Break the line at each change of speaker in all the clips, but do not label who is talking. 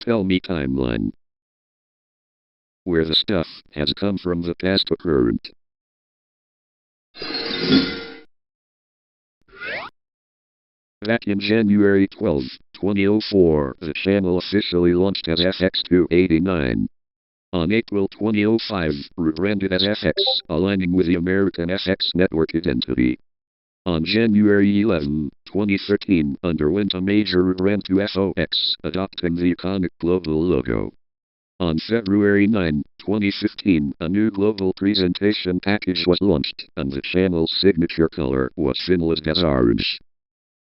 Tell me timeline. Where the stuff has come from the past to current. Back in January 12, 2004, the channel officially launched as FX289. On April 2005, rebranded as FX, aligning with the American FX network identity. On January 11, 2013, underwent a major rebrand to FOX, adopting the iconic global logo. On February 9, 2015, a new global presentation package was launched, and the channel's signature color was finalized as orange.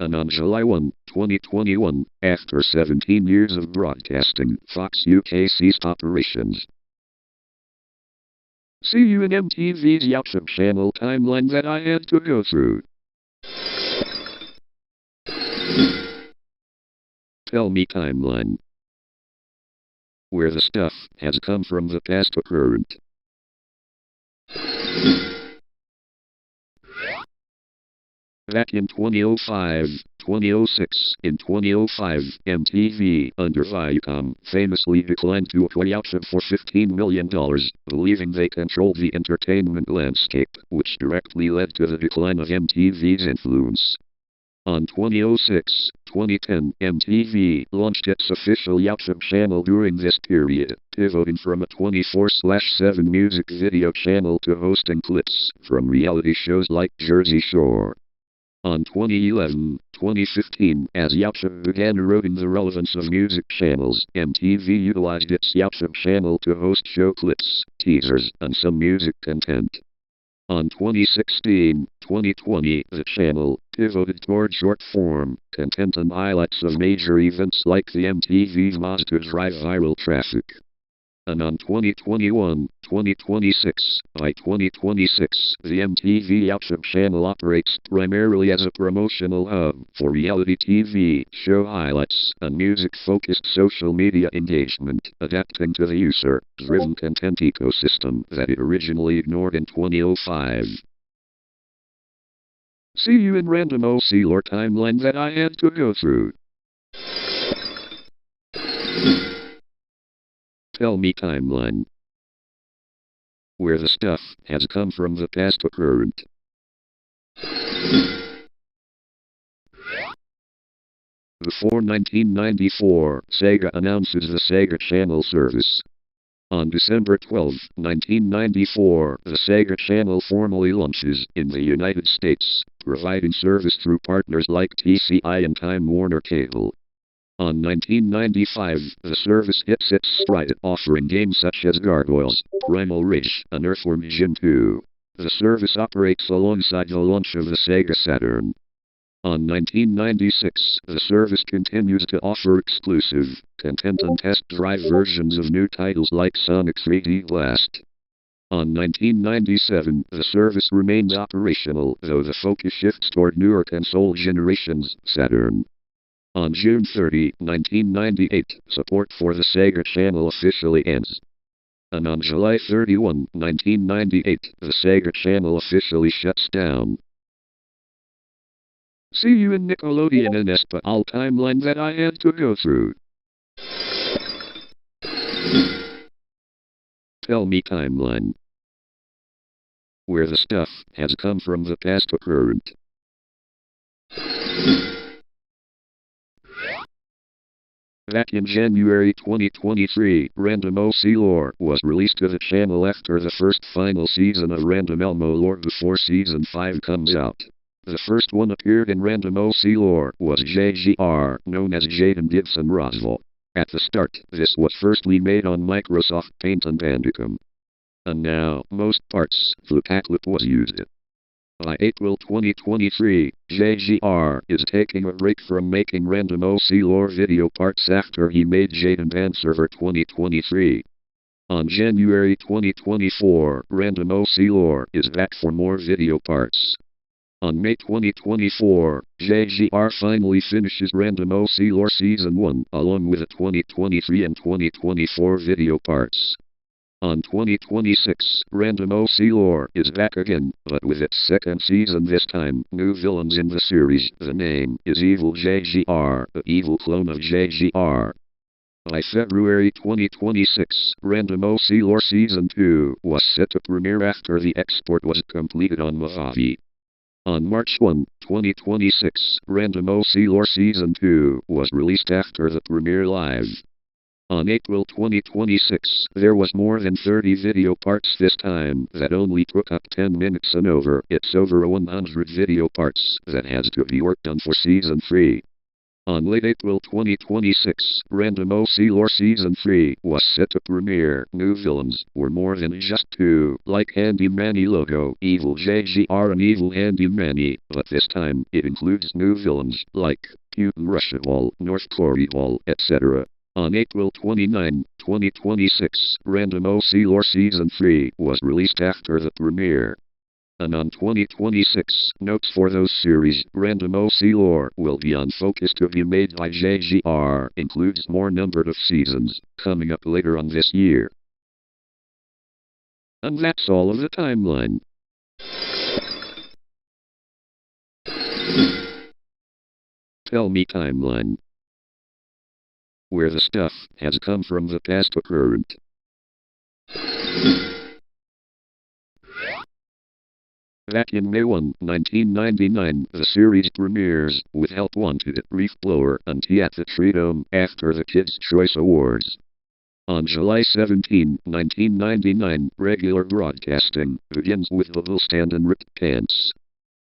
And on July 1, 2021, after 17 years of broadcasting, Fox UK ceased operations. See you in MTV's YouTube channel timeline that I had to go through. Tell me timeline. Where the stuff has come from the past to current. Back in 2005, 2006, in 2005, MTV, under Viacom, famously declined to acquire YouTube for $15 million, believing they controlled the entertainment landscape, which directly led to the decline of MTV's influence. On 2006, 2010, MTV launched its official YouTube channel during this period, pivoting from a 24/7 music video channel to hosting clips from reality shows like Jersey Shore. On 2011-2015, as YouTube began eroding the relevance of music channels, MTV utilized its YouTube channel to host show clips, teasers, and some music content. On 2016-2020, the channel pivoted toward short-form content and highlights of major events like the MTV Moz to drive viral traffic. And on 2021-2026, by 2026, the MTV YouTube channel operates primarily as a promotional hub for reality TV, show highlights, and music-focused social media engagement, adapting to the user-driven content ecosystem that it originally ignored in 2005. See you in random OC lore timeline that I had to go through. Tell me timeline. Where the stuff has come from the past to current. Before 1994, Sega announces the Sega Channel service. On December 12, 1994, the Sega Channel formally launches in the United States, providing service through partners like TCI and Time Warner Cable. On 1995, the service hits its stride, offering games such as Gargoyles, Primal Rage, and Earthworm Jim 2. The service operates alongside the launch of the Sega Saturn. On 1996, the service continues to offer exclusive content and test drive versions of new titles like Sonic 3D Blast. On 1997, the service remains operational, though the focus shifts toward newer console generations, Saturn. On June 30, 1998, support for the Sega Channel officially ends. And on July 31, 1998, the Sega Channel officially shuts down. See you in Nickelodeon and SPAL timeline that I had to go through. Tell me timeline. Where the stuff has come from the past to current. Back in January 2023, Random OC Lore was released to the channel after the first final season of Random Elmo Lore before Season 5 comes out. The first one appeared in Random OC Lore was JGR, known as Jaden Gibson Roswell. At the start, this was firstly made on Microsoft Paint and Bandicam. And now, most parts, Flipaclip was used. By April 2023, JGR is taking a break from making Random OC Lore video parts after he made Jaden Band Server 2023. On January 2024, Random OC Lore is back for more video parts. On May 2024, JGR finally finishes Random OC Lore Season 1, along with the 2023 and 2024 video parts. On 2026, Random OC Lore is back again, but with its second season this time, new villains in the series. The name is Evil JGR, the evil clone of JGR. By February 2026, Random OC Lore Season 2 was set to premiere after the export was completed on Mojave. On March 1, 2026, Random OC Lore Season 2 was released after the premiere live. On April 2026, there was more than 30 video parts this time that only took up 10 minutes and over. It's over 100 video parts that has to be worked on for Season 3. On late April 2026, Random OC Lore Season 3 was set to premiere. New villains were more than just two, like Handy Manny Logo, Evil JGR and Evil Handy Manny, but this time it includes new villains like Putin Russia Wall, North Korea Wall, etc. On April 29, 2026, Random OC Lore Season 3 was released after the premiere. And on 2026, notes for those series, Random OC Lore will be on focus to be made by JGR, includes more numbered of seasons, coming up later on this year. And that's all of the timeline. Tell me timeline. Where the stuff has come from the past to current. Back in May 1, 1999, the series premieres, with Help Wanted, Reef Blower, and Tea at the Treedome, after the Kids' Choice Awards. On July 17, 1999, regular broadcasting begins with Bubble Stand and Ripped Pants.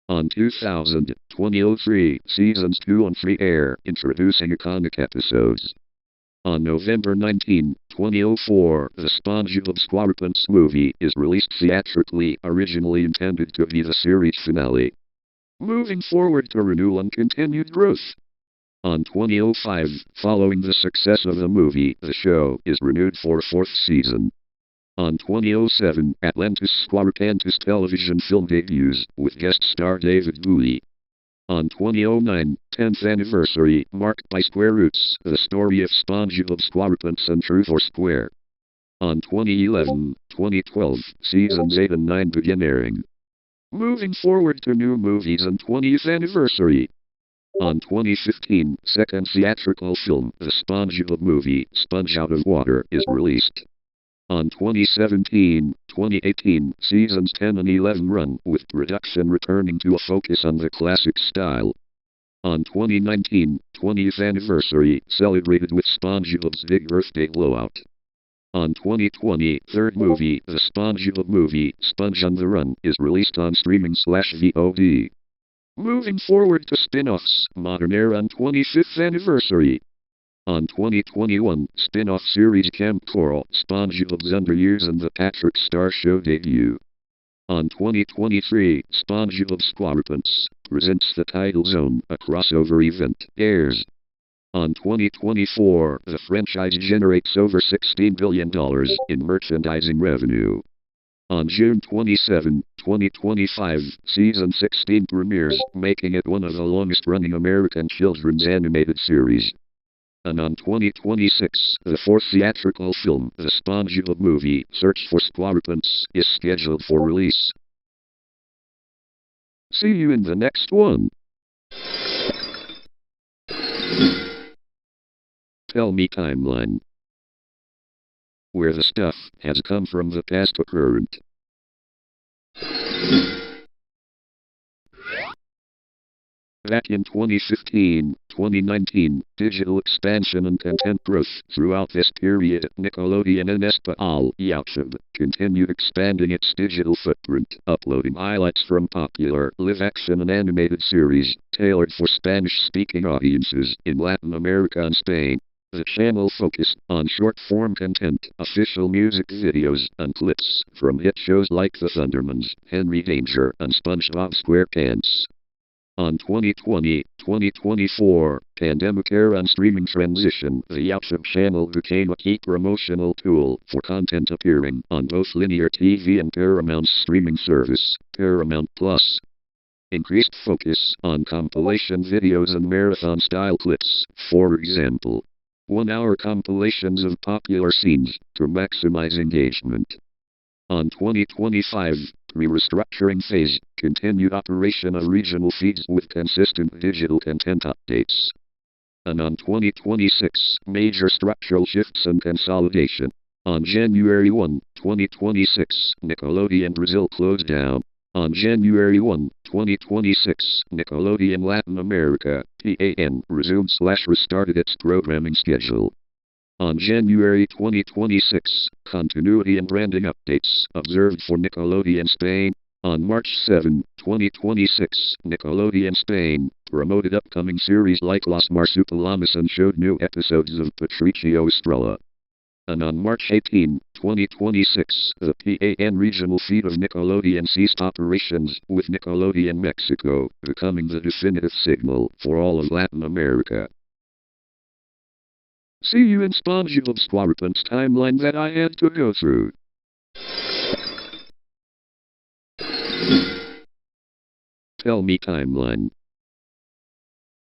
On 2003, Seasons 2 and 3 air, introducing iconic episodes. On November 19, 2004, the SpongeBob SquarePants movie is released theatrically, originally intended to be the series finale. Moving forward to renewal and continued growth. On 2005, following the success of the movie, the show is renewed for a fourth season. On 2007, Atlantis SquarePants television film debuts, with guest star David Bowie. On 2009, 10th anniversary, marked by Square Roots, the story of SpongeBob SquarePants and Truth or Square. On 2011-2012, Seasons 8 and 9 begin airing. Moving forward to new movies and 20th anniversary. On 2015, second theatrical film, the SpongeBob movie, Sponge Out of Water, is released. On 2017-2018, Seasons 10 and 11 run, with production returning to a focus on the classic style. On 2019, 20th anniversary, celebrated with SpongeBob's Big Birthday Blowout. On 2020, third movie, the SpongeBob movie, Sponge on the Run, is released on streaming/VOD. Moving forward to spin-offs, Modern Era and 25th anniversary. On 2021, spin-off series Camp Coral, SpongeBob's Under Years and the Patrick Star Show debut. On 2023, SpongeBob SquarePants presents The Tidal Zone, a crossover event, airs. On 2024, the franchise generates over $16 billion in merchandising revenue. On June 27, 2025, Season 16 premieres, making it one of the longest-running American children's animated series. And on 2026, the fourth theatrical film, the SpongeBob movie, Search for SquarePants, is scheduled for release. See you in the next one. Tell me timeline. Where the stuff has come from the past to current. Back in 2015-2019, digital expansion and content growth. Throughout this period, Nickelodeon and YouTube continued expanding its digital footprint, uploading highlights from popular live-action and animated series, tailored for Spanish-speaking audiences in Latin America and Spain. The channel focused on short-form content, official music videos, and clips from hit shows like The Thundermans, Henry Danger, and SpongeBob SquarePants. On 2020-2024, pandemic era and streaming transition, the YouTube channel became a key promotional tool for content appearing on both linear TV and Paramount's streaming service, Paramount+. Increased focus on compilation videos and marathon-style clips, for example. 1-hour compilations of popular scenes to maximize engagement. On 2025, pre-restructuring phase, continued operation of regional feeds with consistent digital content updates. And on 2026, major structural shifts and consolidation. On January 1, 2026, Nickelodeon Brazil closed down. On January 1, 2026, Nickelodeon Latin America, PAN, resumed/restarted its programming schedule. On January 2026, continuity and branding updates observed for Nickelodeon Spain. On March 7, 2026, Nickelodeon Spain promoted upcoming series like Los Marsupilamos and showed new episodes of Patricio Estrella. And on March 18, 2026, the PAN regional feed of Nickelodeon ceased operations, with Nickelodeon Mexico becoming the definitive signal for all of Latin America. See you in SpongeBob SquarePants timeline that I had to go through. Tell me timeline.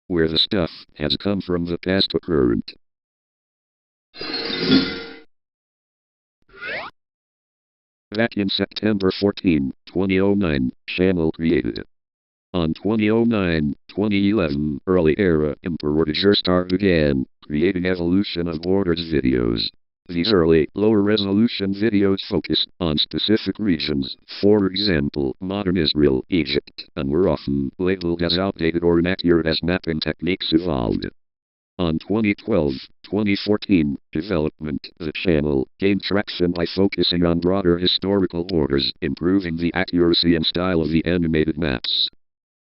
Where the stuff has come from the past to current. Back in September 14, 2009, channel created. On 2009-2011 early era Emperor Star began creating evolution of borders videos. These early, lower resolution videos focused on specific regions, for example, modern Israel, Egypt, and were often labeled as outdated or inaccurate as mapping techniques evolved. On 2012-2014 development, the channel gained traction by focusing on broader historical borders, improving the accuracy and style of the animated maps.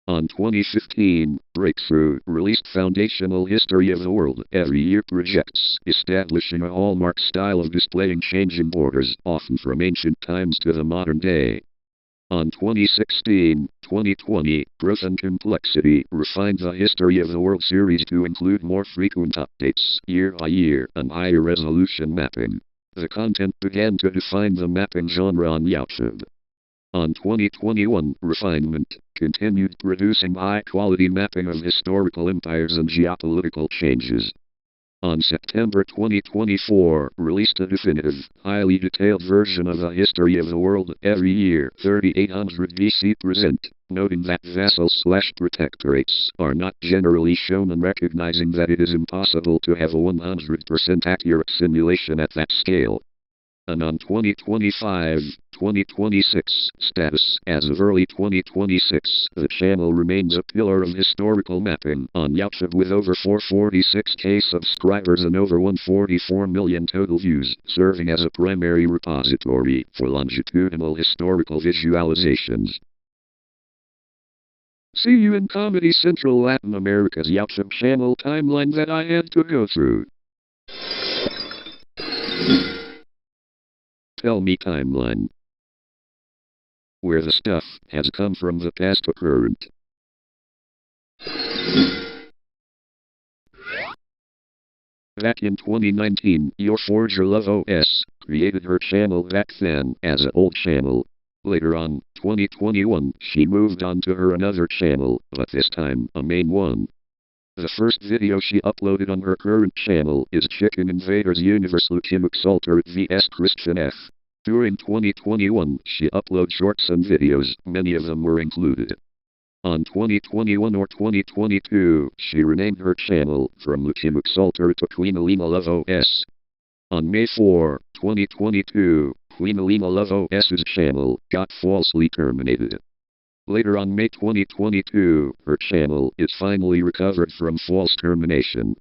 On 2015, Breakthrough released Foundational History of the World Every Year projects, establishing a hallmark style of displaying changing borders, often from ancient times to the modern day. On 2016-2020, Growth and Complexity refined the History of the World series to include more frequent updates, year by year, and higher resolution mapping. The content began to define the mapping genre on YouTube. On 2021, Refinement continued producing high-quality mapping of historical empires and geopolitical changes. On September 2024, released a definitive, highly detailed version of the History of the World Every Year 3800 BC present, noting that vassals/protectorates are not generally shown and recognizing that it is impossible to have a 100% accurate simulation at that scale. And on 2025-2026 status, as of early 2026, the channel remains a pillar of historical mapping on YouTube with over 446k subscribers and over 144 million total views, serving as a primary repository for longitudinal historical visualizations. See you in Comedy Central Latin America's YouTube channel timeline that I had to go through. Tell me timeline. Where the stuff has come from the past to current. Back in 2019, your Forger Love OS created her channel back then as an old channel. Later on, 2021, she moved on to her another channel, but this time a main one. The first video she uploaded on her current channel is Chicken Invaders Universe Lukim Exalter vs Christian F. During 2021, she uploaded shorts and videos, many of them were included. On 2021 or 2022, she renamed her channel from Lukim Exalter to Queen Alina Love OS. On May 4, 2022, Queen Alina Love OS's channel got falsely terminated. Later on May 2022, her channel is finally recovered from false termination.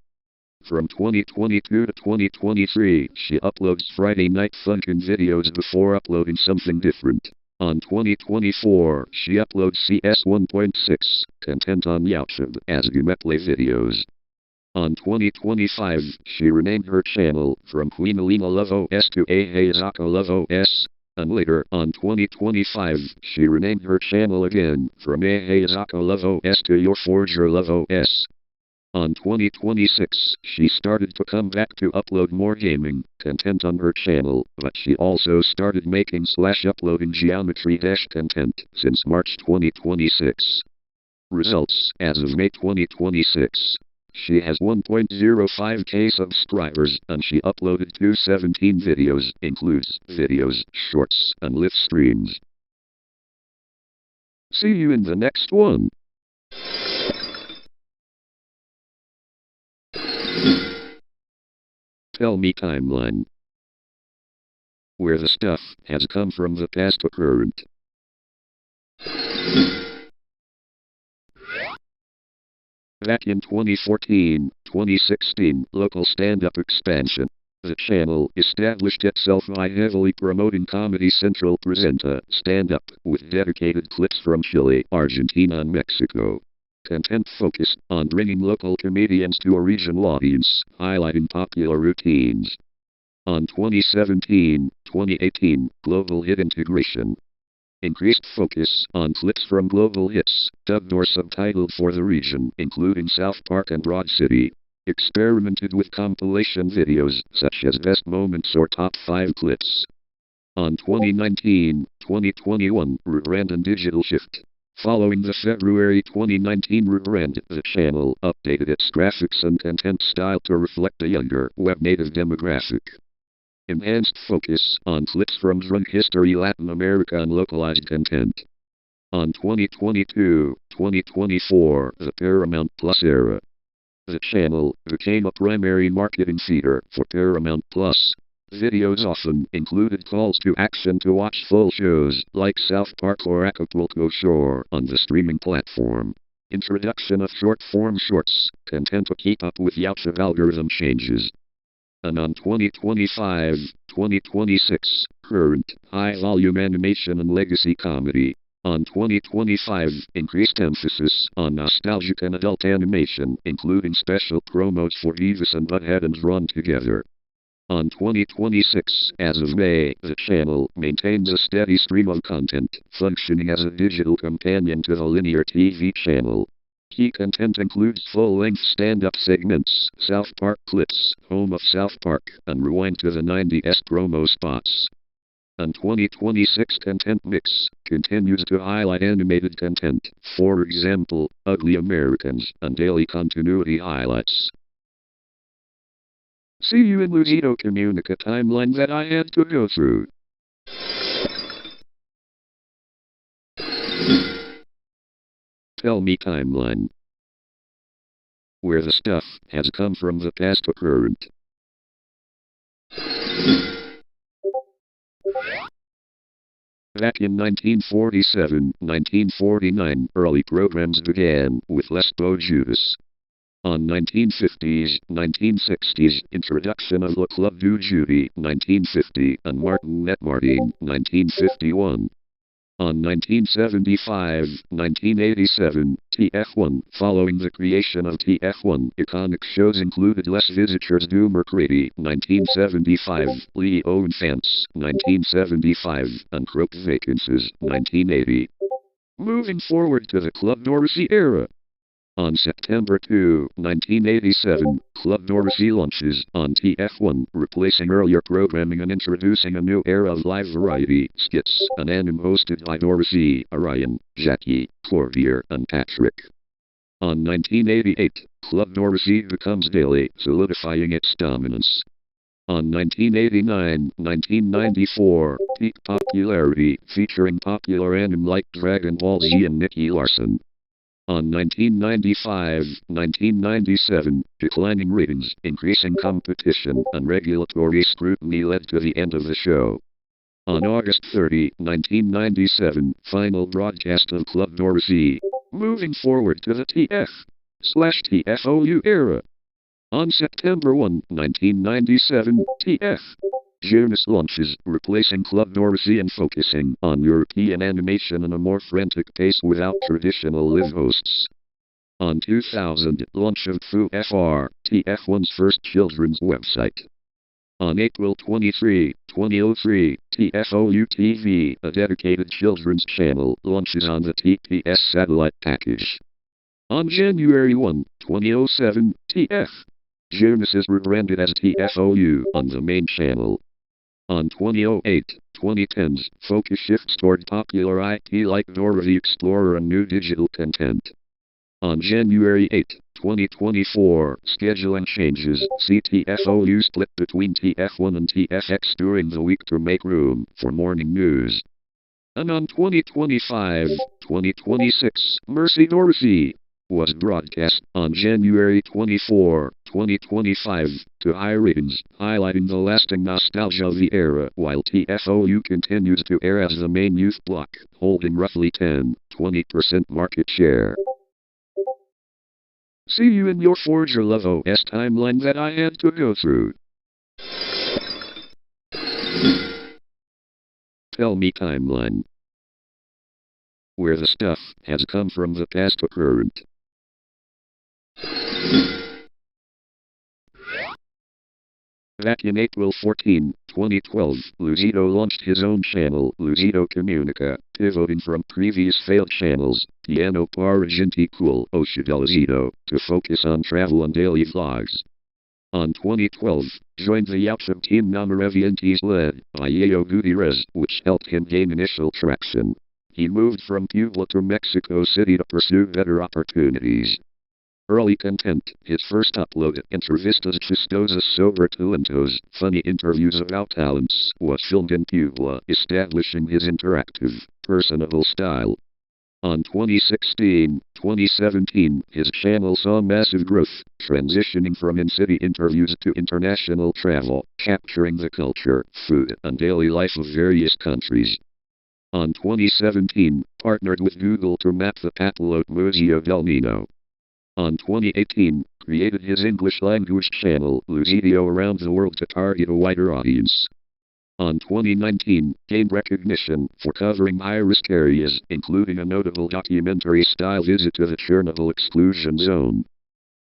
From 2022 to 2023, she uploads Friday Night Funkin' videos before uploading something different. On 2024, she uploads CS 1.6 content on YouTube as gameplay videos. On 2025, she renamed her channel from Queen Alina Love OS to Ahazaka Love OS. And later, on 2025, she renamed her channel again from Ahazaka Love OS to Your Forger Love OS. On 2026, she started to come back to upload more gaming content on her channel, but she also started making/uploading geometry-content since March 2026. Results as of May 2026. She has 1.05k subscribers, and she uploaded 217 videos, includes videos, shorts, and live streams. See you in the next one. Tell me timeline. Where the stuff has come from the past to current. Back in 2014, 2016, local stand-up expansion. The channel established itself by heavily promoting Comedy Central Presenta stand-up with dedicated clips from Chile, Argentina, and Mexico. Content focused on bringing local comedians to a regional audience, highlighting popular routines. On 2017-2018, global hit integration. Increased focus on clips from global hits, dubbed or subtitled for the region, including South Park and Broad City. Experimented with compilation videos, such as Best Moments or Top 5 Clips. On 2019-2021, rebrand and digital shift. Following the February 2019 rebrand, the channel updated its graphics and content style to reflect a younger, web-native demographic. Enhanced focus on clips from drug history, Latin America, and localized content. On 2022-2024, the Paramount Plus era. The channel became a primary marketing feeder for Paramount Plus. Videos often included calls to action to watch full shows, like South Park or Acapulco Shore, on the streaming platform. Introduction of short-form shorts, content to keep up with YouTube algorithm changes. And on 2025-2026, current, high-volume animation and legacy comedy. On 2025, increased emphasis on nostalgic and adult animation, including special promos for Beavis and Butthead and Drawn Together. On 2026, as of May, the channel maintains a steady stream of content, functioning as a digital companion to the linear TV channel. Key content includes full-length stand-up segments, South Park clips, Home of South Park, and Rewind to the 90s promo spots. And 2026 content mix continues to highlight animated content, for example, Ugly Americans, and daily continuity highlights. See you in Luisito Comunica timeline that I had to go through. Tell me timeline. Where the stuff has come from the past to current. Back in 1947-1949, early programs began with Lesbo Judas. On 1950s-1960s, introduction of Le Club du Judy, 1950, and Martin et Martin, 1951. On 1975-1987, TF1, following the creation of TF1, iconic shows included Les Visiteurs du Mercredi, 1975, Les Enfants, 1975, and Croque Vacances, 1980. Moving forward to the Club Dorsey era. On September 2, 1987, Club Dorsey launches on TF1, replacing earlier programming and introducing a new era of live variety skits, an anime hosted by Dorsey, Orion, Jackie, Clorvier, and Patrick. On 1988, Club Dorsey becomes daily, solidifying its dominance. On 1989-1994, peak popularity, featuring popular anime like Dragon Ball Z and Nicky Larson. On 1995-1997, declining ratings, increasing competition, and regulatory scrutiny led to the end of the show. On August 30, 1997, final broadcast of Club Dorsey. Moving forward to the TF/TFOU era. On September 1, 1997, TF. Jonas launches, replacing Club Dorsey and focusing on European animation and a more frantic pace without traditional live hosts. On 2000, launch of Foo FR, TF1's first children's website. On April 23, 2003, TFOU TV, a dedicated children's channel, launches on the TPS satellite package. On January 1, 2007, TF. Jonas is rebranded as TFOU on the main channel. On 2008-2010s, focus shifts toward popular IP like Dora the Explorer and new digital content. On January 8, 2024, scheduling changes. CTFOU split between TF1 and TFX during the week to make room for morning news. And on 2025-2026, Mercy Dorothy was broadcast on January 24, 2025, to high ratings, highlighting the lasting nostalgia of the era, while TFOU continues to air as the main youth block, holding roughly 10-20% market share. See you in your Forge Your Love OS timeline that I had to go through. Tell me timeline. Where the stuff has come from the past to current. Back in April 14, 2012, Lucido launched his own channel, Lucido Comunica, pivoting from previous failed channels, Piano Paragenti Cool Lucido, to focus on travel and daily vlogs. On 2012, joined the Yautov team Namarevientes led by Yayo Gutierrez, which helped him gain initial traction. He moved from Puebla to Mexico City to pursue better opportunities. Early content, his first upload, Entrevistas Chistosas sobre Talentos, funny interviews about talents, was filmed in Puebla, establishing his interactive, personable style. On 2016-2017, his channel saw massive growth, transitioning from in-city interviews to international travel, capturing the culture, food, and daily life of various countries. On 2017, partnered with Google to map the Papalote Museo del Nino. On 2018, created his English-language channel, Lucido Around the World, to target a wider audience. On 2019, gained recognition for covering high-risk areas, including a notable documentary-style visit to the Chernobyl exclusion zone.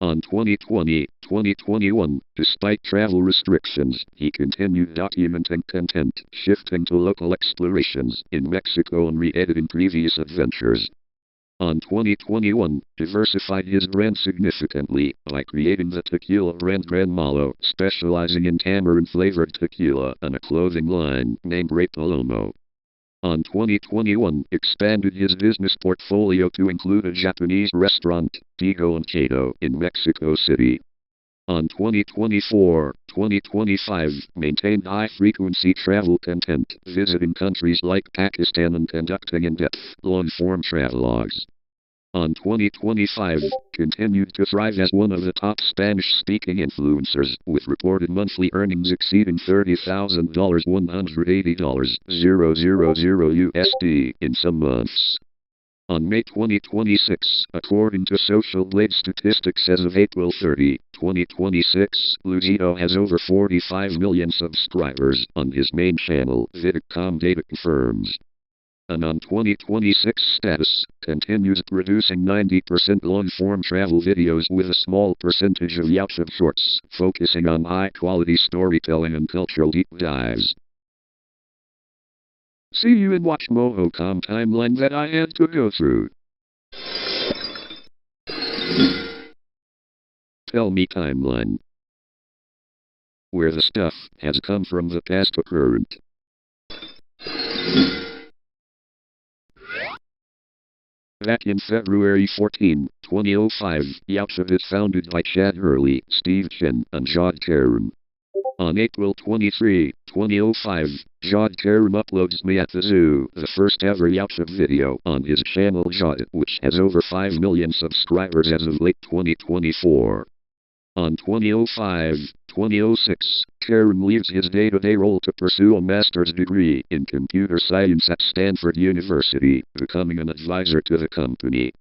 On 2020-2021, despite travel restrictions, he continued documenting content, shifting to local explorations in Mexico and re-editing previous adventures. On 2021, diversified his brand significantly by creating the tequila brand Gran Malo, specializing in tamarind-flavored tequila, and a clothing line named Rey Palomo. On 2021, expanded his business portfolio to include a Japanese restaurant, Digo and Cato, in Mexico City. On 2024-2025, maintained high-frequency travel content, visiting countries like Pakistan and conducting in-depth, long-form travelogues. On 2025, continued to thrive as one of the top Spanish-speaking influencers, with reported monthly earnings exceeding $30,000 $180,000 USD in some months. On May 2026, according to Social Blade statistics as of April 30, 2026, Lucido has over 45 million subscribers on his main channel, Vidicom data confirms. And on 2026 status, continues producing 90% long-form travel videos with a small percentage of Yautov shorts, focusing on high-quality storytelling and cultural deep dives. See you in Watch Mohocom timeline that I had to go through. Tell me timeline. Where the stuff has come from the past to current. Back in February 14, 2005, Yautov is founded by Chad Hurley, Steve Chen, and Jod Karam. On April 23, 2005, Jod Karam uploads Me at the Zoo, the first ever Yautov video, on his channel Jod, which has over 5 million subscribers as of late 2024. On 2005-2006, Karam leaves his day-to-day role to pursue a master's degree in computer science at Stanford University, becoming an advisor to the company.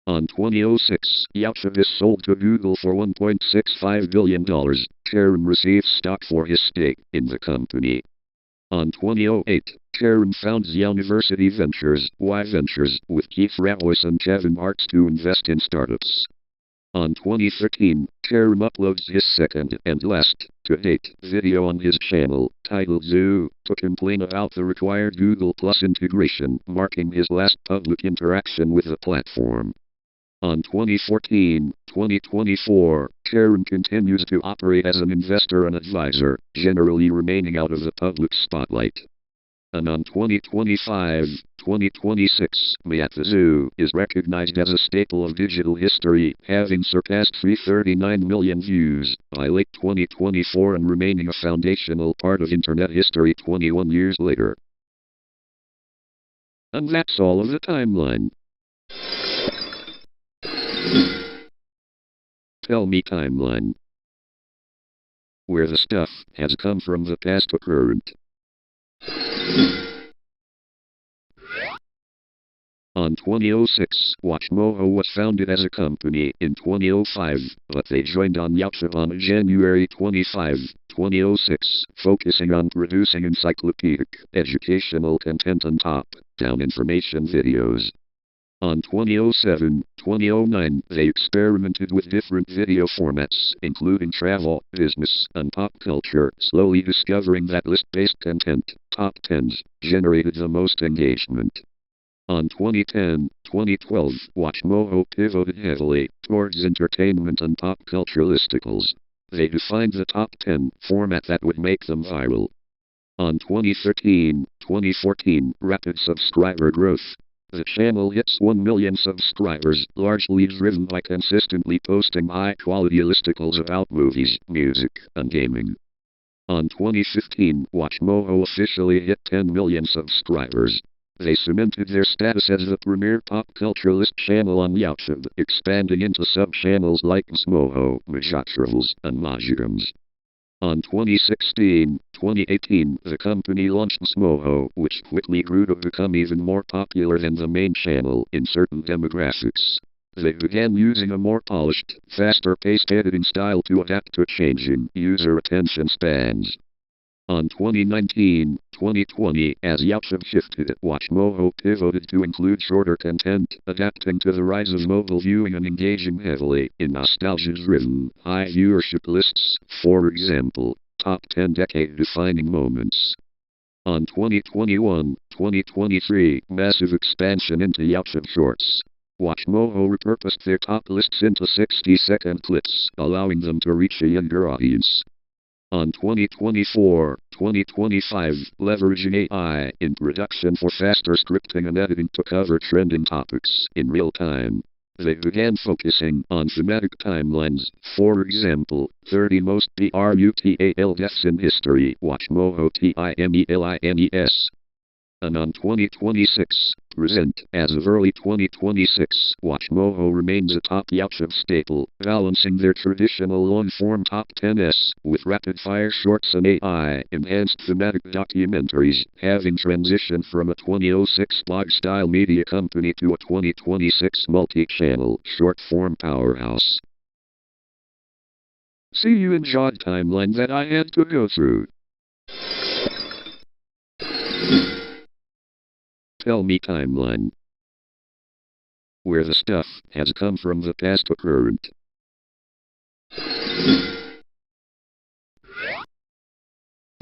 On 2006, Yautov is sold to Google for $1.65 billion. Karam receives stock for his stake in the company. On 2008, Karam founds University Ventures, Y Ventures, with Keith Rabois and Kevin Marks to invest in startups. On 2013, Karam uploads his second and last, to date, video on his channel, titled Zoo, to complain about the required Google Plus integration, marking his last public interaction with the platform. On 2014-2024, Karam continues to operate as an investor and advisor, generally remaining out of the public spotlight. And on 2025-2026, Me at the Zoo is recognized as a staple of digital history, having surpassed 339 million views by late 2024 and remaining a foundational part of internet history 21 years later. And that's all of the timeline. Tell me timeline. Where the stuff has come from the past to current. On 2006, WatchMojo was founded as a company in 2005, but they joined on YouTube on January 25, 2006, focusing on producing encyclopedic, educational content and top-down information videos. On 2007-2009, they experimented with different video formats, including travel, business, and pop culture, slowly discovering that list-based content, top 10s, generated the most engagement. On 2010-2012, WatchMojo pivoted heavily towards entertainment and pop culture listicles. They defined the top 10 format that would make them viral. On 2013-2014, rapid subscriber growth. The channel hits 1 million subscribers, largely driven by consistently posting high-quality listicles about movies, music, and gaming. On 2015, WatchMojo officially hit 10 million subscribers. They cemented their status as the premier pop culture list channel on YouTube, expanding into sub-channels like MSAgent, MSAgent, and MSAgent. On 2016-2018, the company launched MSAgent, which quickly grew to become even more popular than the main channel in certain demographics. They began using a more polished, faster-paced editing style to adapt to changing user attention spans. On 2019-2020, as YouTube shifted, WatchMojo pivoted to include shorter content, adapting to the rise of mobile viewing and engaging heavily in nostalgia-driven, high viewership lists, for example, top 10 decade-defining moments. On 2021-2023, massive expansion into YouTube Shorts. WatchMojo repurposed their top lists into 60-second clips, allowing them to reach a younger audience. On 2024-2025, leveraging AI in production for faster scripting and editing to cover trending topics in real time. They began focusing on thematic timelines, for example, 30 most brutal deaths in history, WatchMojo TIMELINES. And on 2026, present, as of early 2026, WatchMojo remains a top YouTube staple, balancing their traditional long-form top 10s with rapid-fire shorts and AI-enhanced thematic documentaries, having transitioned from a 2006 blog-style media company to a 2026 multi-channel, short-form powerhouse. See, you enjoyed timeline that I had to go through. Tell me timeline. Where the stuff has come from the past to current.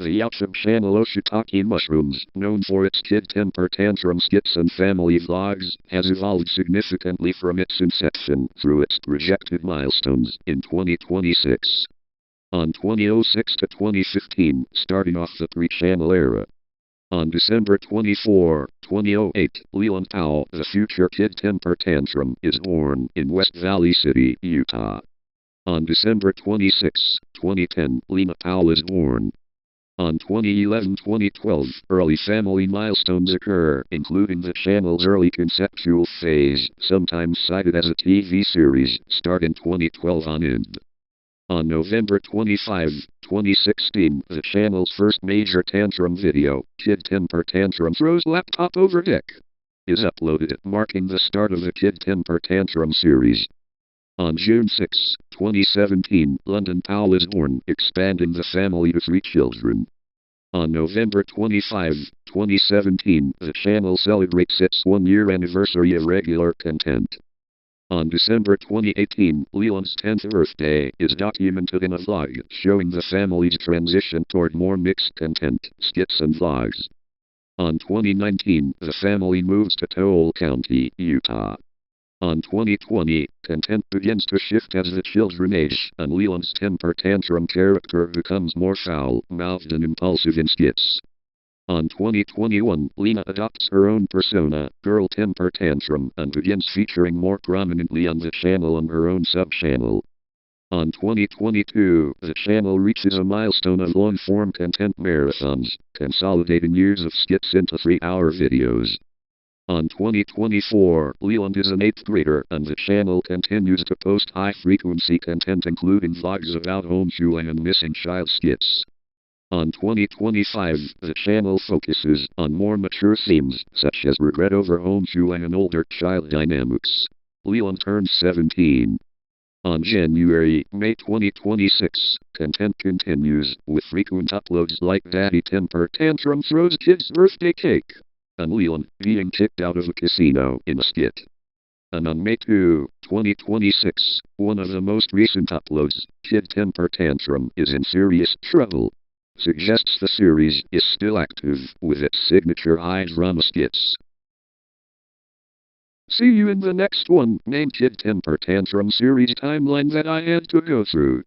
The YouTube channel Oshitaki Mushrooms, known for its kid temper tantrum skits and family vlogs, has evolved significantly from its inception through its projected milestones in 2026. On 2006 to 2015, starting off the pre-channel era. On December 24, 2008, Leland Powell, the future kid temper tantrum, is born in West Valley City, Utah. On December 26, 2010, Lena Powell is born. On 2011-2012, early family milestones occur, including the channel's early conceptual phase, sometimes cited as a TV series, start in 2012 on end. On November 25, 2016, the channel's first major tantrum video, Kid Temper Tantrum Throws Laptop Over Deck, is uploaded, marking the start of the Kid Temper Tantrum series. On June 6, 2017, London Powell is born, expanding the family to 3 children. On November 25, 2017, the channel celebrates its 1-year anniversary of regular content. On December 2018, Leland's 10th birthday is documented in a vlog showing the family's transition toward more mixed content, skits and vlogs. On 2019, the family moves to Toll County, Utah. On 2020, content begins to shift as the children age, and Leland's temper tantrum character becomes more foul-mouthed and impulsive in skits. On 2021, Lena adopts her own persona, Girl Temper Tantrum, and begins featuring more prominently on the channel on her own sub-channel. On 2022, the channel reaches a milestone of long-form content marathons, consolidating years of skits into 3-hour videos. On 2024, Leland is an 8th grader, and the channel continues to post high-frequency content including vlogs about homeschooling and missing child skits. On 2025, the channel focuses on more mature themes, such as regret over homeschooling and older child dynamics. Leland turns 17. On January-May 2026, content continues, with frequent uploads like Daddy Temper Tantrum throws kid's birthday cake, and Leland being kicked out of a casino in a skit. And on May 2, 2026, one of the most recent uploads, Kid Temper Tantrum is in serious trouble, suggests the series is still active with its signature high drama skits. See you in the next one, named Kid Temper Tantrum series timeline that I had to go through.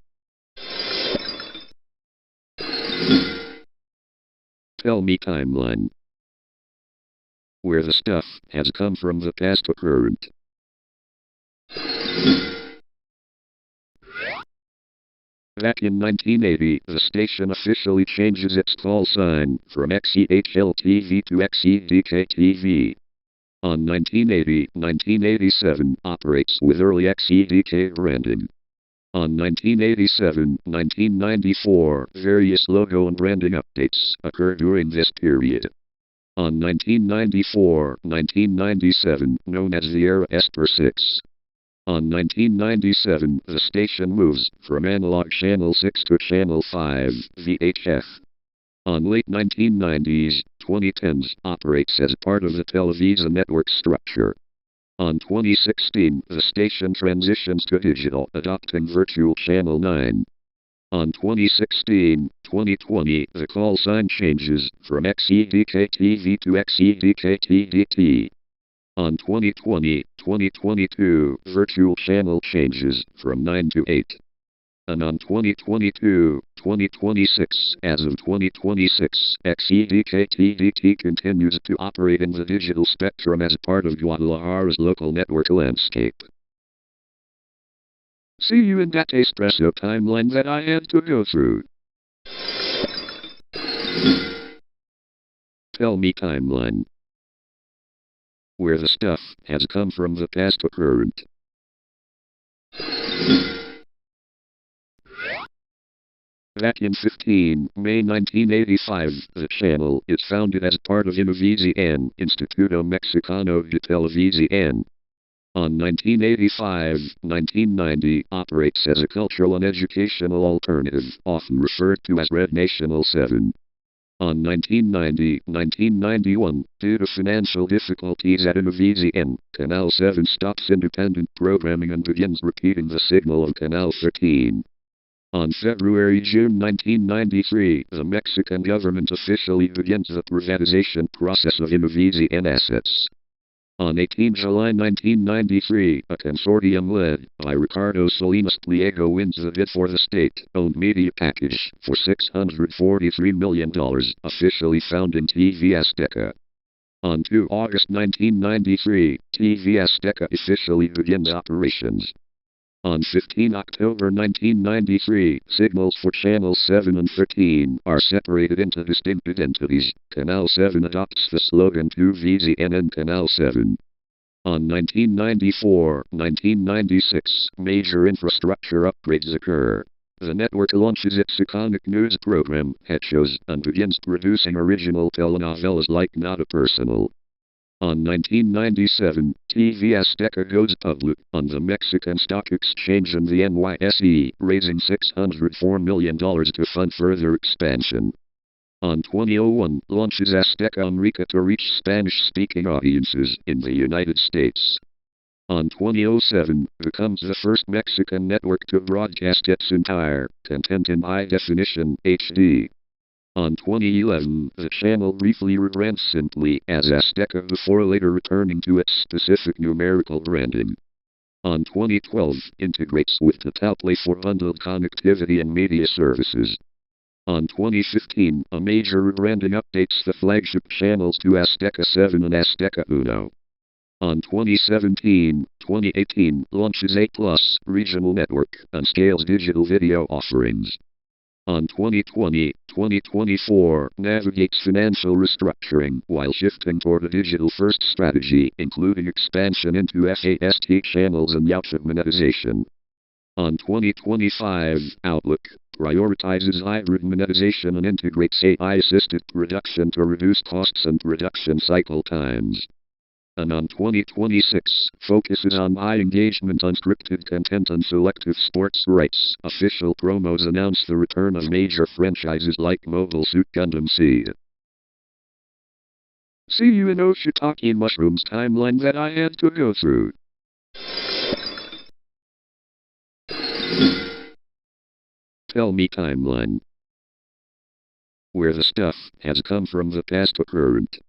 Tell me timeline. Where the stuff has come from the past to current. Back in 1980, the station officially changes its call sign from XEHL-TV to XEDK-TV. On 1980-1987, operates with early XEDK branding. On 1987-1994, various logo and branding updates occur during this period. On 1994-1997, known as the era Esper 6. On 1997, the station moves from analog channel 6 to channel 5, VHF. On late 1990s, 2010s, operates as part of the Televisa network structure. On 2016, the station transitions to digital, adopting Virtual Channel 9. On 2016-2020, the call sign changes from XEDK-TV to XEDK-TDT. On 2020-2022, Virtual Channel changes from 9 to 8. And on 2022-2026, as of 2026, XEDK-TDT continues to operate in the digital spectrum as part of Guadalajara's local network landscape. See you in that espresso timeline that I had to go through. Tell me timeline. Where the stuff has come from the past to current. Back in May 1985, the channel is founded as part of MSAgent, Instituto Mexicano de Televisión. On 1985-1990, operates as a cultural and educational alternative, often referred to as Red National 7. On 1990-1991, due to financial difficulties at MSAgent, Canal 7 stops independent programming and begins repeating the signal of Canal 13. On February-June 1993, the Mexican government officially begins the privatization process of MSAgent assets. On 18 July 1993, a consortium led by Ricardo Salinas Pliego wins the bid for the state-owned media package for $643 million, officially founding TV Azteca. On 2 August 1993, TV Azteca officially begins operations. On 15 October 1993, signals for Channels 7 and 13 are separated into distinct entities. Canal 7 adopts the slogan TVZN and Canal 7. On 1994-1996, major infrastructure upgrades occur. The network launches its iconic news program, Hechos, and begins producing original telenovelas like Nada Personal. On 1997, TV Azteca goes public on the Mexican Stock Exchange and the NYSE, raising $604 million to fund further expansion. On 2001, launches Azteca America to reach Spanish-speaking audiences in the United States. On 2007, becomes the first Mexican network to broadcast its entire content in high-definition HD. On 2011, the channel briefly rebrands simply as Azteca before later returning to its specific numerical branding. On 2012, integrates with Totalplay for bundled connectivity and media services. On 2015, a major rebranding updates the flagship channels to Azteca 7 and Azteca Uno. On 2017-2018, launches 8 Plus regional network and scales digital video offerings. On 2020-2024, navigates financial restructuring while shifting toward a digital-first strategy, including expansion into FAST channels and YouTube monetization. On 2025, Outlook prioritizes hybrid monetization and integrates AI-assisted production to reduce costs and production cycle times. And on 2026, focuses on high engagement, unscripted content, and selective sports rights. Official promos announce the return of major franchises like Mobile Suit Gundam Seed. See you in Oshitaki Mushroom's timeline that I had to go through. Tell me timeline. Where the stuff has come from the past to current.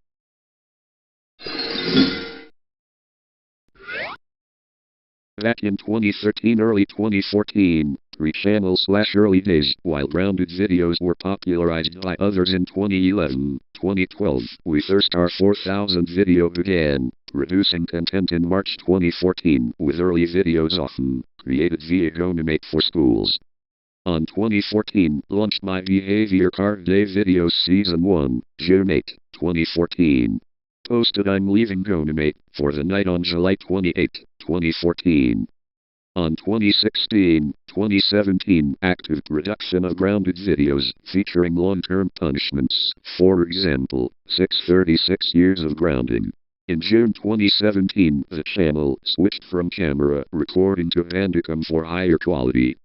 Back in 2013, early 2014, 3-channel/early days, while grounded videos were popularized by others in 2011, 2012, we first our 4000 video began, producing content in March 2014, with early videos often created via GoAnimate for schools. On 2014, launched My Behavior Card Day Videos Season 1, June 8, 2014. Posted I'm leaving GoAnimate for the night on July 28, 2014. On 2016-2017, active production of grounded videos featuring long-term punishments, for example, 636 years of grounding. In June 2017, the channel switched from camera recording to Bandicam for higher quality.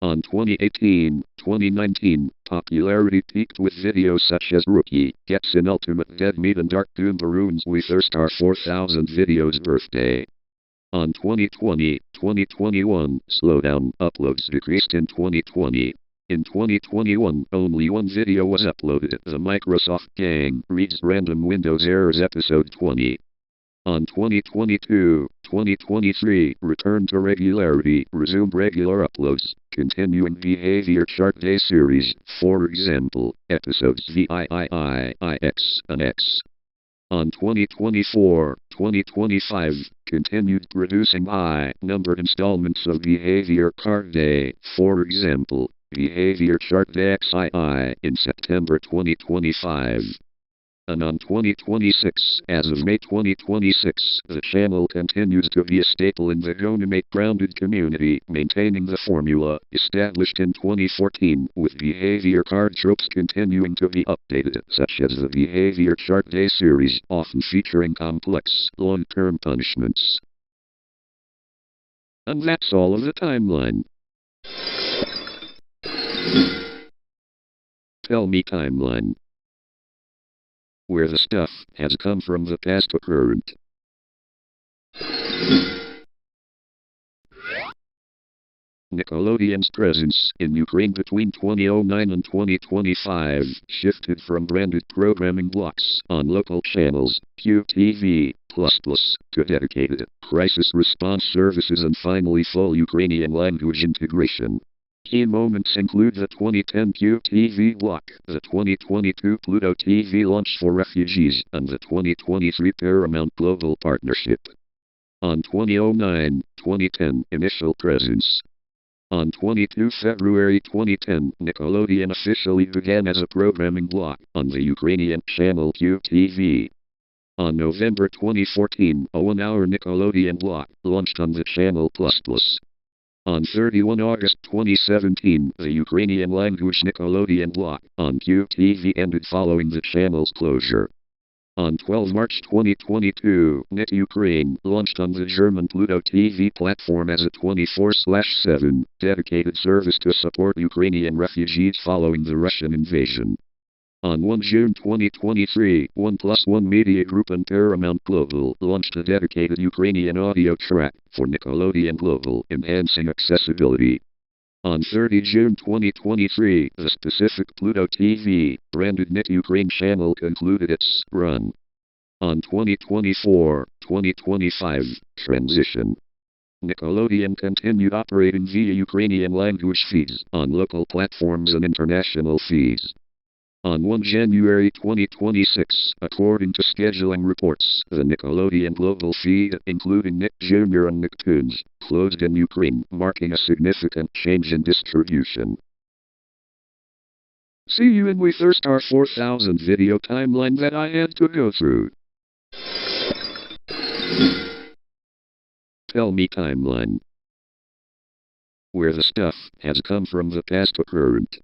On 2018-2019, popularity peaked with videos such as Rookie, Gets in Ultimate Dead Meat and Dark Doom Baroons We First Our 4000 Videos Birthday. On 2020-2021, slowdown, uploads decreased in 2020. In 2021, only one video was uploaded, The Microsoft Gang Reads Random Windows Errors Episode 20. On 2022-2023, return to regularity, resumed regular uploads, continuing Behavior Chart Day series, for example, episodes VIII, IX, and X. On 2024-2025, continued producing high-numbered installments of Behavior Card Day, for example, Behavior Chart Day XII in September 2025. And on 2026, as of May 2026, the channel continues to be a staple in the GoAnimate grounded community, maintaining the formula established in 2014, with behavior card tropes continuing to be updated, such as the Behavior Chart Day series, often featuring complex, long-term punishments. And that's all of the timeline. Tell me timeline. Where the stuff has come from the past to current. Nickelodeon's presence in Ukraine between 2009 and 2025 shifted from branded programming blocks on local channels, QTV++, to dedicated crisis response services and finally full Ukrainian language integration. Key moments include the 2010 QTV block, the 2022 Pluto TV launch for refugees, and the 2023 Paramount Global Partnership. On 2009-2010 initial presence. On 22 February 2010, Nickelodeon officially began as a programming block on the Ukrainian channel QTV. On November 2014, a 1-hour Nickelodeon block launched on the channel ++. On 31 August 2017, the Ukrainian language Nickelodeon block on QTV ended following the channel's closure. On 12 March 2022, Net Ukraine launched on the German Pluto TV platform as a 24/7 dedicated service to support Ukrainian refugees following the Russian invasion. On 1 June 2023, 1+1 Media Group and Paramount Global launched a dedicated Ukrainian audio track for Nickelodeon Global, enhancing accessibility. On 30 June 2023, the specific Pluto TV, branded Net Ukraine channel concluded its run. On 2024-2025, transition. Nickelodeon continued operating via Ukrainian language feeds on local platforms and international feeds. On 1 January 2026, according to scheduling reports, the Nickelodeon global feed, including Nick Jr. and Nicktoons, closed in Ukraine, marking a significant change in distribution. See you in we thirst our 4,000 video timeline that I had to go through. Tell me timeline. Where the stuff has come from the past to current.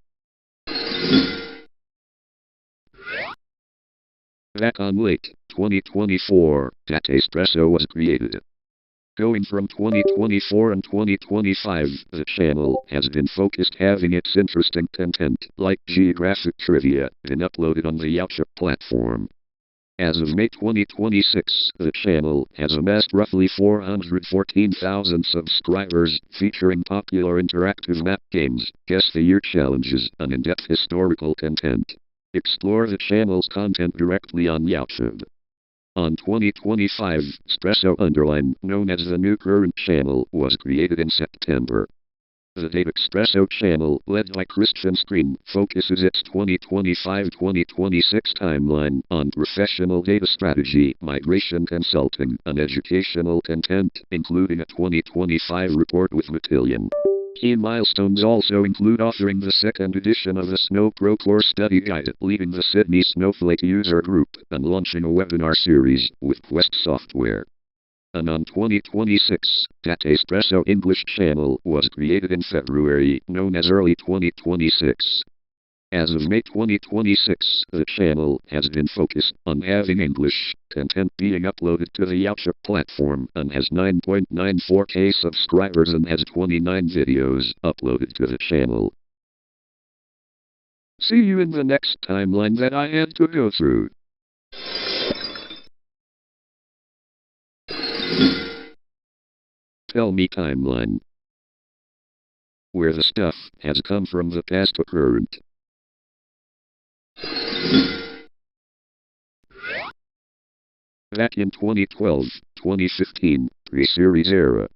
Back on late 2024, Data Espresso was created. Going from 2024 and 2025, the channel has been focused having its interesting content, like geographic trivia, been uploaded on the YouTube platform. As of May 2026, the channel has amassed roughly 414,000 subscribers, featuring popular interactive map games, Guess the Year challenges, and in-depth historical content. Explore the channel's content directly on YouTube. On 2025, Espresso Underline, known as the new current channel, was created in September. The Data Espresso channel, led by Christian Screen, focuses its 2025-2026 timeline on professional data strategy, migration consulting, and educational content, including a 2025 report with Matillion. Key milestones also include authoring the second edition of the Snow Pro Core Study Guide, leading the Sydney Snowflake user group, and launching a webinar series with Quest Software. And on 2026, Data Espresso English channel was created in February, known as Early 2026. As of May 2026, the channel has been focused on having English content being uploaded to the YouTube platform and has 9.94k subscribers and has 29 videos uploaded to the channel. See you in the next timeline that I had to go through. Tell me timeline. Where the stuff has come from the past to current. Back in 2012-2015, pre-series era.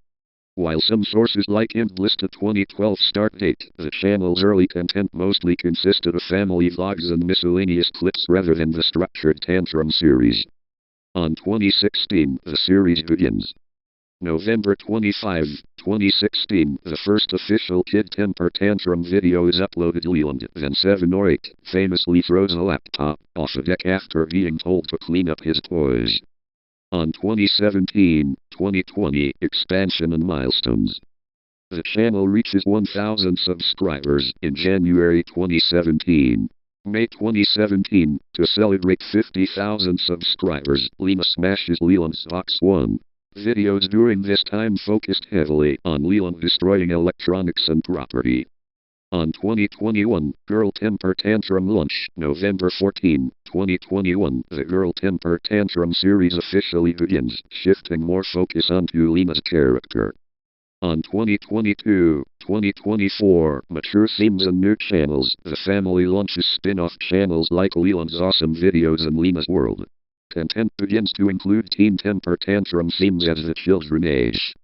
While some sources like IMD list a 2012 start date, the channel's early content mostly consisted of family vlogs and miscellaneous clips rather than the structured Tantrum series. On 2016, the series begins. November 25, 2016, the first official Kid Temper Tantrum video is uploaded. Leland, then 7 or 8, famously throws a laptop off a deck after being told to clean up his toys. On 2017-2020, expansion and milestones. The channel reaches 1,000 subscribers in January 2017. May 2017, to celebrate 50,000 subscribers, Lena smashes Leland's Xbox One. Videos during this time focused heavily on Leland destroying electronics and property. On 2021, Girl Temper Tantrum launch, November 14, 2021, the Girl Temper Tantrum series officially begins, shifting more focus onto Lena's character. On 2022-2024, mature themes and new channels, the family launches spin-off channels like Leland's Awesome Videos and Lena's World. Content begins to include Teen Temper Tantrum themes as the children age.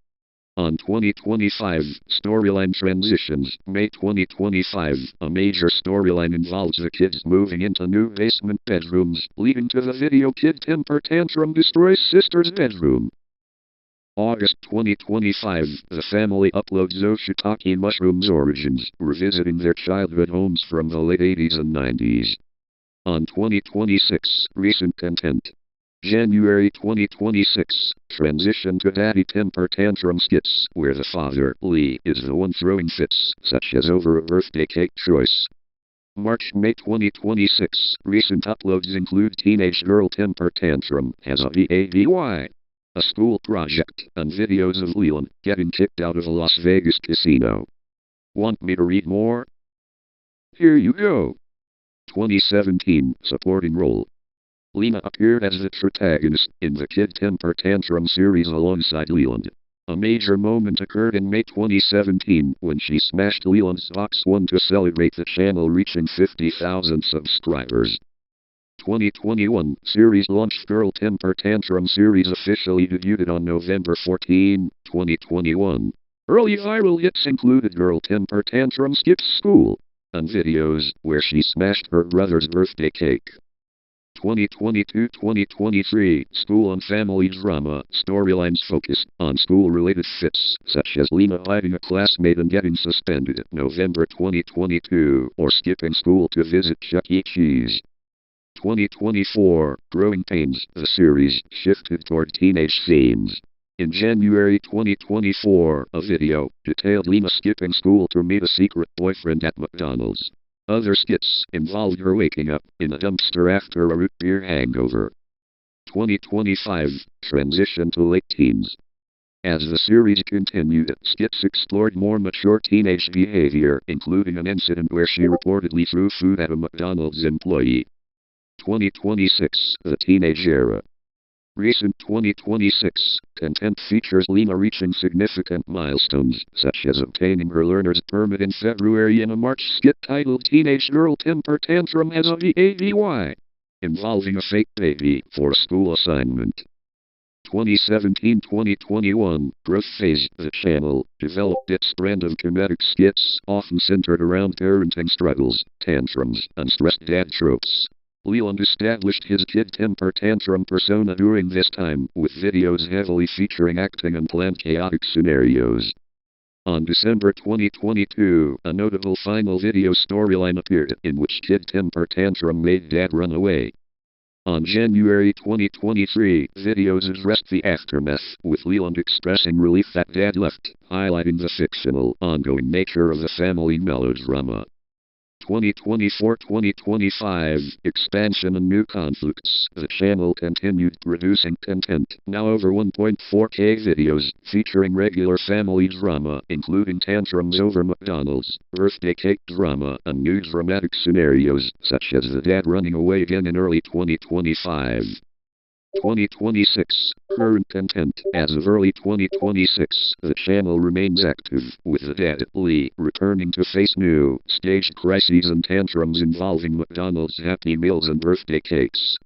On 2025, storyline transitions, May 2025, a major storyline involves the kids moving into new basement bedrooms, leading to the video Kid Temper Tantrum destroys sister's bedroom. August 2025, the family uploads Oshitaki Mushrooms Origins, revisiting their childhood homes from the late 80s and 90s. On 2026, recent content. January 2026, transition to Daddy Temper Tantrum skits, where the father, Lee, is the one throwing fits, such as over a birthday cake choice. March-May 2026, recent uploads include Teenage Girl Temper Tantrum has a VAVY, a school project, and videos of Leland getting kicked out of a Las Vegas casino. Want me to read more? Here you go. 2017, supporting role. Lena appeared as the protagonist in the Kid Temper Tantrum series alongside Leland. A major moment occurred in May 2017 when she smashed Leland's Xbox One to celebrate the channel reaching 50,000 subscribers. 2021 series launched. Girl Temper Tantrum series officially debuted on November 14, 2021. Early viral hits included Girl Temper Tantrum Skips School and videos where she smashed her brother's birthday cake. 2022-2023 School and Family Drama storylines focused on school-related fits, such as Lena hiding a classmate and getting suspended November 2022, or skipping school to visit Chuck E. Cheese. 2024 Growing Pains, the series shifted toward teenage themes. In January 2024, a video detailed Lena skipping school to meet a secret boyfriend at McDonald's. Other skits involved her waking up in a dumpster after a root beer hangover. 2025 Transition to late teens. As the series continued, skits explored more mature teenage behavior, including an incident where she reportedly threw food at a McDonald's employee. 2026 The Teenage Era. Recent 2026 content features Lena reaching significant milestones, such as obtaining her learner's permit in February in a March skit titled Teenage Girl Temper Tantrum as a baby, involving a fake baby for a school assignment. 2017-2021 Growth Phase. The channel developed its brand of comedic skits, often centered around parenting struggles, tantrums, and stressed dad tropes. Leland established his kid temper tantrum persona during this time, with videos heavily featuring acting and planned chaotic scenarios. On December 2022, a notable final video storyline appeared, in which kid temper tantrum made dad run away. On January 2023, videos addressed the aftermath, with Leland expressing relief that dad left, highlighting the fictional, ongoing nature of the family melodrama. 2024-2025 Expansion and new conflicts. The channel continued producing content, now over 1.4K videos, featuring regular family drama, including tantrums over McDonald's, birthday cake drama, and new dramatic scenarios, such as the dad running away again in early 2025. 2026 Current content. As of early 2026, the channel remains active, with the dad, Lee, returning to face new, staged crises and tantrums involving McDonald's Happy Meals and birthday cakes.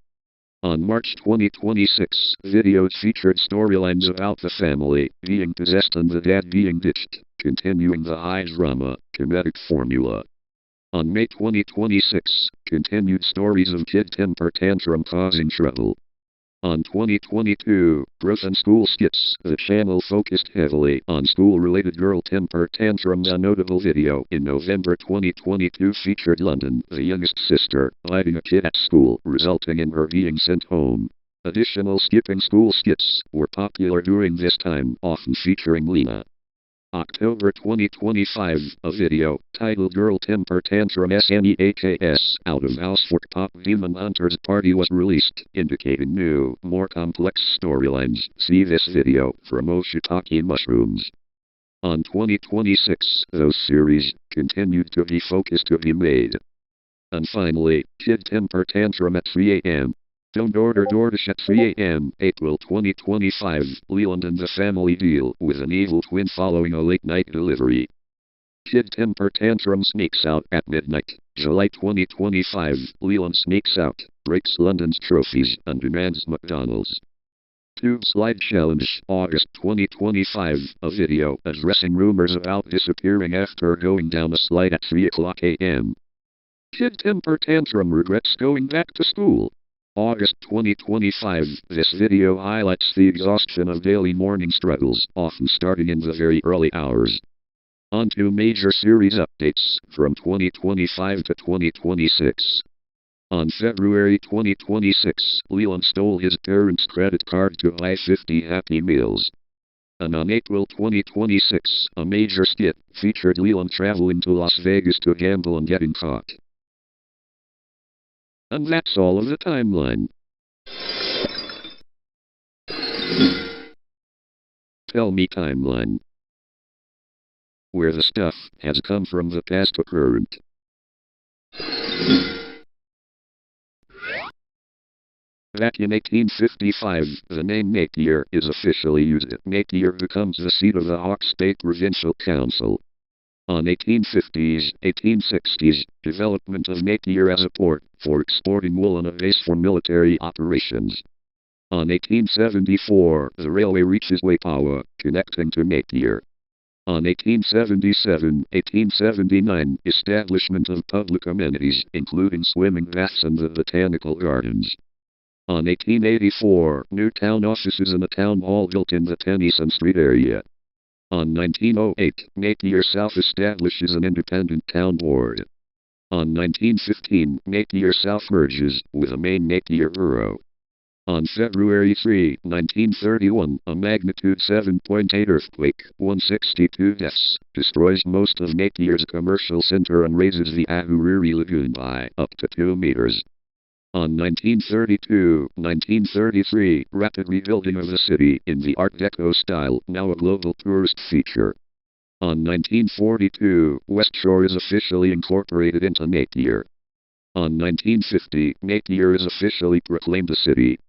On March 2026, videos featured storylines about the family being possessed and the dad being ditched, continuing the high drama, comedic formula. On May 2026, continued stories of kid temper tantrum causing trouble. On 2022 Growth and School Skits, the channel focused heavily on school-related girl temper tantrums. A notable video in November 2022 featured London, the youngest sister, hiding a kid at school, resulting in her being sent home. Additional skipping school skits were popular during this time, often featuring Lena. October 2025, a video titled Girl Temper Tantrum SNEHAS Out of House for Pop Demon Hunter's Party was released, indicating new, more complex storylines. See this video from Oshitaki Mushrooms. On 2026, those series continued to be focused to be made. And finally, Kid Temper Tantrum at 3 a.m. Don't order DoorDash at 3 a.m. April 2025, Leland and the family deal with an evil twin following a late-night delivery. Kid Temper Tantrum sneaks out at midnight. July 2025, Leland sneaks out, breaks London's trophies, and demands McDonald's. Tube Slide Challenge, August 2025, a video addressing rumors about disappearing after going down a slide at 3 a.m. Kid Temper Tantrum regrets going back to school. August 2025, this video highlights the exhaustion of daily morning struggles, often starting in the very early hours. On to major series updates from 2025 to 2026. On February 2026, Leland stole his parents' credit card to buy 50 Happy Meals. And on April 2026, a major skit featured Leland traveling to Las Vegas to gamble and getting caught. And that's all of the timeline. Tell me timeline. Where the stuff has come from the past to current. Back in 1855, the name Napier is officially used. Napier becomes the seat of the Hawke State Provincial Council. On 1850s, development of Napier as a port for exporting wool and a base for military operations. On 1874, the railway reaches Waipawa, connecting to Napier. On 1877-1879, establishment of public amenities, including swimming baths and the botanical gardens. On 1884, new town offices and a town hall built in the Tennyson Street area. On 1908, Napier South establishes an independent town board. On 1915, Napier South merges with a main Napier borough. On February 3, 1931, a magnitude 7.8 earthquake, 162 deaths, destroys most of Napier's commercial center and raises the Ahuriri Lagoon by up to 2 meters. On 1932-1933, rapid rebuilding of the city in the Art Deco style, now a global tourist feature. On 1942, West Shore is officially incorporated into Napier. On 1950, Napier is officially proclaimed a city.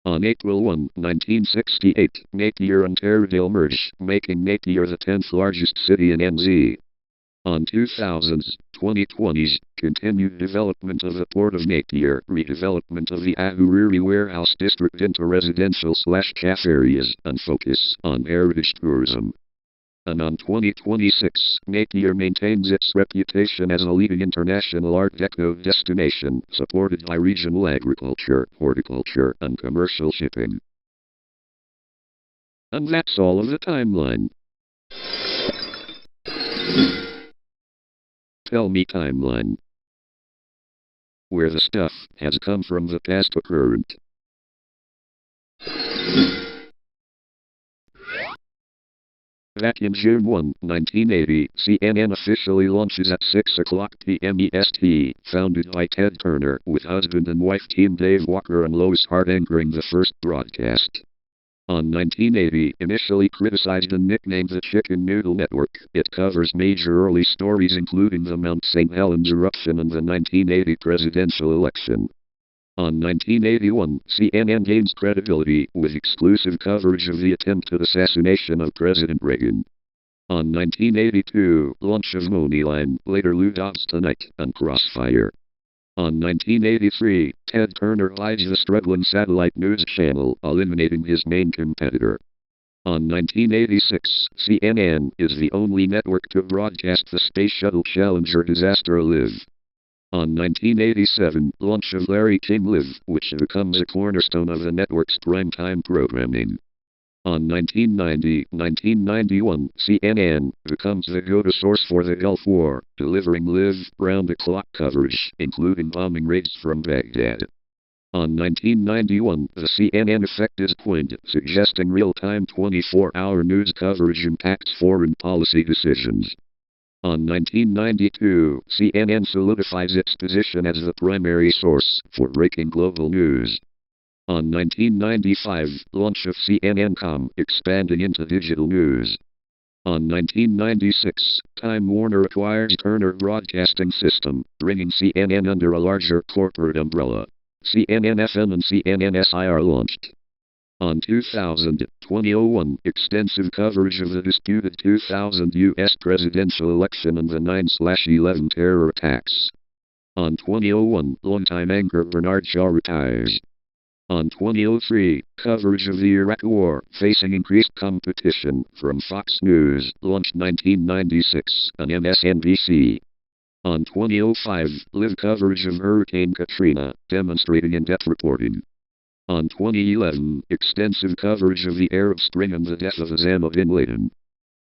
On April 1, 1968, Napier and Taravale merge, making Napier the 10th largest city in NZ. On 2020s, continued development of the Port of Napier, redevelopment of the Ahuriri Warehouse District into residential/cafe areas, and focus on heritage tourism. And on 2026, Napier maintains its reputation as a leading international Art Deco destination, supported by regional agriculture, horticulture, and commercial shipping. And that's all of the timeline. Tell me, timeline, where the stuff has come from the past to current. Back in June 1, 1980, CNN officially launches at 6 o'clock p.m. EST, founded by Ted Turner, with husband and wife team Dave Walker and Lois Hart anchoring the first broadcast. On 1980, initially criticized and nicknamed the Chicken Noodle Network, it covers major early stories including the Mount St. Helens eruption and the 1980 presidential election. On 1981, CNN gains credibility with exclusive coverage of the attempted assassination of President Reagan. On 1982, launch of Moneyline, later Lou Dobbs Tonight, and Crossfire. On 1983, Ted Turner buys the struggling satellite news channel, eliminating his main competitor. On 1986, CNN is the only network to broadcast the Space Shuttle Challenger disaster live. On 1987, launch of Larry King Live, which becomes a cornerstone of the network's primetime programming. On 1990-1991, CNN becomes the go-to source for the Gulf War, delivering live, round-the-clock coverage, including bombing raids from Baghdad. On 1991, the CNN effect is coined, suggesting real-time 24-hour news coverage impacts foreign policy decisions. On 1992, CNN solidifies its position as the primary source for breaking global news. On 1995, launch of CNN.com, expanding into digital news. On 1996, Time Warner acquires Turner Broadcasting System, bringing CNN under a larger corporate umbrella. CNN-FM and CNN-SI are launched. On 2001, extensive coverage of the disputed 2000 U.S. presidential election and the 9/11 terror attacks. On 2001, longtime anchor Bernard Shaw retires. On 2003, coverage of the Iraq War, facing increased competition from Fox News, launched 1996, on MSNBC. On 2005, live coverage of Hurricane Katrina, demonstrating in-depth reporting. On 2011, extensive coverage of the Arab Spring and the death of Osama bin Laden.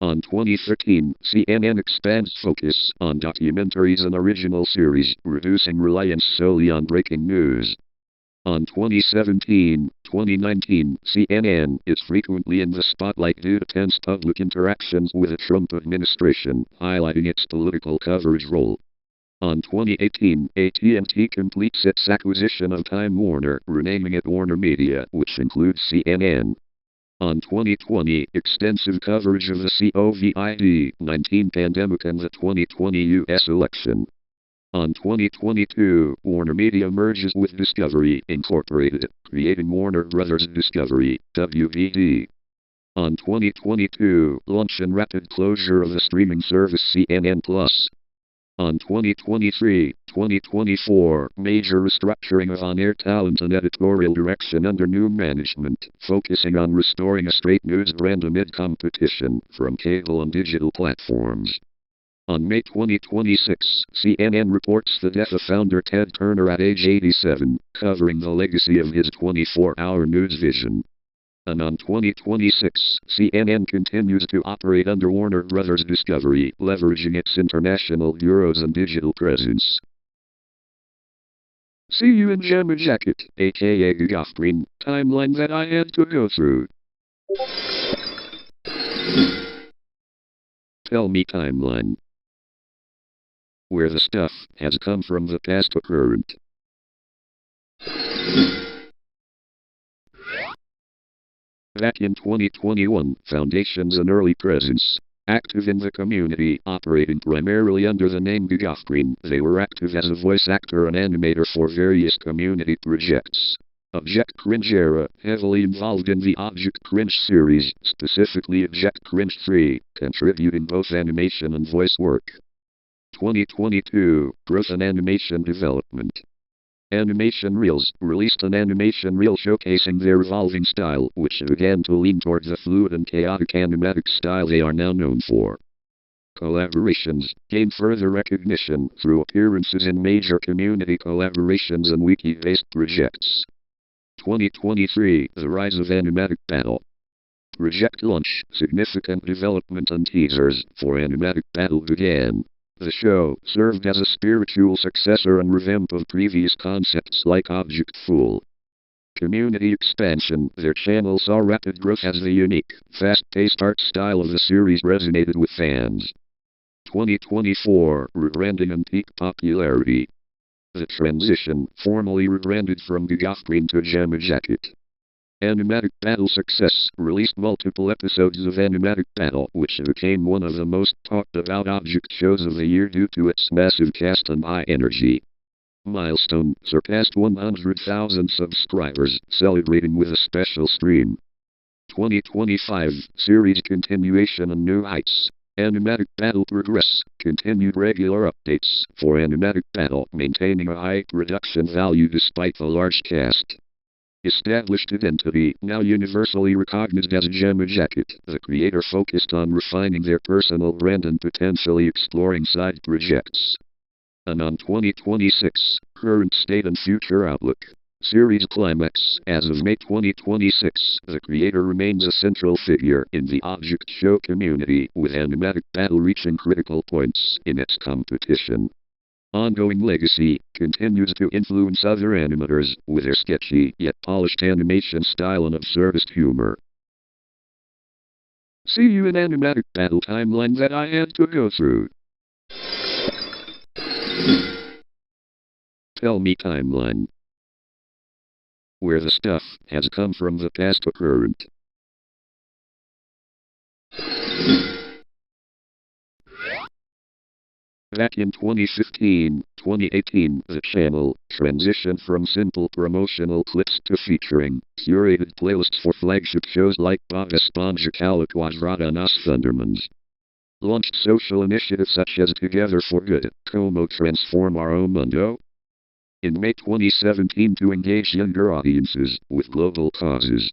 On 2013, CNN expands focus on documentaries and original series, reducing reliance solely on breaking news. On 2017-2019, CNN is frequently in the spotlight due to tense public interactions with the Trump administration, highlighting its political coverage role. On 2018, AT&T completes its acquisition of Time Warner, renaming it Warner Media, which includes CNN. On 2020, extensive coverage of the COVID-19 pandemic and the 2020 U.S. election. On 2022, Warner Media merges with Discovery, Incorporated, creating Warner Brothers Discovery, WBD. On 2022, launch and rapid closure of the streaming service CNN+. On 2023-2024, major restructuring of on-air talent and editorial direction under new management, focusing on restoring a straight news brand amid competition from cable and digital platforms. On May 2026, CNN reports the death of founder Ted Turner at age 87, covering the legacy of his 24-hour news vision. And on 2026, CNN continues to operate under Warner Brothers Discovery, leveraging its international bureaus and digital presence. See you in MSAgent, aka Green, timeline that I had to go through. Tell me timeline. Where the stuff has come from the past to current. Back in 2021, foundations and early presence. Active in the community, operating primarily under the name Green, they were active as a voice actor and animator for various community projects. Object Cringe era, heavily involved in the Object Cringe series, specifically Object Cringe 3, contributing both animation and voice work. 2022, growth and animation development. Animation Reels released an animation reel showcasing their evolving style, which began to lean toward the fluid and chaotic animatic style they are now known for. Collaborations gained further recognition through appearances in major community collaborations and wiki-based projects. 2023, the rise of animatic battle. Project launch, significant development and teasers for animatic battle began. The show served as a spiritual successor and revamp of previous concepts like Object Fool. Community expansion. Their channel saw rapid growth as the unique, fast-paced art style of the series resonated with fans. 2024, rebranding and peak popularity. The transition, formally rebranded from Green to MSAgent. Animatic Battle success, released multiple episodes of Animatic Battle, which became one of the most talked about object shows of the year due to its massive cast and high energy. Milestone, surpassed 100,000 subscribers, celebrating with a special stream. 2025, series continuation and new heights. Animatic Battle progress, continued regular updates for Animatic Battle, maintaining a high production value despite the large cast. Established identity, now universally recognized as MSAgent, the creator focused on refining their personal brand and potentially exploring side projects. And on 2026, current state and future outlook. Series climax. As of May 2026, the creator remains a central figure in the object show community, with Animatic Battle reaching critical points in its competition. Ongoing legacy, continues to influence other animators, with their sketchy, yet polished animation style and absurdist humor. See you in Animatic Battle timeline that I had to go through. Tell me timeline. Where the stuff has come from the past to current. Back in 2015-2018, the channel transitioned from simple promotional clips to featuring curated playlists for flagship shows like Bob Esponja Cala Quadrada and Us Thundermans. Launched social initiatives such as Together for Good, Como Transform Our Mundo. In May 2017 to engage younger audiences with global causes.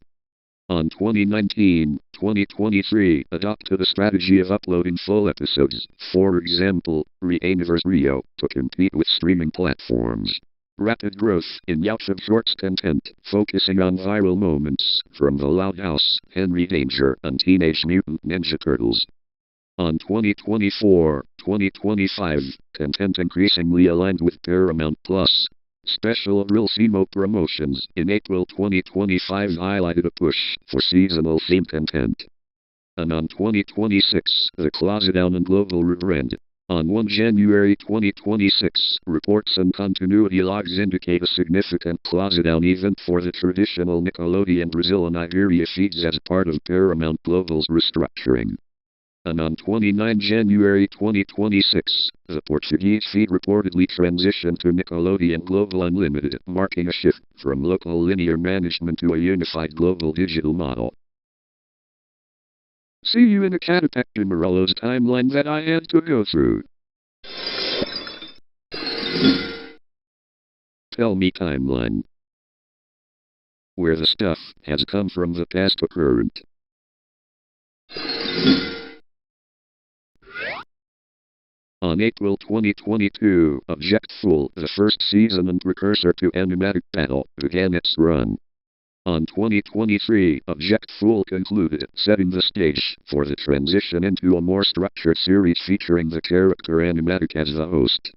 On 2019-2023, adopted a strategy of uploading full episodes, for example, Reaniverse Rio, to compete with streaming platforms. Rapid growth in YouTube Shorts content, focusing on viral moments, from The Loud House, Henry Danger, and Teenage Mutant Ninja Turtles. On 2024-2025, content increasingly aligned with Paramount+. Special Realissimo promotions in April 2025 highlighted a push for seasonal theme content. And on 2026, the Closet Down and global rebrand. On 1 January 2026, reports and continuity logs indicate a significant Closet Down event for the traditional Nickelodeon Brazil and Iberia feeds as part of Paramount Global's restructuring. And on 29 January 2026, the Portuguese feed reportedly transitioned to Nickelodeon Global Unlimited, marking a shift from local linear management to a unified global digital model. See you in Ecatepec de Morelos timeline that I had to go through. Tell me timeline. Where the stuff has come from the past to current. On April 2022, Objectful, the first season and precursor to Animatic Battle, began its run. On 2023, Objectful concluded, setting the stage for the transition into a more structured series featuring the character Animatic as the host.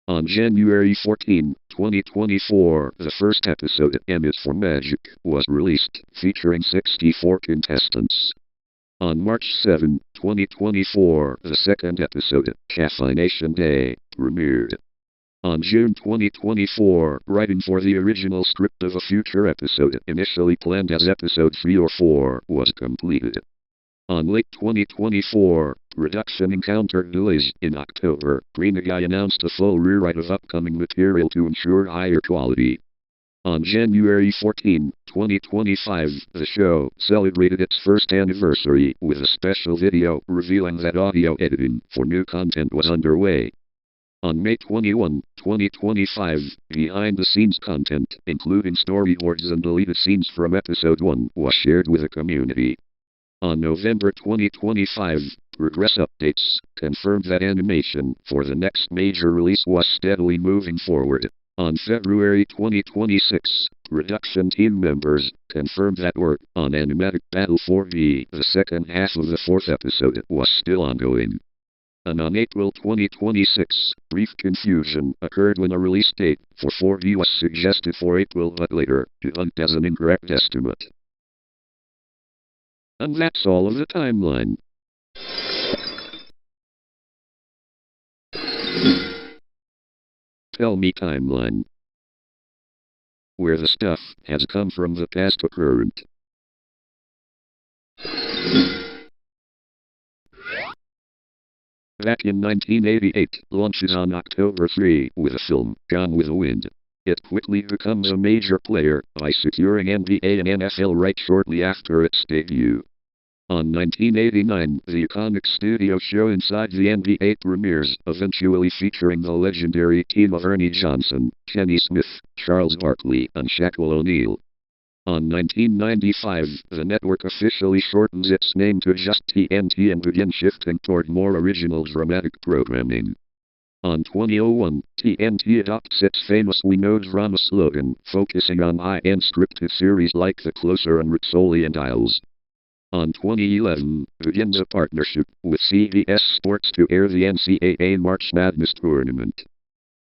On January 14, 2024, the first episode, M is for Magic, was released, featuring 64 contestants. On March 7, 2024, the second episode, Caffeination Day, premiered. On June 2024, writing for the original script of a future episode, initially planned as episode 3 or 4, was completed. On late 2024, production encountered delays. In October, Greenaguy announced a full rewrite of upcoming material to ensure higher quality. On January 14, 2025, the show celebrated its first anniversary with a special video revealing that audio editing for new content was underway. On May 21, 2025, behind-the-scenes content, including storyboards and deleted scenes from episode 1, was shared with the community. On November 2025, Progress Updates confirmed that animation for the next major release was steadily moving forward. On February 2026, production team members confirmed that work on Animatic Battle 4V, the second half of the fourth episode, was still ongoing. And on April 2026, brief confusion occurred when a release date for 4V was suggested for April but later debunked as an incorrect estimate. And that's all of the timeline. Tell me timeline. Where the stuff has come from the past to current. Back in 1988, launches on October 3 with the film Gone with the Wind. It quickly becomes a major player by securing NBA and NFL rights shortly after its debut. On 1989, the iconic studio show Inside the NBA premieres, eventually featuring the legendary team of Ernie Johnson, Kenny Smith, Charles Barkley, and Shaquille O'Neal. On 1995, the network officially shortens its name to just TNT and begins shifting toward more original dramatic programming. On 2001, TNT adopts its famous We Know drama slogan, focusing on high-end scripted series like The Closer and Rizzoli and Isles. On 2011, begins a partnership with CBS Sports to air the NCAA March Madness tournament.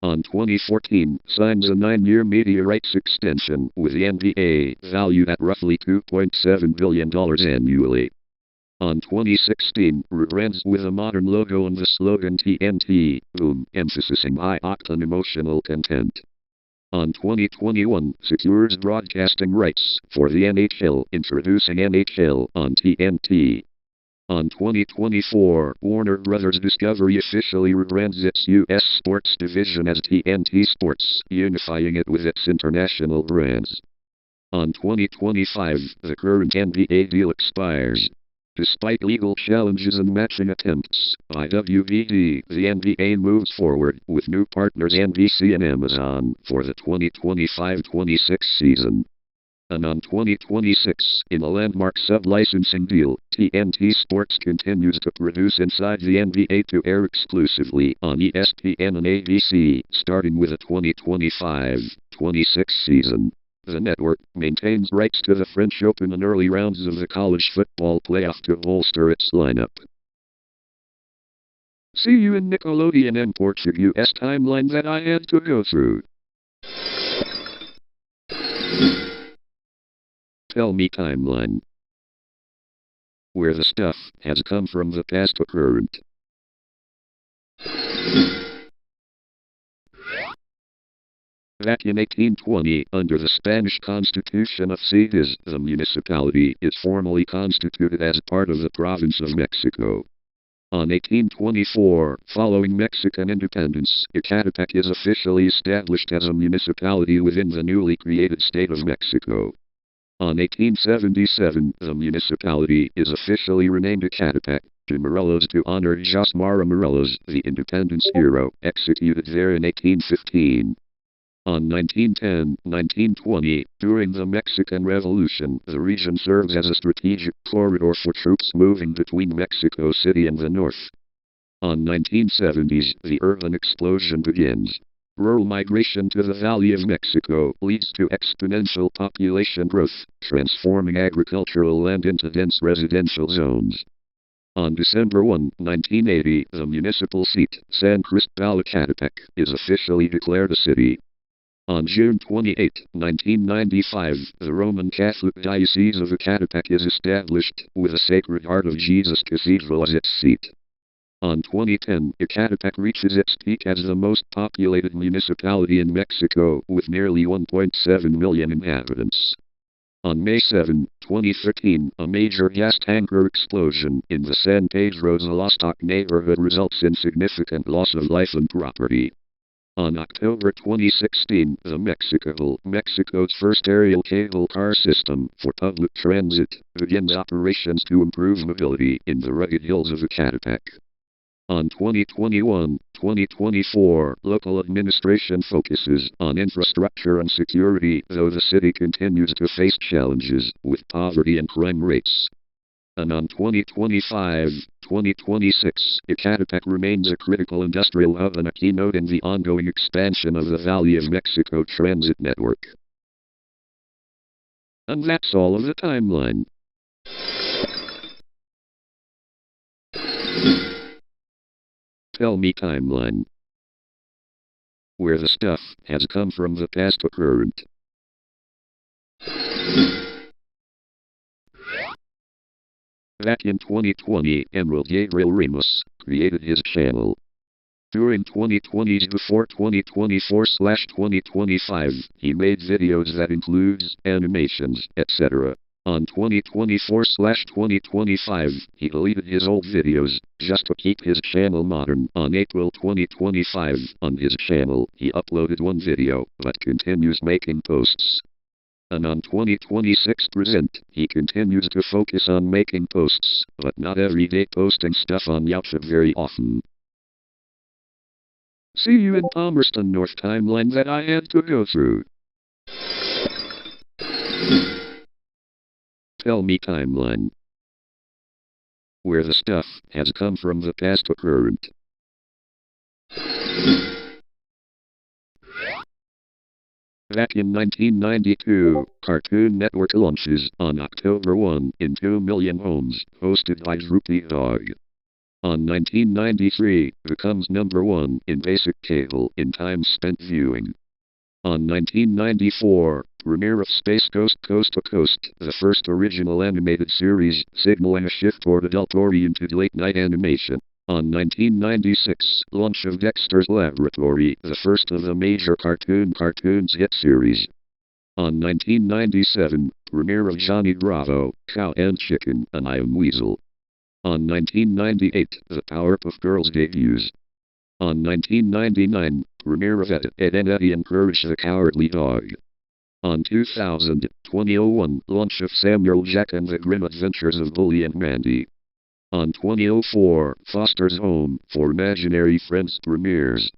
On 2014, signs a 9-year media rights extension with the NBA, valued at roughly $2.7 billion annually. On 2016, rebrands with a modern logo and the slogan TNT, Boom, emphasizing high-octane emotional content. On 2021, secures broadcasting rights for the NHL, introducing NHL on TNT. On 2024, Warner Bros. Discovery officially rebrands its U.S. sports division as TNT Sports, unifying it with its international brands. On 2025, the current NBA deal expires. Despite legal challenges and matching attempts by WBD, the NBA moves forward with new partners NBC and Amazon for the 2025-26 season. And on 2026, in a landmark sub-licensing deal, TNT Sports continues to produce Inside the NBA to air exclusively on ESPN and ABC, starting with the 2025-26 season. The network maintains rights to the French Open and early rounds of the college football playoff to bolster its lineup. See you in Nickelodeon and Portuguese timeline that I had to go through. Tell me timeline. Where the stuff has come from the past to current. Back in 1820, under the Spanish Constitution of Cadiz, the municipality is formally constituted as part of the province of Mexico. On 1824, following Mexican independence, Ecatepec is officially established as a municipality within the newly created state of Mexico. On 1877, the municipality is officially renamed Ecatepec to Morelos to honor Josmara Morelos, the independence hero, executed there in 1815. On 1910-1920, during the Mexican Revolution, the region serves as a strategic corridor for troops moving between Mexico City and the north. On 1970s, the urban explosion begins. Rural migration to the Valley of Mexico leads to exponential population growth, transforming agricultural land into dense residential zones. On December 1, 1980, the municipal seat, San Cristobal Ecatepec, is officially declared a city. On June 28, 1995, the Roman Catholic Diocese of Ecatepec is established, with the Sacred Heart of Jesus Cathedral as its seat. On 2010, Ecatepec reaches its peak as the most populated municipality in Mexico, with nearly 1.7 million inhabitants. On May 7, 2013, a major gas tanker explosion in the San Pedro Zalostoc neighborhood results in significant loss of life and property. On October 2016, the Mexicable, Mexico's first aerial cable car system for public transit, begins operations to improve mobility in the rugged hills of Ecatepec. On 2021-2024, local administration focuses on infrastructure and security, though the city continues to face challenges with poverty and crime rates. And on 2025-2026, Ecatepec remains a critical industrial hub and a keynote in the ongoing expansion of the Valley of Mexico transit network. And that's all of the timeline. Tell me timeline. Where the stuff has come from the past to current. Back in 2020, Emerald Gabriel Ramos created his channel. During 2020 before 2024/2025, he made videos that includes animations, etc. On 2024/2025, he deleted his old videos, just to keep his channel modern. On April 2025, on his channel, he uploaded one video, but continues making posts. And on 2026 present, he continues to focus on making posts, but not every day posting stuff on YouTube very often. See you in Palmerston North timeline that I had to go through. Tell me timeline. Where the stuff has come from the past to current. Back in 1992, Cartoon Network launches on October 1 in 2 million homes, hosted by Droopy Dog. On 1993, becomes number 1 in basic cable in time spent viewing. On 1994, premiere of Space Ghost Coast to Coast, the first original animated series, signaling a shift toward adult-oriented late-night animation. On 1996, launch of Dexter's Laboratory, the first of the major cartoons hit series. On 1997, premiere of Johnny Bravo, Cow and Chicken, and I Am Weasel. On 1998, the Powerpuff Girls debuts. On 1999, premiere of Ed, Edd n Eddy and Courage the Cowardly Dog. On 2001, launch of Samuel Jack and the Grim Adventures of Bully and Mandy. On 2004, Foster's Home for Imaginary Friends premieres.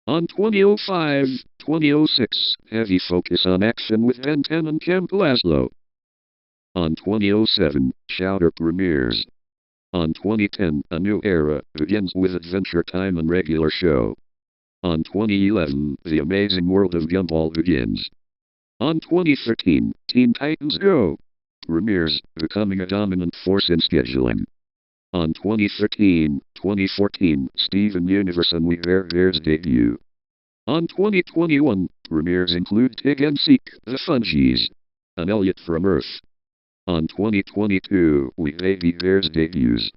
On 2005-2006, heavy focus on action with Ben 10 and Camp Laszlo. On 2007, Chowder premieres. On 2010, a new era begins with Adventure Time and regular show. On 2011, The Amazing World of Gumball begins. On 2013, Teen Titans Go! Premieres, becoming a dominant force in scheduling. On 2013-2014, Steven Universe and We Bare Bears debut. On 2021, premieres include Tig and Seek, The Fungies, and Elliot from Earth. On 2022, We Baby Bears debuts.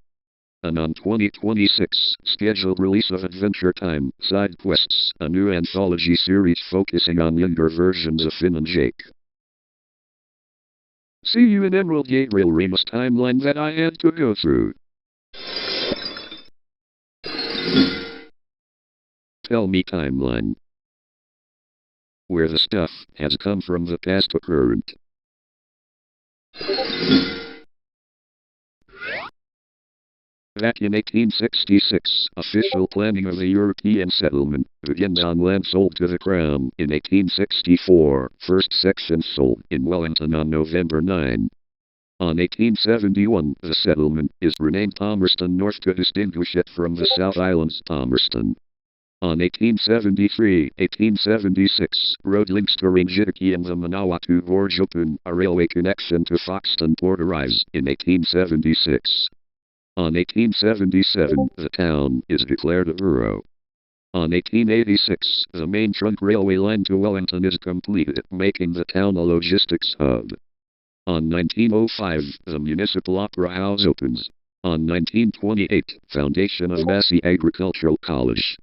And on 2026, scheduled release of Adventure Time, Side Quests, a new anthology series focusing on younger versions of Finn and Jake. See you in Emerald Gabriel Ramos timeline that I had to go through. Tell me timeline. Where the stuff has come from the past to current. Back in 1866, official planning of the European settlement begins on land sold to the Crown. In 1864, first section sold in Wellington on November 9. On 1871, the settlement is renamed Palmerston North to distinguish it from the South Island's Palmerston. On 1873-1876, road links to Rinjitiki and the Manawatu Gorge open. A railway connection to Foxton Port arrives in 1876. On 1877, the town is declared a borough. On 1886, the main trunk railway line to Wellington is completed, making the town a logistics hub. On 1905, the Municipal Opera House opens. On 1928, foundation of Massey Agricultural College.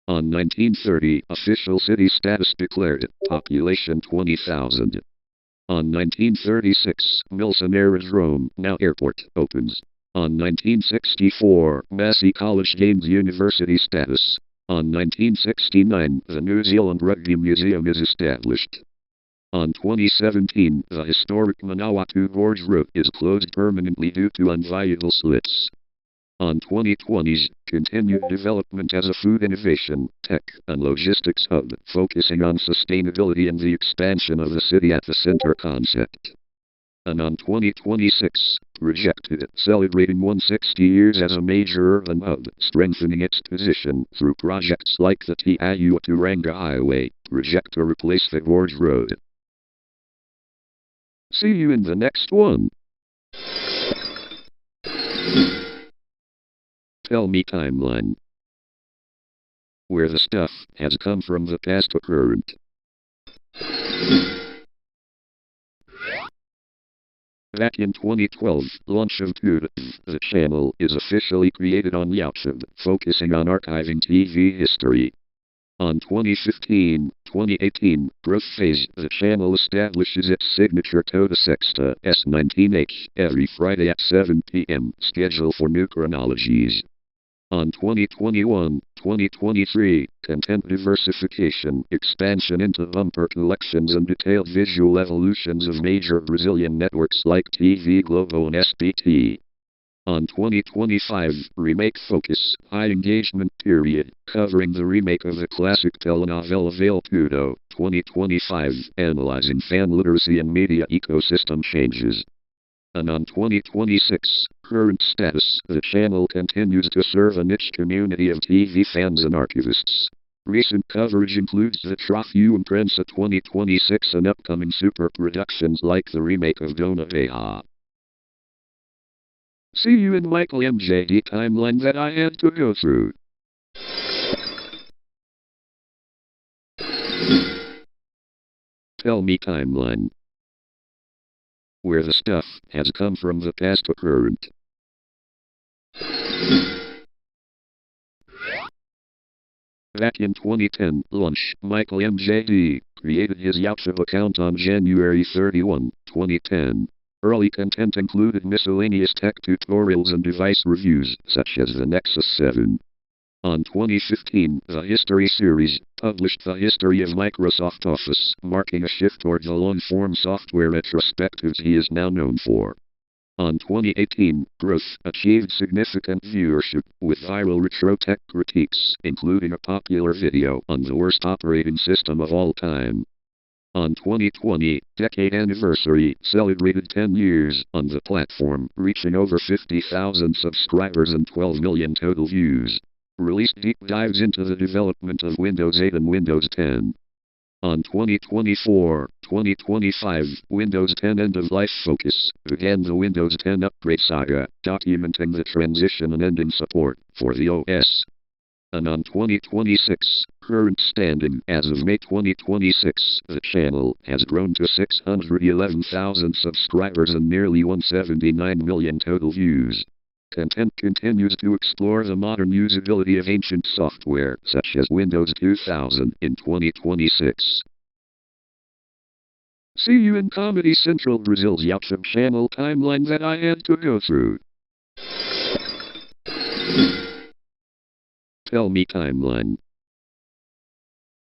On 1930, official city status declared, population 20,000. On 1936, Milson Aerodrome, now airport, opens. On 1964, Massey College gains university status. On 1969, the New Zealand Rugby Museum is established. On 2017, the historic Manawatu Gorge route is closed permanently due to unviable slits. On 2020's, continued development as a food innovation, tech, and logistics hub, focusing on sustainability and the expansion of the city at the center concept. And on 2026, projected, celebrating 160 years as a major urban hub, strengthening its position through projects like the Tiaua-Turanga Highway, project to replace the Gorge Road. See you in the next one. Tell me timeline. Where the stuff has come from the past to current. Back in 2012, launch of YouTube. The channel is officially created on YouTube, focusing on archiving TV history. On 2015-2018 growth phase, the channel establishes its signature Toda Sexta S19H every Friday at 7 p.m. schedule for new chronologies. On 2021-2023, content diversification, expansion into bumper collections and detailed visual evolutions of major Brazilian networks like TV Globo and SBT. On 2025, remake focus, high engagement period, covering the remake of the classic telenovela Vale Tudo, 2025, analyzing fan literacy and media ecosystem changes. And on 2026, current status, the channel continues to serve a niche community of TV fans and archivists. Recent coverage includes the Trofeu Imprensa 2026 and upcoming super productions like the remake of Dona Veja. See you in Michael MJD timeline that I had to go through. Tell me timeline. Where the stuff has come from the past to current. Back in 2010, launch, Michael MJD created his YouTube account on January 31, 2010. Early content included miscellaneous tech tutorials and device reviews, such as the Nexus 7. On 2015, the History series published the history of Microsoft Office, marking a shift toward the long-form software retrospectives he is now known for. On 2018, Growth achieved significant viewership with viral retro tech critiques, including a popular video on the worst operating system of all time. On 2020, Decade Anniversary celebrated 10 years on the platform, reaching over 50,000 subscribers and 12 million total views. Released deep dives into the development of Windows 8 and Windows 10. On 2024-2025, Windows 10 end-of-life focus began the Windows 10 upgrade saga, documenting the transition and ending support for the OS. And on 2026, current standing as of May 2026, the channel has grown to 611,000 subscribers and nearly 179 million total views. Content continues to explore the modern usability of ancient software, such as Windows 2000, in 2026. See you in Comedy Central Brazil's YouTube channel timeline that I had to go through. Tell me timeline.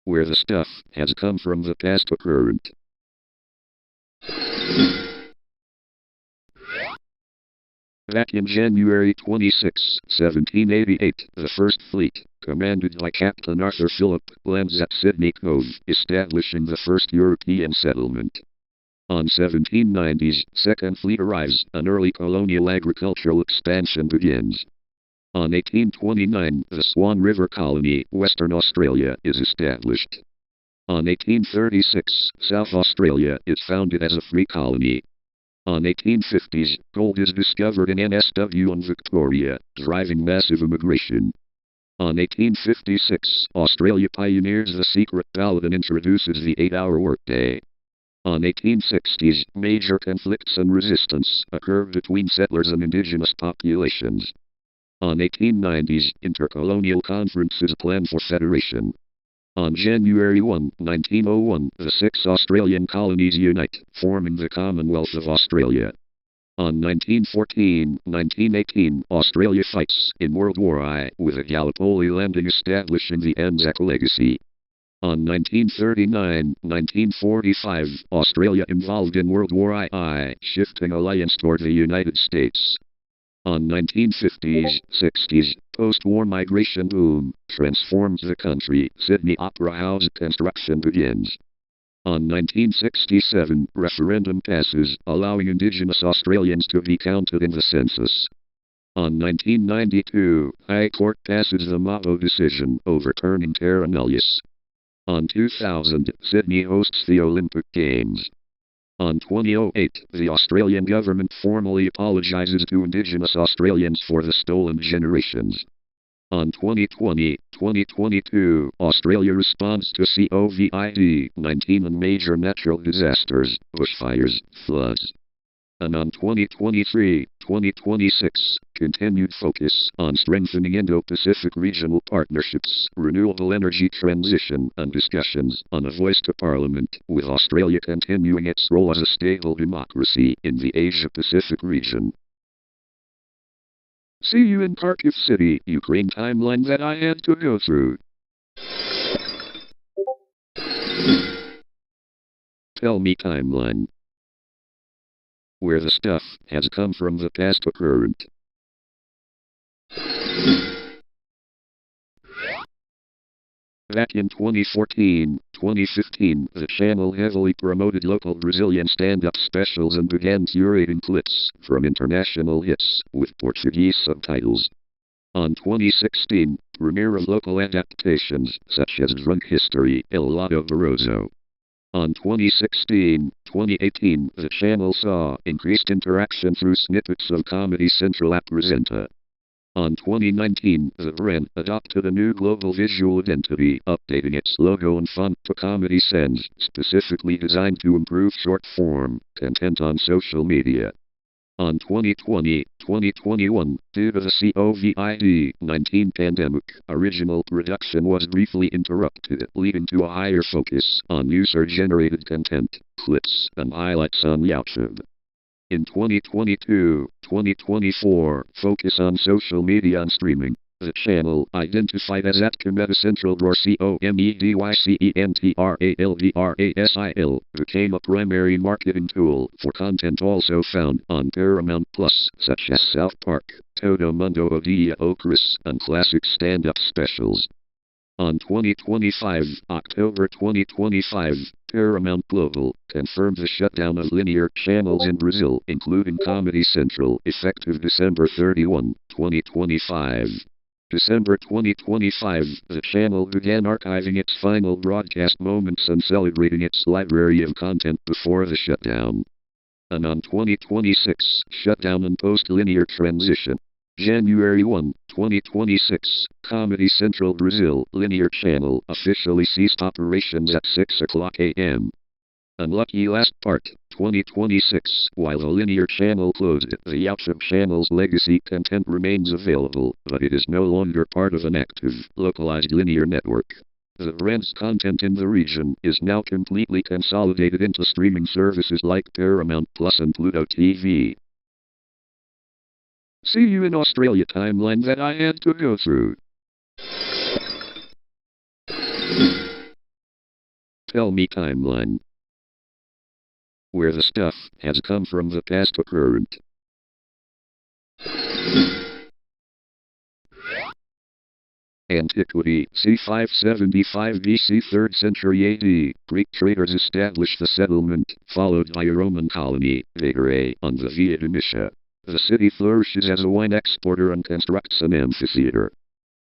Where the stuff has come from the past to current. Back in January 26, 1788, the First Fleet, commanded by Captain Arthur Phillip, lands at Sydney Cove, establishing the first European settlement. On 1790's Second Fleet arrives, an early colonial agricultural expansion begins. On 1829, the Swan River Colony, Western Australia, is established. On 1836, South Australia is founded as a free colony. On 1850s, gold is discovered in NSW and Victoria, driving massive immigration. On 1856, Australia pioneers the secret ballot and introduces the 8-hour workday. On 1860s, major conflicts and resistance occur between settlers and indigenous populations. On 1890s, intercolonial conferences plan for federation. On January 1, 1901, the 6 Australian colonies unite, forming the Commonwealth of Australia. On 1914-1918, Australia fights in World War I, with a Gallipoli landing establishing the Anzac legacy. On 1939-1945, Australia involved in World War I, shifting alliance toward the United States. On 1950s-60s, post-war migration boom transforms the country. Sydney Opera House construction begins. On 1967, referendum passes, allowing Indigenous Australians to be counted in the census. On 1992, High Court passes the Mabo decision, overturning terra nullius. On 2000, Sydney hosts the Olympic Games. On 2008, the Australian government formally apologizes to Indigenous Australians for the stolen generations. On 2020-2022, Australia responds to COVID-19 and major natural disasters, bushfires, floods. And on 2023-2026, continued focus on strengthening Indo-Pacific regional partnerships, renewable energy transition, and discussions on a voice to Parliament, with Australia continuing its role as a stable democracy in the Asia-Pacific region. See you in Kharkiv City, Ukraine. Timeline that I had to go through. Tell me timeline. Where the stuff has come from the past to current. Back in 2014-2015, the channel heavily promoted local Brazilian stand-up specials and began curating clips from international hits with Portuguese subtitles. On 2016, premiere of local adaptations such as Drunk History, El Lado Barroso. On 2016-2018, the channel saw increased interaction through snippets of Comedy Central app Presenta. On 2019, the brand adopted a new global visual identity, updating its logo and font to Comedy Sans, specifically designed to improve short-form content on social media. On 2020-2021, due to the COVID-19 pandemic, original production was briefly interrupted, leading to a higher focus on user-generated content, clips, and highlights on YouTube. In 2022-2024, focus on social media and streaming. The channel, identified as @ComediCentral, became a primary marketing tool for content also found on Paramount Plus, such as South Park, Todo Mundo Odia o Chris, and classic stand-up specials. On October 2025, Paramount Global confirmed the shutdown of linear channels in Brazil, including Comedy Central, effective December 31, 2025. December 2025, the channel began archiving its final broadcast moments and celebrating its library of content before the shutdown. And on 2026, shutdown and post-linear transition. January 1, 2026, Comedy Central Brazil linear channel officially ceased operations at 6:00 a.m. Unlucky last part, 2026. While the linear channel closed, the YouTube channel's legacy content remains available, but it is no longer part of an active, localized linear network. The brand's content in the region is now completely consolidated into streaming services like Paramount Plus and Pluto TV. See you in Australia. Timeline that I had to go through. Tell me timeline. Where the stuff has come from the past to current. Antiquity, c. 575 BC, 3rd century AD, Greek traders established the settlement, followed by a Roman colony, Vigere, on the Via Domitia. The city flourishes as a wine exporter and constructs an amphitheater.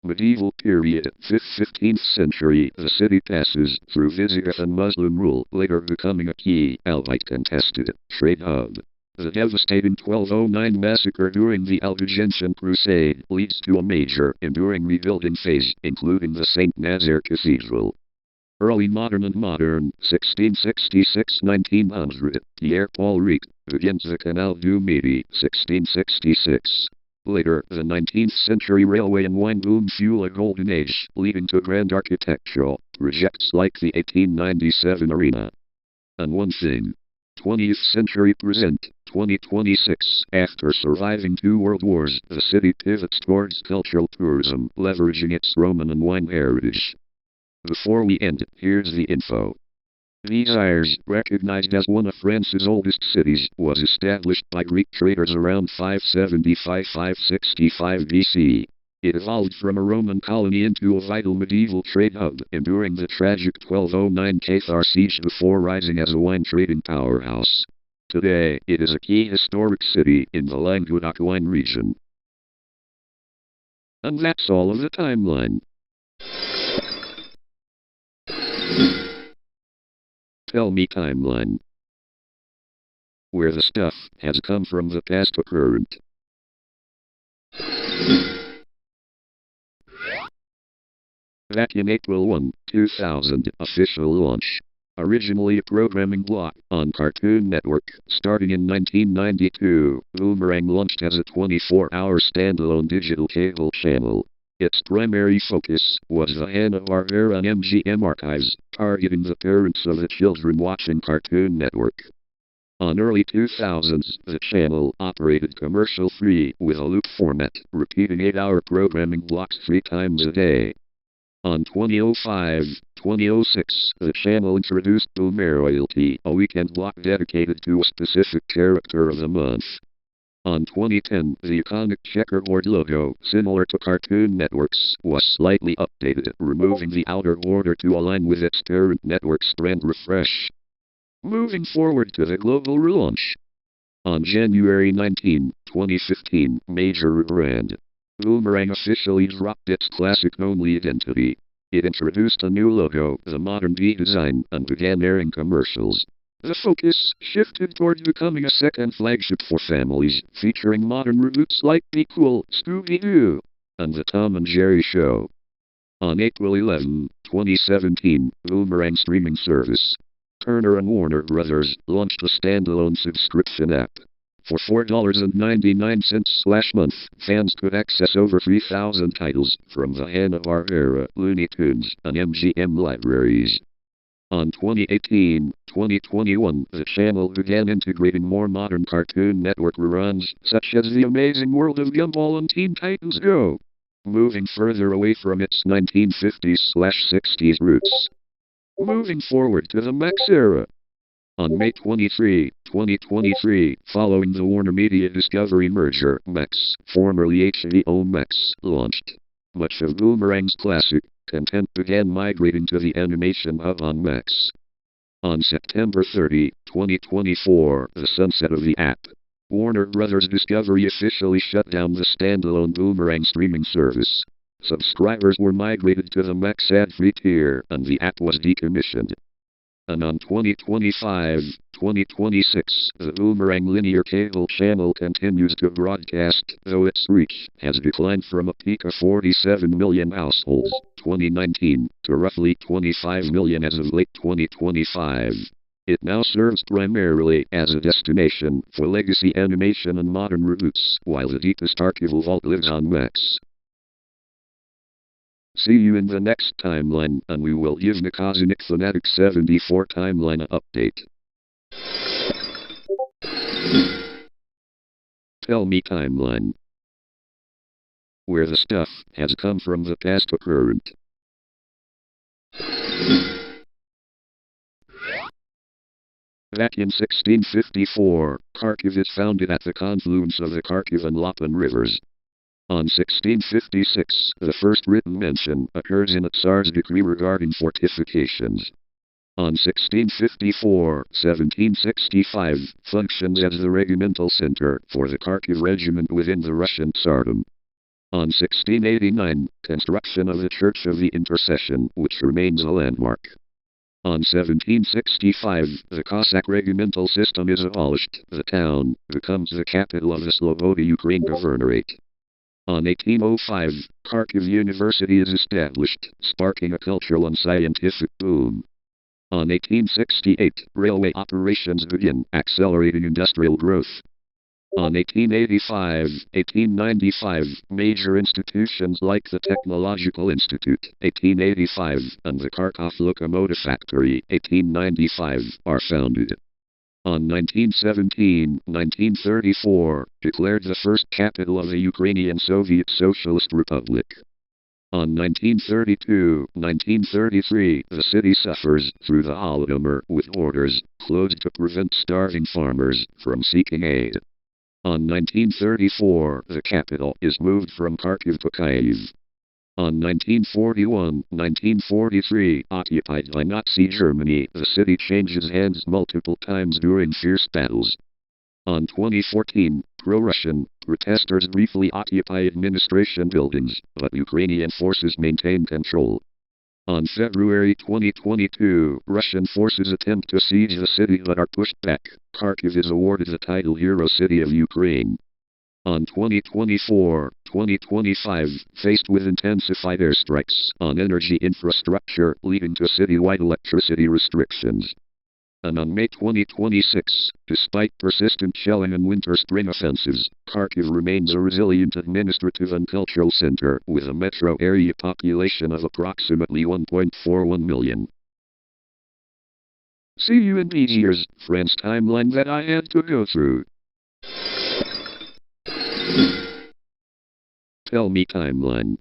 Medieval period, 5th-15th century, the city passes through Visigoth and Muslim rule, later becoming a key, albeit contested, trade hub. The devastating 1209 massacre during the Albigensian Crusade leads to a major, enduring rebuilding phase, including the St. Nazaire Cathedral. Early modern and modern, 1666-1900, Pierre-Paul Ric begins the Canal du Midi, 1666. Later, the 19th century railway and wine boom fuel a golden age, leading to grand architectural projects like the 1897 Arena. And one thing. 20th century present, 2026. After surviving 2 world wars, the city pivots towards cultural tourism, leveraging its Roman and wine heritage. Before we end, here's the info. Versailles, recognized as one of France's oldest cities, was established by Greek traders around 575-565 BC. It evolved from a Roman colony into a vital medieval trade hub, enduring the tragic 1209 Cathar siege before rising as a wine trading powerhouse. Today, it is a key historic city in the Languedoc wine region. And that's all of the timeline. Tell me, timeline, where the stuff has come from the past to current. Back in April 1, 2000, official launch. Originally a programming block on Cartoon Network, starting in 1992, Boomerang launched as a 24-hour standalone digital cable channel. Its primary focus was the Hanna-Barbera and MGM archives, targeting the parents of the children watching Cartoon Network. On early 2000s, the channel operated commercial-free with a loop format, repeating 8-hour programming blocks 3 times a day. On 2005-2006, the channel introduced Boomeroyalty, a weekend block dedicated to a specific character of the month. On 2010, the iconic checkerboard logo, similar to Cartoon Network's, was slightly updated, removing the outer border to align with its parent network's brand refresh. Moving forward to the global relaunch. On January 19, 2015, major rebrand. Boomerang officially dropped its classic-only identity. It introduced a new logo, the modern V design, and began airing commercials. The focus shifted toward becoming a second flagship for families, featuring modern reboots like Be Cool, Scooby-Doo, and The Tom and Jerry Show. On April 11, 2017, Boomerang streaming service. Turner and Warner Brothers launched a standalone subscription app. For $4.99/month, fans could access over 3,000 titles from the Hanna-Barbera, Looney Tunes, and MGM libraries. On 2018-2021, the channel began integrating more modern Cartoon Network reruns, such as The Amazing World of Gumball and Teen Titans Go, moving further away from its 1950s/60s roots. Moving forward to the Max era. On May 23, 2023, following the Warner Media Discovery merger, Max, formerly HBO Max, launched. Much of Boomerang's classic content began migrating to the animation hub on Max. On September 30, 2024, the sunset of the app. Warner Brothers Discovery officially shut down the standalone Boomerang streaming service. Subscribers were migrated to the Max ad-free tier, and the app was decommissioned. And on 2025-2026, the Boomerang linear cable channel continues to broadcast, though its reach has declined from a peak of 47 million households, 2019, to roughly 25 million as of late 2025. It now serves primarily as a destination for legacy animation and modern reboots, while the deepest archival vault lives on Max. See you in the next timeline, and we will give the Cosmic Fanatic 74 timeline update. Tell me, timeline, where the stuff has come from the past to current. Back in 1654, Kharkiv is founded at the confluence of the Kharkiv and Lapan rivers. On 1656, the first written mention occurs in a Tsar's decree regarding fortifications. On 1654-1765, functions as the regimental center for the Kharkiv regiment within the Russian Tsardom. On 1689, construction of the Church of the Intercession, which remains a landmark. On 1765, the Cossack regimental system is abolished. The town becomes the capital of the Slobodka Ukraine Governorate. On 1805, Kharkiv University is established, sparking a cultural and scientific boom. On 1868, railway operations begin, accelerating industrial growth. On 1885, major institutions like the Technological Institute, 1885, and the Kharkov Locomotive Factory, 1895, are founded. On 1934, declared the first capital of the Ukrainian Soviet Socialist Republic. On 1933, the city suffers through the Holodomor with orders closed to prevent starving farmers from seeking aid. On 1934, the capital is moved from Kharkiv to Kyiv. On 1941-1943, occupied by Nazi Germany, the city changes hands multiple times during fierce battles. On 2014, pro-Russian protesters briefly occupy administration buildings, but Ukrainian forces maintain control. On February 2022, Russian forces attempt to siege the city but are pushed back. Kharkiv is awarded the title Hero City of Ukraine. On 2024-2025, faced with intensified airstrikes on energy infrastructure leading to citywide electricity restrictions. And on May 2026, despite persistent shelling and winter-spring offensives, Kharkiv remains a resilient administrative and cultural center with a metro area population of approximately 1.41 million. See you in these years, friends. Timeline that I had to go through. Tell me timeline.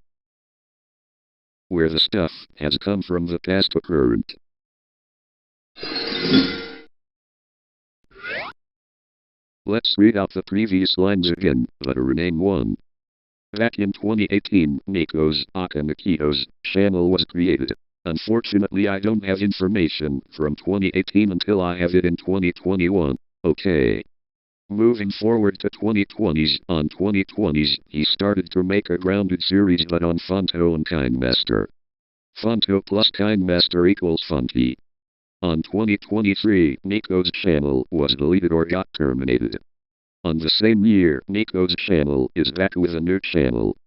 Where the stuff has come from the past to current. Let's read out the previous lines again, but rename one. Back in 2018, Nikos Akanikitos channel was created. Unfortunately, I don't have information from 2018 until I have it in 2021. Okay. Moving forward to 2020s, on 2020s, he started to make a grounded series but on Fonto and Kindmaster. Fonto plus Kindmaster equals Fonty. On 2023, Nico's channel was deleted or got terminated. On the same year, Nico's channel is back with a new channel.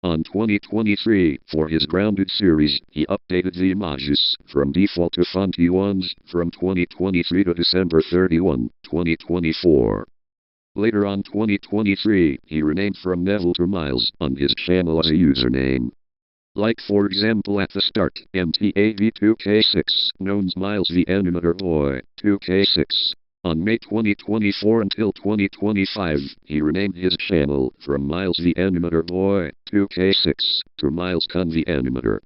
On 2023, for his grounded series, he updated the emojis from default to Fonty ones from 2023 to December 31, 2024. Later on 2023, he renamed from Neville to Miles on his channel as a username. Like for example at the start, MTAV2K6, known as Miles the Animator Boy, 2K6. On May 2024 until 2025, he renamed his channel from Miles the Animator Boy, 2K6, to Miles Con the Animator.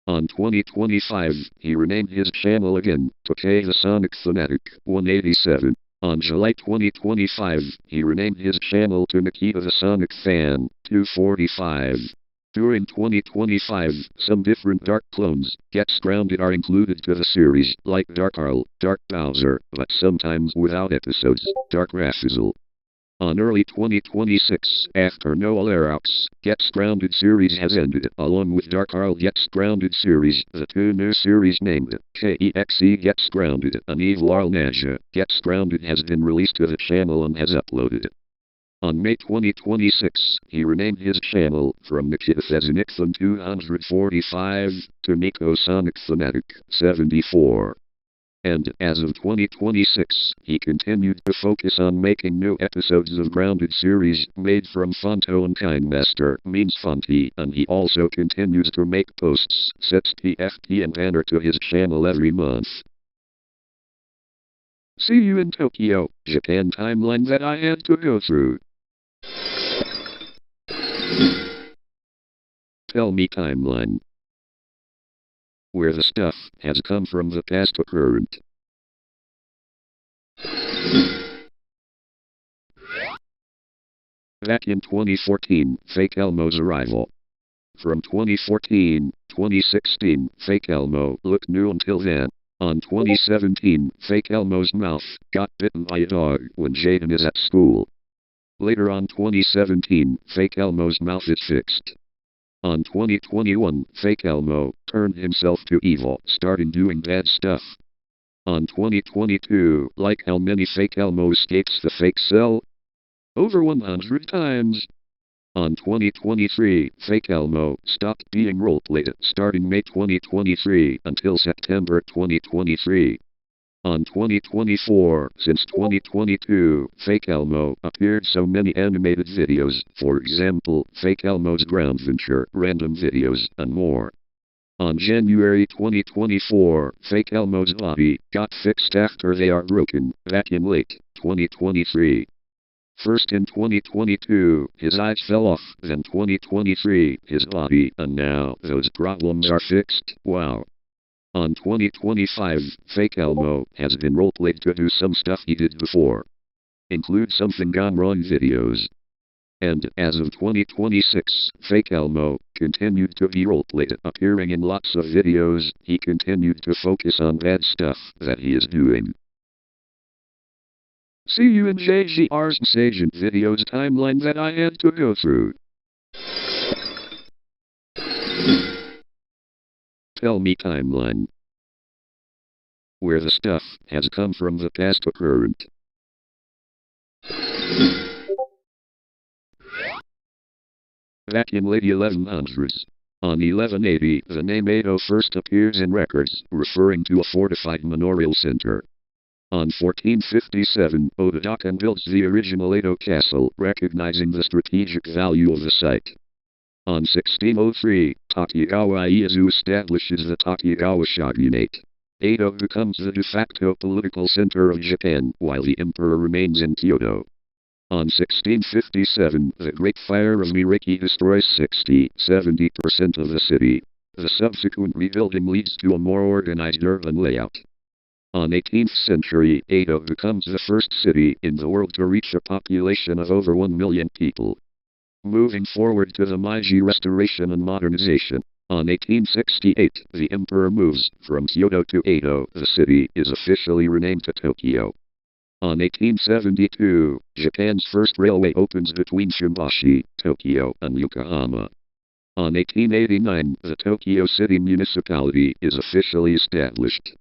On 2025, he renamed his channel again to K the Sonic Fanatic, 187. On July 2025, he renamed his channel to Nikita the Sonic Fan, 245. During 2025, some different Dark clones, Gets Grounded, are included to the series, like Dark Arl, Dark Bowser, but sometimes without episodes, Dark Rafizzle. On early 2026, after Noel Arox, Gets Grounded series has ended, along with Dark Arl Gets Grounded series, the two new series named KEXE Gets Grounded and Evil Arl Naja Gets Grounded has been released to the channel and has uploaded. On May 2026, he renamed his channel from Nikita Fezinixon 245 to Nico Sonic Fanatic 74. And as of 2026, he continued to focus on making new episodes of Grounded series made from Fonto and Kindmaster means Fonty, and he also continues to make posts, sets TFT and banner to his channel every month. See you in Tokyo, Japan. Timeline that I had to go through. Tell me timeline. Where the stuff has come from the past to current. Back in 2014, Fake Elmo's arrival. From 2014-2016, Fake Elmo looked new until then. On 2017, Fake Elmo's mouth got bitten by a dog when Jaden is at school. Later on 2017, Fake Elmo's mouth is fixed. On 2021, Fake Elmo turned himself to evil, starting doing bad stuff. On 2022, like how many Fake Elmo escapes the fake cell? Over 100 times. On 2023, Fake Elmo stopped being roleplayed starting May 2023 until September 2023. On 2024, since 2022, Fake Elmo appeared so many animated videos, for example, Fake Elmo's Ground Venture, random videos, and more. On January 2024, Fake Elmo's body got fixed after they are broken, back in late 2023. First in 2022, his eyes fell off, then 2023, his body, and now those problems are fixed. Wow. On 2025, Fake Elmo has been roleplayed to do some stuff he did before. Include something gone wrong videos. And as of 2026, Fake Elmo continued to be roleplayed, appearing in lots of videos. He continued to focus on bad stuff that he is doing. See you in JGR's MSAgent videos timeline that I had to go through. Tell me timeline. Where the stuff has come from the past to current. Back in late 1100s. On 1180, the name Ado first appears in records, referring to a fortified manorial center. On 1457, Odoakan builds the original Ado castle, recognizing the strategic value of the site. On 1603, Tokugawa Ieyasu establishes the Tokugawa shogunate. Ado becomes the de facto political center of Japan, while the emperor remains in Kyoto. On 1657, the Great Fire of Miriki destroys 60–70% of the city. The subsequent rebuilding leads to a more organized urban layout. On 18th century, Ado becomes the first city in the world to reach a population of over 1 million people. Moving forward to the Meiji Restoration and Modernization. On 1868, the emperor moves from Kyoto to Edo. The city is officially renamed to Tokyo. On 1872, Japan's first railway opens between Shimbashi, Tokyo, and Yokohama. On 1889, the Tokyo City Municipality is officially established.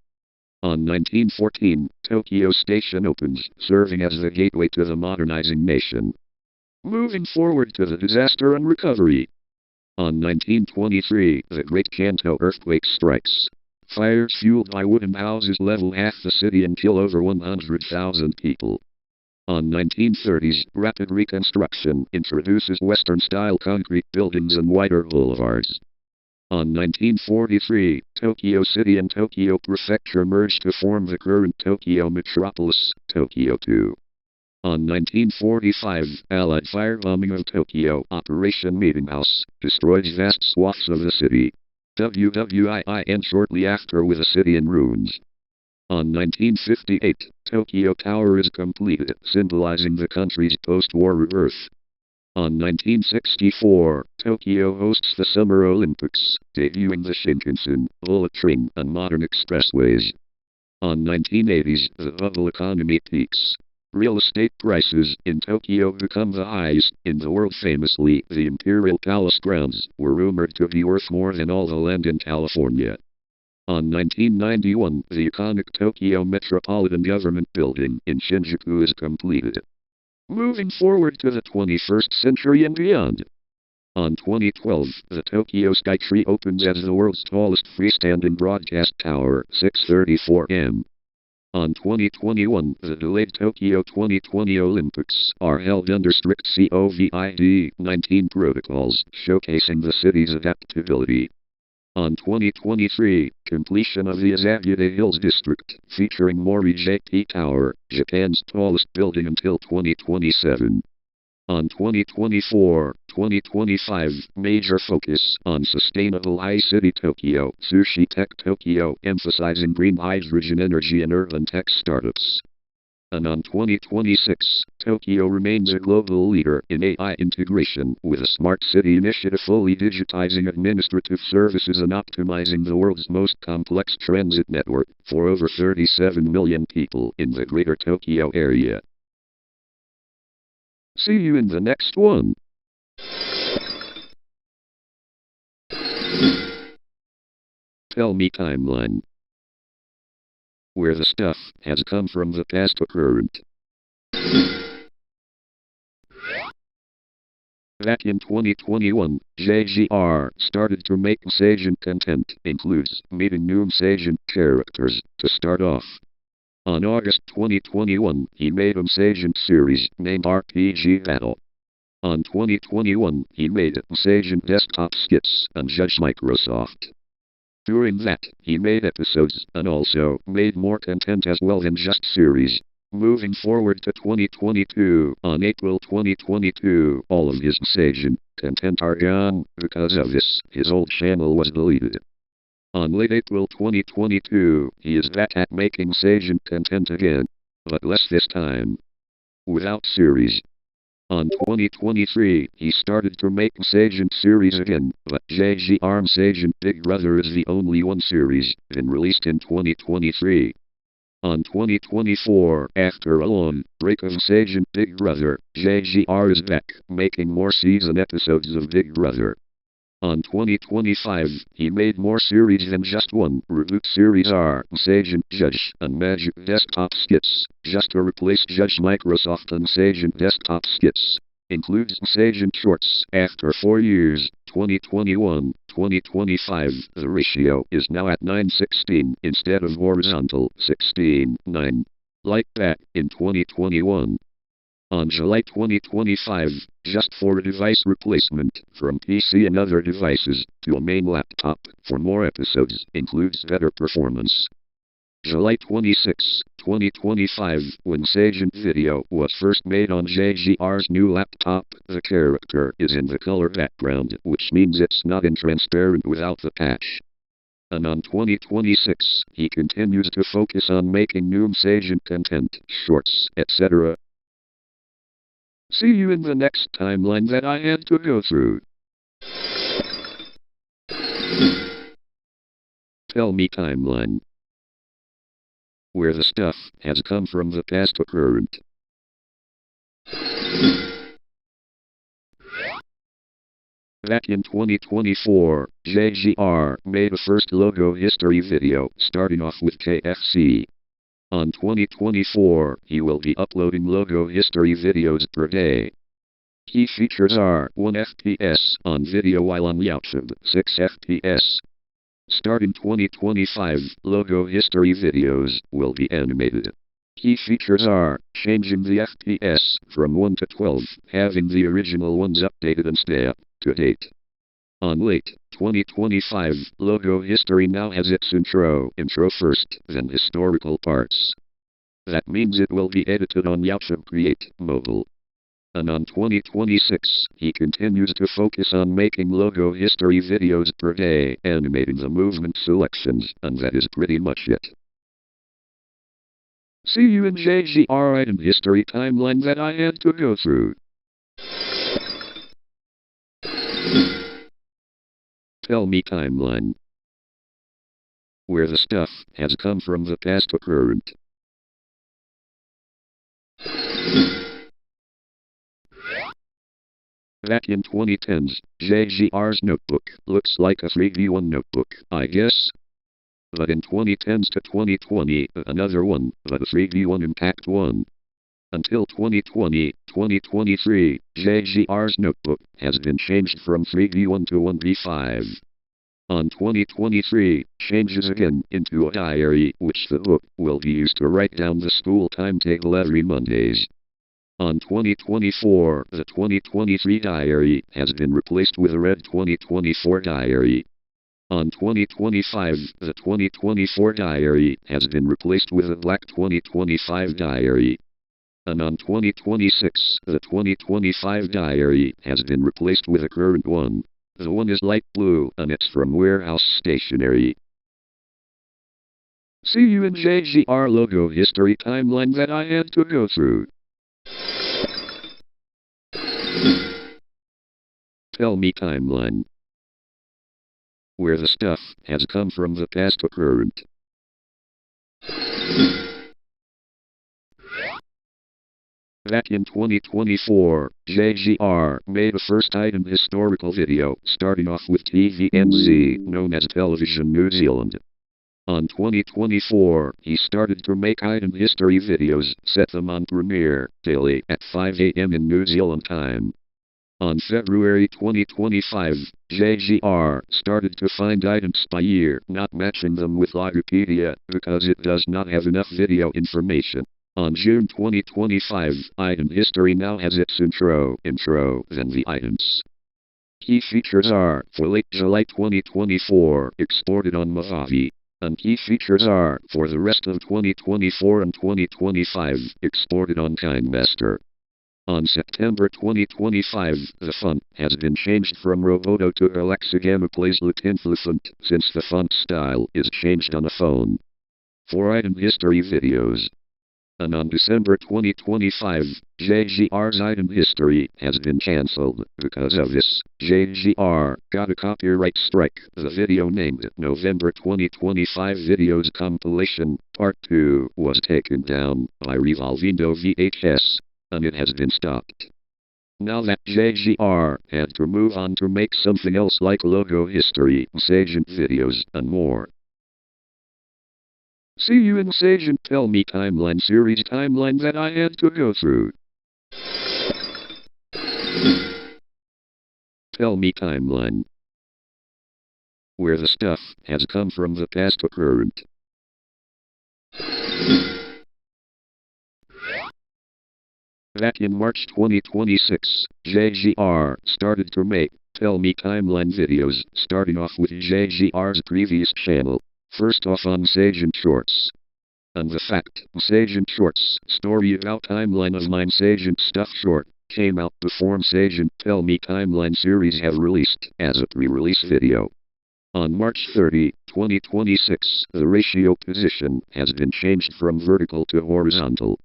On 1914, Tokyo Station opens, serving as the gateway to the modernizing nation. Moving forward to the disaster and recovery. On 1923, the Great Kanto earthquake strikes. Fires fueled by wooden houses level half the city and kill over 100,000 people. On 1930s, rapid reconstruction introduces Western-style concrete buildings and wider boulevards. On 1943, Tokyo City and Tokyo Prefecture merged to form the current Tokyo metropolis, Tokyo 2. On 1945, Allied firebombing of Tokyo, Operation Meeting House, destroys vast swaths of the city. WWIN shortly after with a city in ruins. On 1958, Tokyo Tower is completed, symbolizing the country's post-war rebirth. On 1964, Tokyo hosts the Summer Olympics, debuting the Shinkansen, bullet train, and modern expressways. On 1980s, the bubble economy peaks. Real estate prices in Tokyo become the highest in the world. Famously, the Imperial Palace grounds were rumored to be worth more than all the land in California. On 1991, the iconic Tokyo Metropolitan Government Building in Shinjuku is completed. Moving forward to the 21st century and beyond. On 2012, the Tokyo Skytree opens as the world's tallest freestanding broadcast tower, 634 m. On 2021, the delayed Tokyo 2020 Olympics are held under strict COVID-19 protocols, showcasing the city's adaptability. On 2023, completion of the Azabute Hills District, featuring Moriyama Tower, Japan's tallest building until 2027. On 2024-2025, major focus on sustainable I-City Tokyo, Sushi Tech Tokyo, emphasizing green hydrogen energy and urban tech startups. And on 2026, Tokyo remains a global leader in AI integration, with a smart city initiative fully digitizing administrative services and optimizing the world's most complex transit network for over 37 million people in the greater Tokyo area. See you in the next one. Tell me timeline. Where the stuff has come from the past to current. Back in 2021, JGR started to make MSAgent content, includes meeting new MSAgent characters, to start off. On August 2021, he made MSAgent series named RPG Battle. On 2021, he made MSAgent desktop skits and judged Microsoft. During that, he made episodes and also made more content as well than just series. Moving forward to 2022, on April 2022, all of his MSAgent content are gone. Because of this, his old channel was deleted. On late April 2022, he is back at making MSAgent content again, but less this time. Without series. On 2023, he started to make MSAgent series again, but JGR MSAgent Big Brother is the only one series been released in 2023. On 2024, after a long break of MSAgent Big Brother, JGR is back, making more season episodes of Big Brother. On 2025, he made more series than just one. Reboot series are MSAgent Judge and Magic Desktop Skits, just to replace Judge Microsoft and MSAgent Desktop Skits. Includes MSAgent Shorts. After 4 years, 2021, 2025, the ratio is now at 9:16 instead of horizontal 16:9. Like that in 2021. On July 2025, just for a device replacement from PC and other devices to a main laptop for more episodes, includes better performance. July 26, 2025, when MSAgent Video was first made on JGR's new laptop, the character is in the color background, which means it's not in transparent without the patch. And on 2026, he continues to focus on making new MSAgent content, shorts, etc. See you in the next timeline that I had to go through. Tell me timeline. Where the stuff has come from the past to current. Back in 2024, JGR made a first logo history video, starting off with KFC. On 2024, he will be uploading logo history videos per day. Key features are 1 FPS on video while on YouTube, 6 FPS. Starting 2025, logo history videos will be animated. Key features are changing the FPS from 1 to 12, having the original ones updated and stay up to date. On late 2025, logo history now has its intro first, then historical parts. That means it will be edited on YouTube Create Mobile. And on 2026, he continues to focus on making logo history videos per day, animating the movement selections, and that is pretty much it. See you in JGR item history timeline that I had to go through. Tell me timeline. Where the stuff has come from the past to current. Back in 2010s, JGR's notebook looks like a 3v1 notebook, I guess. But in 2010s to 2020, another one, but a 3v1 Impact 1. Until 2020-2023, JGR's notebook has been changed from 3v1 to 1v5. On 2023, changes again into a diary, which the book will be used to write down the school timetable every Mondays. On 2024, the 2023 diary has been replaced with a red 2024 diary. On 2025, the 2024 diary has been replaced with a black 2025 diary. And on 2026, the 2025 diary has been replaced with a current one. The one is light blue, and it's from Warehouse Stationery. See you in JGR logo history timeline that I had to go through. Tell me timeline. Where the stuff has come from the past to current. Back in 2024, JGR made a first item historical video, starting off with TVNZ, known as Television New Zealand. On 2024, he started to make item history videos, set them on premiere, daily, at 5 a.m. in New Zealand time. On February 2025, JGR started to find items by year, not matching them with Wikipedia, because it does not have enough video information. On June 2025, item history now has its intro, then the items. Key features are, for late July 2024, exported on Mavavi. And key features are, for the rest of 2024 and 2025, exported on KineMaster. On September 2025, the font has been changed from Roboto to Alexa Gamma Plays Latinflu font, since the font style is changed on a phone. For item history videos. And on December 2025, JGR's item history has been cancelled. Because of this, JGR got a copyright strike. The video named November 2025 Videos Compilation, Part 2, was taken down by Revolvindo VHS, and it has been stopped. Now that JGR had to move on to make something else like logo history, MSAgent videos, and more. See you in MSAgent Tell Me timeline series timeline that I had to go through. Tell me timeline. Where the stuff has come from the past to current. Back in March 2026, JGR started to make Tell Me timeline videos, starting off with JGR's previous channel. First off on MSAgent Shorts. And the fact, MSAgent Shorts, story about timeline of my MSAgent stuff short, came out before MSAgent Tell Me timeline series have released, as a pre-release video. On March 30, 2026, the ratio position has been changed from vertical to horizontal.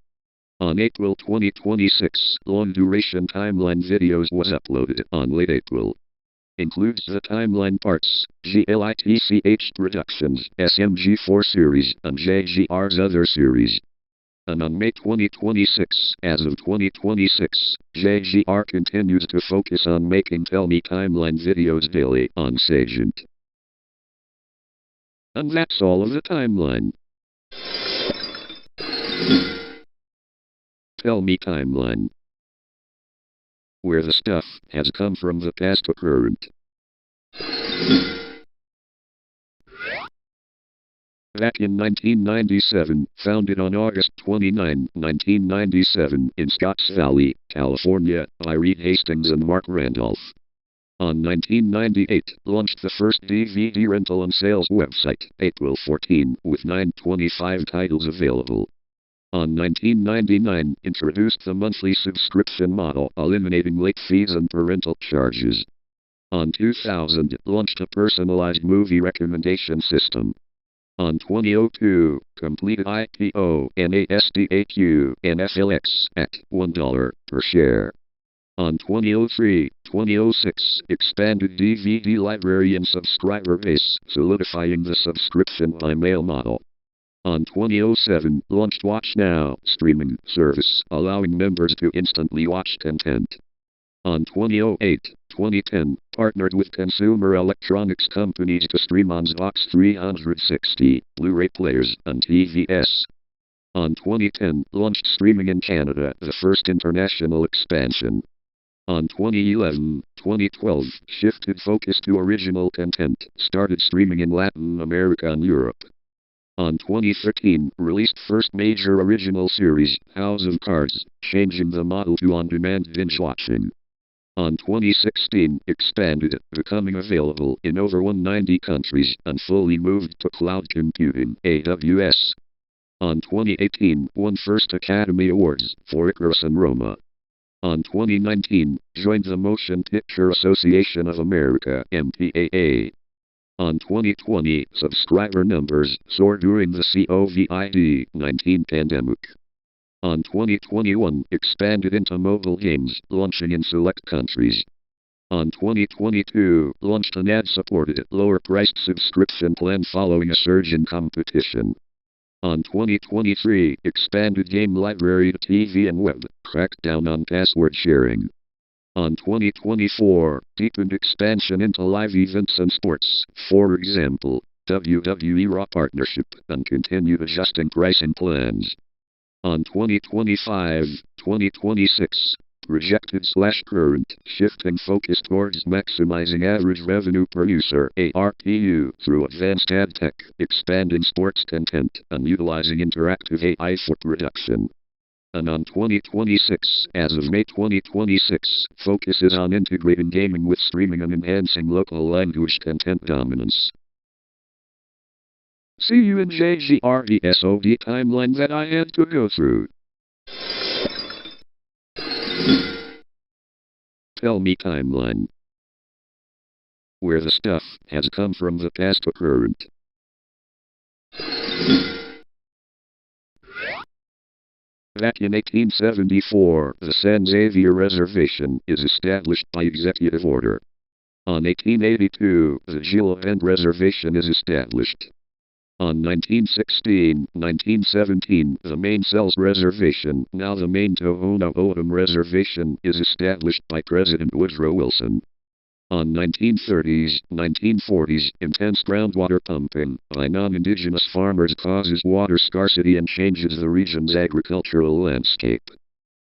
On April 2026, long-duration timeline videos was uploaded on late April. Includes the timeline parts, GLITCH Productions, SMG4 series, and JGR's other series. And on May 2026, as of 2026, JGR continues to focus on making Tell Me timeline videos daily on MSAgent. And that's all of the timeline. Tell Me timeline. Where the stuff has come from the past to current. Back in 1997, founded on August 29, 1997, in Scotts Valley, California, by Reed Hastings and Mark Randolph. On 1998, launched the first DVD rental and sales website, April 14, with 925 titles available. On 1999, introduced the monthly subscription model, eliminating late fees and parental charges. On 2000, launched a personalized movie recommendation system. On 2002, completed IPO, NASDAQ, NFLX, at $1 per share. On 2003-2006, expanded DVD library and subscriber base, solidifying the subscription by mail model. On 2007, launched Watch Now streaming service, allowing members to instantly watch content. On 2008-2010, partnered with consumer electronics companies to stream on Xbox 360, Blu-ray players, and TVS. On 2010, launched streaming in Canada, the first international expansion. On 2011-2012, shifted focus to original content, started streaming in Latin America and Europe. On 2013, released first major original series, House of Cards, changing the model to on-demand binge-watching. On 2016, expanded, becoming available in over 190 countries, and fully moved to cloud computing, AWS. On 2018, won first Academy Awards, for Icarus and Roma. On 2019, joined the Motion Picture Association of America, MPAA. On 2020, subscriber numbers soared during the COVID-19 pandemic. On 2021, expanded into mobile games, launching in select countries. On 2022, launched an ad-supported, lower-priced subscription plan following a surge in competition. On 2023, expanded game library to TV and web, cracked down on password sharing. On 2024, deepened expansion into live events and sports, for example, WWE Raw partnership, and continued adjusting pricing plans. On 2025-2026, projected/current, shifting focus towards maximizing average revenue per user (ARPU) through advanced ad tech, expanding sports content, and utilizing interactive AI for production. And on 2026, as of May 2026, focuses on integrating gaming with streaming and enhancing local language content dominance. See you in JGRESOD timeline that I had to go through. Tell me timeline. Where the stuff has come from the past to current. Back in 1874, the San Xavier Reservation is established by executive order. On 1882, the Gila Bend Reservation is established. On 1916-1917, the Maine Sells Reservation, now the Maine Tohono O'odham Reservation, is established by President Woodrow Wilson. On 1930s-1940s, intense groundwater pumping by non-indigenous farmers causes water scarcity and changes the region's agricultural landscape.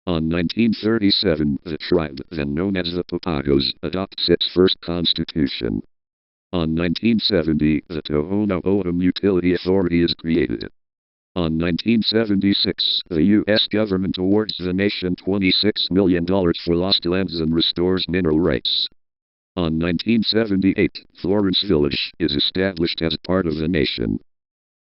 On 1937, the tribe, then known as the Papagos, adopts its first constitution. On 1970, the Tohono O'odham Utility Authority is created. On 1976, the U.S. government awards the nation $26 million for lost lands and restores mineral rights. On 1978, Florence Village is established as part of the nation.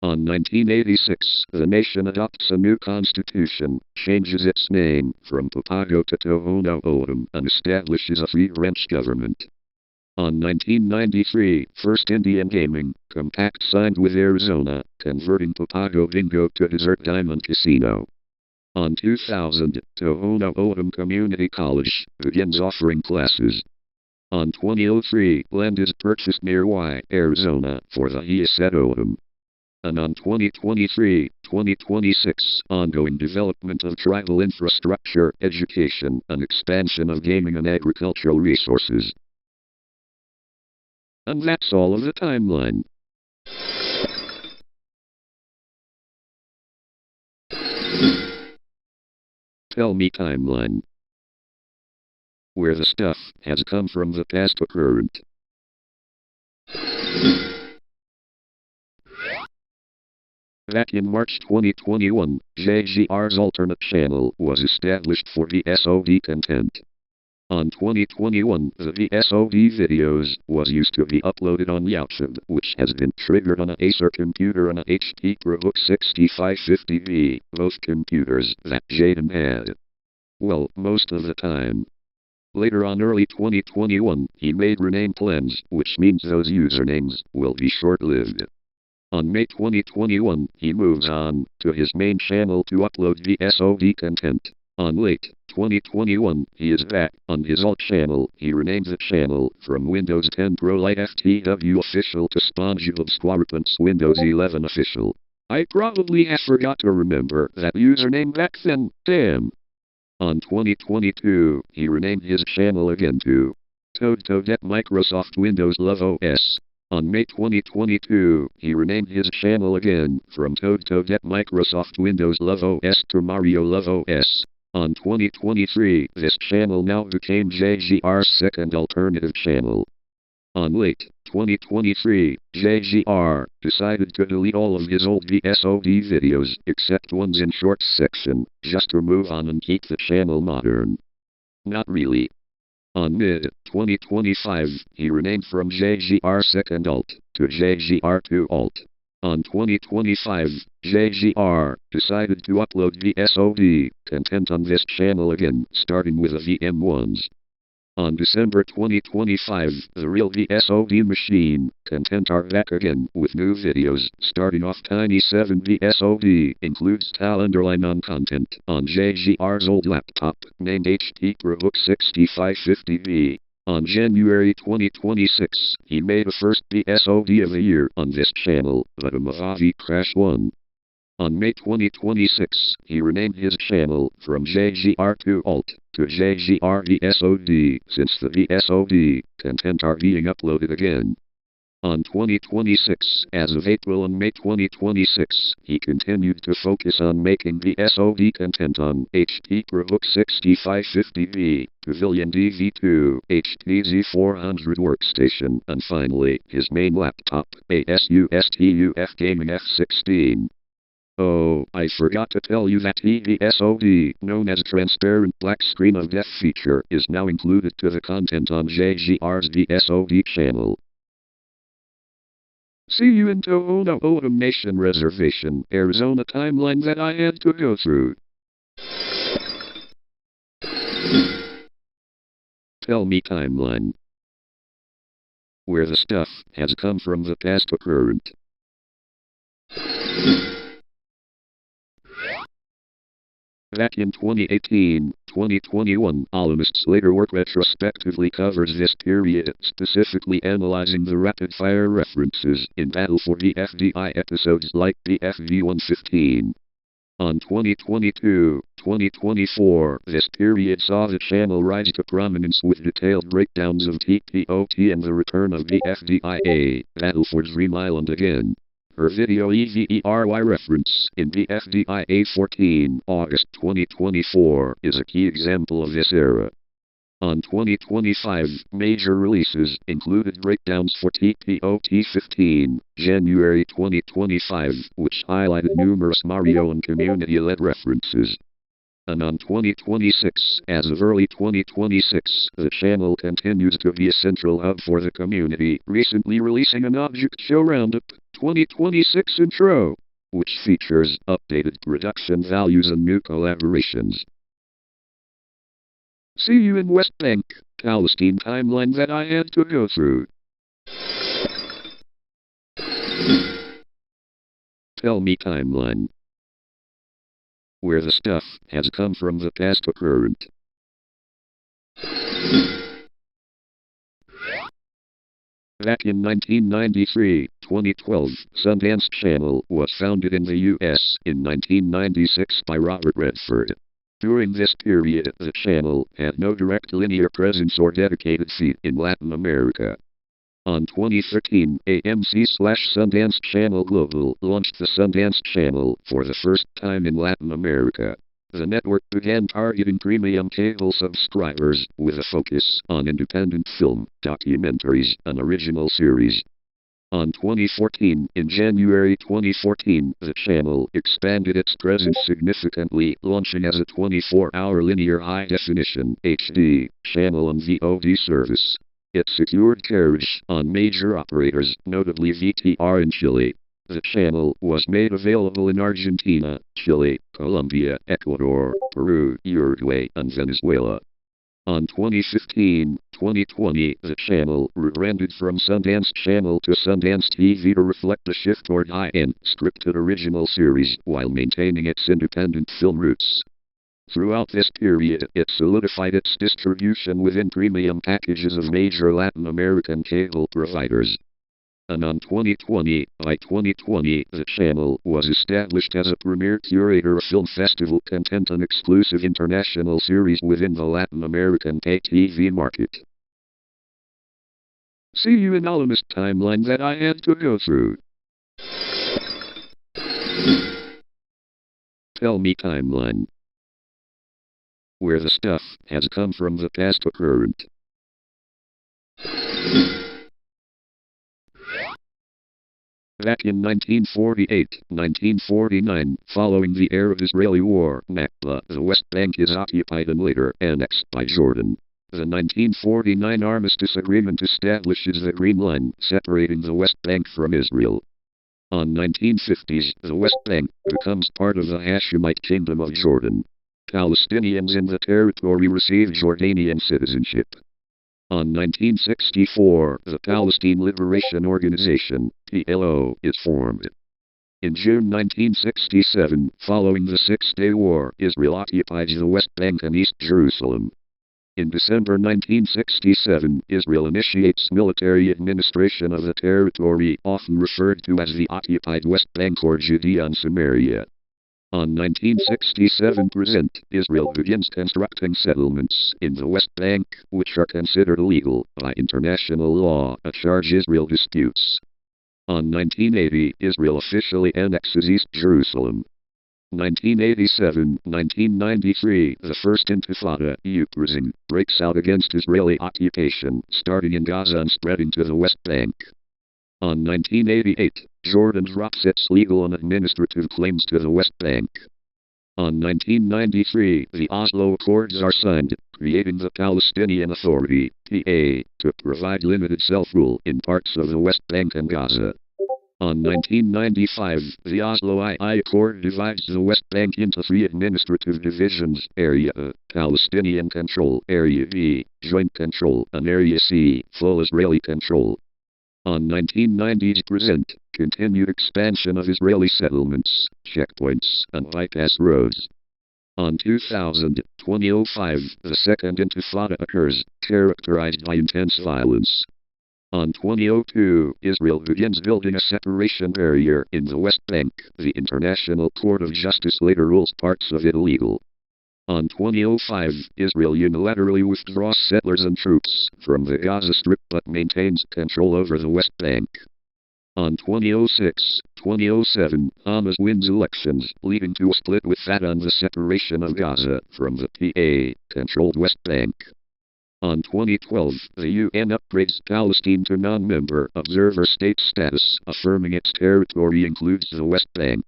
On 1986, the nation adopts a new constitution, changes its name from Papago to Tohono O'odham, and establishes a free branch government. On 1993, First Indian Gaming Compact signed with Arizona, converting Papago Bingo to Desert Diamond Casino. On 2000, Tohono O'odham Community College begins offering classes. On 2003, land is purchased near Y, Arizona, for the HEAS at O'odham. And on 2023-2026, ongoing development of tribal infrastructure, education, and expansion of gaming and agricultural resources. And that's all of the timeline. Tell me timeline. Where the stuff has come from the past to current. Back in March 2021, JGR's alternate channel was established for VSOD content. On 2021, the VSOD videos was used to be uploaded on YouTube, which has been triggered on an Acer computer and a HP ProBook 6550B, both computers that Jaden had. Well, most of the time. Later on early 2021, he made rename plans, which means those usernames will be short-lived. On May 2021, he moves on to his main channel to upload VSOD content. On late 2021, he is back on his alt channel. He renamed the channel from Windows 10 Pro Lite FTW Official to SpongeBob SquarePants Windows 11 Official. I probably have forgot to remember that username back then, damn. On 2022, he renamed his channel again to Toad Microsoft Windows Love OS. On May 2022, he renamed his channel again from Toad Microsoft Windows Love OS to Mario Love OS. On 2023, this channel now became JGR's second alternative channel. On late 2023, JGR decided to delete all of his old VSOD videos, except ones in shorts section, just to move on and keep the channel modern. Not really. On mid-2025, he renamed from JGR Second Alt to JGR2 Alt. On 2025, JGR decided to upload VSOD content on this channel again, starting with the VM1s. On December 2025, the Real VSOD Machine content are back again with new videos. Starting off, Tiny 7 VSOD includes Talenderline content on JGR's old laptop named HT ProBook 6550B. On January 2026, he made the first VSOD of the year on this channel, but a Mojave Crash 1. On May 2026, he renamed his channel from JGR2 Alt to JGR VSOD since the VSOD content are being uploaded again. On 2026, as of April and May 2026, he continued to focus on making VSOD content on HP ProBook 6550B, Pavilion DV2, HTZ 400 workstation, and finally, his main laptop, ASUS Gaming F16. Oh, I forgot to tell you that the VSOD, known as Transparent Black Screen of Death feature, is now included to the content on JGR's VSOD channel. See you in Tohono O'odham Nation Reservation, Arizona timeline that I had to go through. Tell me timeline. Where the stuff has come from the past to current. Back in 2018-2021, Alumnist's later work retrospectively covers this period, specifically analyzing the rapid-fire references in Battle for the FDI episodes like the FV-115. On 2022-2024, this period saw the channel rise to prominence with detailed breakdowns of TPOT and the return of the FDIA, Battle for Dream Island again. Her video EVERY reference in the FDIA 14, August 2024, is a key example of this era. On 2025, major releases included breakdowns for TPOT 15, January 2025, which highlighted numerous Mario and community-led references. And on 2026, as of early 2026, the channel continues to be a central hub for the community, recently releasing an Object Show Roundup 2026 intro, which features updated production values and new collaborations. See you in West Bank, Palestine timeline that I had to go through. Tell me timeline. Where the stuff has come from the past to current. Back in 1993, 2012, Sundance Channel was founded in the U.S. in 1996 by Robert Redford. During this period, the channel had no direct linear presence or dedicated feed in Latin America. On 2013, AMC/Sundance Channel Global launched the Sundance Channel for the first time in Latin America. The network began targeting premium cable subscribers with a focus on independent film, documentaries, and original series. In January 2014, the channel expanded its presence significantly, launching as a 24-hour linear high-definition HD channel and VOD service. It secured carriage on major operators, notably VTR in Chile. The channel was made available in Argentina, Chile, Colombia, Ecuador, Peru, Uruguay, and Venezuela. In 2015-2020, the channel rebranded from Sundance Channel to Sundance TV to reflect the shift toward high-end, scripted original series while maintaining its independent film roots. Throughout this period, it solidified its distribution within premium packages of major Latin American cable providers. And by 2020, the channel was established as a premier curator of film festival content and exclusive international series within the Latin American pay TV market. See you in Alumnist timeline that I had to go through. Tell me timeline. Where the stuff has come from the past to current. Back in 1948-1949, following the Arab-Israeli War, Nakba, the West Bank is occupied and later annexed by Jordan. The 1949 Armistice Agreement establishes the Green Line, separating the West Bank from Israel. In 1950s, the West Bank becomes part of the Hashemite Kingdom of Jordan. Palestinians in the territory receive Jordanian citizenship. On 1964, the Palestine Liberation Organization, PLO, is formed. In June 1967, following the Six-Day War, Israel occupied the West Bank and East Jerusalem. In December 1967, Israel initiates military administration of the territory, often referred to as the occupied West Bank or Judea and Samaria. On 1967 present, Israel begins constructing settlements in the West Bank, which are considered illegal by international law, a charge Israel disputes. On 1980, Israel officially annexes East Jerusalem. 1987-1993, the First Intifada, uprising, breaks out against Israeli occupation, starting in Gaza and spreading to the West Bank. On 1988, Jordan drops its legal and administrative claims to the West Bank. On 1993, the Oslo Accords are signed, creating the Palestinian Authority, PA, to provide limited self-rule in parts of the West Bank and Gaza. On 1995, the Oslo II Accord divides the West Bank into 3 administrative divisions: Area A, Palestinian Control; Area B, Joint Control; and Area C, full Israeli control. On 1990's present, continued expansion of Israeli settlements, checkpoints, and bypass roads. On 2005, the Second Intifada occurs, characterized by intense violence. On 2002, Israel begins building a separation barrier in the West Bank. The International Court of Justice later rules parts of it illegal. On 2005, Israel unilaterally withdraws settlers and troops from the Gaza Strip but maintains control over the West Bank. On 2006-2007, Hamas wins elections, leading to a split with Fatah on the separation of Gaza from the PA-controlled West Bank. On 2012, the UN upgrades Palestine to non-member observer state status, affirming its territory includes the West Bank.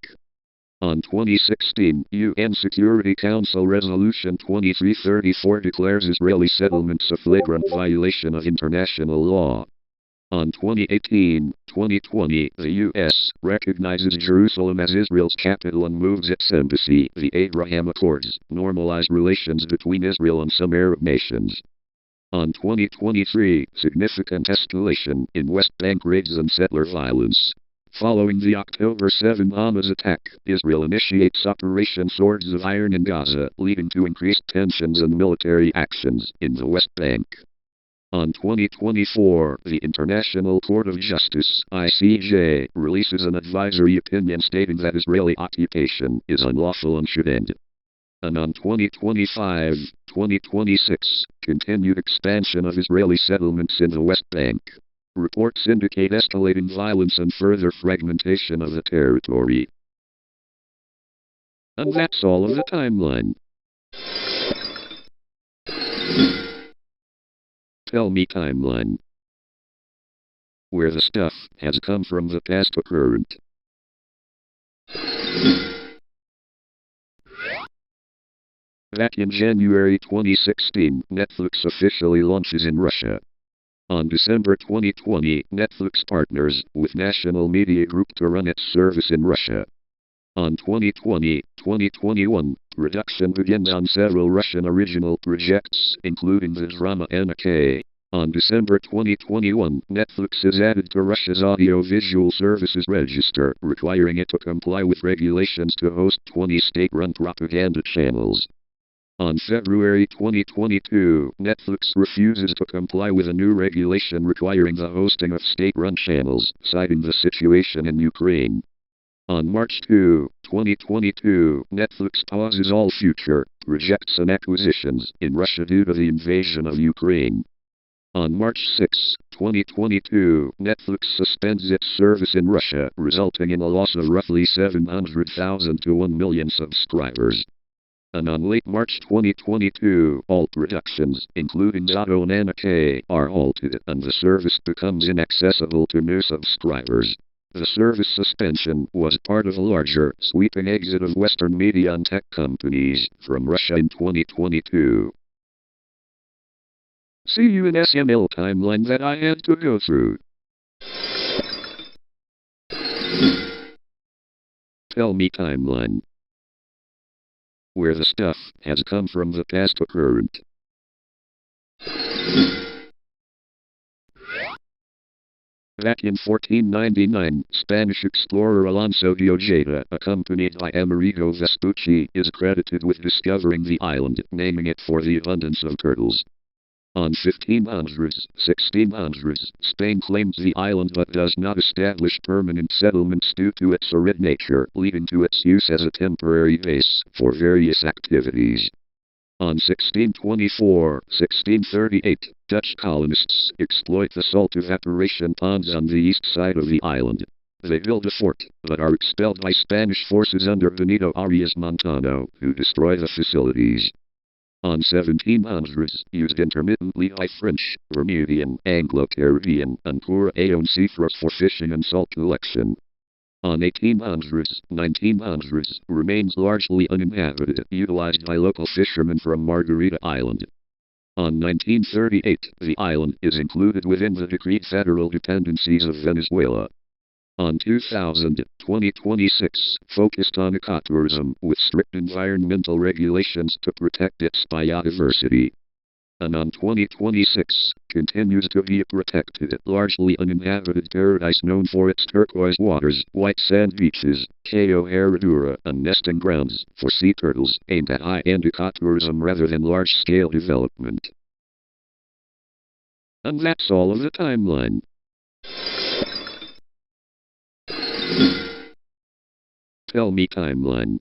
On 2016, UN Security Council Resolution 2334 declares Israeli settlements a flagrant violation of international law. On 2018-2020, the U.S. recognizes Jerusalem as Israel's capital and moves its embassy. The Abraham Accords normalize relations between Israel and some Arab nations. On 2023, significant escalation in West Bank raids and settler violence. Following the October 7 Hamas attack, Israel initiates Operation Swords of Iron in Gaza, leading to increased tensions and military actions in the West Bank. On 2024, the International Court of Justice, ICJ, releases an advisory opinion stating that Israeli occupation is unlawful and should end. And on 2025-2026, continued expansion of Israeli settlements in the West Bank. Reports indicate escalating violence and further fragmentation of the territory. And that's all of the timeline. Tell me timeline. Where the stuff has come from the past to current. Back in January 2016, Netflix officially launches in Russia. On December 2020, Netflix partners with National Media Group to run its service in Russia. On 2020-2021, production begins on several Russian original projects, including the drama Anna K. On December 2021, Netflix is added to Russia's Audiovisual Services Register, requiring it to comply with regulations to host 20 state-run propaganda channels. On February 2022, Netflix refuses to comply with a new regulation requiring the hosting of state-run channels, citing the situation in Ukraine. On March 2, 2022, Netflix pauses all future projects and acquisitions in Russia due to the invasion of Ukraine. On March 6, 2022, Netflix suspends its service in Russia, resulting in a loss of roughly 700,000 to 1 million subscribers. And on late March 2022, all productions, including Zato and Anna K, are halted, and the service becomes inaccessible to new subscribers. The service suspension was part of a larger, sweeping exit of Western media and tech companies from Russia in 2022. See you in SML timeline that I had to go through. Tell me timeline. Where the stuff has come from the past to current. Back in 1499, Spanish explorer Alonso de Ojeda, accompanied by Amerigo Vespucci, is credited with discovering the island, naming it for the abundance of turtles. On 1600s, Spain claimed the island but does not establish permanent settlements due to its arid nature, leading to its use as a temporary base for various activities. On 1638, Dutch colonists exploit the salt evaporation ponds on the east side of the island. They build a fort, but are expelled by Spanish forces under Benito Arias Montano, who destroy the facilities. On 1700s, used intermittently by French, Bermudian, Anglo-Caribbean, and Kura-Aon seafront for fishing and salt collection. On 1900s, remains largely uninhabited, utilized by local fishermen from Margarita Island. On 1938, the island is included within the decreed federal dependencies of Venezuela. On 2026, focused on ecotourism with strict environmental regulations to protect its biodiversity. And on 2026, continues to be a protected, largely uninhabited paradise known for its turquoise waters, white sand beaches, Cayo Herradura, and nesting grounds for sea turtles, aimed at high-end ecotourism rather than large-scale development. And that's all of the timeline. Tell me timeline.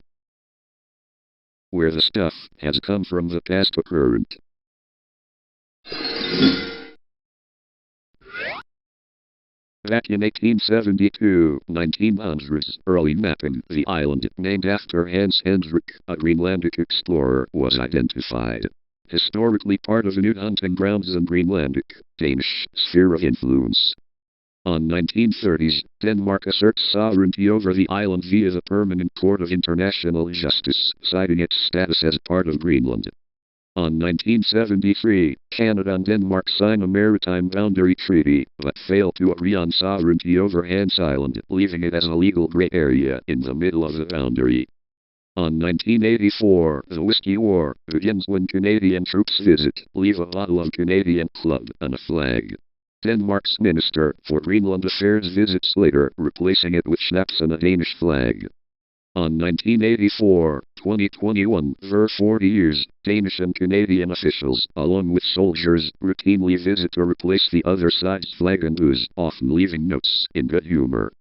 Where the stuff has come from the past to current. Back in 1872, 1900s, early mapping, the island, named after Hans Hendrik, a Greenlandic explorer, was identified. Historically part of the New Hunting Grounds and Greenlandic, Danish, sphere of influence. On 1930s, Denmark asserts sovereignty over the island via the Permanent Court of International Justice, citing its status as part of Greenland. On 1973, Canada and Denmark sign a maritime boundary treaty, but fail to agree on sovereignty over Hans Island, leaving it as a legal gray area in the middle of the boundary. On 1984, the Whiskey War begins when Canadian troops visit, leave a bottle of Canadian Club and a flag. Denmark's Minister for Greenland Affairs visits later, replacing it with schnapps and a Danish flag. On 1984, 2021, for 40 years, Danish and Canadian officials, along with soldiers, routinely visit to replace the other side's flag and booze, often leaving notes in good humor.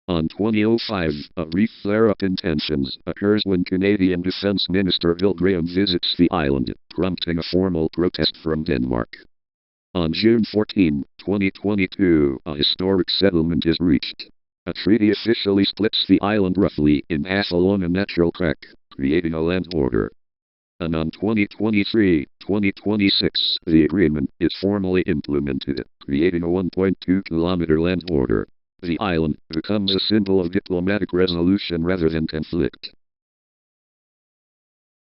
On 2005, a brief flare-up in tensions occurs when Canadian Defence Minister Bill Graham visits the island, prompting a formal protest from Denmark. On June 14, 2022, a historic settlement is reached. A treaty officially splits the island roughly in half along a natural crack, creating a land border. And on 2023-2026, the agreement is formally implemented, creating a 1.2-kilometer land border. The island becomes a symbol of diplomatic resolution rather than conflict.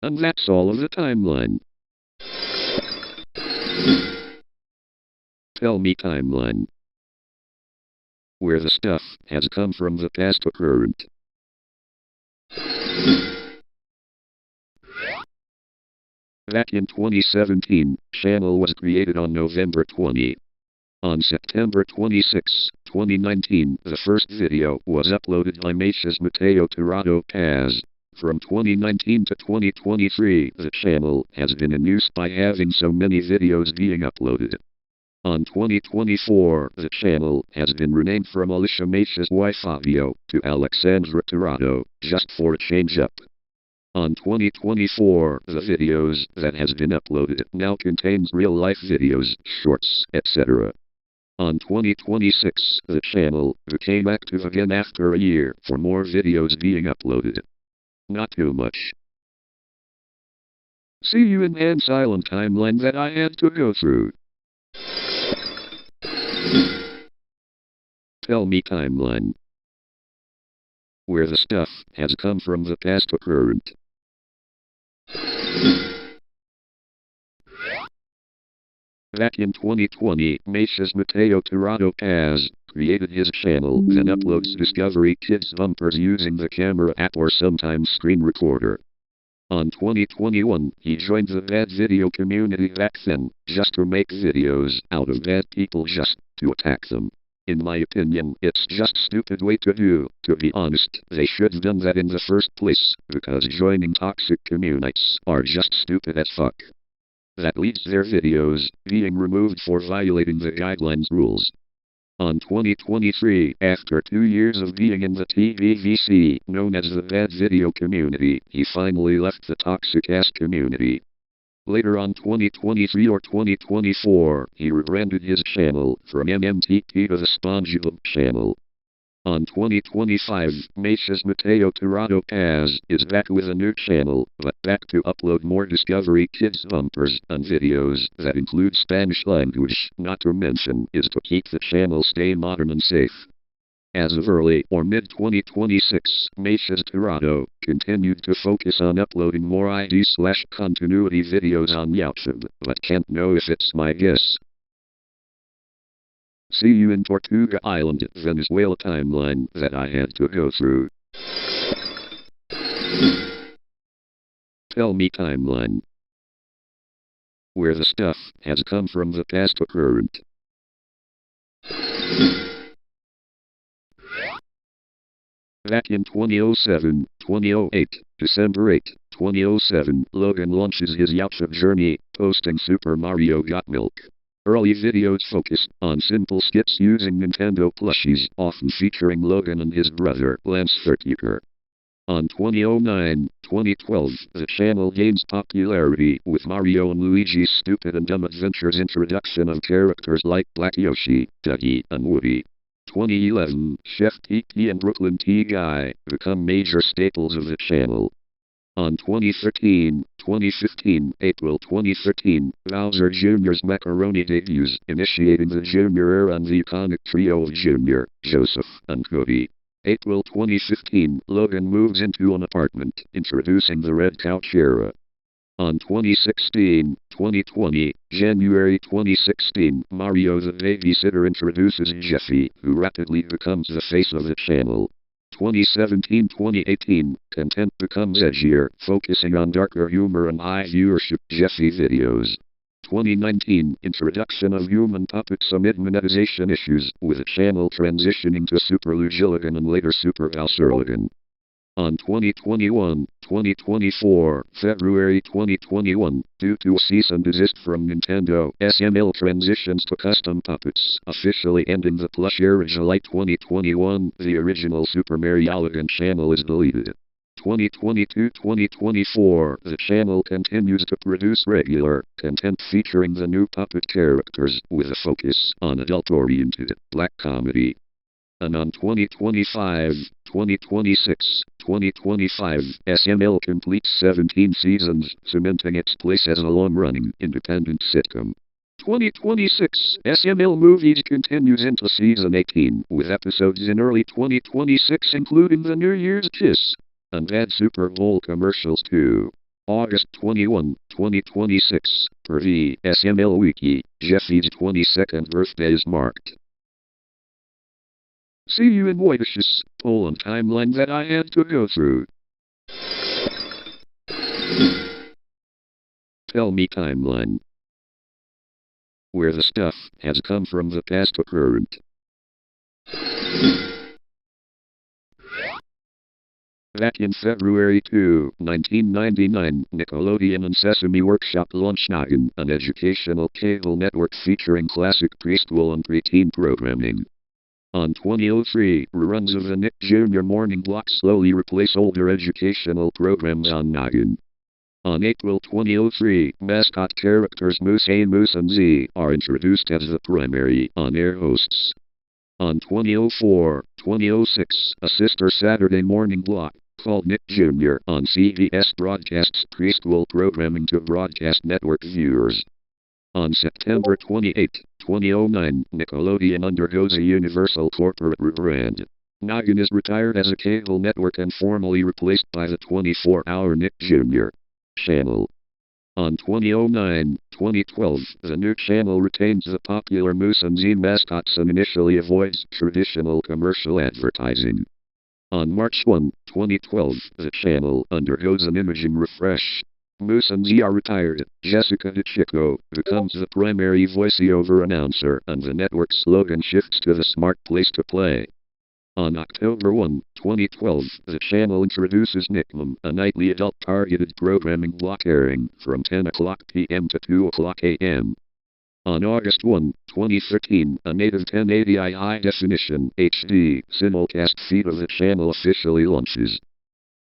And that's all of the timeline. Tell me timeline. Where the stuff has come from the past to current. Back in 2017, channel was created on November 20. On September 26, 2019, the first video was uploaded by Macias Mateo Tirado Paz. From 2019 to 2023, the channel has been in use by having so many videos being uploaded. On 2024, the channel has been renamed from Alicia Macias Y Fabio to Alexandra Tirado, just for a change-up. On 2024, the videos that has been uploaded now contains real-life videos, shorts, etc. On 2026, the channel became active again after a year for more videos being uploaded. Not too much. See you in an silent timeline that I had to go through. Tell me timeline. Where the stuff has come from the past to current. Back in 2020, Macias Mateo Tirado Paz created his channel, then uploads Discovery Kids bumpers using the camera app or sometimes screen recorder. On 2021, he joined the bad video community back then, just to make videos out of bad people just to attack them. In my opinion, it's just stupid way to do. To be honest, they should have done that in the first place, because joining toxic communities are just stupid as fuck. That leads their videos being removed for violating the guidelines rules. On 2023, after 2 years of being in the TVVC, known as the bad video community, he finally left the toxic-ass community. Later on 2023 or 2024, he rebranded his channel from MMTP to the SpongeBob channel. On 2025, Mace's Mateo Tirado Paz is back with a new channel, but back to upload more Discovery Kids bumpers and videos that include Spanish language. Not to mention is to keep the channel stay modern and safe. As of early or mid-2026, Mace's Tirado continued to focus on uploading more ID/continuity videos on YouTube, but can't know if it's my guess. See you in Tortuga Island, Venezuela timeline that I had to go through. Tell me timeline. Where the stuff has come from the past to current. Back in 2008, December 8, 2007, Logan launches his YouTube journey, posting Super Mario Got Milk. Early videos focused on simple skits using Nintendo plushies, often featuring Logan and his brother, Lance Thirtyker. On 2009-2012, the channel gains popularity with Mario and Luigi's Stupid and Dumb Adventures introduction of characters like Black Yoshi, Dougie, and Woody. 2011, Chef TP and Brooklyn T Guy become major staples of the channel. On 2013-2015, April 2013, Bowser Jr.'s Macaroni debuts, initiating the Junior era and the iconic trio of Junior, Joseph, and Cody. April 2015, Logan moves into an apartment, introducing the Red Couch era. On 2016-2020, January 2016, Mario the Babysitter introduces Jeffy, who rapidly becomes the face of the channel. 2017-2018, content becomes edgier, focusing on darker humor and high viewership Jeffy videos. 2019, introduction of human puppets amid monetization issues, with the channel transitioning to Super Lugiligan and later Super Valserligan. On 2021-2024, February 2021, due to a cease and desist from Nintendo, SML transitions to custom puppets, officially ending the plush era. July 2021, the original Super Marioligan channel is deleted. 2022-2024, the channel continues to produce regular content featuring the new puppet characters, with a focus on adult-oriented black comedy. And on 2025, SML completes 17 seasons, cementing its place as a long-running, independent sitcom. 2026, SML Movies continues into season 18, with episodes in early 2026 including the New Year's Kiss and Bad Super Bowl commercials too. August 21, 2026, per the SML Wiki, Jeffy's 22nd birthday is marked. See you in Wojciech's Poland timeline that I had to go through. Tell me timeline. Where the stuff has come from the past to current. Back in February 2, 1999, Nickelodeon and Sesame Workshop launched Noggin, an educational cable network featuring classic preschool and preteen programming. On 2003, reruns of the Nick Jr. morning block slowly replace older educational programs on Noggin. On April 2003, mascot characters Moose A, Moose and Z are introduced as the primary on-air hosts. On 2004-2006, a sister Saturday morning block called Nick Jr. on CBS broadcasts preschool programming to broadcast network viewers. On September 28, 2009, Nickelodeon undergoes a universal corporate rebrand. Noggin is retired as a cable network and formally replaced by the 24-hour Nick Jr. channel. On 2009-2012, the new channel retains the popular Moose and Z mascots and initially avoids traditional commercial advertising. On March 1, 2012, the channel undergoes an imaging refresh. Moose and Zia retired. Jessica DeChico becomes the primary voiceover announcer, and the network's slogan shifts to the smart place to play. On October 1, 2012, the channel introduces Nickmom, a nightly adult-targeted programming block airing from 10 o'clock p.m. to 2 o'clock a.m. On August 1, 2013, a native 1080i high-definition HD simulcast feed of the channel officially launches.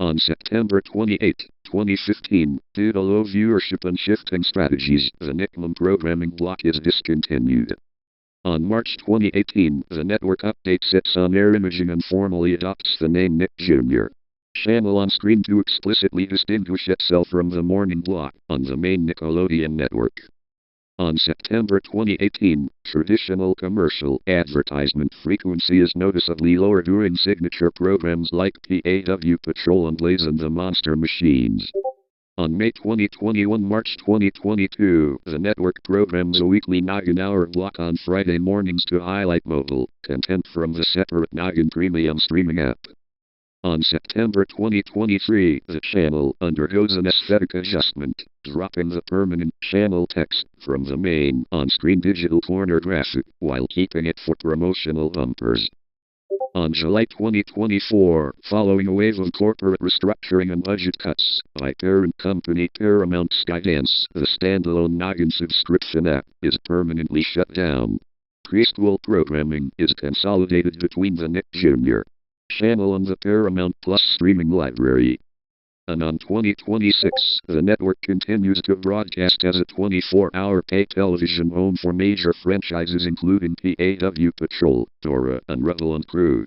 On September 28, 2015, due to low viewership and shifting strategies, the Nickmom programming block is discontinued. On March 2018, the network updates its on-air imaging and formally adopts the name Nick Jr. channel on screen to explicitly distinguish itself from the morning block on the main Nickelodeon network. On September 2018, traditional commercial advertisement frequency is noticeably lower during signature programs like PAW Patrol and Blaze and the Monster Machines. On May 2021-March 2022, the network programs a weekly Noggin Hour block on Friday mornings to highlight mobile content from the separate Noggin Premium streaming app. On September 2023, the channel undergoes an aesthetic adjustment, dropping the permanent channel text from the main on-screen digital corner graphic while keeping it for promotional bumpers. On July 2024, following a wave of corporate restructuring and budget cuts by parent company Paramount Skydance, the standalone Noggin subscription app is permanently shut down. Preschool programming is consolidated between the Nick Jr. channel and the Paramount Plus streaming library. And on 2026, the network continues to broadcast as a 24-hour pay television home for major franchises including PAW Patrol, Dora, and Rebel and Crew.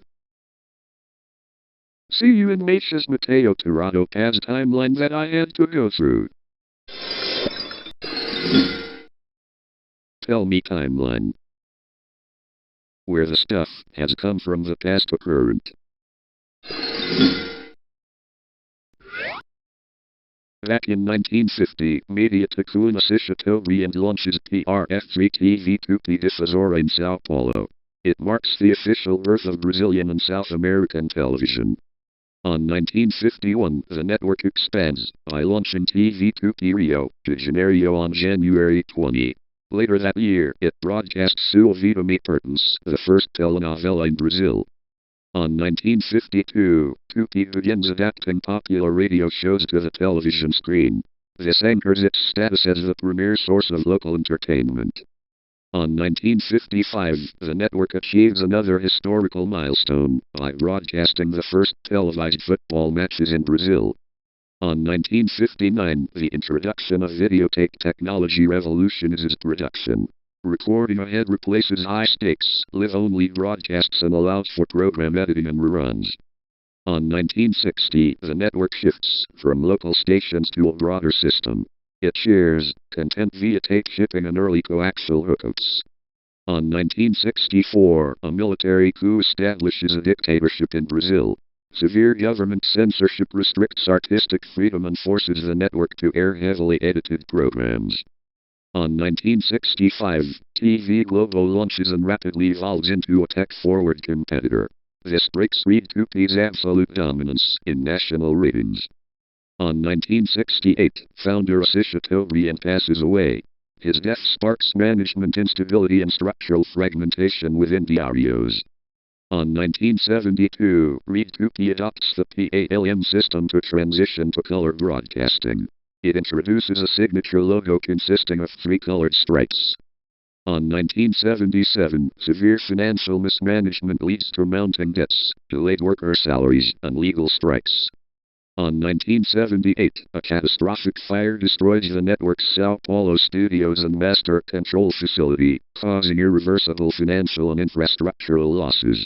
See you in Mace's Mateo Tirado Paz timeline that I had to go through. Tell me timeline. Where the stuff has come from the past to current. Back in 1950, media tycoon Asisha Tobriand launches PRF3 TV2P Difusora in Sao Paulo. It marks the official birth of Brazilian and South American television. On 1951, the network expands by launching TV2P Rio de Janeiro on January 20. Later that year, it broadcasts Sua Vida Me Pertence, the first telenovela in Brazil. On 1952, Tupi begins adapting popular radio shows to the television screen. This anchors its status as the premier source of local entertainment. On 1955, the network achieves another historical milestone by broadcasting the first televised football matches in Brazil. On 1959, the introduction of videotape technology revolutionizes production. Recording ahead replaces high-stakes, live-only broadcasts and allows for program editing and reruns. On 1960, the network shifts from local stations to a broader system. It shares content via tape shipping and early coaxial hookups. On 1964, a military coup establishes a dictatorship in Brazil. Severe government censorship restricts artistic freedom and forces the network to air heavily edited programs. On 1965, TV Globo launches and rapidly evolves into a tech-forward competitor. This breaks Rede Tupi's absolute dominance in national ratings. On 1968, founder Asisha Tobriand passes away. His death sparks management instability and structural fragmentation within Diarios. On 1972, Rede Tupi adopts the PALM system to transition to color broadcasting. It introduces a signature logo consisting of 3 colored stripes. On 1977, severe financial mismanagement leads to mounting debts, delayed worker salaries, and legal strikes. On 1978, a catastrophic fire destroys the network's Sao Paulo studios and master control facility, causing irreversible financial and infrastructural losses.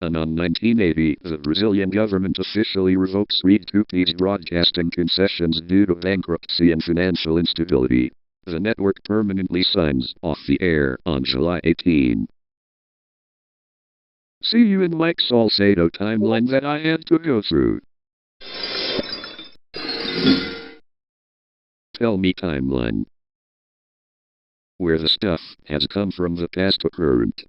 And on 1980, the Brazilian government officially revokes Rede Tupi's broadcasting concessions due to bankruptcy and financial instability. The network permanently signs off the air on July 18. See you in Mike Salcedo timeline that I had to go through. Tell me timeline. Where the stuff has come from the past to current.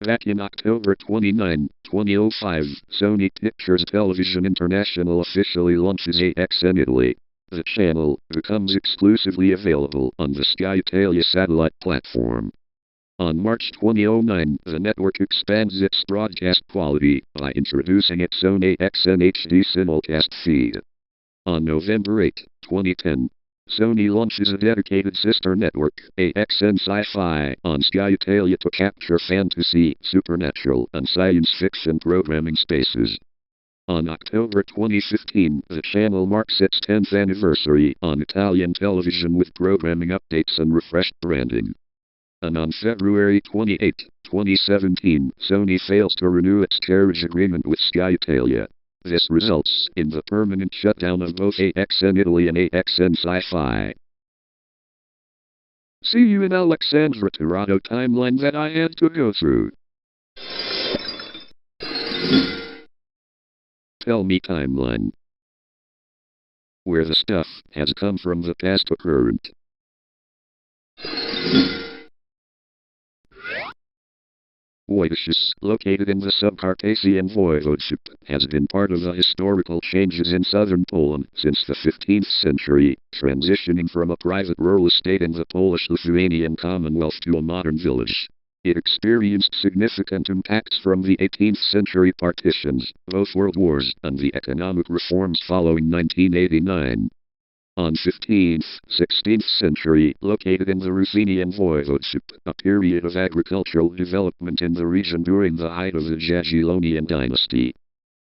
Back in October 29, 2005, Sony Pictures Television International officially launches AXN Italy. The channel becomes exclusively available on the Sky Italia satellite platform. On March 2009, the network expands its broadcast quality by introducing its own AXN HD simulcast feed. On November 8, 2010, Sony launches a dedicated sister network, AXN Sci-Fi, on Sky Italia to capture fantasy, supernatural, and science fiction programming spaces. On October 2015, the channel marks its 10th anniversary on Italian television with programming updates and refreshed branding. And on February 28, 2017, Sony fails to renew its carriage agreement with Sky Italia. This results in the permanent shutdown of both AXN Italy and AXN Sci-Fi. See you in Alexandra Tirado timeline that I had to go through. Tell me timeline. Where the stuff has come from the past to current. Wojciech, located in the Subcarpathian Voivodeship, has been part of the historical changes in southern Poland since the 15th century, transitioning from a private rural estate in the Polish-Lithuanian Commonwealth to a modern village. It experienced significant impacts from the 18th century partitions, both world wars, and the economic reforms following 1989. On 15th, 16th century, located in the Ruthenian Voivodeship, a period of agricultural development in the region during the height of the Jagiellonian dynasty.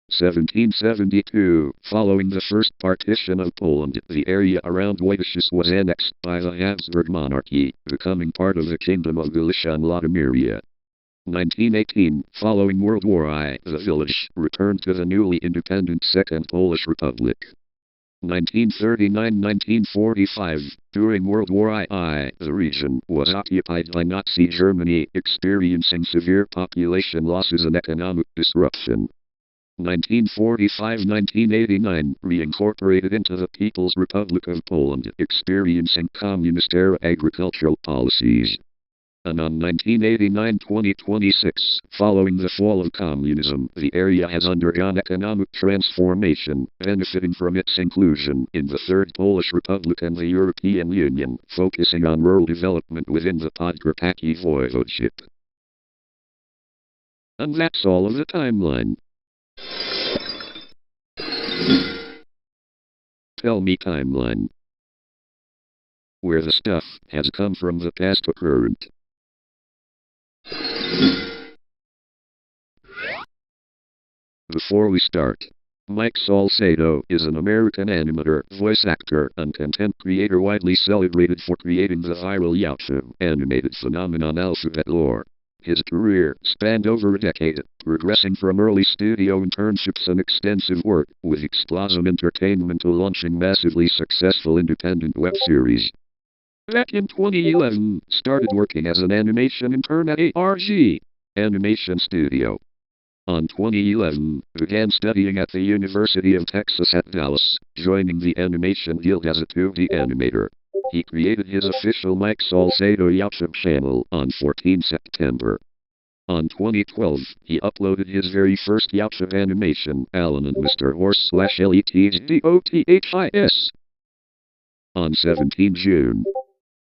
1772, following the first partition of Poland, the area around Wojciech was annexed by the Habsburg monarchy, becoming part of the Kingdom of Galicia and Lodomeria. 1918, following World War I, the village returned to the newly independent Second Polish Republic. 1939-1945, during World War I, the region was occupied by Nazi Germany, experiencing severe population losses and economic disruption. 1945-1989, reincorporated into the People's Republic of Poland, experiencing communist-era agricultural policies. And on 1989-2026, following the fall of communism, the area has undergone economic transformation, benefiting from its inclusion in the Third Polish Republic and the European Union, focusing on rural development within the Podkarpacki Voivodeship. And that's all of the timeline. Tell me timeline. Where the stuff has come from the past to current. Before we start, Mike Salcedo is an American animator, voice actor, and content creator widely celebrated for creating the viral YouTube animated phenomenon Alphabet Lore. His career spanned over a decade, progressing from early studio internships and extensive work with Explosion Entertainment to launching massively successful independent web series. Back in 2011, started working as an animation intern at ARG Animation Studio. On 2011, began studying at the University of Texas at Dallas, joining the Animation Guild as a 2D animator. He created his official Mike Salcedo YouTube channel on 14 September. On 2012, he uploaded his very first YouTube animation, Alan and Mr. Horse /LETGDOTHIS. On 17 June.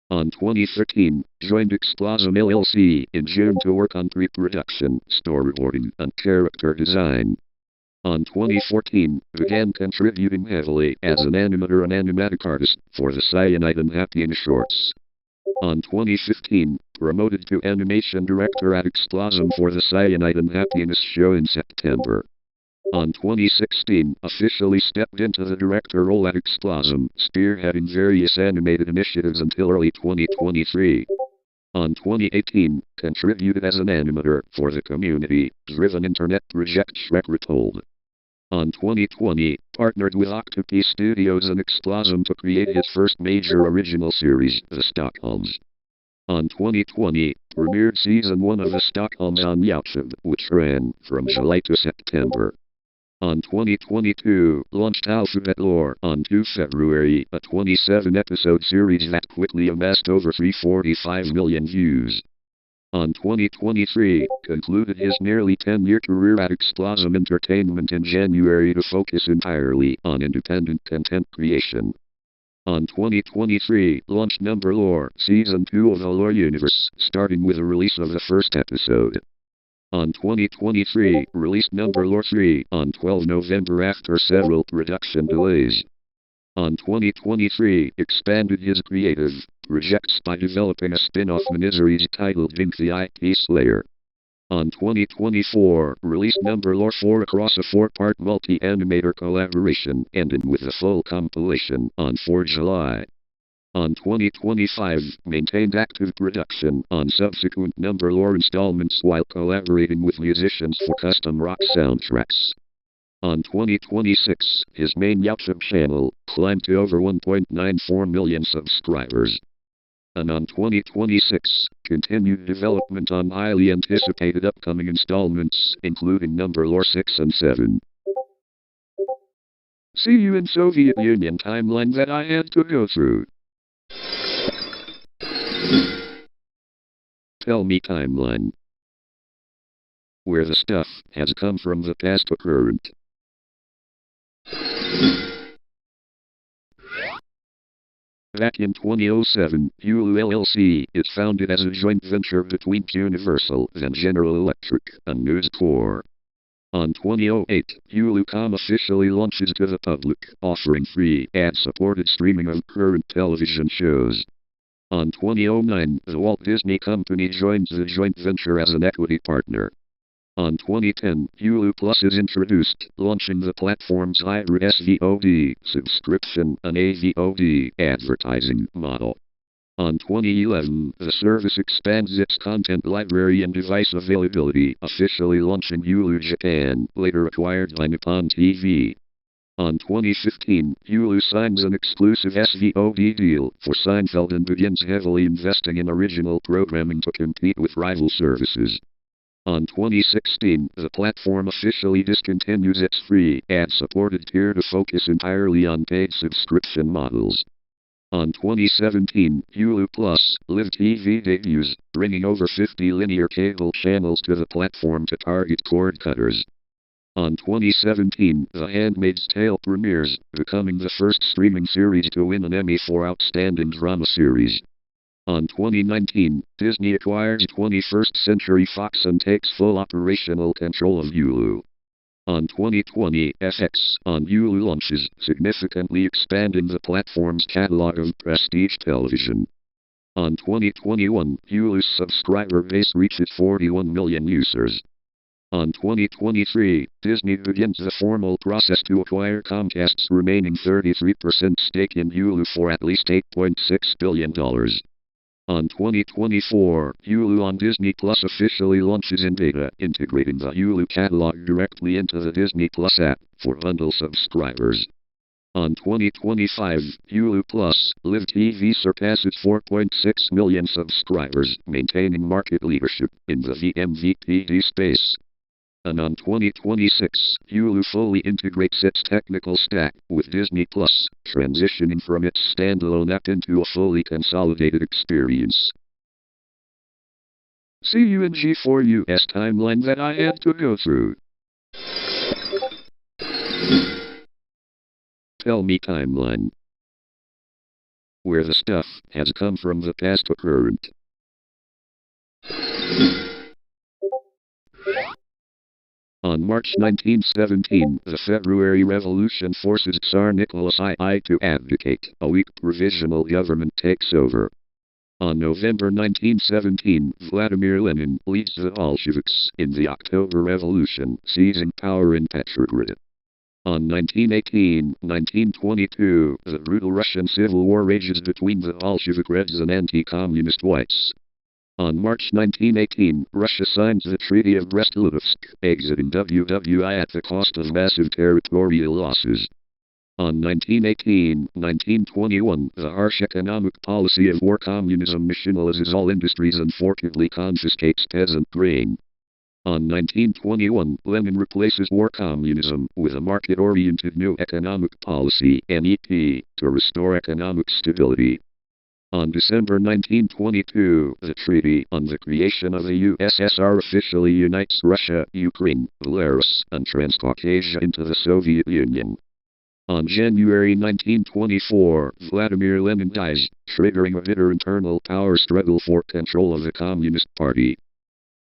On 2013, joined Explosion LLC in June to work on pre-production, storyboarding, and character design. On 2014, began contributing heavily as an animator and animatic artist for the Cyanide and Happiness shorts. On 2015, promoted to animation director at Explosion for the Cyanide and Happiness show in September. On 2016, officially stepped into the director role at Explosion, spearheading various animated initiatives until early 2023. On 2018, contributed as an animator for the community-driven internet project Shrek Retold. On 2020, partnered with Octopi Studios and Explosion to create his first major original series, The Stockholms. On 2020, premiered Season 1 of The Stockholms on YouTube, which ran from July to September. On 2022, launched Alphabet Lore on 2 February, a 27-episode series that quickly amassed over 345 million views. On 2023, concluded his nearly 10-year career at Explosm Entertainment in January to focus entirely on independent content creation. On 2023, launched Number Lore, Season 2 of the Lore Universe, starting with the release of the first episode. On 2023, released Number Lore 3 on 12 November after several production delays. On 2023, expanded his creative projects by developing a spin-off miniseries titled Vink the IP Slayer. On 2024, released Number Lore 4 across a 4-part multi-animator collaboration, ending with the full compilation on 4 July. On 2025, maintained active production on subsequent Number Lore installments while collaborating with musicians for custom rock soundtracks. On 2026, his main YouTube channel climbed to over 1.94 million subscribers. And on 2026, continued development on highly anticipated upcoming installments, including Number Lore 6 and 7. See you in Soviet Union timeline that I had to go through. Tell me timeline. Where the stuff has come from the past to current. Back in 2007, Hulu LLC is founded as a joint venture between Universal and General Electric and News Corp. On 2008, Hulu.com officially launches to the public, offering free ad-supported streaming of current television shows. On 2009, the Walt Disney Company joins the joint venture as an equity partner. On 2010, Hulu Plus is introduced, launching the platform's hybrid SVOD subscription and AVOD advertising model. On 2011, the service expands its content library and device availability, officially launching Hulu Japan, later acquired by Nippon TV. On 2015, Hulu signs an exclusive SVOD deal for Seinfeld and begins heavily investing in original programming to compete with rival services. On 2016, the platform officially discontinues its free, ad-supported tier to focus entirely on paid subscription models. On 2017, Hulu Plus Live TV debuts, bringing over 50 linear cable channels to the platform to target cord cutters. On 2017, The Handmaid's Tale premieres, becoming the first streaming series to win an Emmy for Outstanding Drama Series. On 2019, Disney acquires 21st Century Fox and takes full operational control of Hulu. On 2020, FX on Hulu launches, significantly expanding the platform's catalog of prestige television. On 2021, Hulu's subscriber base reaches 41 million users. On 2023, Disney begins the formal process to acquire Comcast's remaining 33% stake in Hulu for at least $8.6 billion. On 2024, Hulu on Disney Plus officially launches in beta, integrating the Hulu catalog directly into the Disney Plus app for bundle subscribers. On 2025, Hulu Plus Live TV surpasses 4.6 million subscribers, maintaining market leadership in the vMVPD space. And on 2026, Hulu fully integrates its technical stack with Disney Plus, transitioning from its standalone app into a fully consolidated experience. See you in G4US timeline that I had to go through. Tell me timeline. Where the stuff has come from the past to current. On March 1917, the February Revolution forces Tsar Nicholas I to abdicate. A weak provisional government takes over. On November 1917, Vladimir Lenin leads the Bolsheviks in the October Revolution, seizing power in Petrograd. On 1918-1922, the brutal Russian Civil War rages between the Bolshevik Reds and anti-communist Whites. On March 1918, Russia signs the Treaty of Brest-Litovsk, exiting WWI at the cost of massive territorial losses. On 1918-1921, the harsh economic policy of war communism nationalizes all industries and forcibly confiscates peasant grain. On 1921, Lenin replaces war communism with a market-oriented new economic policy, NEP, to restore economic stability. On December 1922, the Treaty on the Creation of the USSR officially unites Russia, Ukraine, Belarus, and Transcaucasia into the Soviet Union. On January 1924, Vladimir Lenin dies, triggering a bitter internal power struggle for control of the Communist Party.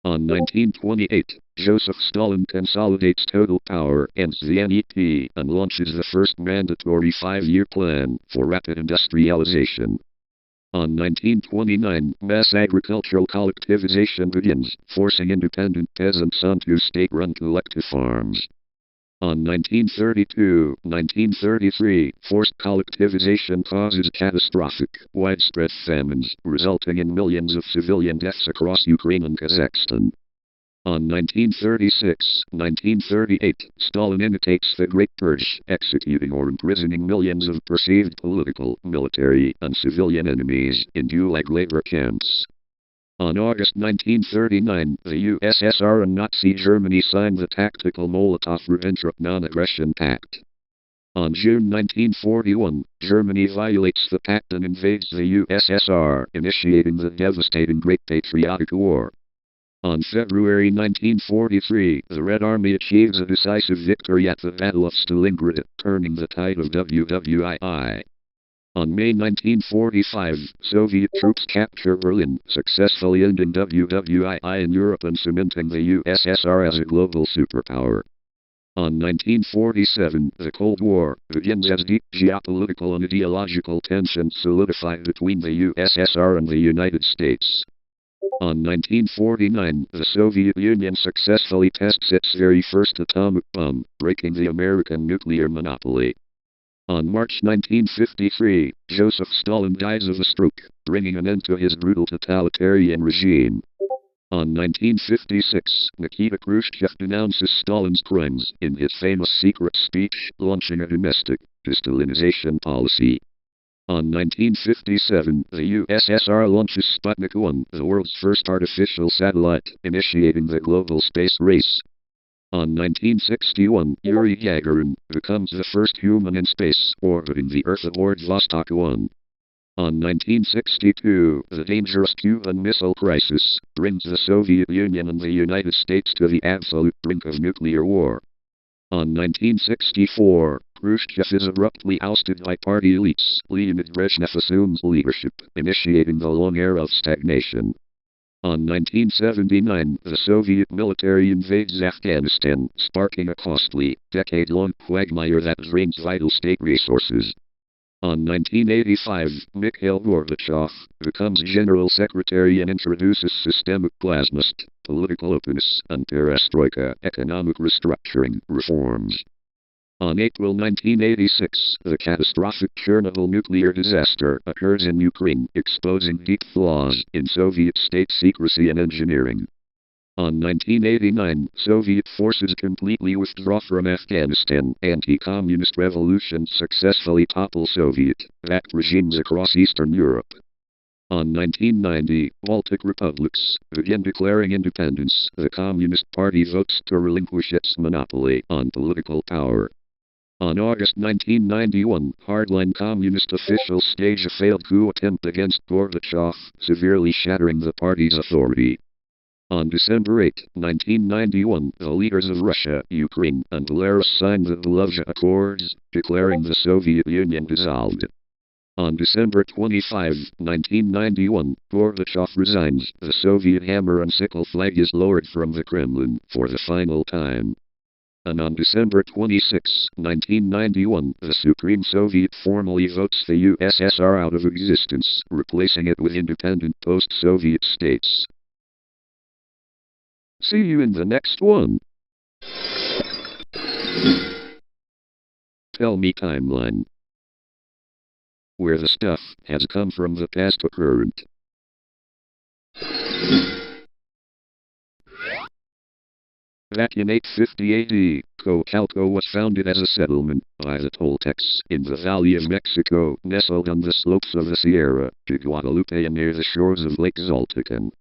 On 1928, Joseph Stalin consolidates total power, ends the NEP, and launches the first mandatory 5-year plan for rapid industrialization. On 1929, mass agricultural collectivization begins, forcing independent peasants onto state-run collective farms. On 1932-1933, forced collectivization causes catastrophic, widespread famines, resulting in millions of civilian deaths across Ukraine and Kazakhstan. On 1936-1938, Stalin initiates the Great Purge, executing or imprisoning millions of perceived political, military, and civilian enemies in Gulag labor camps. On August 1939, the USSR and Nazi Germany signed the Tactical Molotov-Ribbentrop Non-Aggression Pact. On June 1941, Germany violates the pact and invades the USSR, initiating the devastating Great Patriotic War. On February 1943, the Red Army achieves a decisive victory at the Battle of Stalingrad, turning the tide of WWII. On May 1945, Soviet troops capture Berlin, successfully ending WWII in Europe and cementing the USSR as a global superpower. On 1947, the Cold War begins as deep geopolitical and ideological tensions solidify between the USSR and the United States. On 1949, the Soviet Union successfully tests its very first atomic bomb, breaking the American nuclear monopoly. On March 1953, Joseph Stalin dies of a stroke, bringing an end to his brutal totalitarian regime. On 1956, Nikita Khrushchev denounces Stalin's crimes in his famous secret speech, launching a domestic de-Stalinization policy. On 1957, the USSR launches Sputnik 1, the world's first artificial satellite, initiating the global space race. On 1961, Yuri Gagarin becomes the first human in space, orbiting the Earth aboard Vostok 1. On 1962, the dangerous Cuban Missile Crisis brings the Soviet Union and the United States to the absolute brink of nuclear war. On 1964, Khrushchev is abruptly ousted by party elites. Leonid Brezhnev assumes leadership, initiating the long era of stagnation. On 1979, the Soviet military invades Afghanistan, sparking a costly, decade-long quagmire that drains vital state resources. On 1985, Mikhail Gorbachev becomes General Secretary and introduces systemic glasnost, political openness, and perestroika, economic restructuring, reforms. On April 1986, the catastrophic Chernobyl nuclear disaster occurs in Ukraine, exposing deep flaws in Soviet state secrecy and engineering. On 1989, Soviet forces completely withdraw from Afghanistan. Anti-communist revolutions successfully topple Soviet-backed regimes across Eastern Europe. On 1990, Baltic republics begin declaring independence. The Communist Party votes to relinquish its monopoly on political power. On August 1991, hardline communist officials stage a failed coup attempt against Gorbachev, severely shattering the party's authority. On December 8, 1991, the leaders of Russia, Ukraine, and Belarus signed the Belovezh Accords, declaring the Soviet Union dissolved. On December 25, 1991, Gorbachev resigns. The Soviet hammer and sickle flag is lowered from the Kremlin for the final time. And on December 26, 1991, the Supreme Soviet formally votes the USSR out of existence, replacing it with independent post-Soviet states. See you in the next one. Tell me timeline. Where the stuff has come from the past to current. Back in 850 AD, Cocalco was founded as a settlement by the Toltecs in the Valley of Mexico, nestled on the slopes of the Sierra de Guadalupe and near the shores of Lake Zoltecan.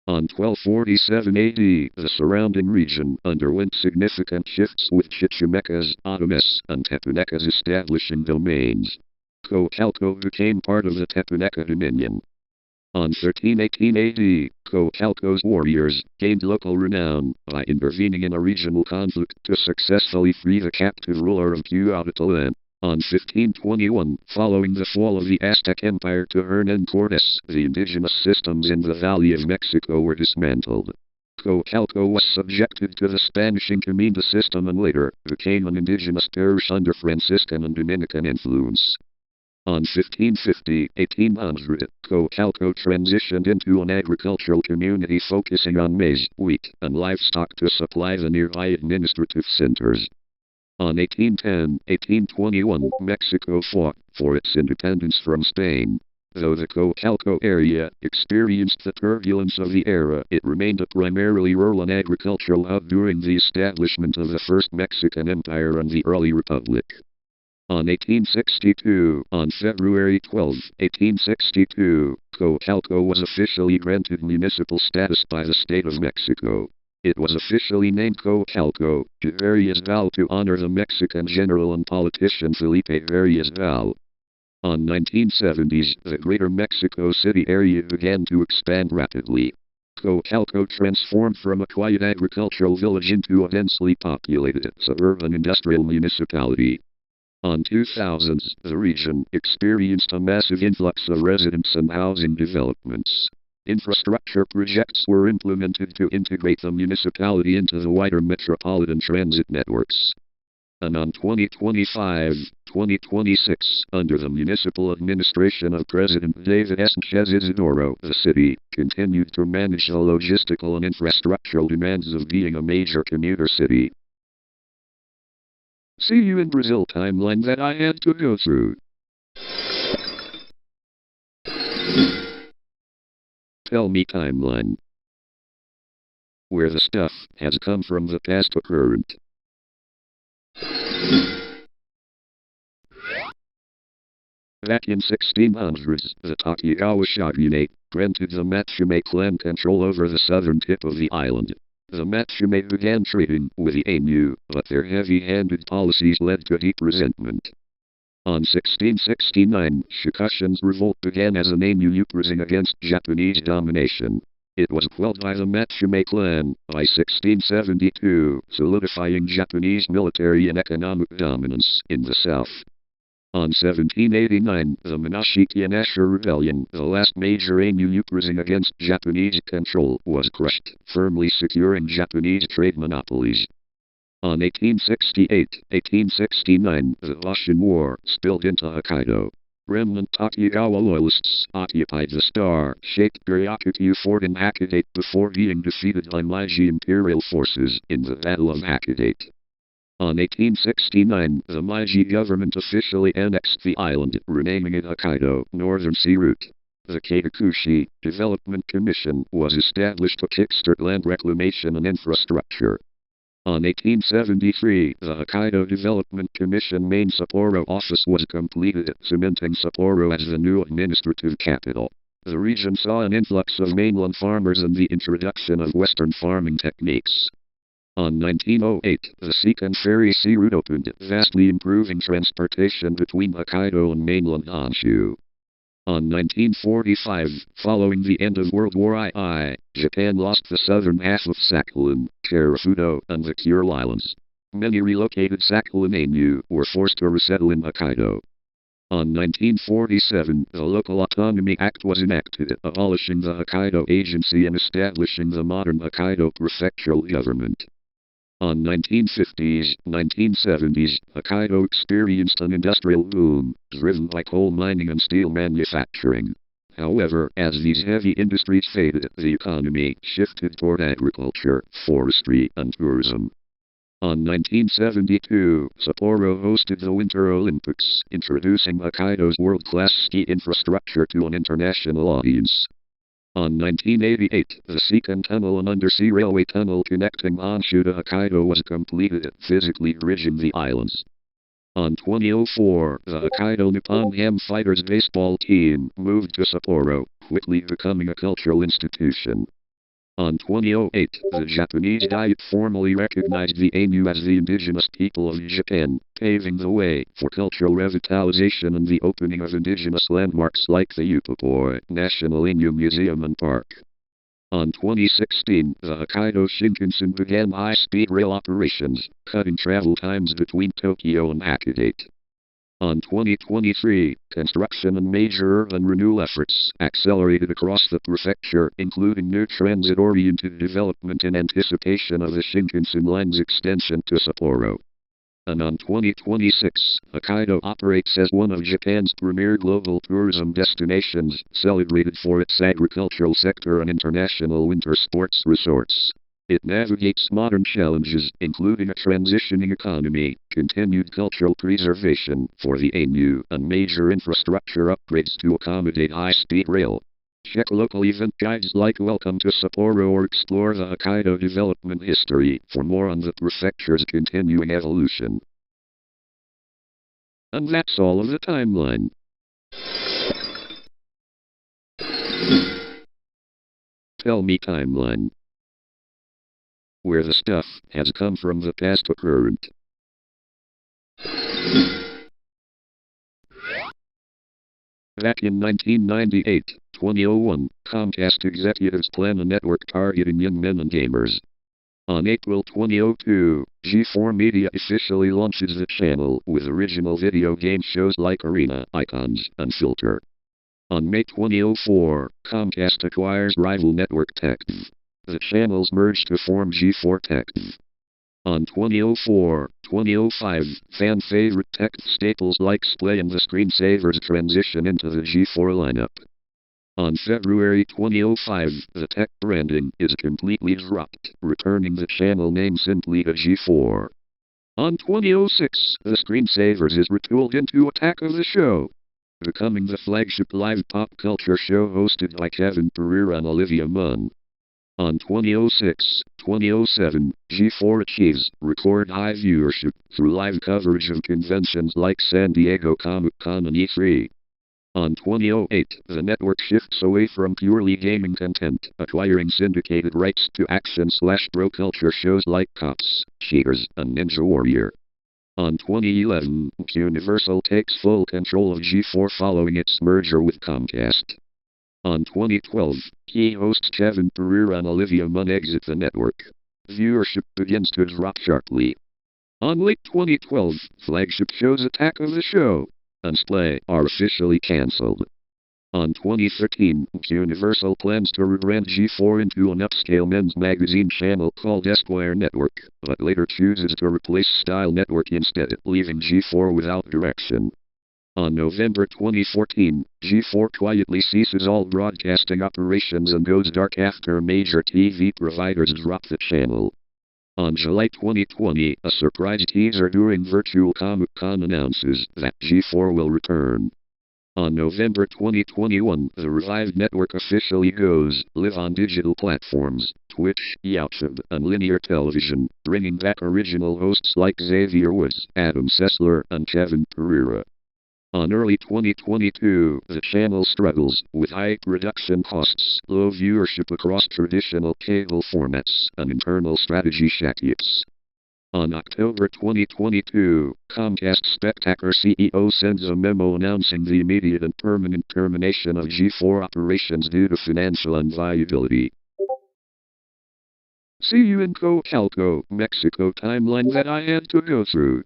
On 1247 AD, the surrounding region underwent significant shifts with Chichimecas, Otomes, and Tepanecas establishing domains. Cocalco became part of the Tepaneka Dominion. On 1318 AD, Cocalco's warriors gained local renown by intervening in a regional conflict to successfully free the captive ruler of Cuautitlan. On 1521, following the fall of the Aztec Empire to Hernán Cortés, the indigenous systems in the Valley of Mexico were dismantled. Cocalco was subjected to the Spanish Encomienda system and later became an indigenous parish under Franciscan and Dominican influence. On 1550-1800, Cocalco transitioned into an agricultural community focusing on maize, wheat, and livestock to supply the nearby administrative centers. On 1810-1821, Mexico fought for its independence from Spain. Though the Cocalco area experienced the turbulence of the era, it remained a primarily rural and agricultural hub during the establishment of the First Mexican Empire and the early Republic. On February 12, 1862, Cocalco was officially granted municipal status by the state of Mexico. It was officially named Cocalco, Varias-Val, to honor the Mexican general and politician Felipe Varias-Val. On 1970s, the greater Mexico City area began to expand rapidly. Cocalco transformed from a quiet agricultural village into a densely populated suburban industrial municipality. On 2000s, the region experienced a massive influx of residents and housing developments. Infrastructure projects were implemented to integrate the municipality into the wider metropolitan transit networks. And on 2025-2026, under the municipal administration of President David Sánchez Isidoro, the city continued to manage the logistical and infrastructural demands of being a major commuter city. See you in Brazil timeline that I had to go through. Tell me timeline. Where the stuff has come from the past to current. Back in 1600s, the Tokugawa shogunate granted the Matsumae clan control over the southern tip of the island. The Matsumae began trading with the Ainu, but their heavy-handed policies led to deep resentment. On 1669, Shikushun's revolt began as an Ainu uprising against Japanese domination. It was quelled by the Matsumae clan by 1672, solidifying Japanese military and economic dominance in the south. On 1789, the Minashiki-Asher Rebellion, the last major Ainu uprising against Japanese control, was crushed, firmly securing Japanese trade monopolies. On 1868-1869, the Russian War spilled into Hokkaido. Remnant Tokugawa loyalists occupied the star-shaped Ryokuku fort in Hakodate before being defeated by Meiji imperial forces in the Battle of Hakodate. On 1869, the Meiji government officially annexed the island, renaming it Hokkaido, Northern Sea Route. The Kaitakushi Development Commission was established to kickstart land reclamation and infrastructure. On 1873, the Hokkaido Development Commission main Sapporo office was completed, cementing Sapporo as the new administrative capital. The region saw an influx of mainland farmers and the introduction of Western farming techniques. On 1908, the Seikan Ferry Sea Route opened, vastly improving transportation between Hokkaido and mainland Honshu. On 1945, following the end of World War II, Japan lost the southern half of Sakhalin, Karafuto, and the Kuril Islands. Many relocated Sakhalin Ainu were forced to resettle in Hokkaido. On 1947, the Local Autonomy Act was enacted, abolishing the Hokkaido Agency and establishing the modern Hokkaido prefectural government. On 1950s-1970s, Hokkaido experienced an industrial boom, driven by coal mining and steel manufacturing. However, as these heavy industries faded, the economy shifted toward agriculture, forestry, and tourism. On 1972, Sapporo hosted the Winter Olympics, introducing Hokkaido's world-class ski infrastructure to an international audience. On 1988, the Seikan Tunnel, an undersea railway tunnel connecting Honshu to Hokkaido, was completed, physically bridging the islands. On 2004, the Hokkaido Nippon Ham Fighters baseball team moved to Sapporo, quickly becoming a cultural institution. On 2008, the Japanese Diet formally recognized the Ainu as the indigenous people of Japan, paving the way for cultural revitalization and the opening of indigenous landmarks like the Upapoi National Ainu Museum and Park. On 2016, the Hokkaido Shinkansen began high-speed rail operations, cutting travel times between Tokyo and Hakodate. On 2023, construction and major urban renewal efforts accelerated across the prefecture, including new transit-oriented development in anticipation of the Shinkansen line's extension to Sapporo. And on 2026, Hokkaido operates as one of Japan's premier global tourism destinations, celebrated for its agricultural sector and international winter sports resorts. It navigates modern challenges, including a transitioning economy, continued cultural preservation for the Ainu, and major infrastructure upgrades to accommodate high-speed rail. Check local event guides like Welcome to Sapporo or explore the Hokkaido development history for more on the prefecture's continuing evolution. And that's all of the timeline. Tell me timeline. Where the stuff has come from the past to current. Back in 1998, 2001, Comcast executives plan a network targeting young men and gamers. On April 2002, G4 Media officially launches the channel with original video game shows like Arena, Icons, and Filter. On May 2004, Comcast acquires rival network TechTV. The channels merge to form G4 TechTV. On 2004-2005, fan-favorite tech staples like Splay and the Screensavers transition into the G4 lineup. On February 2005, the tech branding is completely dropped, returning the channel name simply to G4. On 2006, the Screensavers is retooled into Attack of the Show, becoming the flagship live pop culture show hosted by Kevin Pereira and Olivia Munn. On 2006-2007, G4 achieves record high viewership through live coverage of conventions like San Diego Comic-Con and E3. On 2008, the network shifts away from purely gaming content, acquiring syndicated rights to action/bro culture shows like Cops, Cheaters, and Ninja Warrior. On 2011, Universal takes full control of G4 following its merger with Comcast. On 2012, key hosts Kevin Pereira and Olivia Munn exit the network. Viewership begins to drop sharply. On late 2012, flagship shows Attack of the Show and Splay are officially cancelled. On 2013, Universal plans to rebrand G4 into an upscale men's magazine channel called Esquire Network, but later chooses to replace Style Network instead, leaving G4 without direction. On November 2014, G4 quietly ceases all broadcasting operations and goes dark after major TV providers drop the channel. On July 2020, a surprise teaser during Virtual Comic-Con announces that G4 will return. On November 2021, the revived network officially goes live on digital platforms, Twitch, YouTube, and linear television, bringing back original hosts like Xavier Woods, Adam Sessler, and Kevin Pereira. On early 2022, the channel struggles with high production costs, low viewership across traditional cable formats, and internal strategy shakeouts. On October 2022, Comcast Spectator CEO sends a memo announcing the immediate and permanent termination of G4 operations due to financial unviability. See you in Coacalco, Mexico timeline that I had to go through.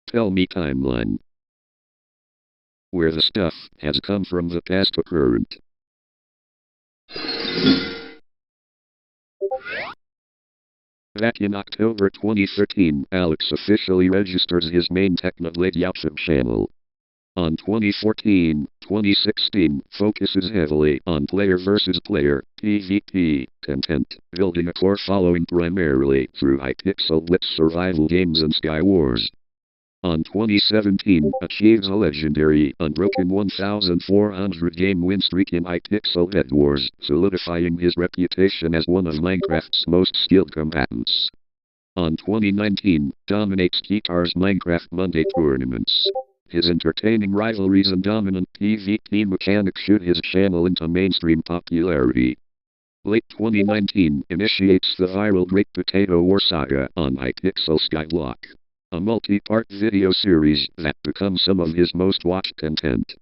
Tell me timeline. Where the stuff has come from the past to current. Back in October 2013, Alex officially registers his main Technoblade YouTube channel. On 2014-2016, focuses heavily on player versus player, PvP, content, building a core following primarily through Hypixel Blitz survival games and Skywars. On 2017, achieves a legendary, unbroken 1,400 game win streak in Hypixel Bed Wars, solidifying his reputation as one of Minecraft's most skilled combatants. On 2019, dominates Guitar's Minecraft Monday tournaments. His entertaining rivalries and dominant PvP mechanics shoot his channel into mainstream popularity. Late 2019 initiates the viral Great Potato War saga on Hypixel Skyblock, a multi-part video series that becomes some of his most watched content.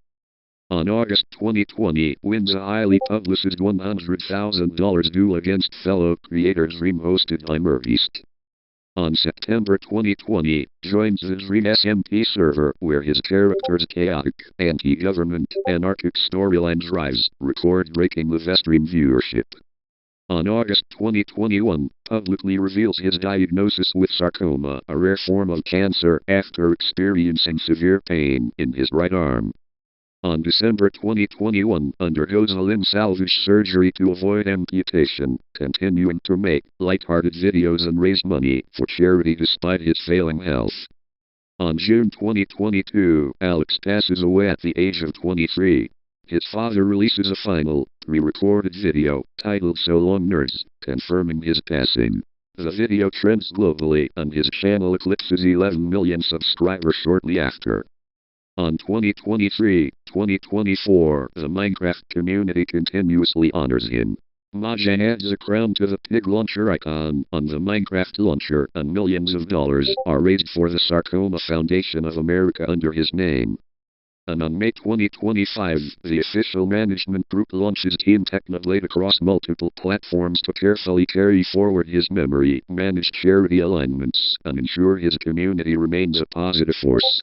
On August 2020, wins a highly publicized $100,000 duel against fellow creator Dream hosted by Merbeast. On September 2020, joins the Dream SMP server where his character's chaotic, anti-government, anarchic storylines rise, record-breaking the stream viewership. On August 2021, publicly reveals his diagnosis with sarcoma, a rare form of cancer, after experiencing severe pain in his right arm. On December 2021, undergoes a limb salvage surgery to avoid amputation, continuing to make lighthearted videos and raise money for charity despite his failing health. On June 2022, Alex passes away at the age of 23. His father releases a final, pre-recorded video, titled So Long Nerds, confirming his passing. The video trends globally, and his channel eclipses 11 million subscribers shortly after. On 2023-2024, the Minecraft community continuously honors him. Mojang adds a crown to the pig launcher icon on the Minecraft launcher, and millions of dollars are raised for the Sarcoma Foundation of America under his name. And on May 2025, the official management group launches Team Technoblade across multiple platforms to carefully carry forward his memory, manage charity alignments, and ensure his community remains a positive force.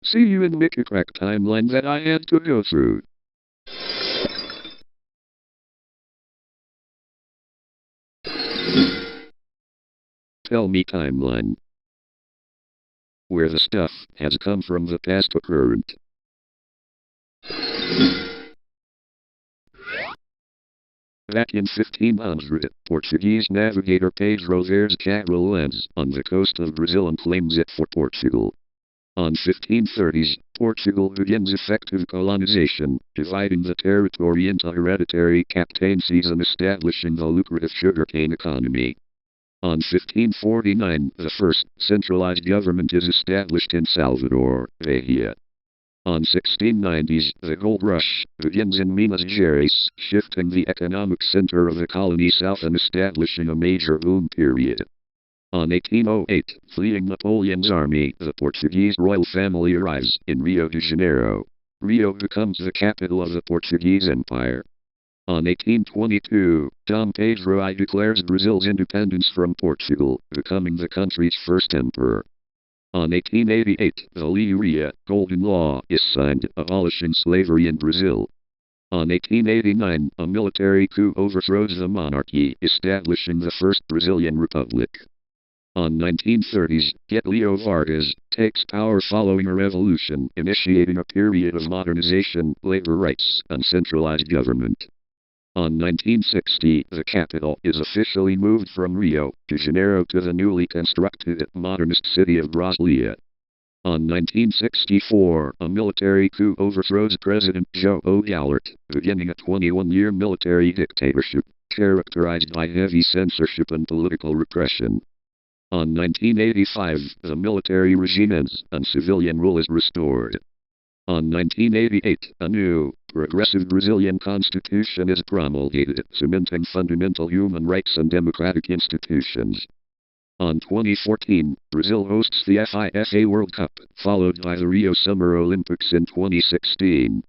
See you in the crack timeline that I had to go through. Tell me timeline. Where the stuff has come from the past to current. Back in 1500, Portuguese navigator Pedro Vaz Cabral lands on the coast of Brazil and claims it for Portugal. On 1530s, Portugal begins effective colonization, dividing the territory into hereditary captaincies and establishing the lucrative sugarcane economy. On 1549, the first centralized government is established in Salvador, Bahia. On 1690s, the gold rush begins in Minas Gerais, shifting the economic center of the colony south and establishing a major boom period. On 1808, fleeing Napoleon's army, the Portuguese royal family arrives in Rio de Janeiro. Rio becomes the capital of the Portuguese Empire. On 1822, Dom Pedro I declares Brazil's independence from Portugal, becoming the country's first emperor. On 1888, the Lei Áurea, Golden Law, is signed, abolishing slavery in Brazil. On 1889, a military coup overthrows the monarchy, establishing the first Brazilian republic. On 1930s, Getulio Vargas takes power following a revolution, initiating a period of modernization, labor rights, and centralized government. On 1960, the capital is officially moved from Rio de Janeiro to the newly constructed modernist city of Brasília. On 1964, a military coup overthrows President João Goulart, beginning a 21-year military dictatorship, characterized by heavy censorship and political repression. On 1985, the military regime ends, and civilian rule is restored. On 1988, a new, progressive Brazilian constitution is promulgated, cementing fundamental human rights and democratic institutions. On 2014, Brazil hosts the FIFA World Cup, followed by the Rio Summer Olympics in 2016.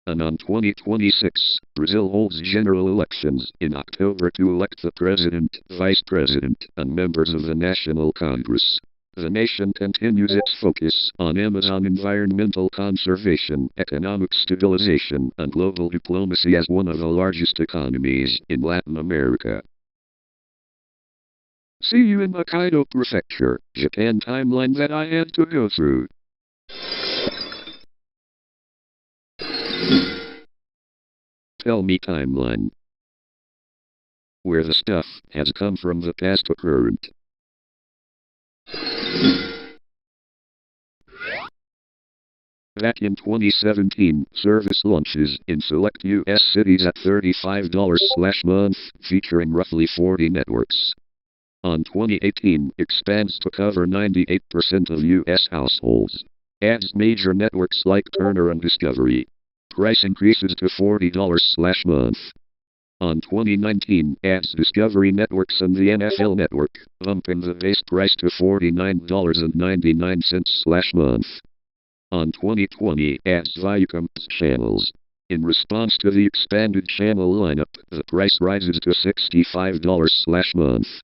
And on 2026, Brazil holds general elections in October to elect the president, vice president, and members of the National Congress. The nation continues its focus on Amazon environmental conservation, economic stabilization, and global diplomacy as one of the largest economies in Latin America. See you in Hokkaido Prefecture, Japan timeline that I had to go through. Tell me timeline. Where the stuff has come from the past to current. Back in 2017, service launches in select U.S. cities at $35/month, featuring roughly 40 networks. On 2018, expands to cover 98% of U.S. households. Adds major networks like Turner and Discovery. Price increases to $40/month. On 2019, adds Discovery Networks and the NFL Network, bumping the base price to $49.99/month. On 2020, adds Viacom's channels. In response to the expanded channel lineup, the price rises to $65/month.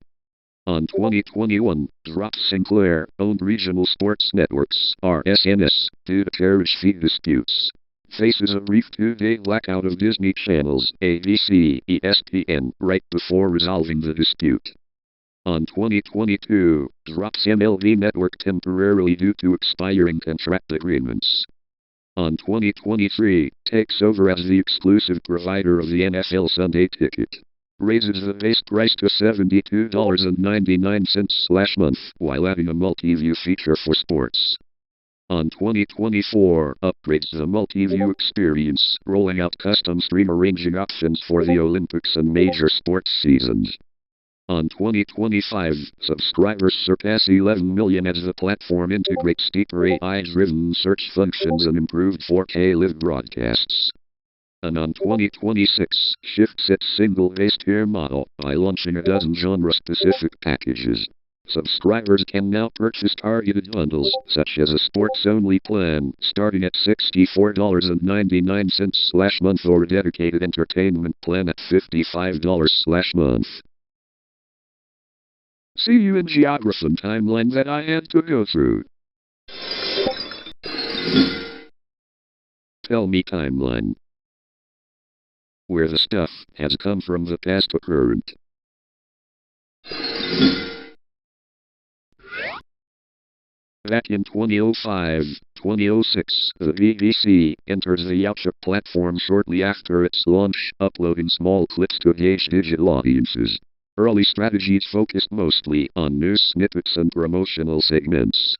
On 2021, drops Sinclair-owned regional sports networks, RSNs, due to carriage fee disputes. Faces a brief 2-day blackout of Disney channels, ABC, ESPN, right before resolving the dispute. On 2022, drops MLB Network temporarily due to expiring contract agreements. On 2023, takes over as the exclusive provider of the NFL Sunday Ticket. Raises the base price to $72.99/month, while adding a multi-view feature for sports. On 2024, upgrades the multi-view experience, rolling out custom stream arranging options for the Olympics and major sports seasons. On 2025, subscribers surpass 11 million as the platform integrates deeper AI-driven search functions and improved 4K live broadcasts. And on 2026, shifts its single base tier model by launching a dozen genre-specific packages. Subscribers can now purchase targeted bundles, such as a sports-only plan, starting at $64.99/month or a dedicated entertainment plan at $55/month. See you in geography and timeline that I had to go through. Tell me timeline. Where the stuff has come from the past to current. Back in 2005-2006, the BBC enters the YouTube platform shortly after its launch, uploading small clips to gauge digital audiences. Early strategies focused mostly on news snippets and promotional segments.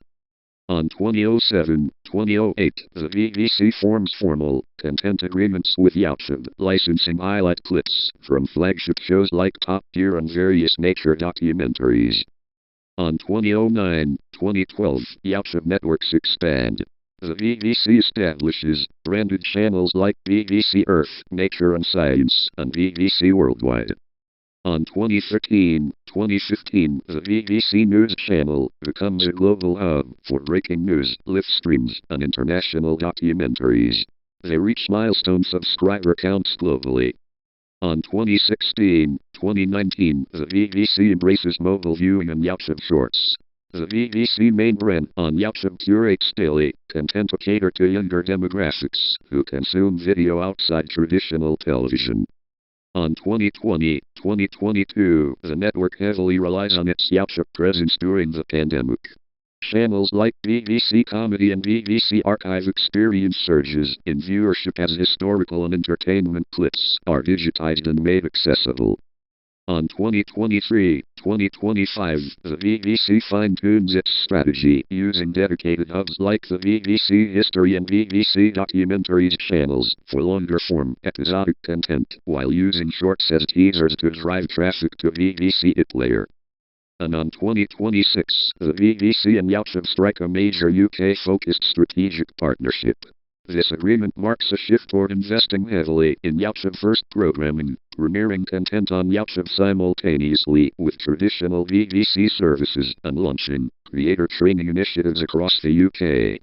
On 2007-2008, the BBC forms formal content agreements with YouTube, licensing highlight clips from flagship shows like Top Gear and various nature documentaries. On 2009-2012, YouTube networks expand. The BBC establishes branded channels like BBC Earth, Nature and Science, and BBC Worldwide. On 2013-2015, the BBC News Channel becomes a global hub for breaking news, live streams, and international documentaries. They reach milestone subscriber counts globally. On 2016-2019, the BBC embraces mobile viewing and YouTube Shorts. The BBC main brand on YouTube curates daily content to cater to younger demographics who consume video outside traditional television. On 2020-2022, the network heavily relies on its YouTube presence during the pandemic. Channels like BBC Comedy and BBC Archive experience surges in viewership as historical and entertainment clips are digitized and made accessible. On 2023-2025, the BBC fine-tunes its strategy using dedicated hubs like the BBC History and BBC Documentaries channels for longer-form episodic content, while using shorts as teasers to drive traffic to BBC iPlayer. And on 2026, the BBC and YouTube strike a major UK-focused strategic partnership. This agreement marks a shift toward investing heavily in YouTube-first programming, premiering content on YouTube simultaneously with traditional BBC services, and launching creator training initiatives across the UK.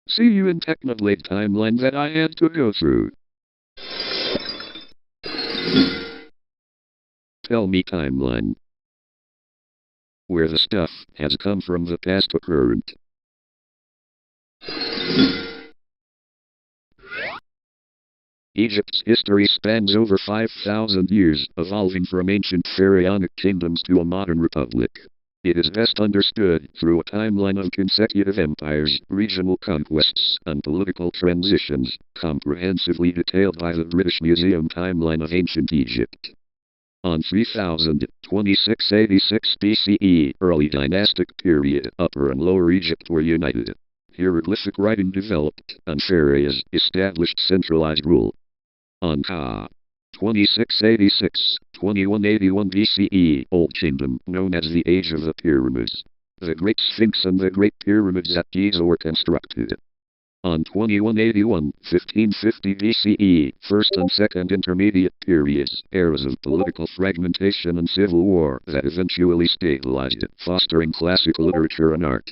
See you in Technoblade timeline that I had to go through. Tell me timeline. Where the stuff has come from the past to current. Egypt's history spans over 5,000 years, evolving from ancient pharaonic kingdoms to a modern republic. It is best understood through a timeline of consecutive empires, regional conquests, and political transitions, comprehensively detailed by the British Museum Timeline of Ancient Egypt. On 3026 BCE, early dynastic period, Upper and Lower Egypt were united. Hieroglyphic writing developed, and pharaohs established centralized rule. On ca. 2686, 2181 BCE, Old Kingdom, known as the Age of the Pyramids. The Great Sphinx and the Great Pyramids at Giza were constructed. On 2181, 1550 BCE, First and Second Intermediate Periods, eras of political fragmentation and civil war that eventually stabilized it, fostering classical literature and art.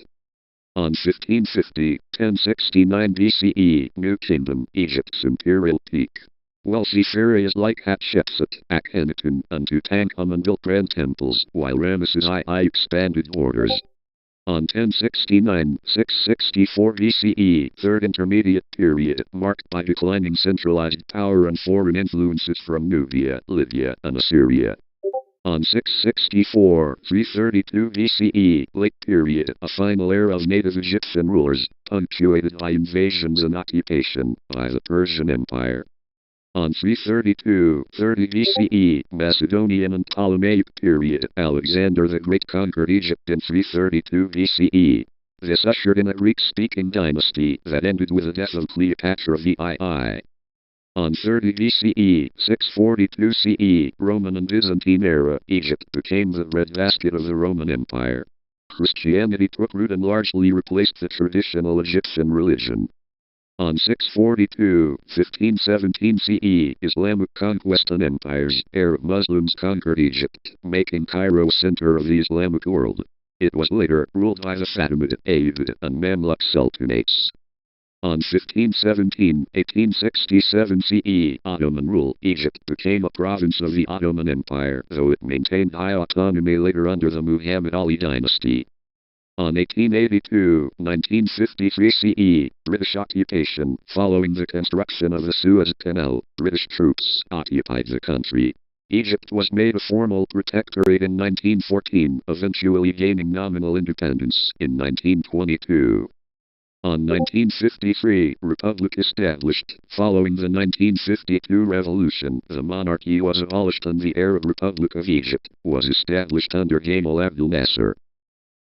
On 1550, 1069 BCE, New Kingdom, Egypt's imperial peak. Wealthy pharaohs like Hatshepsut, Akhenaten, and Tutankhamun built grand temples, while Ramesses II expanded borders. On 1069-664 BCE, Third Intermediate Period, marked by declining centralized power and foreign influences from Nubia, Lydia, and Assyria. On 664-332 BCE, Late Period, a final era of native Egyptian rulers, punctuated by invasions and occupation by the Persian Empire. On 332-30 BCE, Macedonian and Ptolemaic period, Alexander the Great conquered Egypt in 332 BCE. This ushered in a Greek-speaking dynasty that ended with the death of Cleopatra VII. On 30 BCE, 642 CE, Roman and Byzantine era, Egypt became the breadbasket of the Roman Empire. Christianity took root and largely replaced the traditional Egyptian religion. On 642-1517 CE, Islamic conquest and empires, Arab Muslims conquered Egypt, making Cairo a center of the Islamic world. It was later ruled by the Fatimid, Ayyubid, and Mamluk sultanates. On 1517-1867 CE, Ottoman rule, Egypt became a province of the Ottoman Empire, though it maintained high autonomy later under the Muhammad Ali dynasty. On 1882-1953 CE, British occupation. Following the construction of the Suez Canal, British troops occupied the country. Egypt was made a formal protectorate in 1914, eventually gaining nominal independence in 1922. On 1953, Republic established. Following the 1952 revolution, the monarchy was abolished and the Arab Republic of Egypt was established under Gamal Abdel Nasser.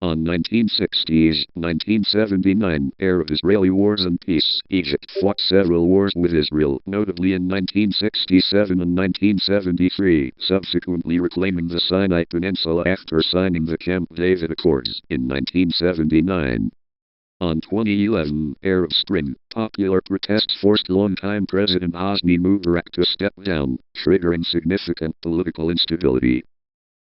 On 1960s-1979 Arab-Israeli wars and peace, Egypt fought several wars with Israel, notably in 1967 and 1973, subsequently reclaiming the Sinai Peninsula after signing the Camp David Accords in 1979. On 2011 Arab Spring, popular protests forced longtime President Hosni Mubarak to step down, triggering significant political instability.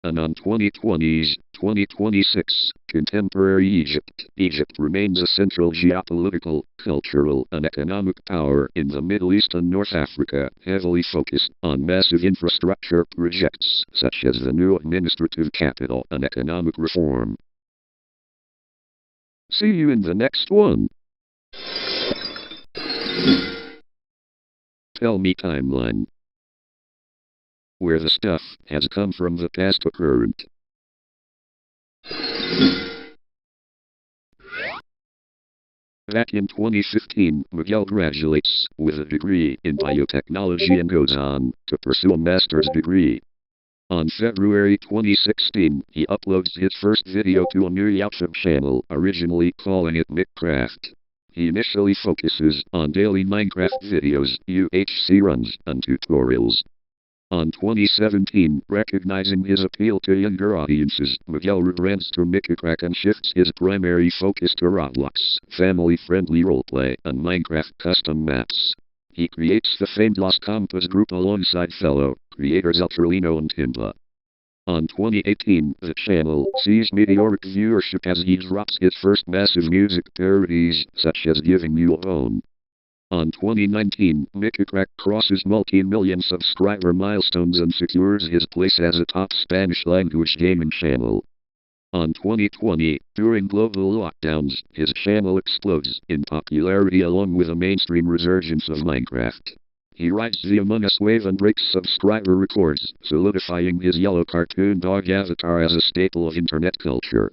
And on 2026, contemporary Egypt. Egypt remains a central geopolitical, cultural, and economic power in the Middle East and North Africa, heavily focused on massive infrastructure projects, such as the new administrative capital and economic reform. See you in the next one. Tell me timeline. Where the stuff has come from the past to current. Back in 2015, Miguel graduates with a degree in biotechnology and goes on to pursue a master's degree. On February 2016, he uploads his first video to a new YouTube channel, originally calling it Minecraft. He initially focuses on daily Minecraft videos, UHC runs, and tutorials. On 2017, recognizing his appeal to younger audiences, Miguel rebrands to MSAgent and shifts his primary focus to Roblox, family-friendly roleplay, and Minecraft custom maps. He creates the famed Las Campas group alongside fellow creators Ultralino and Timba. On 2018, the channel sees meteoric viewership as he drops his first massive music parodies, such as Giving You a Bone. On 2019, MSAgent crosses multi-million subscriber milestones and secures his place as a top Spanish-language gaming channel. On 2020, during global lockdowns, his channel explodes in popularity along with a mainstream resurgence of Minecraft. He rides the Among Us wave and breaks subscriber records, solidifying his yellow cartoon dog avatar as a staple of internet culture.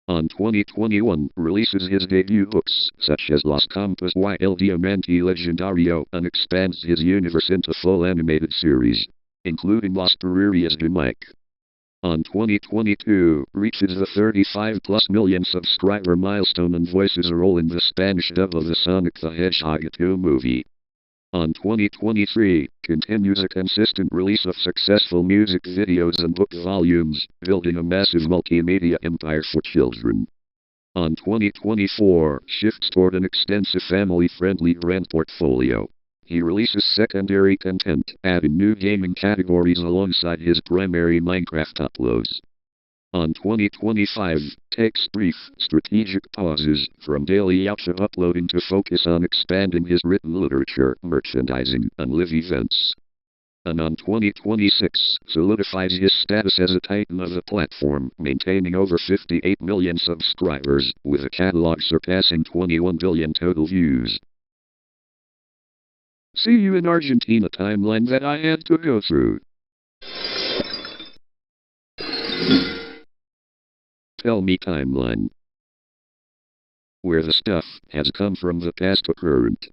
On 2021, releases his debut books, such as Las Campas y el Diamante Legendario, and expands his universe into full animated series, including Las Perurias de Mike. On 2022, reaches the 35+ million subscriber milestone and voices a role in the Spanish dub of the Sonic the Hedgehog 2 movie. On 2023, continues a consistent release of successful music videos and book volumes, building a massive multimedia empire for children. On 2024, shifts toward an extensive family-friendly brand portfolio. He releases secondary content, adding new gaming categories alongside his primary Minecraft uploads. On 2025, takes brief, strategic pauses from daily active uploading to focus on expanding his written literature, merchandising, and live events. And on 2026, solidifies his status as a titan of the platform, maintaining over 58 million subscribers, with a catalog surpassing 21 billion total views. See you in Argentina timeline that I had to go through. Tell me timeline. Where the stuff has come from the past to current.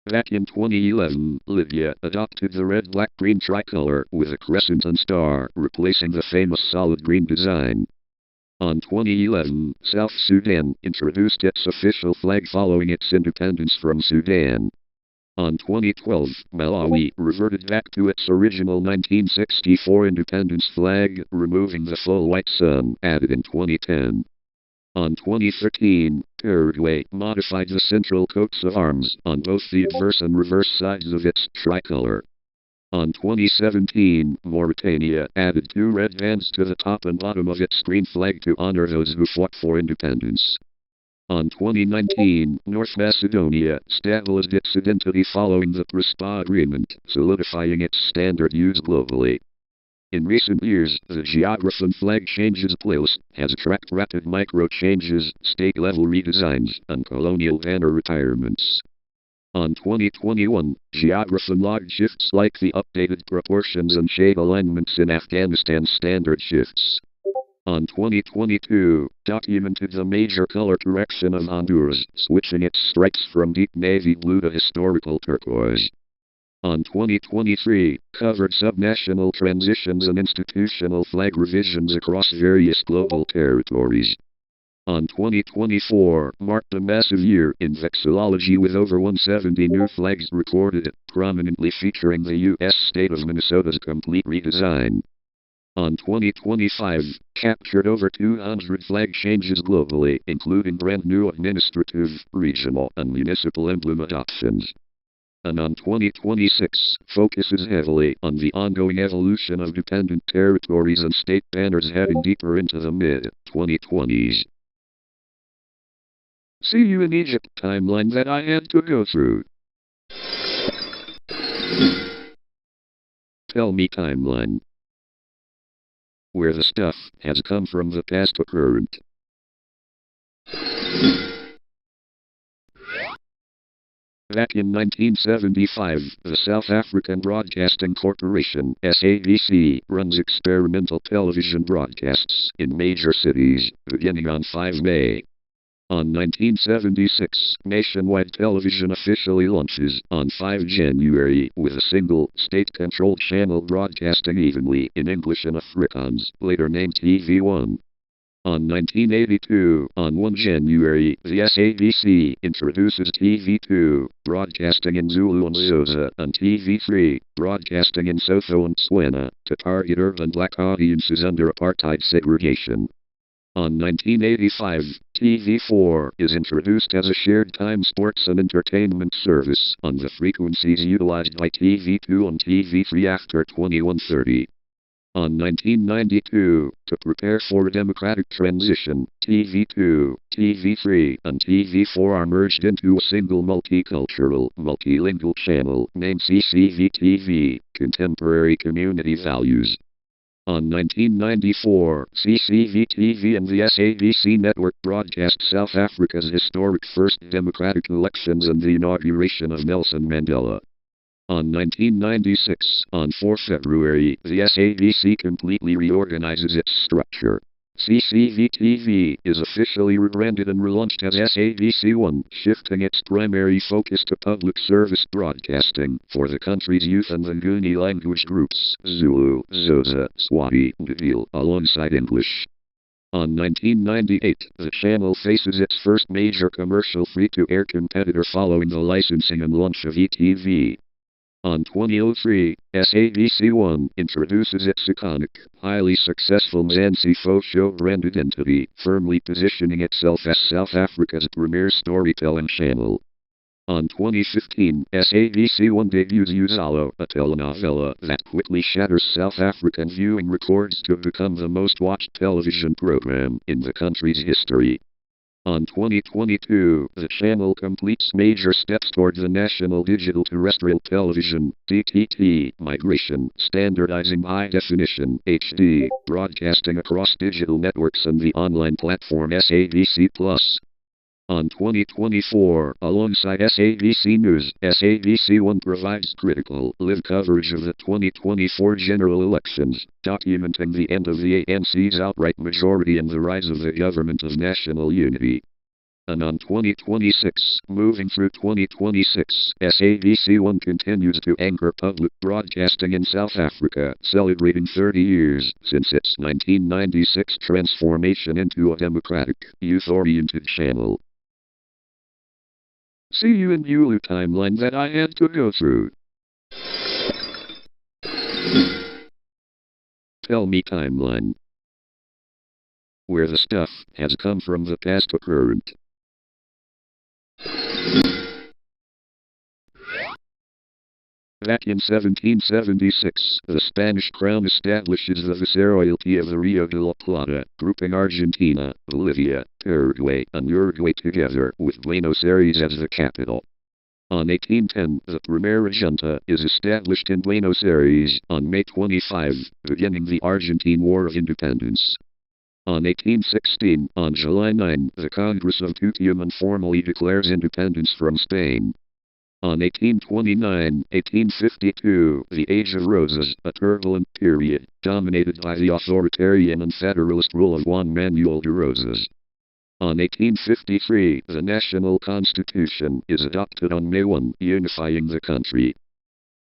Back in 2011, Libya adopted the red-black-green tricolor with a crescent and star, replacing the famous solid green design. On 2011, South Sudan introduced its official flag following its independence from Sudan. On 2012, Malawi reverted back to its original 1964 independence flag, removing the full white sun, added in 2010. On 2013, Paraguay modified the central coats of arms on both the obverse and reverse sides of its tricolor. On 2017, Mauritania added 2 red bands to the top and bottom of its green flag to honor those who fought for independence. On 2019, North Macedonia stabilized its identity following the Prespa Agreement, solidifying its standard use globally. In recent years, the geography and flag changes playlist has attracted rapid micro-changes, state-level redesigns, and colonial banner retirements. On 2021, geography logged shifts like the updated proportions and shade alignments in Afghanistan's standard shifts. On 2022, documented the major color correction of Honduras, switching its stripes from deep navy blue to historical turquoise. On 2023, covered subnational transitions and institutional flag revisions across various global territories. On 2024, marked a massive year in vexillology with over 170 new flags recorded, prominently featuring the U.S. state of Minnesota's complete redesign. On 2025, captured over 200 flag changes globally, including brand new administrative, regional, and municipal emblem adoptions. And on 2026, focuses heavily on the ongoing evolution of dependent territories and state banners heading deeper into the mid-2020s. See you in Egypt timeline that I had to go through. Tell me timeline. Where the stuff has come from the past to current. Back in 1975, the South African Broadcasting Corporation, SABC, runs experimental television broadcasts in major cities, beginning on 5 May. On 1976, nationwide television officially launches on 5 January with a single, state-controlled channel broadcasting evenly in English and Afrikaans, later named TV1. On 1982, on 1 January, the SABC introduces TV2, broadcasting in Zulu and Xhosa, and TV3, broadcasting in Sotho and Tswana, to target urban black audiences under apartheid segregation. On 1985, TV4 is introduced as a shared-time sports and entertainment service on the frequencies utilized by TV2 and TV3 after 2130. On 1992, to prepare for a democratic transition, TV2, TV3, and TV4 are merged into a single multicultural, multilingual channel named CCV-TV, Contemporary Community Values. On 1994, CCV-TV and the SABC network broadcast South Africa's historic first democratic elections and the inauguration of Nelson Mandela. On 1996, on 4 February, the SABC completely reorganizes its structure. CCV-TV is officially rebranded and relaunched as SABC1, shifting its primary focus to public service broadcasting for the country's youth and the Nguni language groups, Zulu, Xhosa, Swati, and Ndebele, alongside English. On 1998, the channel faces its first major commercial free-to-air competitor following the licensing and launch of ETV. On 2003, SABC1 introduces its iconic, highly successful Mzansi Fo Show branded entity, firmly positioning itself as South Africa's premier storytelling channel. On 2015, SABC1 debuts Uzalo, a telenovela that quickly shatters South African viewing records to become the most watched television program in the country's history. On 2022, the channel completes major steps toward the National Digital Terrestrial Television (DTT) migration, standardizing high-definition HD broadcasting across digital networks and the online platform SABC+. On 2024, alongside SABC News, SABC1 provides critical, live coverage of the 2024 general elections, documenting the end of the ANC's outright majority and the rise of the Government of National Unity. And on 2026, moving through 2026, SABC1 continues to anchor public broadcasting in South Africa, celebrating 30 years since its 1996 transformation into a democratic, youth-oriented channel. See you in Hulu timeline that I had to go through. Tell me timeline. Where the stuff has come from the past to current. Back in 1776, the Spanish crown establishes the viceroyalty of the Rio de la Plata, grouping Argentina, Bolivia, Paraguay, and Uruguay together, with Buenos Aires as the capital. On 1810, the Primera Junta is established in Buenos Aires on May 25, beginning the Argentine War of Independence. On 1816, on July 9, the Congress of Tucumán formally declares independence from Spain. On 1829-1852, the Age of Roses, a turbulent period, dominated by the authoritarian and federalist rule of Juan Manuel de Rosas. On 1853, the national constitution is adopted on May 1, unifying the country.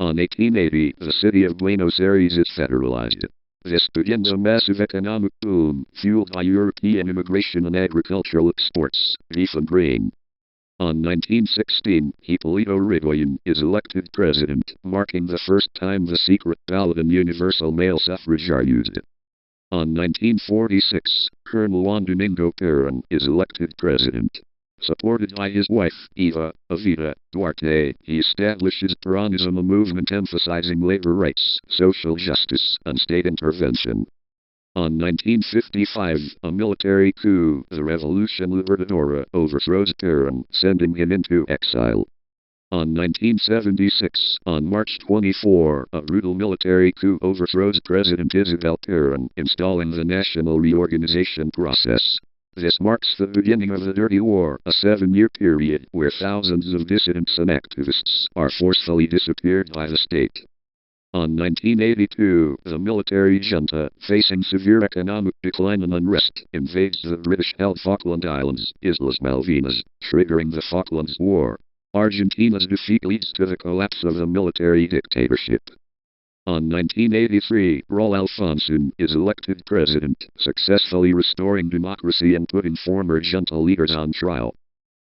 On 1880, the city of Buenos Aires is federalized. This begins a massive economic boom, fueled by European immigration and agricultural exports, beef and grain. On 1916, Hipólito Yrigoyen is elected president, marking the first time the secret ballot and universal male suffrage are used. On 1946, Colonel Juan Domingo Perón is elected president. Supported by his wife, Eva Evita Duarte, he establishes Peronism, a movement emphasizing labor rights, social justice, and state intervention. On 1955, a military coup, the Revolution Libertadora, overthrows Perón, sending him into exile. On 1976, on March 24, a brutal military coup overthrows President Isabel Perón, installing the national reorganization process. This marks the beginning of the Dirty War, a 7-year period where thousands of dissidents and activists are forcefully disappeared by the state. On 1982, the military junta, facing severe economic decline and unrest, invades the British-held Falkland Islands, Islas Malvinas, triggering the Falklands War. Argentina's defeat leads to the collapse of the military dictatorship. On 1983, Raul Alfonsin is elected president, successfully restoring democracy and putting former junta leaders on trial.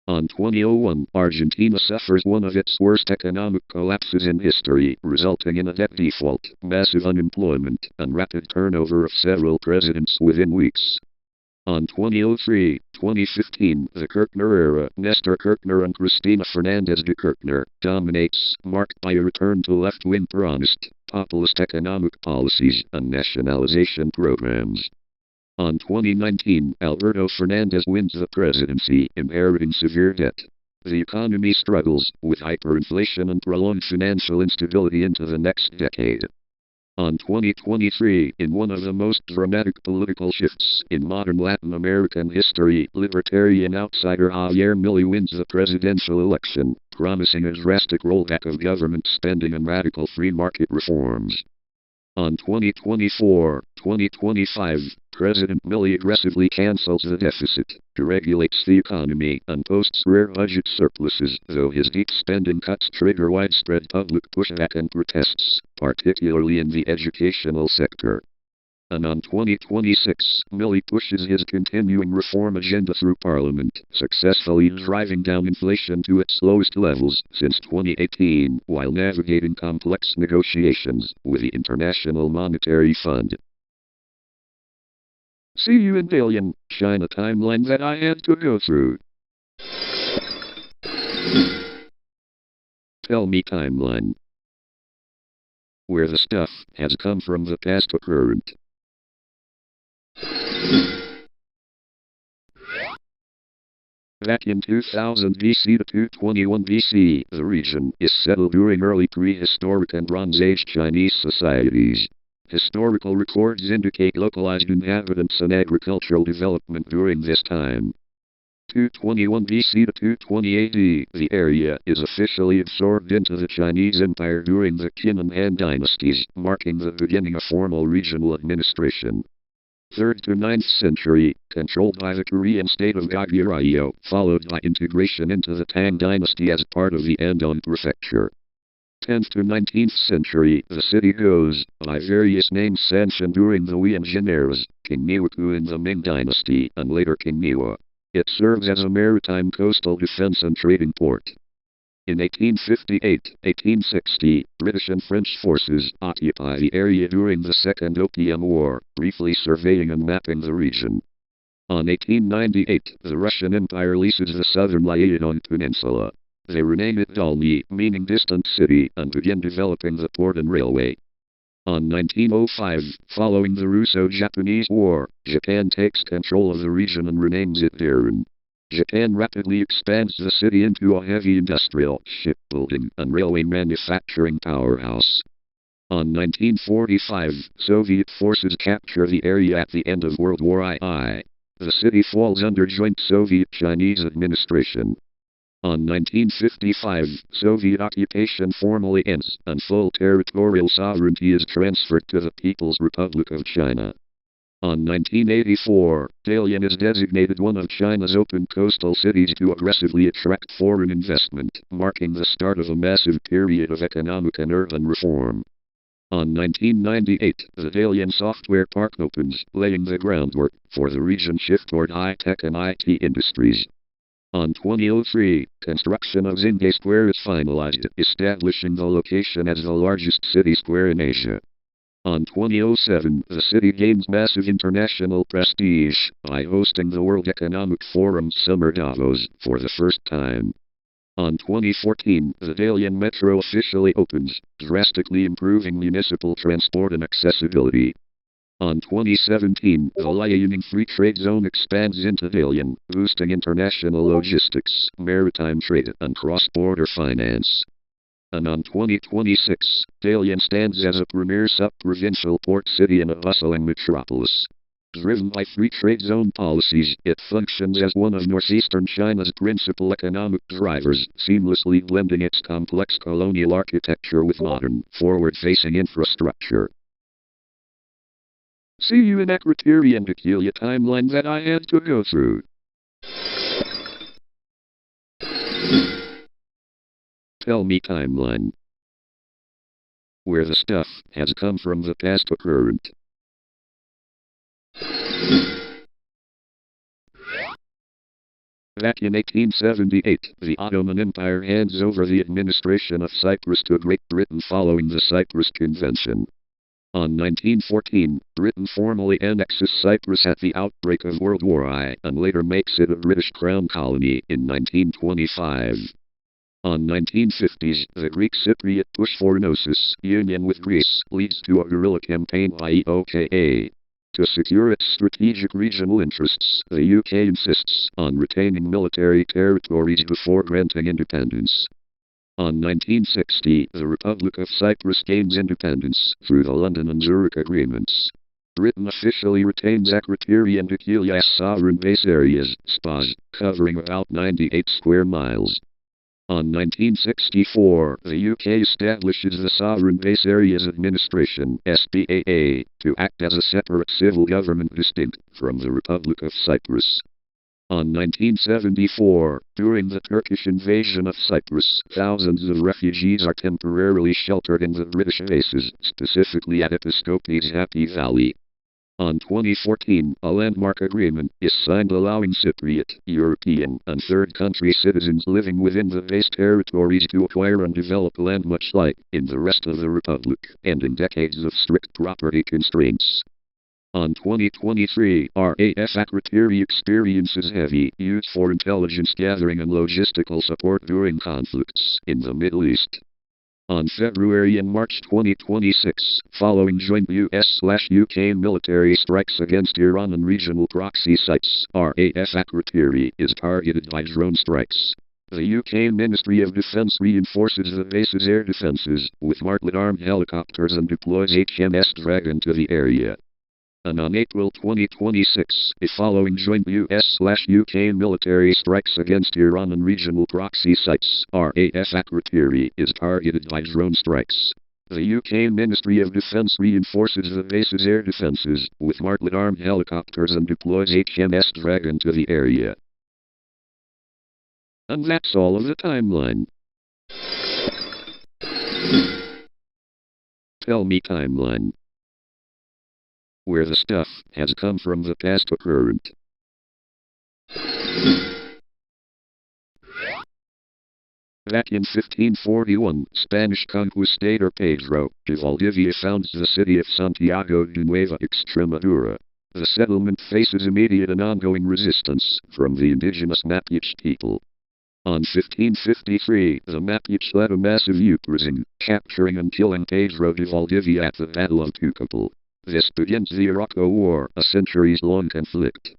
On 2001, Argentina suffers one of its worst economic collapses in history, resulting in a debt default, massive unemployment, and rapid turnover of several presidents within weeks. On 2003-2015, the Kirchner era, Nestor Kirchner and Cristina Fernandez de Kirchner, dominates, marked by a return to left-wing Peronist, populist economic policies and nationalization programs. On 2019, Alberto Fernandez wins the presidency, inheriting severe debt. The economy struggles, with hyperinflation and prolonged financial instability into the next decade. On 2023, in one of the most dramatic political shifts in modern Latin American history, libertarian outsider Javier Milei wins the presidential election, promising a drastic rollback of government spending and radical free market reforms. On 2024-2025, President Milei aggressively cancels the deficit, deregulates the economy, and posts rare budget surpluses, though his deep spending cuts trigger widespread public pushback and protests, particularly in the educational sector. And on 2026, Millie pushes his continuing reform agenda through Parliament, successfully driving down inflation to its lowest levels since 2018, while navigating complex negotiations with the International Monetary Fund. See you in Alien, China timeline that I had to go through. Tell me timeline. Where the stuff has come from the past to current. Back in 2000 BC to 221 BC, the region is settled during early prehistoric and Bronze Age Chinese societies. Historical records indicate localized inhabitants and agricultural development during this time. 221 BC to 220 AD, the area is officially absorbed into the Chinese Empire during the Qin and Han dynasties, marking the beginning of formal regional administration. 3rd to 9th century, controlled by the Korean state of Goguryeo, followed by integration into the Tang dynasty as part of the Andong prefecture. 10th to 19th century, the city goes by various names sanctioned during the Wei and Jin eras, King Miwaku in the Ming dynasty, and later King Miwa. It serves as a maritime coastal defense and trading port. In 1858-1860, British and French forces occupy the area during the Second Opium War, briefly surveying and mapping the region. On 1898, the Russian Empire leases the southern Liaodong Peninsula. They rename it Dalny, meaning distant city, and begin developing the port and railway. On 1905, following the Russo-Japanese War, Japan takes control of the region and renames it Darun. Japan rapidly expands the city into a heavy industrial, shipbuilding, and railway manufacturing powerhouse. On 1945, Soviet forces capture the area at the end of World War II. The city falls under joint Soviet-Chinese administration. On 1955, Soviet occupation formally ends, and full territorial sovereignty is transferred to the People's Republic of China. On 1984, Dalian is designated one of China's open coastal cities to aggressively attract foreign investment, marking the start of a massive period of economic and urban reform. On 1998, the Dalian Software Park opens, laying the groundwork for the region's shift toward high-tech and IT industries. On 2003, construction of Xinghai Square is finalized, establishing the location as the largest city square in Asia. On 2007, the city gains massive international prestige by hosting the World Economic Forum's Summer Davos for the first time. On 2014, the Dalian Metro officially opens, drastically improving municipal transport and accessibility. On 2017, the Liaoning Free Trade Zone expands into Dalian, boosting international logistics, maritime trade, and cross-border finance. And on 2026, Dalian stands as a premier sub-provincial port city in a bustling metropolis. Driven by free trade zone policies, it functions as one of northeastern China's principal economic drivers, seamlessly blending its complex colonial architecture with modern, forward-facing infrastructure. See you in a criterion peculiar timeline that I had to go through. Tell me timeline. Where the stuff has come from the past to current. Back in 1878, the Ottoman Empire hands over the administration of Cyprus to Great Britain following the Cyprus Convention. On 1914, Britain formally annexes Cyprus at the outbreak of World War I and later makes it a British Crown colony in 1925. On 1950s, the Greek Cypriot push for Knossos, union with Greece, leads to a guerrilla campaign by EOKA. To secure its strategic regional interests, the UK insists on retaining military territories before granting independence. On 1960, the Republic of Cyprus gains independence through the London and Zurich agreements. Britain officially retains Akrotiri and Dikili as sovereign base areas, SPAs, covering about 98 square miles. On 1964, the UK establishes the Sovereign Base Areas Administration (SBAA) to act as a separate civil government distinct from the Republic of Cyprus. On 1974, during the Turkish invasion of Cyprus, thousands of refugees are temporarily sheltered in the British bases, specifically at Episkopi's Happy Valley. On 2014, a landmark agreement is signed allowing Cypriot, European, and third country citizens living within the base territories to acquire and develop land much like in the rest of the Republic, ending decades of strict property constraints. On 2023, RAF Akrotiri experiences heavy use for intelligence gathering and logistical support during conflicts in the Middle East. On February and March 2026, following joint US/UK military strikes against Iran and regional proxy sites, RAF Akrotiri is targeted by drone strikes. The UK Ministry of Defence reinforces the base's air defences with Martlet armed helicopters and deploys HMS Dragon to the area. And on April 2026, following joint US/UK military strikes against Iran and regional proxy sites, RAF Akrotiri is targeted by drone strikes. The UK Ministry of Defence reinforces the base's air defences with Martlet armed helicopters and deploys HMS Dragon to the area. And that's all of the timeline. Tell me timeline. Where the stuff has come from the past to current. Back in 1541, Spanish conquistador Pedro de Valdivia founds the city of Santiago de Nueva Extremadura. The settlement faces immediate and ongoing resistance from the indigenous Mapuche people. On 1553, the Mapuche led a massive uprising, capturing and killing Pedro de Valdivia at the Battle of Tucapel. This begins the Arauco War, a centuries-long conflict.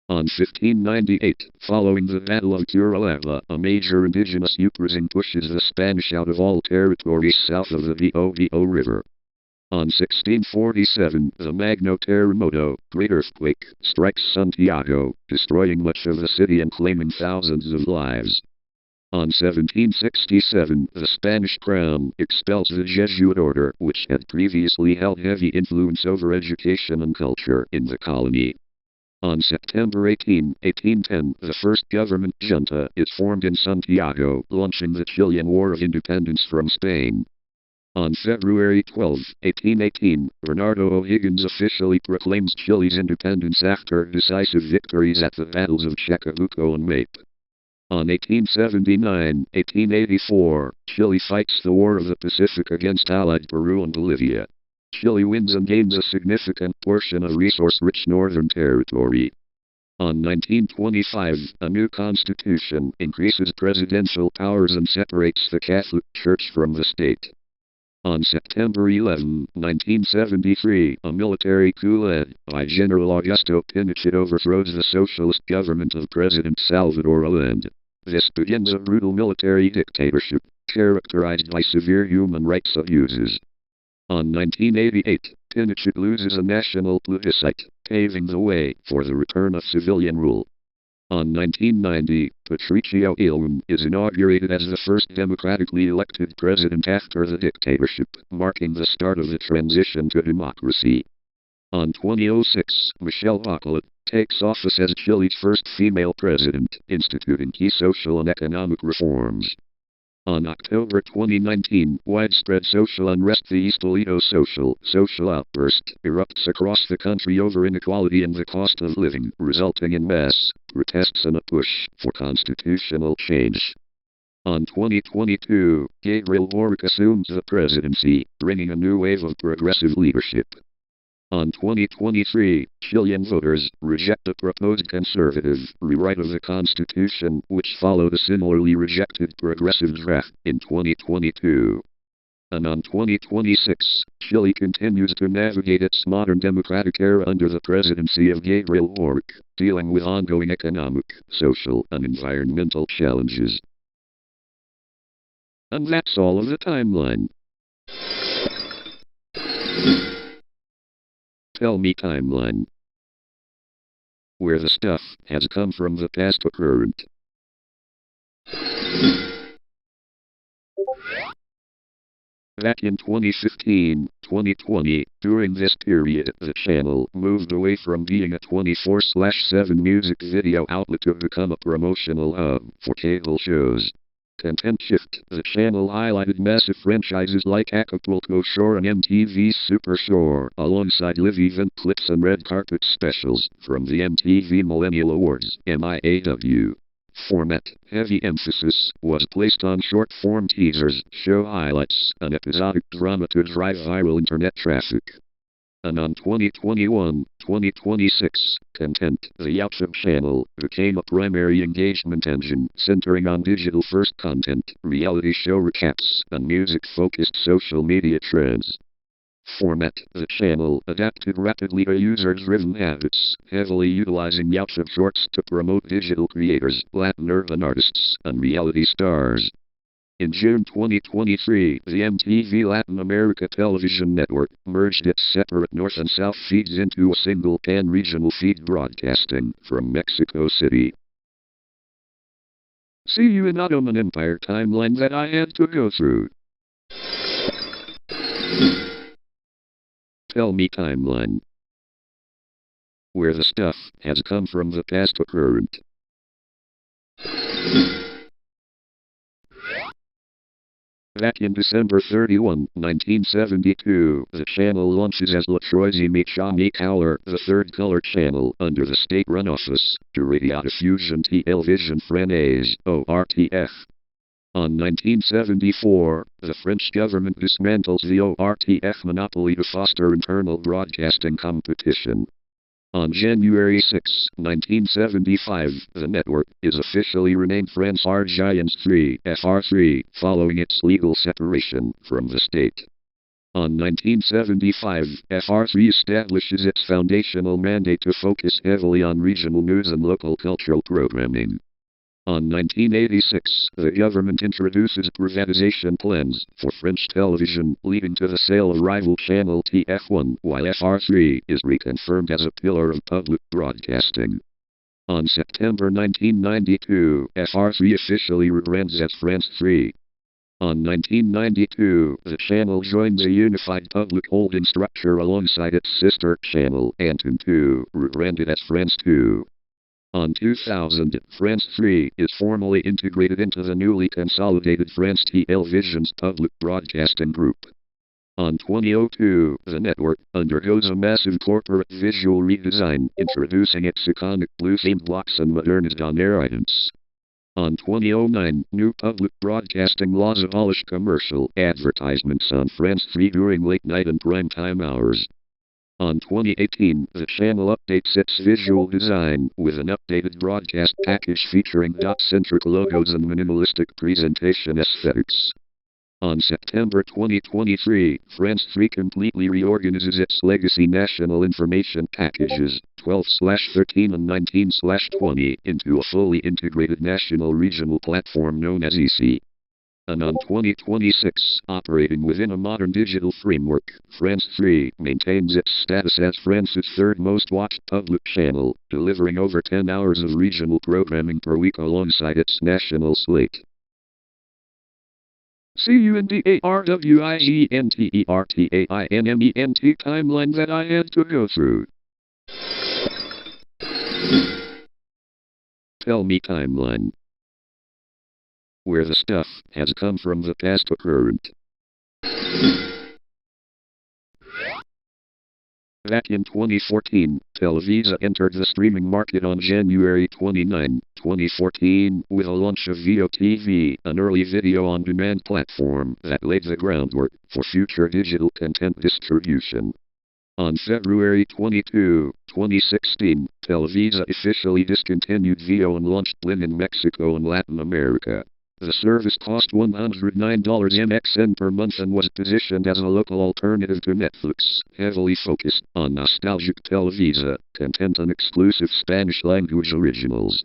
On 1598, following the Battle of Curalaba, a major indigenous uprising pushes the Spanish out of all territories south of the Biobío River. On 1647, the Magno Terremoto, Great Earthquake, strikes Santiago, destroying much of the city and claiming thousands of lives. On 1767, the Spanish crown expels the Jesuit order, which had previously held heavy influence over education and culture in the colony. On September 18, 1810, the first government junta is formed in Santiago, launching the Chilean War of Independence from Spain. On February 12, 1818, Bernardo O'Higgins officially proclaims Chile's independence after decisive victories at the battles of Chacabuco and Mape. On 1879-1884, Chile fights the War of the Pacific against allied Peru and Bolivia. Chile wins and gains a significant portion of resource-rich northern territory. On 1925, a new constitution increases presidential powers and separates the Catholic Church from the state. On September 11, 1973, a military coup led by General Augusto Pinochet overthrows the socialist government of President Salvador Allende. This begins a brutal military dictatorship, characterized by severe human rights abuses. On 1988, Pinochet loses a national plebiscite, paving the way for the return of civilian rule. On 1990, Patricio Aylwin is inaugurated as the first democratically elected president after the dictatorship, marking the start of the transition to democracy. On 2006, Michelle Bachelet takes office as Chile's first female president, instituting key social and economic reforms. On October 2019, widespread social unrest, the East Toledo social outburst, erupts across the country over inequality and the cost of living, resulting in mass protests and a push for constitutional change. On 2022, Gabriel Boric assumes the presidency, bringing a new wave of progressive leadership. On 2023, Chilean voters reject the proposed conservative rewrite of the Constitution, which followed a similarly rejected progressive draft in 2022. And on 2026, Chile continues to navigate its modern democratic era under the presidency of Gabriel Boric, dealing with ongoing economic, social, and environmental challenges. And that's all of the timeline. Tell me timeline. Where the stuff has come from the past to current. Back in 2015-2020, during this period, the channel moved away from being a 24/7 music video outlet to become a promotional hub for cable shows. Content shift. The channel highlighted massive franchises like Acapulco Shore and MTV's Super Shore, alongside live event clips and red carpet specials from the MTV Millennial Awards, MIAW. Format. Heavy emphasis was placed on short-form teasers, show highlights, and episodic drama to drive viral internet traffic. And on 2021-2026 content, the YouTube channel became a primary engagement engine centering on digital-first content, reality show recaps, and music-focused social media trends. Format. The channel adapted rapidly to user-driven habits, heavily utilizing YouTube Shorts to promote digital creators, Latin urban artists, and reality stars. In June 2023, the MTV Latin America television network merged its separate North and South feeds into a single pan-regional feed broadcasting from Mexico City. See you in Ottoman Empire timeline that I had to go through. Tell me timeline. Where the stuff has come from the past to current. Back in December 31, 1972, the channel launches as La Troisième Color, the third color channel under the state-run office de Radiodiffusion Télévision Française, ORTF. On 1974, the French government dismantles the ORTF monopoly to foster internal broadcasting competition. On January 6, 1975, the network is officially renamed France Argentine 3, FR3, following its legal separation from the state. On 1975, FR3 establishes its foundational mandate to focus heavily on regional news and local cultural programming. On 1986, the government introduces privatization plans for French television, leading to the sale of rival channel TF1, while FR3 is reconfirmed as a pillar of public broadcasting. On September 1992, FR3 officially rebrands as France 3. On 1992, the channel joins a unified public holding structure alongside its sister channel, Antenne 2, rebranded as France 2. On 2000, France 3 is formally integrated into the newly consolidated France Télévisions public broadcasting group. On 2002, the network undergoes a massive corporate visual redesign, introducing its iconic blue-themed blocks and modernized on-air items. On 2009, new public broadcasting laws abolish commercial advertisements on France 3 during late-night and prime-time hours. On 2018, the channel updates its visual design with an updated broadcast package featuring dot-centric logos and minimalistic presentation aesthetics. On September 2023, France 3 completely reorganizes its legacy national information packages, 12/13 and 19/20, into a fully integrated national regional platform known as EC. And on 2026, operating within a modern digital framework, France 3 maintains its status as France's third most watched public channel, delivering over 10 hours of regional programming per week alongside its national slate. CUNDARWIGENTERTAINMENT timeline that I had to go through. Tell me timeline. Where the stuff has come from the past to current. Back in 2014, Televisa entered the streaming market on January 29, 2014, with a launch of VOTV, an early video-on-demand platform that laid the groundwork for future digital content distribution. On February 22, 2016, Televisa officially discontinued VO and launched Blim in Mexico and Latin America. The service cost $109 MXN per month and was positioned as a local alternative to Netflix, heavily focused on nostalgic Televisa content and exclusive Spanish-language originals.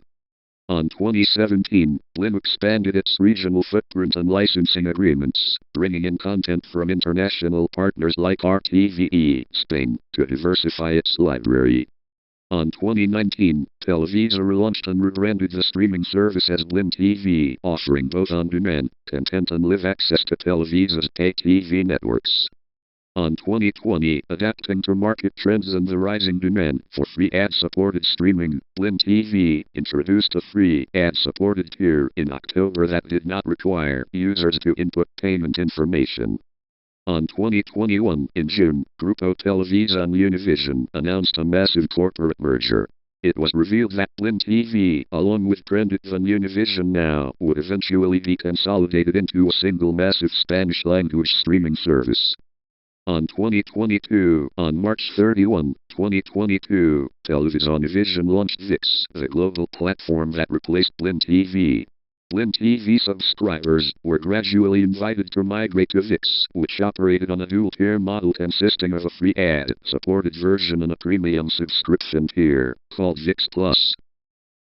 On 2017, Blim expanded its regional footprint and licensing agreements, bringing in content from international partners like RTVE, Spain, to diversify its library. On 2019, Televisa relaunched and rebranded the streaming service as Blim TV, offering both on-demand content and live access to Televisa's pay TV networks. On 2020, adapting to market trends and the rising demand for free ad-supported streaming, Blim TV introduced a free ad-supported tier in October that did not require users to input payment information. On 2021, in June, Grupo Televisa and Univision announced a massive corporate merger. It was revealed that Blim TV, along with Prendit and Univision Now, would eventually be consolidated into a single massive Spanish-language streaming service. On March 31, 2022, Televisión launched ViX, the global platform that replaced Blim TV. Blim TV subscribers were gradually invited to migrate to ViX, which operated on a dual-tier model consisting of a free ad-supported version and a premium subscription tier, called ViX Plus.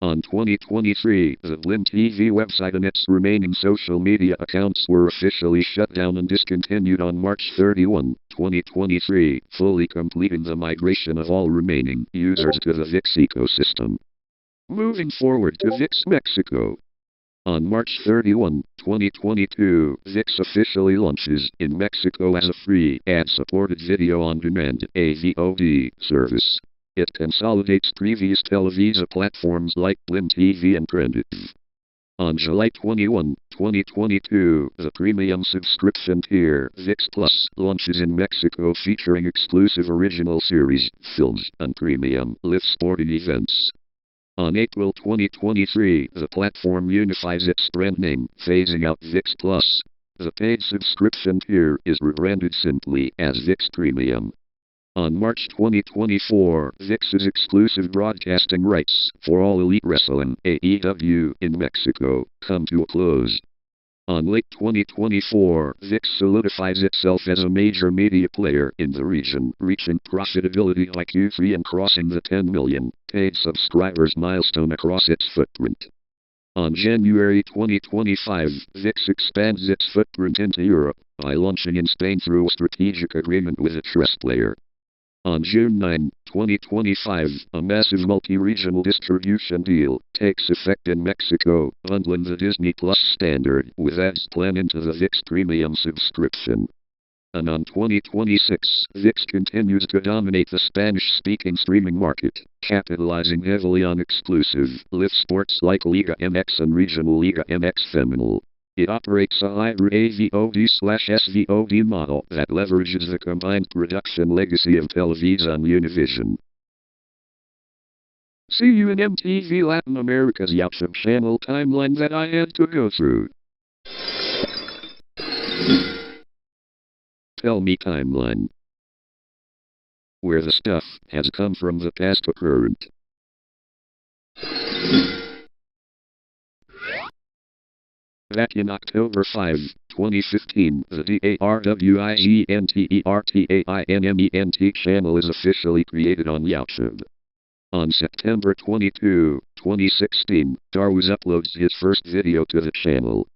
On 2023, the Blim TV website and its remaining social media accounts were officially shut down and discontinued on March 31, 2023, fully completing the migration of all remaining users to the ViX ecosystem. Moving forward to ViX Mexico. On March 31, 2022, ViX officially launches in Mexico as a free ad-supported video-on-demand AVOD service. It consolidates previous Televisa platforms like Blim TV and Prendit. On July 21, 2022, the premium subscription tier, ViX Plus, launches in Mexico featuring exclusive original series, films, and premium live sporting events. On April 2023, the platform unifies its brand name, phasing out ViX Plus. The paid subscription tier is rebranded simply as ViX Premium. On March 2024, ViX's exclusive broadcasting rights for All Elite Wrestling (AEW) in Mexico come to a close. On late 2024, ViX solidifies itself as a major media player in the region, reaching profitability by Q3 and crossing the 10 million paid subscribers milestone across its footprint. On January 2025, ViX expands its footprint into Europe by launching in Spain through a strategic agreement with a chess player. On June 9, 2025, a massive multi-regional distribution deal takes effect in Mexico, bundling the Disney Plus standard with ads plan into the ViX Premium subscription. And on 2026, ViX continues to dominate the Spanish-speaking streaming market, capitalizing heavily on exclusive live sports like Liga MX and regional Liga MX Femenil. It operates a hybrid AVOD/SVOD model that leverages the combined production legacy of Televisa and Univision. See you in MTV Latin America's YouTube channel timeline that I had to go through. Tell me timeline. Where the stuff has come from the past to current. Back in October 5, 2015, the DARWIGENTERTAINMENT channel is officially created on YouTube. On September 22, 2016, Darwuz uploads his first video to the channel.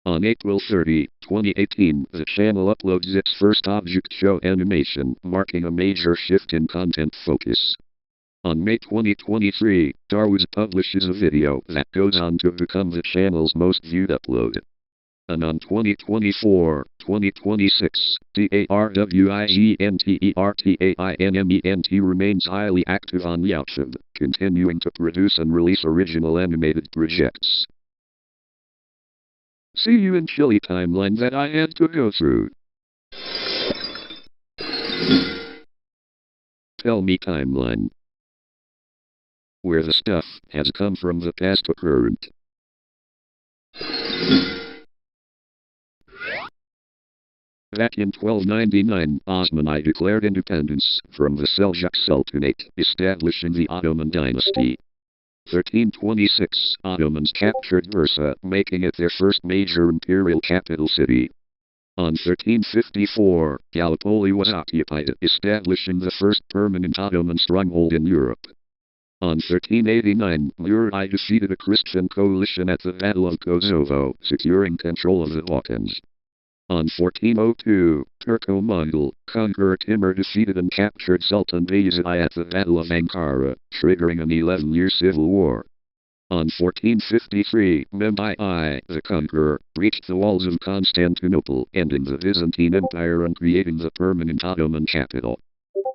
On April 30, 2018, the channel uploads its first object show animation, marking a major shift in content focus. On May 2023, Darwuz publishes a video that goes on to become the channel's most viewed upload. And on 2024-2026, DARWIGENTERTAINMENT remains highly active on YouTube, continuing to produce and release original animated projects. See you in Chile timeline that I had to go through. Tell me timeline. Where the stuff has come from the past to current. Back in 1299, Osmanli declared independence from the Seljuk Sultanate, establishing the Ottoman dynasty. 1326, Ottomans captured Bursa, making it their first major imperial capital city. On 1354, Gallipoli was occupied, establishing the first permanent Ottoman stronghold in Europe. On 1389, Murad defeated a Christian coalition at the Battle of Kosovo, securing control of the Balkans. On 1402, Turco-Mongol conqueror Timur defeated and captured Sultan Bayezid I at the Battle of Ankara, triggering an 11-year civil war. On 1453, Mehmed I, the Conqueror, breached the walls of Constantinople, ending the Byzantine Empire and creating the permanent Ottoman capital.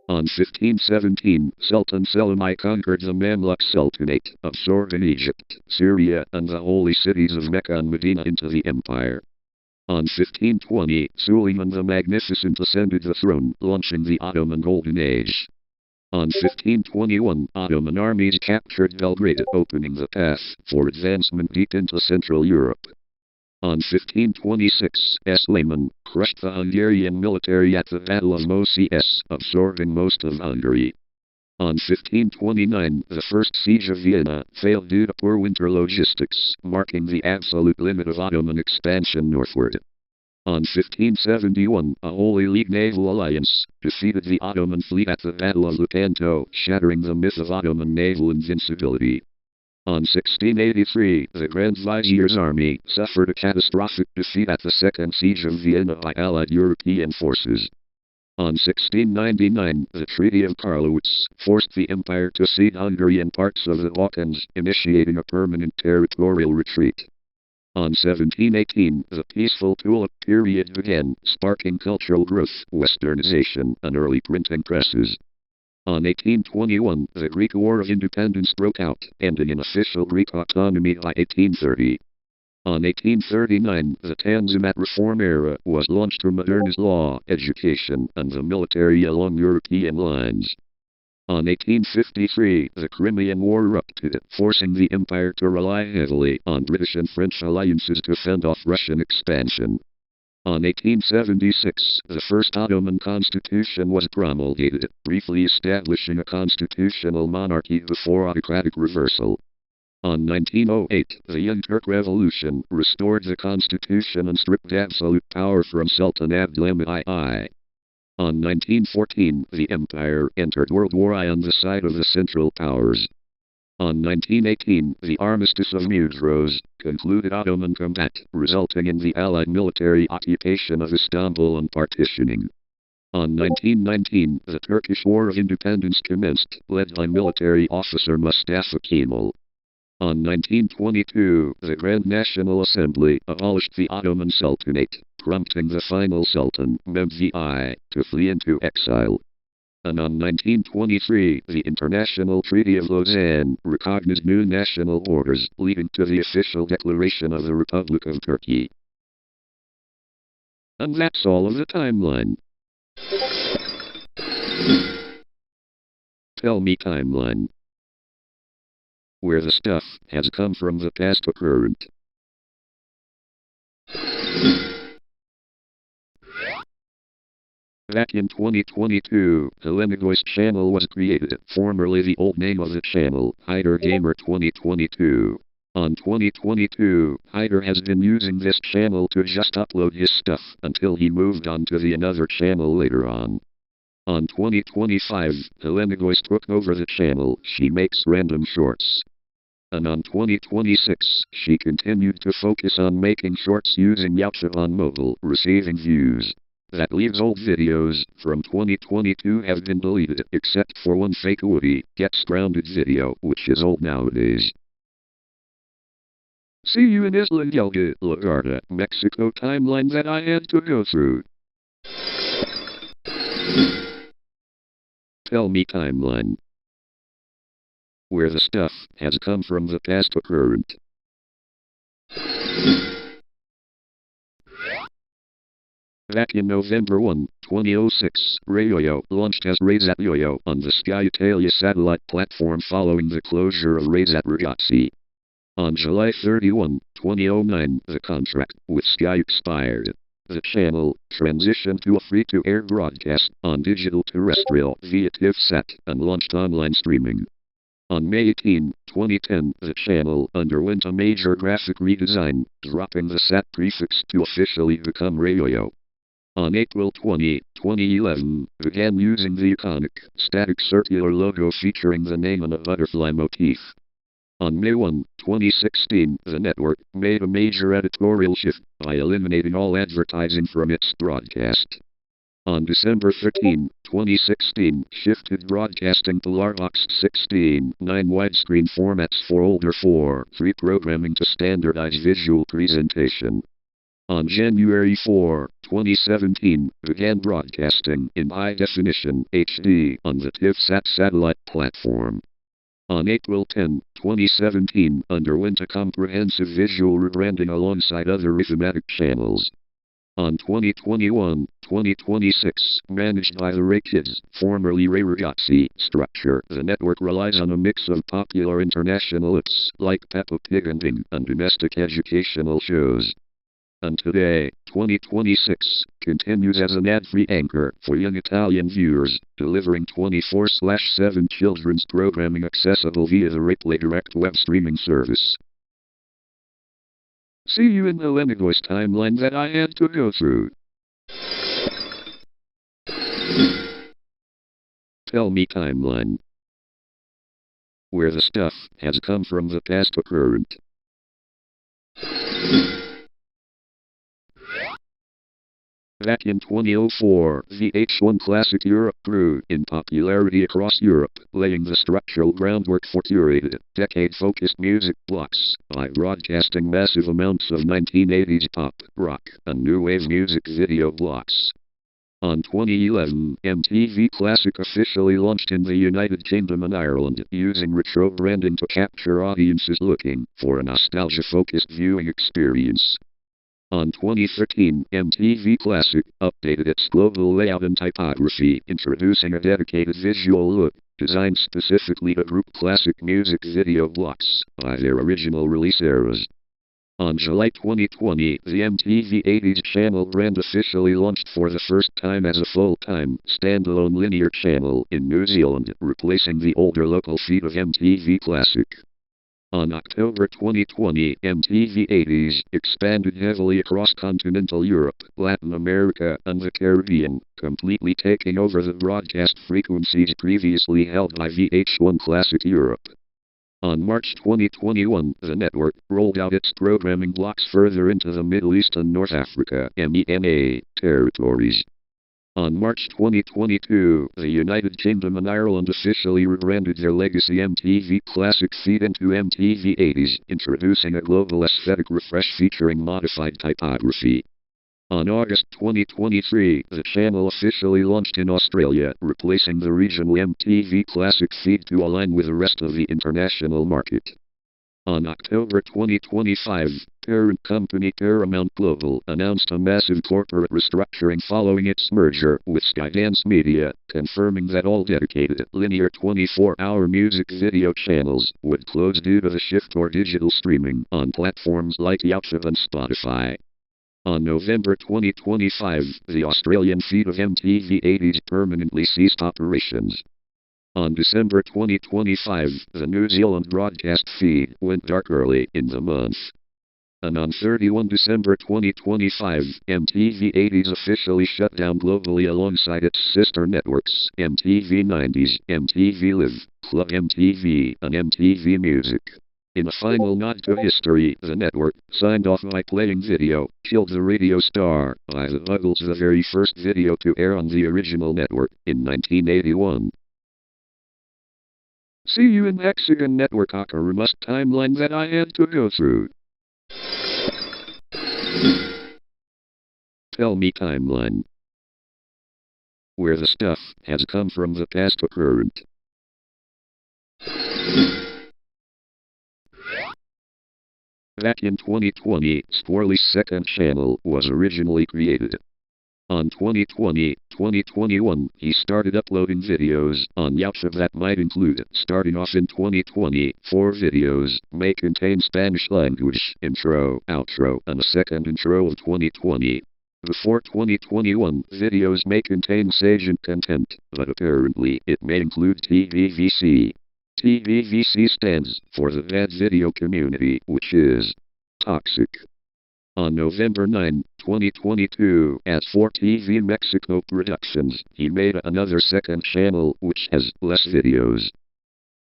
On 1517, Sultan Selim I conquered the Mamluk Sultanate, absorbing Egypt, Syria, and the holy cities of Mecca and Medina into the empire. On 1520, Suleiman the Magnificent ascended the throne, launching the Ottoman Golden Age. On 1521, Ottoman armies captured Belgrade, opening the path for advancement deep into Central Europe. On 1526, Suleiman crushed the Hungarian military at the Battle of Moses, absorbing most of Hungary. On 1529, the First Siege of Vienna failed due to poor winter logistics, marking the absolute limit of Ottoman expansion northward. On 1571, a Holy League naval alliance defeated the Ottoman fleet at the Battle of Lepanto, shattering the myth of Ottoman naval invincibility. On 1683, the Grand Vizier's army suffered a catastrophic defeat at the Second Siege of Vienna by Allied European forces. On 1699, the Treaty of Karlowitz forced the empire to cede Hungary and parts of the Balkans, initiating a permanent territorial retreat. On 1718, the peaceful tulip period began, sparking cultural growth, westernization, and early printing presses. On 1821, the Greek War of Independence broke out, ending in official Greek autonomy by 1830. On 1839, the Tanzimat Reform era was launched to modernize law, education, and the military along European lines. On 1853, the Crimean War erupted, forcing the empire to rely heavily on British and French alliances to fend off Russian expansion. On 1876, the first Ottoman constitution was promulgated, briefly establishing a constitutional monarchy before autocratic reversal. On 1908, the Young Turk Revolution restored the constitution and stripped absolute power from Sultan Abdülhamid I. On 1914, the empire entered World War I on the side of the Central Powers. On 1918, the Armistice of Mudros concluded Ottoman combat, resulting in the Allied military occupation of Istanbul and partitioning. On 1919, the Turkish War of Independence commenced, led by military officer Mustafa Kemal. On 1922, the Grand National Assembly abolished the Ottoman Sultanate, prompting the final Sultan, Mehmed I, to flee into exile. And on 1923, the International Treaty of Lausanne recognized new national borders, leading to the official declaration of the Republic of Turkey. And that's all of the timeline. Tell me, timeline, where the stuff has come from the past to current. Back in 2022, the Lenegoist channel was created, formerly the old name of the channel, Hyder Gamer 2022. On 2022, Hyder has been using this channel to just upload his stuff until he moved on to the another channel later on. On 2025, the Lenegoist took over the channel. She makes random shorts. And on 2026, she continued to focus on making shorts using Yautja on mobile, receiving views. That leaves old videos from 2022 have been deleted, except for one fake Woody Gets Grounded video, which is old nowadays. See you in Isla Gelga, Lagarda, Mexico timeline that I had to go through. Tell me, timeline, where the stuff has come from the past to current. Back in November 1, 2006, Rayoyo launched as Raysat Yoyo on the Sky Italia satellite platform following the closure of Raysat Ragazzi. On July 31, 2009, the contract with Sky expired. The channel transitioned to a free-to-air broadcast on digital terrestrial via TIFSAT and launched online streaming. On May 18, 2010, the channel underwent a major graphic redesign, dropping the SAT prefix to officially become Rayoyo. On April 20, 2011, began using the iconic, static circular logo featuring the name and a butterfly motif. On May 1, 2016, the network made a major editorial shift by eliminating all advertising from its broadcast. On December 13, 2016, shifted broadcasting to Larvox 16.9 widescreen formats for older 4.3 programming to standardize visual presentation. On January 4, 2017, began broadcasting in high definition HD on the TivSat satellite platform. On April 10, 2017, underwent a comprehensive visual rebranding alongside other arithmetic channels. On 2021-2026, managed by the Ray Kids, formerly Ray Ragazzi, structure, the network relies on a mix of popular international hits like Peppa Pig and Bing and domestic educational shows. And today, 2026, continues as an ad-free anchor for young Italian viewers, delivering 24/7 children's programming accessible via the RayPlay Direct web streaming service. See you in the Lenigoist timeline that I had to go through. Tell me timeline. Where the stuff has come from the past to current. Back in 2004, the H1 Classic Europe grew in popularity across Europe, laying the structural groundwork for curated, decade-focused music blocks by broadcasting massive amounts of 1980s pop, rock, and new wave music video blocks. On 2011, MTV Classic officially launched in the United Kingdom and Ireland, using retro branding to capture audiences looking for a nostalgia-focused viewing experience. On 2013, MTV Classic updated its global layout and typography, introducing a dedicated visual look, designed specifically to group classic music video blocks by their original release eras. On July 2020, the MTV 80s channel brand officially launched for the first time as a full-time, standalone linear channel in New Zealand, replacing the older local feed of MTV Classic. On October 2020, MTV 80s expanded heavily across continental Europe, Latin America, and the Caribbean, completely taking over the broadcast frequencies previously held by VH1 Classic Europe. On March 2021, the network rolled out its programming blocks further into the Middle East and North Africa (MENA) territories. On March 2022, the United Kingdom and Ireland officially rebranded their legacy MTV Classic feed into MTV 80s, introducing a global aesthetic refresh featuring modified typography. On August 2023, the channel officially launched in Australia, replacing the regional MTV Classic feed to align with the rest of the international market. On October 2025, parent company Paramount Global announced a massive corporate restructuring following its merger with Skydance Media, confirming that all dedicated linear 24-hour music video channels would close due to the shift toward digital streaming on platforms like YouTube and Spotify. On November 2025, the Australian feed of MTV 80s permanently ceased operations. On December 2025, the New Zealand broadcast feed went dark early in the month. And on 31 December 2025, MTV 80s officially shut down globally alongside its sister networks, MTV 90s, MTV Live, Club MTV, and MTV Music. In a final nod to history, the network signed off by playing video, Killed the Radio Star, by the Buggles, the very first video to air on the original network, in 1981. See you in the MSAgent network Ocarumust timeline that I had to go through. Tell me timeline. Where the stuff has come from the past to current. Back in 2020, Sporley's second channel was originally created. On 2020-2021, he started uploading videos on YouTube that might include, starting off in 2020, 4 videos, may contain Spanish language, intro, outro, and a second intro of 2020. Before 2021, videos may contain MSAgent content, but apparently it may include TVVC. TVVC stands for the bad video community, which is toxic. On November 9, 2022, at 4TV Mexico Productions, he made another second channel which has less videos.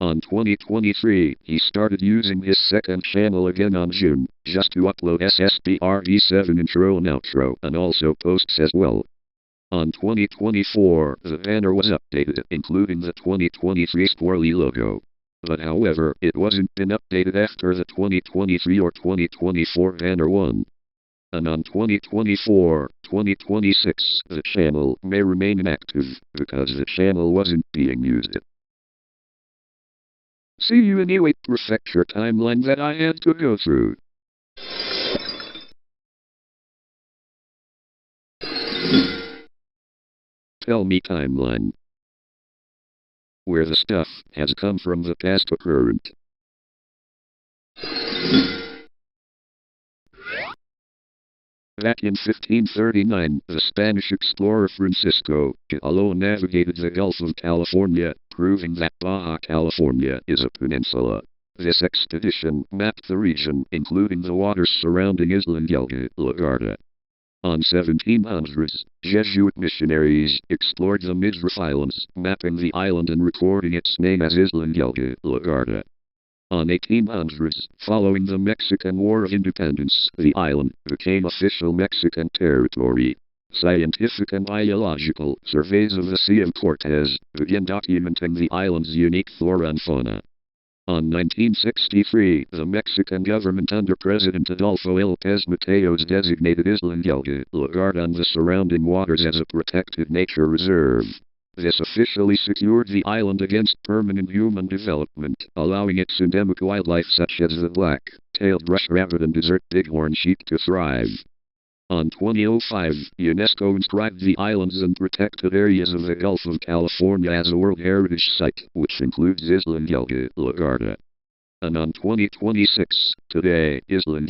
On 2023, he started using his second channel again on June, just to upload SSBRV7 intro and outro, and also posts as well. On 2024, the banner was updated, including the 2023 squirrely logo. But however, it wasn't been updated after the 2023 or 2024 banner one. And on 2024-2026, the channel may remain inactive because the channel wasn't being used. See you anyway, prefecture timeline that I had to go through. Tell me timeline. Where the stuff has come from the past to current. Back in 1539, the Spanish explorer Francisco alone navigated the Gulf of California, proving that Baja California is a peninsula. This expedition mapped the region, including the waters surrounding Isla La Garda. On 1700s, Jesuit missionaries explored the Midriff Islands, mapping the island and recording its name as Isla La Garda. On 1800s, following the Mexican War of Independence, the island became official Mexican territory. Scientific and biological surveys of the Sea of Cortez began documenting the island's unique flora and fauna. On 1963, the Mexican government under President Adolfo López Mateos designated Isla La Garda and the surrounding waters as a protected nature reserve. This officially secured the island against permanent human development, allowing its endemic wildlife such as the black-tailed brush rabbit and desert bighorn sheep to thrive. On 2005, UNESCO inscribed the islands and protected areas of the Gulf of California as a World Heritage Site, which includes Isla La Garda. And on 2026, today, Isla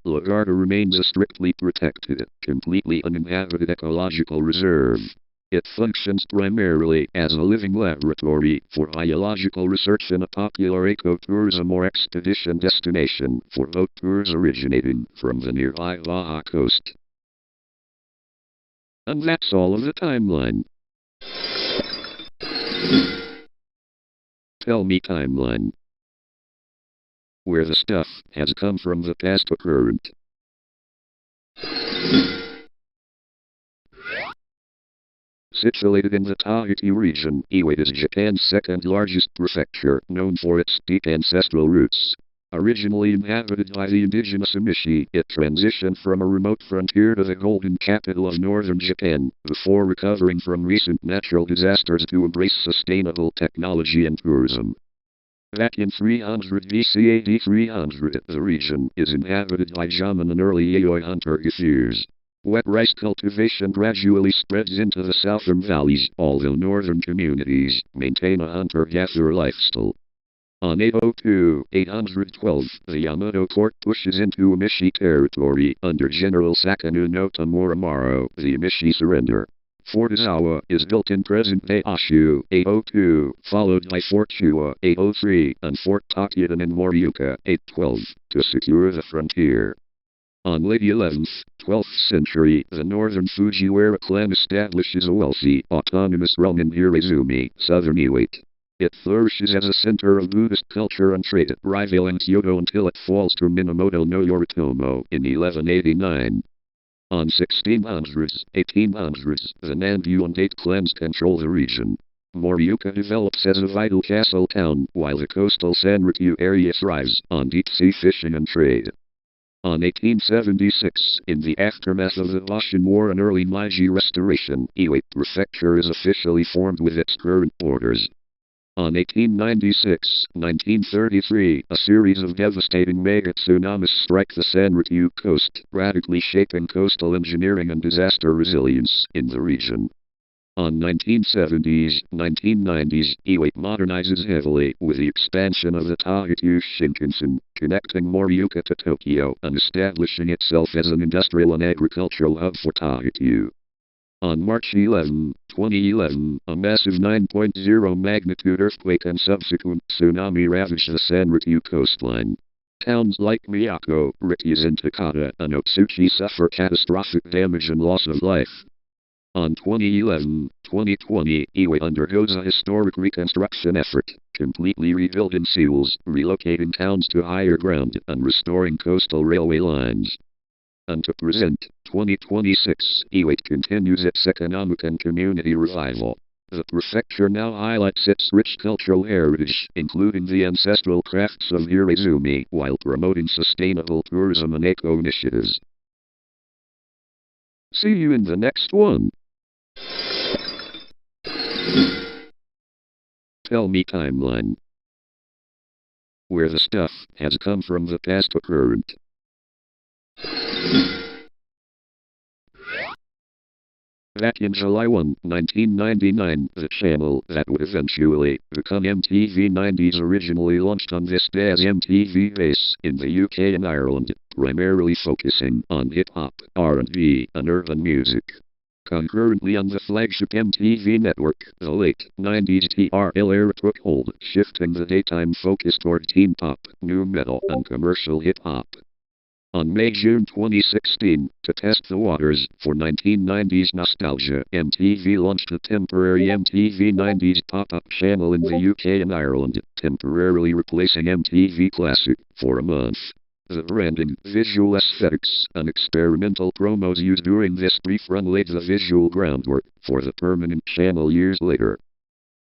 La Garda remains a strictly protected, completely uninhabited ecological reserve. It functions primarily as a living laboratory for biological research and a popular ecotourism or expedition destination for boat tours originating from the nearby Baja coast. And that's all of the timeline. Tell me timeline. Where the stuff has come from the past to current. Situated in the Tahiti region, Iwate is Japan's second largest prefecture, known for its deep ancestral roots. Originally inhabited by the indigenous Emishi, it transitioned from a remote frontier to the golden capital of northern Japan, before recovering from recent natural disasters to embrace sustainable technology and tourism. Back in 300 BC AD 300, the region is inhabited by shaman and early Yayoi hunter-gatherers. Wet rice cultivation gradually spreads into the southern valleys, although northern communities maintain a hunter-gatherer lifestyle. On 802-812, the Yamato court pushes into Emishi territory under General Sakanu no Tamura. The Emishi surrender. Fort Izawa is built in present-day Oshu, 802, followed by Fort Chua, 803, and Fort Takutan in Morioka, 812, to secure the frontier. On late 11th, 12th century, the northern Fujiwara clan establishes a wealthy, autonomous realm in Hiraizumi, southern Iwate. It flourishes as a center of Buddhist culture and trade, rivaling Kyoto until it falls to Minamoto no Yoritomo in 1189. On 1600s, 1800s, the Nanbu and Date clans control the region. Morioka develops as a vital castle town, while the coastal Sanriku area thrives on deep-sea fishing and trade. On 1876, in the aftermath of the Boshin War and early Meiji Restoration, Iwate Prefecture is officially formed with its current borders. On 1896-1933, a series of devastating mega tsunamis strike the Sanriku coast, radically shaping coastal engineering and disaster resilience in the region. On 1970s-1990s, Iwate modernizes heavily with the expansion of the Tohoku Shinkansen, connecting Morioka to Tokyo and establishing itself as an industrial and agricultural hub for Tohoku. On March 11, 2011, a massive 9.0 magnitude earthquake and subsequent tsunami ravaged the Sanriku coastline. Towns like Miyako, Rikis and Takata and Otsuchi suffer catastrophic damage and loss of life. On 2011-2020, Iwate undergoes a historic reconstruction effort, completely rebuilding seawalls, relocating towns to higher ground, and restoring coastal railway lines. and to present 2026, Ewait continues its economic and community revival. The prefecture now highlights its rich cultural heritage, including the ancestral crafts of Irezumi, while promoting sustainable tourism and eco-initiatives. See you in the next one. Tell me timeline. Where the stuff has come from the past to current. Back in July 1, 1999, the channel that would eventually become MTV 90s originally launched on this day as MTV Base in the UK and Ireland, primarily focusing on hip-hop, R&B, and urban music. Concurrently on the flagship MTV network, the late 90s TRL era took hold, shifting the daytime focus toward teen pop, nu metal, and commercial hip-hop. On May-June 2016, to test the waters for 1990s nostalgia, MTV launched a temporary MTV 90s pop-up channel in the UK and Ireland, temporarily replacing MTV Classic for a month. The branding, visual aesthetics, and experimental promos used during this brief run laid the visual groundwork for the permanent channel years later.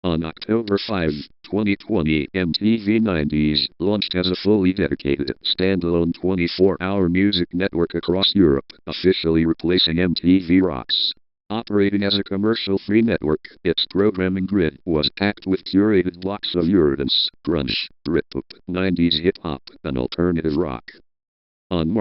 On October 5, 2020, MTV 90s launched as a fully dedicated, standalone 24-hour music network across Europe, officially replacing MTV Rocks. Operating as a commercial-free network, its programming grid was packed with curated blocks of Eurodance, grunge, Britpop, 90s hip-hop, and alternative rock. On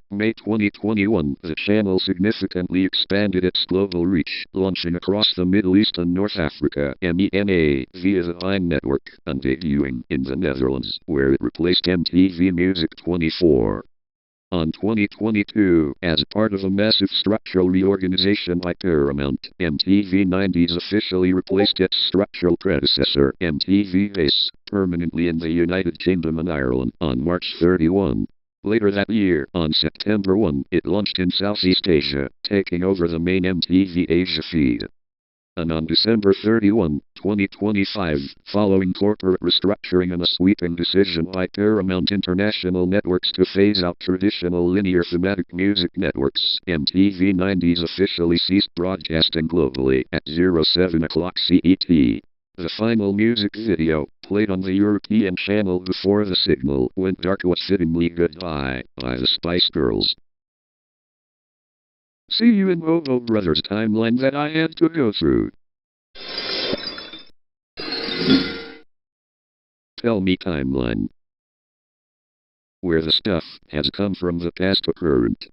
May 2021, the channel significantly expanded its global reach, launching across the Middle East and North Africa (MENA) via the Vine network, and debuting in the Netherlands, where it replaced MTV Music 24. On 2022, as part of a massive structural reorganization by Paramount, MTV 90s officially replaced its structural predecessor, MTV Base, permanently in the United Kingdom and Ireland on March 31. Later that year, on September 1, it launched in Southeast Asia, taking over the main MTV Asia feed. And on December 31, 2025, following corporate restructuring and a sweeping decision by Paramount International Networks to phase out traditional linear thematic music networks, MTV 90s officially ceased broadcasting globally at 07 o'clock CET. The final music video, played on the European channel before the signal went dark, was fittingly Goodbye by the Spice Girls. See you in Bobo Brothers timeline that I had to go through. Tell me timeline. Where the stuff has come from the past to current.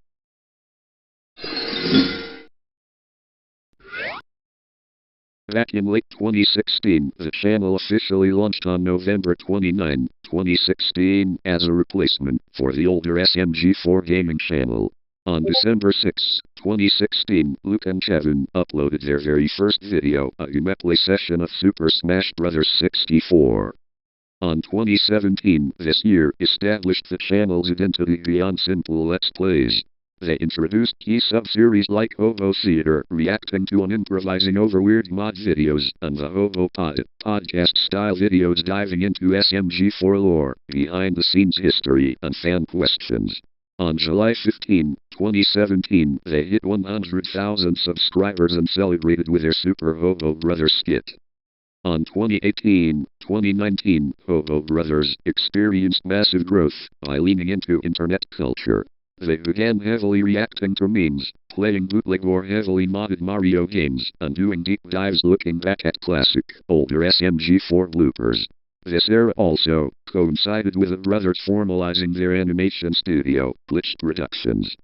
Back in late 2016, the channel officially launched on November 29, 2016, as a replacement for the older SMG4 gaming channel. On December 6, 2016, Luke and Kevin uploaded their very first video, a gameplay session of Super Smash Bros. 64. On 2017, this year, established the channel's identity beyond simple Let's Plays. They introduced key sub-series like Hobo Theater, reacting to and improvising over weird mod videos, and the Hobo Pod, podcast-style videos diving into SMG4 lore, behind-the-scenes history, and fan questions. On July 15, 2017, they hit 100,000 subscribers and celebrated with their Super Hobo Brothers skit. On 2018-2019, Hobo Brothers experienced massive growth by leaning into internet culture. They began heavily reacting to memes, playing bootleg or heavily modded Mario games, and doing deep dives looking back at classic, older SMG4 bloopers. This era also coincided with the brothers formalizing their animation studio, Glitch Productions.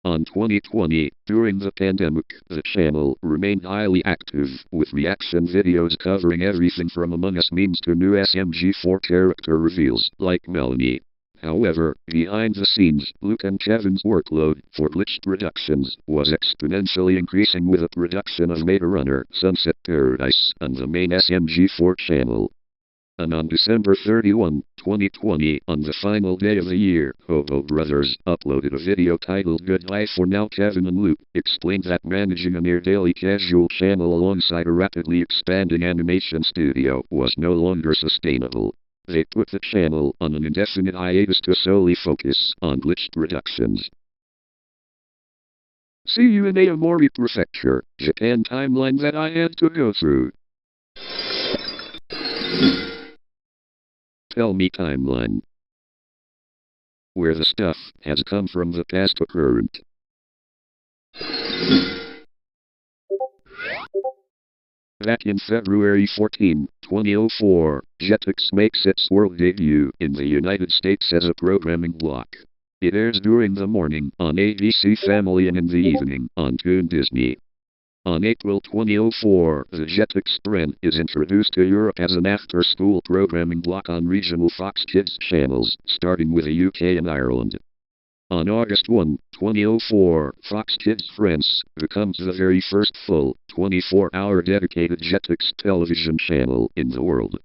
On 2020, during the pandemic, the channel remained highly active, with reaction videos covering everything from Among Us memes to new SMG4 character reveals, like Melanie. However, behind the scenes, Luke and Kevin's workload for Glitch Productions was exponentially increasing with the production of Meta Runner, Sunset Paradise, and the main SMG4 channel. And on December 31, 2020, on the final day of the year, Hobo Brothers uploaded a video titled Goodbye for Now. Kevin and Luke explained that managing a near-daily casual channel alongside a rapidly expanding animation studio was no longer sustainable. They put the channel on an indefinite hiatus to solely focus on Glitch Productions. See you in Aomori Prefecture, Japan timeline that I had to go through. Tell me timeline. Where the stuff has come from the past to current. Back in February 14, 2004, Jetix makes its world debut in the United States as a programming block. It airs during the morning on ABC Family and in the evening on Toon Disney. On April 2004, the Jetix brand is introduced to Europe as an after-school programming block on regional Fox Kids channels, starting with the UK and Ireland. On August 1, 2004, Fox Kids France becomes the very first full, 24-hour dedicated Jetix television channel in the world.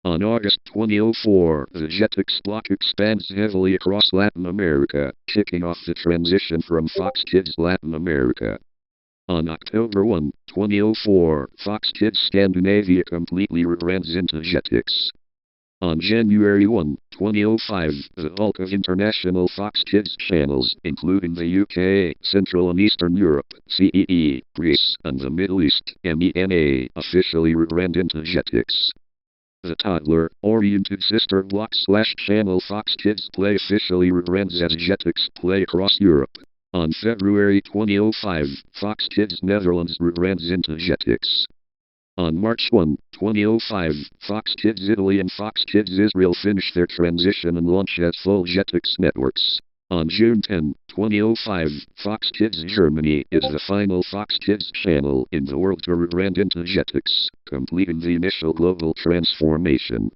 On August 2004, the Jetix block expands heavily across Latin America, kicking off the transition from Fox Kids Latin America. On October 1, 2004, Fox Kids Scandinavia completely rebrands into Jetix. On January 1, 2005, the bulk of international Fox Kids channels, including the UK, Central and Eastern Europe, CEE, Greece, and the Middle East, MENA, officially rebrand into Jetix. The toddler-oriented sister block/channel Fox Kids Play officially rebrands as Jetix Play across Europe. On February 2005, Fox Kids Netherlands rebrands into Jetix. On March 1, 2005, Fox Kids Italy and Fox Kids Israel finish their transition and launch as full Jetix networks. On June 10, 2005, Fox Kids Germany is the final Fox Kids channel in the world to rebrand into Jetix, completing the initial global transformation.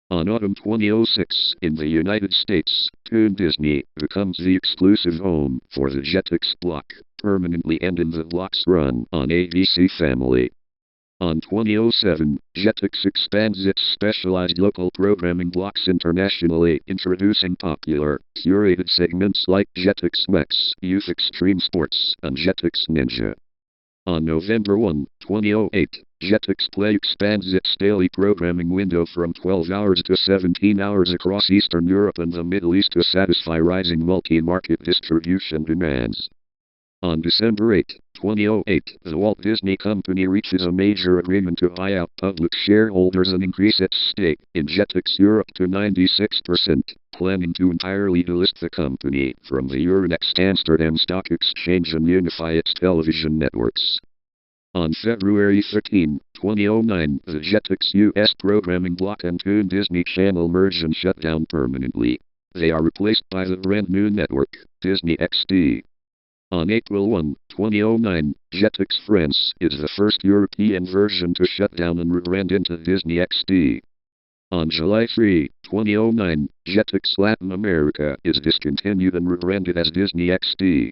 On autumn 2006, in the United States, Toon Disney becomes the exclusive home for the Jetix block, permanently ending the block's run on ABC Family. On 2007, Jetix expands its specialized local programming blocks internationally, introducing popular, curated segments like Jetix Max, Youth Extreme Sports, and Jetix Ninja. On November 1, 2008, Jetix Play expands its daily programming window from 12 hours to 17 hours across Eastern Europe and the Middle East to satisfy rising multi-market distribution demands. On December 8, 2008, the Walt Disney Company reaches a major agreement to buy out public shareholders and increase its stake in Jetix Europe to 96%, planning to entirely delist the company from the Euronext Amsterdam Stock Exchange and unify its television networks. On February 13, 2009, the Jetix US programming block and Toon Disney Channel merge and shut down permanently. They are replaced by the brand new network, Disney XD. On April 1, 2009, Jetix France is the first European version to shut down and rebrand into Disney XD. On July 3, 2009, Jetix Latin America is discontinued and rebranded as Disney XD.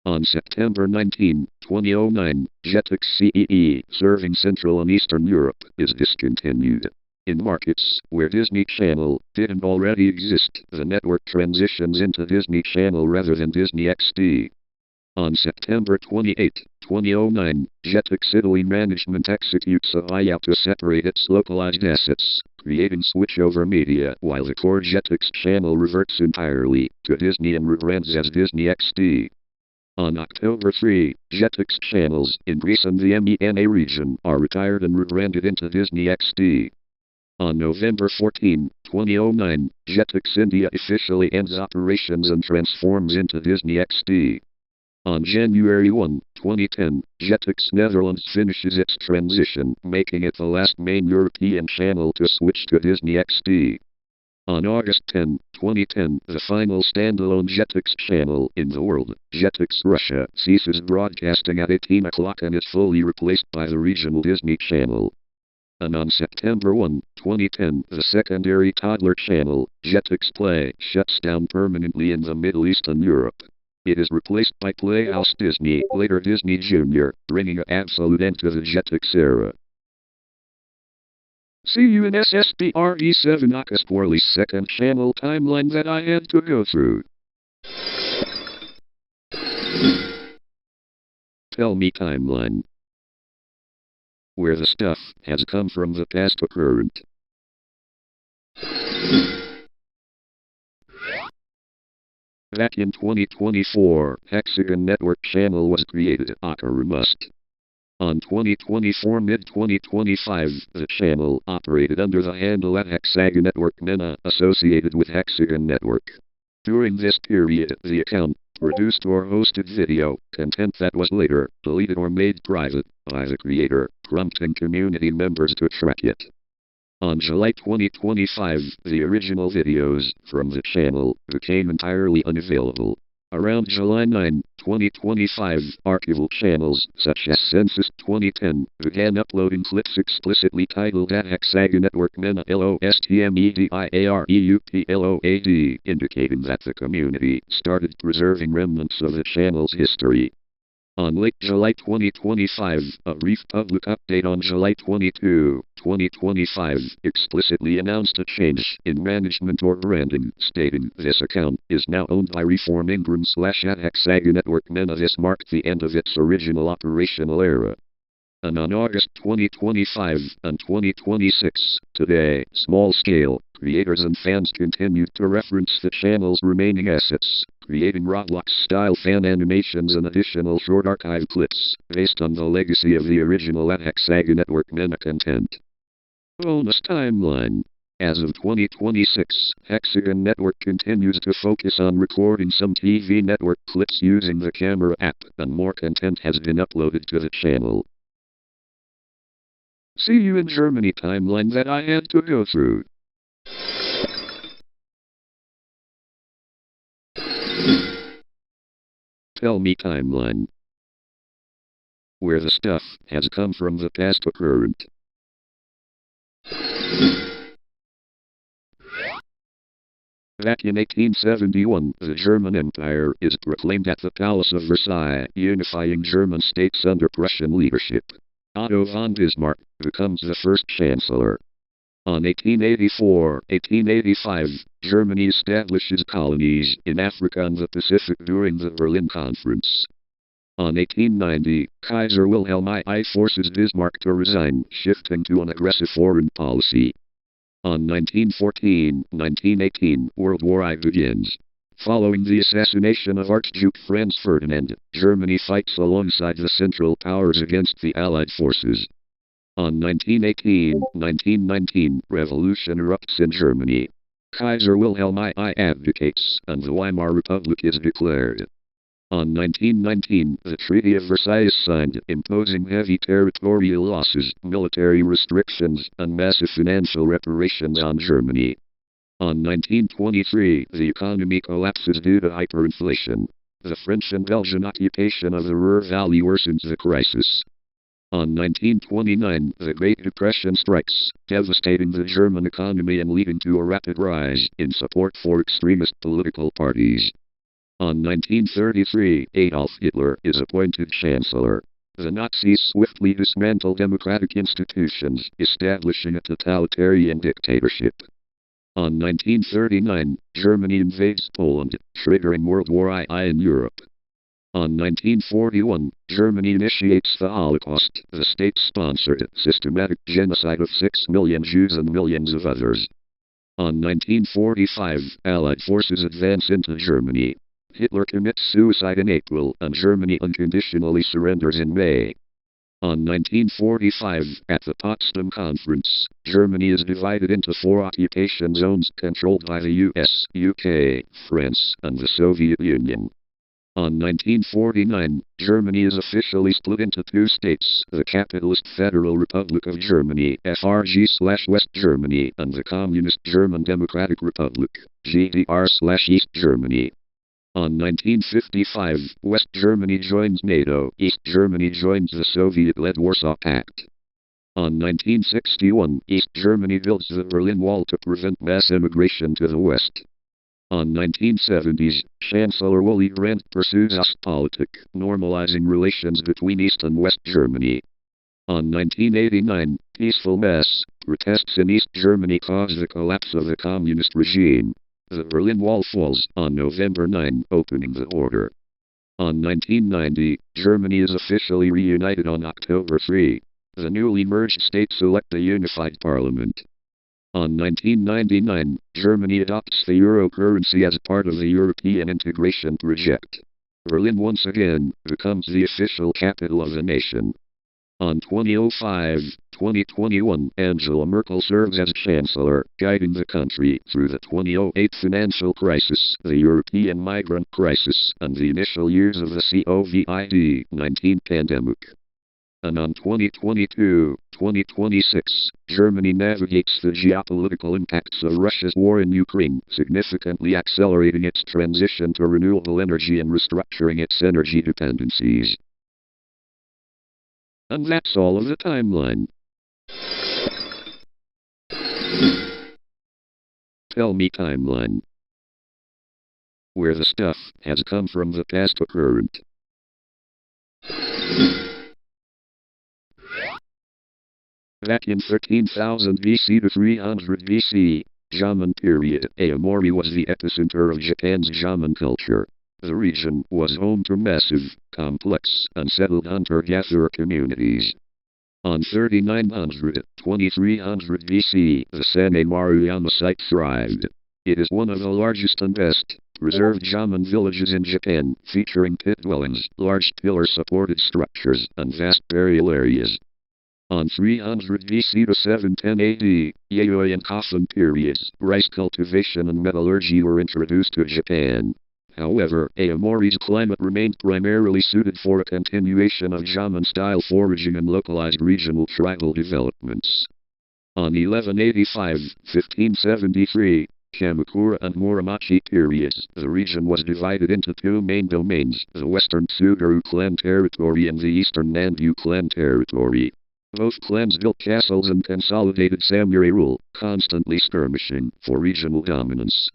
On September 19, 2009, Jetix CEE, serving Central and Eastern Europe, is discontinued. In markets where Disney Channel didn't already exist, the network transitions into Disney Channel rather than Disney XD. On September 28, 2009, Jetix Italy management executes a buyout to separate its localized assets, creating switchover media, while the core Jetix channel reverts entirely to Disney and rebrands as Disney XD. On October 3, Jetix channels in Greece and the MENA region are retired and rebranded into Disney XD. On November 14, 2009, Jetix India officially ends operations and transforms into Disney XD. On January 1, 2010, Jetix Netherlands finishes its transition, making it the last main European channel to switch to Disney XD. On August 10, 2010, the final standalone Jetix channel in the world, Jetix Russia, ceases broadcasting at 18 o'clock and is fully replaced by the regional Disney channel. And on September 1, 2010, the secondary toddler channel, Jetix Play, shuts down permanently in the Middle East and Europe. It is replaced by Playhouse Disney, later Disney Junior, bringing an absolute end to the Jetix era. See you in SSBRE7 Akasporli's second channel timeline that I had to go through. Tell me timeline. Where the stuff has come from the past to current. Back in 2024, Hexagon Network Channel was created. Must. On 2024 mid-2025, the channel operated under the handle at Hexagon Network MENA, associated with Hexagon Network. During this period, the account produced or hosted video content that was later deleted or made private by the creator, prompting community members to track it. On July 2025, the original videos from the channel became entirely unavailable. Around July 9, 2025, archival channels such as Census 2010 began uploading clips explicitly titled at Hexagon Network MENA LOSTMEDIAREUPLOAD, indicating that the community started preserving remnants of the channel's history. On late July 2025, a brief public update on July 22, 2025, explicitly announced a change in management or branding, stating this account is now owned by Reform Ingram / at Hexagon Network MENA. This marked the end of its original operational era. And on August 2025 and 2026, today, small-scale creators and fans continued to reference the channel's remaining assets, creating Roblox-style fan animations and additional short archive clips, based on the legacy of the original at Hexagon Network MENA content. Bonus timeline. As of 2026, Hexagon Network continues to focus on recording some TV network clips using the camera app, and more content has been uploaded to the channel. See you in Germany timeline that I had to go through. Tell me timeline. Where the stuff has come from the past to current. Back in 1871, the German Empire is proclaimed at the Palace of Versailles, unifying German states under Prussian leadership. Otto von Bismarck becomes the first chancellor. On 1884-1885, Germany establishes colonies in Africa and the Pacific during the Berlin Conference. On 1890, Kaiser Wilhelm II forces Bismarck to resign, shifting to an aggressive foreign policy. On 1914-1918, World War I begins. Following the assassination of Archduke Franz Ferdinand, Germany fights alongside the Central Powers against the Allied forces. On 1918-1919, revolution erupts in Germany. Kaiser Wilhelm II abdicates, and the Weimar Republic is declared. On 1919, the Treaty of Versailles is signed, imposing heavy territorial losses, military restrictions, and massive financial reparations on Germany. On 1923, the economy collapses due to hyperinflation. The French and Belgian occupation of the Ruhr Valley worsens the crisis. On 1929, the Great Depression strikes, devastating the German economy and leading to a rapid rise in support for extremist political parties. On 1933, Adolf Hitler is appointed Chancellor. The Nazis swiftly dismantle democratic institutions, establishing a totalitarian dictatorship. On 1939, Germany invades Poland, triggering World War I in Europe. On 1941, Germany initiates the Holocaust, the state-sponsored, systematic genocide of 6 million Jews and millions of others. On 1945, Allied forces advance into Germany. Hitler commits suicide in April, and Germany unconditionally surrenders in May. On 1945, at the Potsdam Conference, Germany is divided into 4 occupation zones controlled by the US, UK, France, and the Soviet Union. On 1949, Germany is officially split into 2 states, the Capitalist Federal Republic of Germany, FRG/West Germany, and the Communist German Democratic Republic, GDR/East Germany. On 1955, West Germany joins NATO, East Germany joins the Soviet-led Warsaw Pact. On 1961, East Germany builds the Berlin Wall to prevent mass immigration to the West. On 1970s, Chancellor Willy Brandt pursues Ostpolitik, normalizing relations between East and West Germany. On 1989, peaceful mass protests in East Germany cause the collapse of the communist regime. The Berlin Wall falls on November 9, opening the border. On 1990, Germany is officially reunited on October 3. The newly merged states elect a unified parliament. On 1999, Germany adopts the euro currency as part of the European integration project. Berlin once again becomes the official capital of the nation. On 2005-2021, Angela Merkel serves as Chancellor, guiding the country through the 2008 financial crisis, the European migrant crisis, and the initial years of the COVID-19 pandemic. And on 2022-2026, Germany navigates the geopolitical impacts of Russia's war in Ukraine, significantly accelerating its transition to renewable energy and restructuring its energy dependencies. And that's all of the timeline. Tell me timeline. Where the stuff has come from the past to current. Back in 13,000 BC to 300 BC, Jomon period, Aomori was the epicenter of Japan's Jomon culture. The region was home to massive, complex, unsettled hunter-gatherer communities. On 3900-2300 BC, the Sane Maruyama site thrived. It is one of the largest and best preserved Jomon villages in Japan, featuring pit dwellings, large pillar-supported structures, and vast burial areas. On 300 BC to 710 AD, Yayoi and Kofun periods, rice cultivation and metallurgy were introduced to Japan. However, Aomori's climate remained primarily suited for a continuation of Jomon-style foraging and localized regional tribal developments. On 1185-1573, Kamakura and Muromachi periods, the region was divided into two main domains, the western Tsugaru clan territory and the eastern Nandyu clan territory. Both clans built castles and consolidated samurai rule, constantly skirmishing for regional dominance.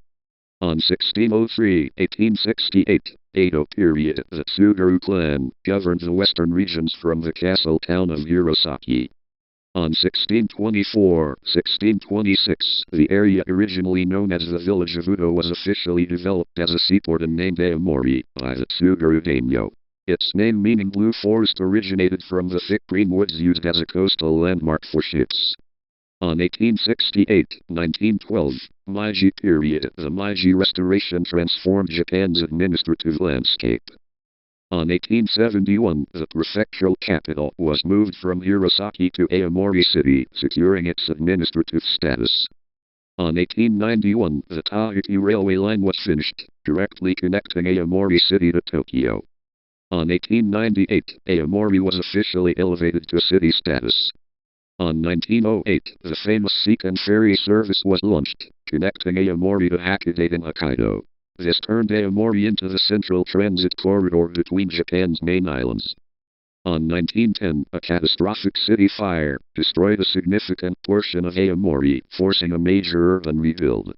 On 1603-1868, Edo period, the Tsugaru clan governed the western regions from the castle town of Hirosaki. On 1624-1626, the area originally known as the village of Udo was officially developed as a seaport and named Aomori by the Tsugaru daimyo. Its name meaning blue forest originated from the thick green woods used as a coastal landmark for ships. On 1868-1912, Meiji period, the Meiji Restoration transformed Japan's administrative landscape. On 1871, the prefectural capital was moved from Hirosaki to Aomori City, securing its administrative status. On 1891, the Tahiti railway line was finished, directly connecting Aomori City to Tokyo. On 1898, Aomori was officially elevated to city status. On 1908, the famous Seikan ferry service was launched, connecting Aomori to Hakodate in Hokkaido. This turned Aomori into the central transit corridor between Japan's main islands. On 1910, a catastrophic city fire destroyed a significant portion of Aomori, forcing a major urban rebuild.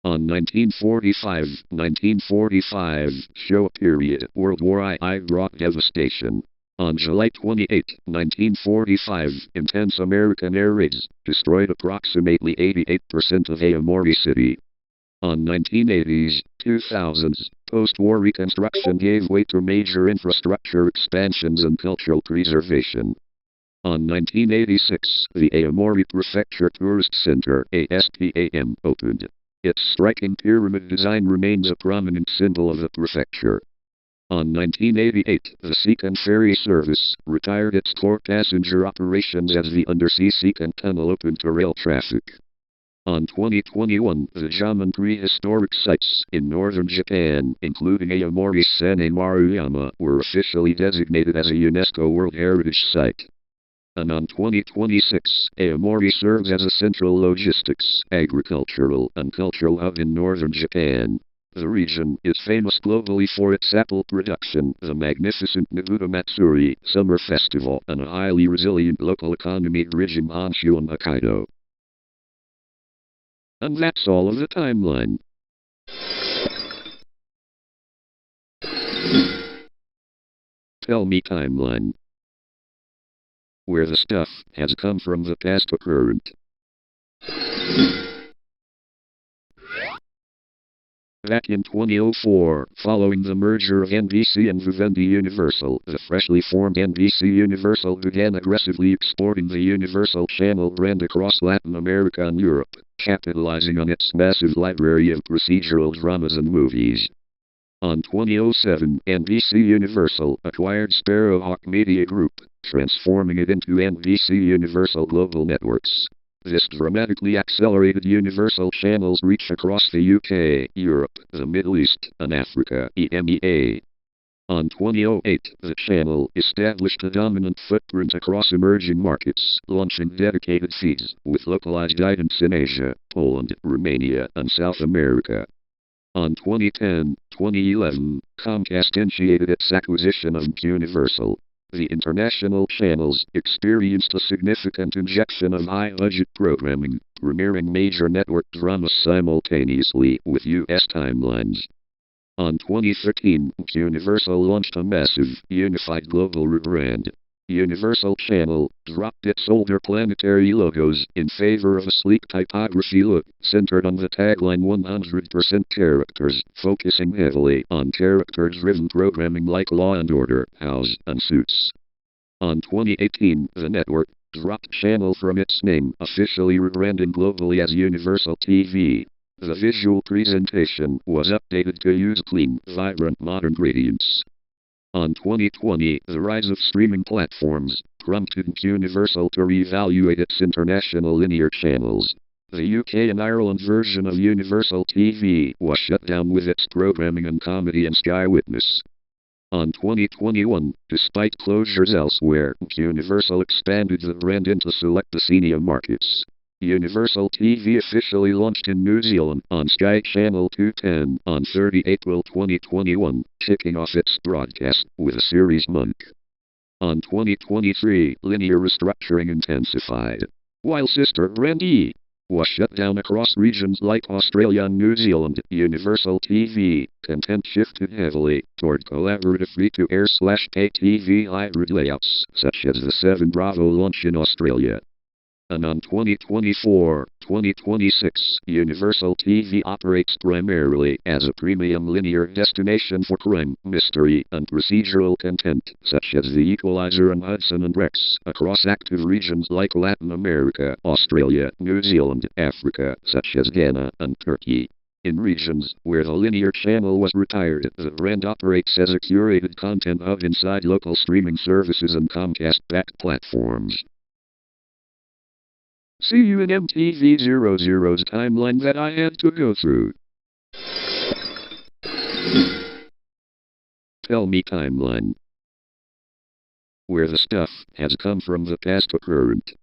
On 1945 Showa period, World War I brought devastation. On July 28, 1945, intense American air raids destroyed approximately 88% of Aomori City. On 1980s, 2000s, post-war reconstruction gave way to major infrastructure expansions and cultural preservation. On 1986, the Aomori Prefecture Tourist Center (ASPAM) opened. Its striking pyramid design remains a prominent symbol of the prefecture. On 1988, the Seikan ferry service retired its core passenger operations as the undersea Seikan tunnel opened to rail traffic. On 2021, the Jomon prehistoric sites in northern Japan, including Aomori's Sane Maruyama, were officially designated as a UNESCO World Heritage Site. And on 2026, Aomori serves as a central logistics, agricultural, and cultural hub in northern Japan. The region is famous globally for its apple production, the magnificent Nobuta Matsuri summer festival, and a highly resilient local economy bridging Honshu and Hokkaido. And that's all of the timeline. Tell me timeline. Where the stuff has come from the past to current. Back in 2004, following the merger of NBC and Vivendi Universal, the freshly formed NBC Universal began aggressively exporting the Universal Channel brand across Latin America and Europe. capitalizing on its massive library of procedural dramas and movies. On 2007, NBC Universal acquired Sparrowhawk Media Group, transforming it into NBC Universal Global Networks. This dramatically accelerated Universal Channel's reach across the UK, Europe, the Middle East, and Africa, EMEA. On 2008, the channel established a dominant footprint across emerging markets, launching dedicated feeds with localized items in Asia, Poland, Romania, and South America. On 2010-2011, Comcast initiated its acquisition of Universal. The international channels experienced a significant injection of high-budget programming, premiering major network dramas simultaneously with U.S. timelines. On 2013, Universal launched a massive, unified global rebrand. Universal Channel dropped its older planetary logos in favor of a sleek typography look centered on the tagline 100% characters, focusing heavily on character-driven programming like Law and Order, House, and Suits. On 2018, the network dropped Channel from its name, officially rebranding globally as Universal TV. The visual presentation was updated to use clean, vibrant modern gradients. On 2020, the rise of streaming platforms prompted Universal to reevaluate its international linear channels. The UK and Ireland version of Universal TV was shut down with its programming and comedy and Sky Witness. On 2021, despite closures elsewhere, Universal expanded the brand into select Oceania markets. Universal TV officially launched in New Zealand on Sky Channel 210 on 30 April 2021, kicking off its broadcast with a series Monk. On 2023, linear restructuring intensified. While sister brand E was shut down across regions like Australia and New Zealand, Universal TV content shifted heavily toward collaborative free-to-air/pay TV hybrid layouts, such as the 7 Bravo launch in Australia. And on 2024-2026, Universal TV operates primarily as a premium linear destination for crime, mystery, and procedural content, such as The Equalizer and Hudson and Rex, across active regions like Latin America, Australia, New Zealand, Africa, such as Ghana and Turkey. In regions where the linear channel was retired, the brand operates as a curated content hub inside local streaming services and Comcast-backed platforms. See you in MTV00's timeline that I had to go through. Tell me timeline. Where the stuff has come from the past to current.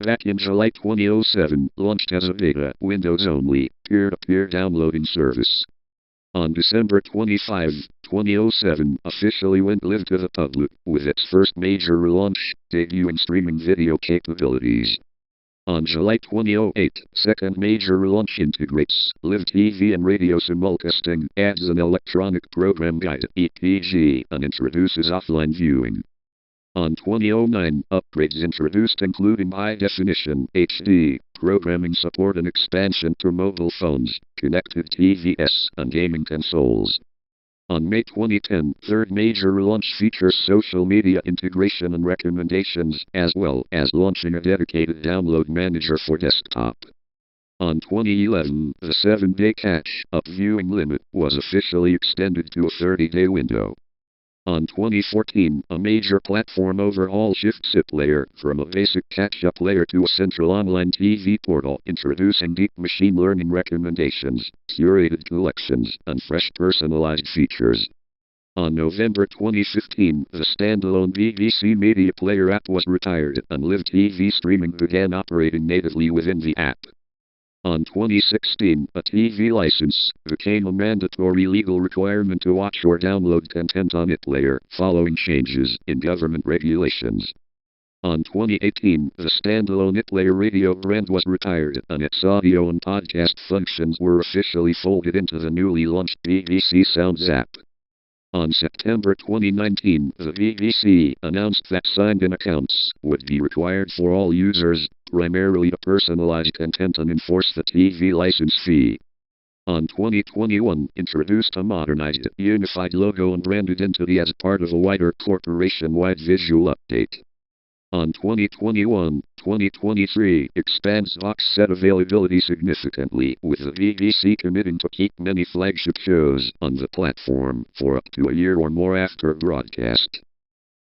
Back in July 2007, launched as a beta, Windows-only, peer-to-peer downloading service. On December 25, 2007, officially went live to the public, with its first major relaunch, debuting streaming video capabilities. On July 2008, second major relaunch integrates live TV and radio simulcasting, adds an electronic program guide, EPG, and introduces offline viewing. On 2009, upgrades introduced including high-definition, HD, programming support and expansion to mobile phones, connected TVs, and gaming consoles. On May 2010, third major relaunch features social media integration and recommendations, as well as launching a dedicated download manager for desktop. On 2011, the 7-day catch-up viewing limit was officially extended to a 30-day window. On 2014, a major platform overhaul shifts its layer from a basic catch-up layer to a central online TV portal, introducing deep machine learning recommendations, curated collections, and fresh personalized features. On November 2015, the standalone BBC Media Player app was retired, and live TV streaming began operating natively within the app. On 2016, a TV license became a mandatory legal requirement to watch or download content on its layer, following changes in government regulations. On 2018, the standalone iPlayer radio brand was retired, and its audio and podcast functions were officially folded into the newly launched BBC Sounds app. On September 2019, the BBC announced that signed-in accounts would be required for all users, primarily to personalize content and enforce the TV license fee. On 2021, introduced a modernized, unified logo and branded entity as part of a wider corporation-wide visual update. On 2021-2023 expands box set availability significantly, with the BBC committing to keep many flagship shows on the platform for up to a year or more after broadcast.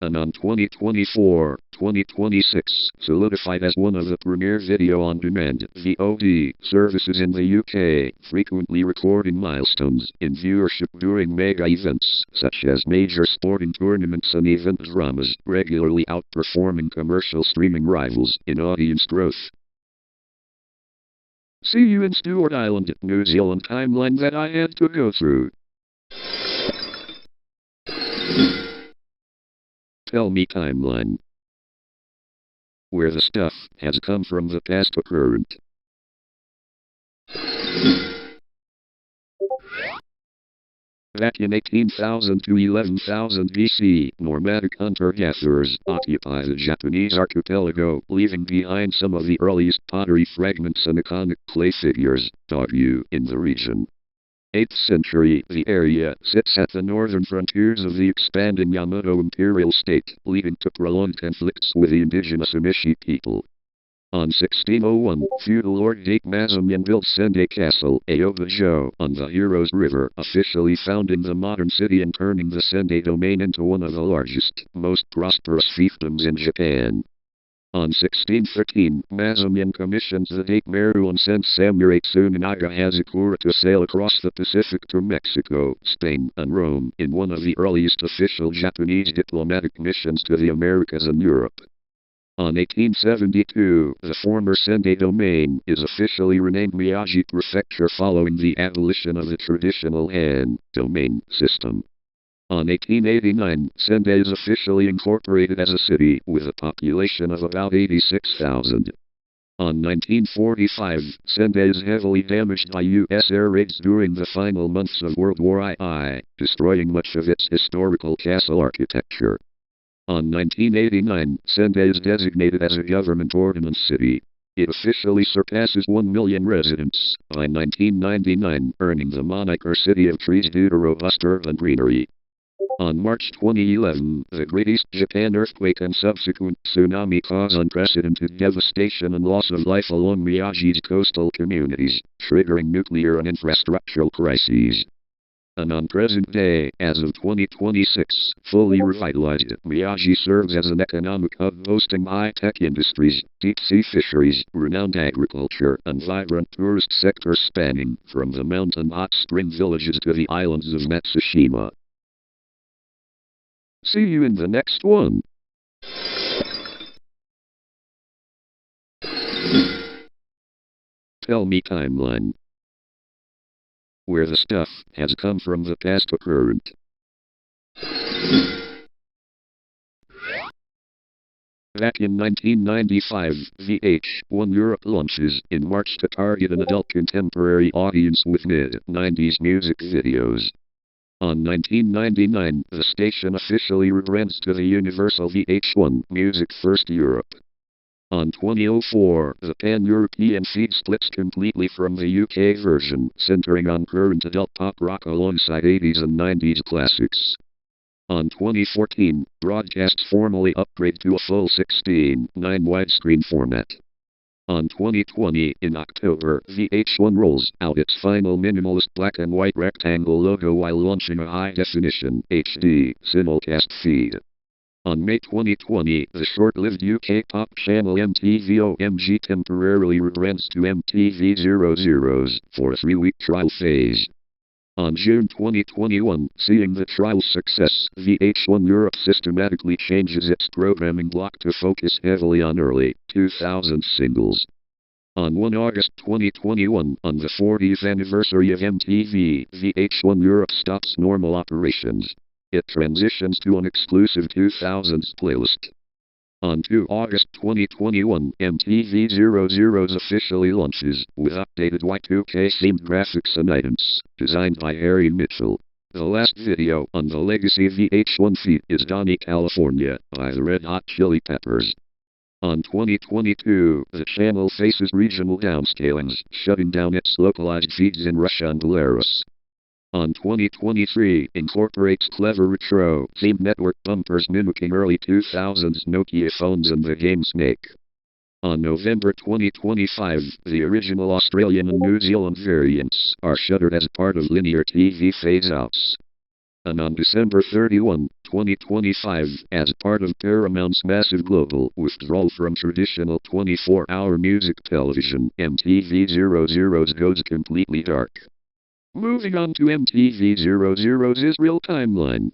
And on 2024-2026 solidified as one of the premier video-on-demand (VOD) services in the UK, frequently recording milestones in viewership during mega events such as major sporting tournaments and event dramas, regularly outperforming commercial streaming rivals in audience growth. See you in Stewart Island, New Zealand timeline that I had to go through. Tell me timeline. Where the stuff has come from the past to current. Back in 18,000 to 11,000 BC, nomadic hunter-gatherers occupied the Japanese archipelago, leaving behind some of the earliest pottery fragments and iconic clay figures, in the region. 8th century, the area sits at the northern frontiers of the expanding Yamato imperial state, leading to prolonged conflicts with the indigenous Emishi people. On 1601, feudal lord Dake Mazamian built Sendai Castle, Aobajo, on the Heroes River, officially founding the modern city and turning the Sendai domain into one of the largest, most prosperous fiefdoms in Japan. On 1613, Mazamian commissioned the Dake Maru and sent Samurai Tsunaga Hazakura to sail across the Pacific to Mexico, Spain, and Rome in one of the earliest official Japanese diplomatic missions to the Americas and Europe. On 1872, the former Sendai domain is officially renamed Miyagi Prefecture following the abolition of the traditional Han domain system. On 1889, Sendai is officially incorporated as a city, with a population of about 86,000. On 1945, Sendai is heavily damaged by U.S. air raids during the final months of World War II, destroying much of its historical castle architecture. On 1989, Sendai is designated as a government ordinance city. It officially surpasses 1 million residents by 1999, earning the moniker City of Trees due to robust urban greenery. On March 2011, the Great East Japan earthquake and subsequent tsunami caused unprecedented devastation and loss of life along Miyagi's coastal communities, triggering nuclear and infrastructural crises. And on present day, as of 2026, fully revitalized, Miyagi serves as an economic hub boasting high-tech industries, deep-sea fisheries, renowned agriculture, and vibrant tourist sectors spanning from the mountain hot spring villages to the islands of Matsushima. See you in the next one. Tell me timeline. Where the stuff has come from the past to current. Back in 1995, VH1 Europe launches in March to target an adult contemporary audience with mid-90s music videos. On 1999, the station officially rebrands to the Universal VH1 Music First Europe. On 2004, the pan-European feed splits completely from the UK version, centering on current adult pop rock alongside 80s and 90s classics. On 2014, broadcasts formally upgrade to a full 16:9 widescreen format. On 2020, in October, VH1 rolls out its final minimalist black and white rectangle logo while launching a high-definition HD simulcast feed. On May 2020, the short-lived UK pop channel MTV OMG temporarily rebrands to MTV 00s for a 3-week trial phase. On June 2021, seeing the trial's success, VH1 Europe systematically changes its programming block to focus heavily on early 2000s singles. On 1 August 2021, on the 40th anniversary of MTV, VH1 Europe stops normal operations. It transitions to an exclusive 2000s playlist. On 2 August 2021, MTV 00s officially launches, with updated Y2K-themed graphics and items, designed by Harry Mitchell. The last video on the legacy VH1 feed is Donny California, by the Red Hot Chili Peppers. On 2022, the channel faces regional downscalings, shutting down its localized feeds in Russia and Belarus. On 2023, incorporates clever retro-themed network bumpers mimicking early 2000s Nokia phones and the game Snake. On November 2025, the original Australian and New Zealand variants are shuttered as part of linear TV phase-outs. And on December 31, 2025, as part of Paramount's massive global withdrawal from traditional 24-hour music television, MTV00's goes completely dark. Moving on to MTV00's Israel timeline.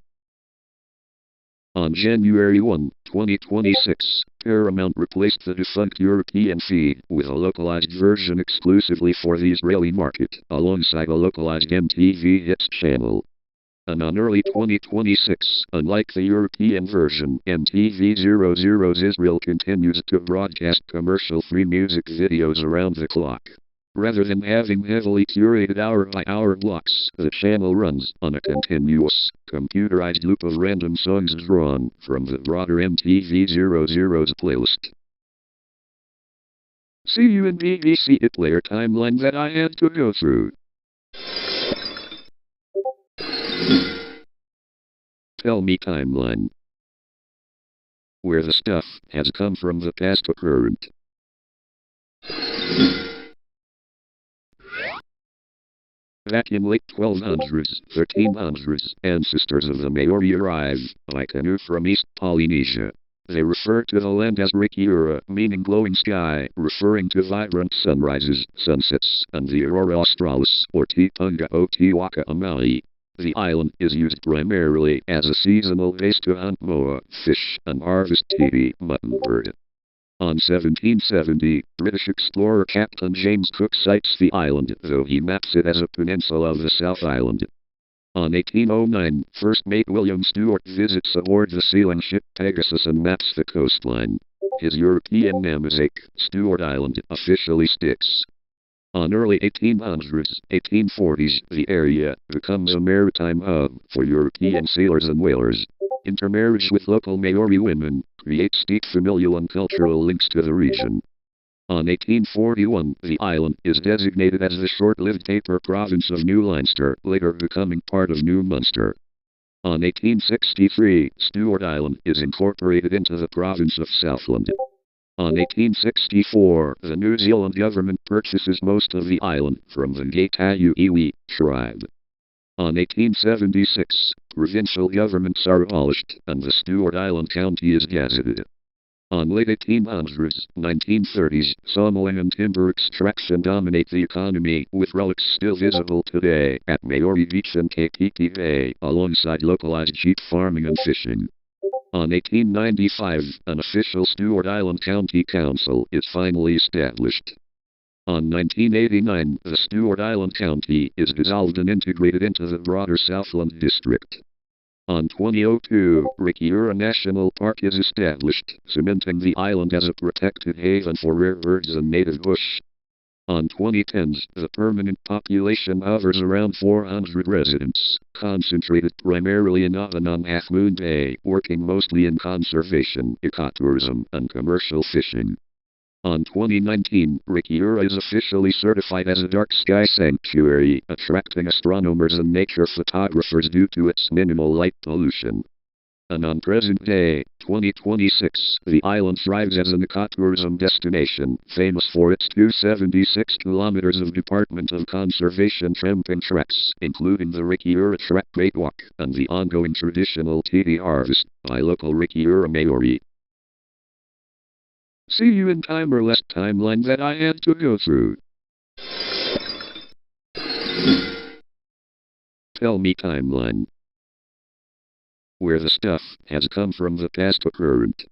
On January 1, 2026, Paramount replaced the defunct European feed with a localized version exclusively for the Israeli market, alongside a localized MTV Hits channel. And on early 2026, unlike the European version, MTV00's Israel continues to broadcast commercial-free music videos around the clock. Rather than having heavily curated hour-by-hour blocks, the channel runs on a continuous, computerized loop of random songs drawn from the broader MTV00's playlist. See you in BBC Player timeline that I had to go through. Tell me timeline. Where the stuff has come from the past to current. Back in late 1200s, 1300s, ancestors of the Maori arrived by canoe from East Polynesia. They refer to the land as Rikiura, meaning glowing sky, referring to vibrant sunrises, sunsets, and the aurora australis, or Tipunga o Te Waka Amai. The island is used primarily as a seasonal base to hunt moa, fish, and harvest titi, mutton bird. On 1770, British explorer Captain James Cook sights the island, though he maps it as a peninsula of the South Island. On 1809, First Mate William Stewart visits aboard the sealing ship Pegasus and maps the coastline. His European namesake, Stewart Island, officially sticks. On early 1840s, the area becomes a maritime hub for European sailors and whalers. Intermarriage with local Maori women creates deep familial and cultural links to the region. On 1841, the island is designated as the short-lived paper province of New Leinster, later becoming part of New Munster. On 1863, Stewart Island is incorporated into the province of Southland. On 1864, the New Zealand government purchases most of the island from the Gaitayu Iwi tribe. On 1876, provincial governments are abolished, and the Stewart Island County is gazetted. On late 1800s, 1930s, sawmilling and timber extraction dominate the economy, with relics still visible today at Maori Beach and Keikiki Bay, alongside localized sheep farming and fishing. On 1895, an official Stewart Island County Council is finally established. On 1989, the Stewart Island County is dissolved and integrated into the broader Southland District. On 2002, Rikiura National Park is established, cementing the island as a protected haven for rare birds and native bush. On 2010s, the permanent population hovers around 400 residents, concentrated primarily in Avan Half Moon Bay, working mostly in conservation, ecotourism, and commercial fishing. On 2019, Rikiura is officially certified as a dark sky sanctuary, attracting astronomers and nature photographers due to its minimal light pollution. And on present day, 2026, the island thrives as an ecotourism destination, famous for its 276 kilometers of Department of Conservation tramping tracks, including the Rikiura Track Great Walk, and the ongoing traditional titi harvest by local Rikiura Maori. See you in time or less timeline that I had to go through. Tell me timeline. Where the stuff has come from the past to current.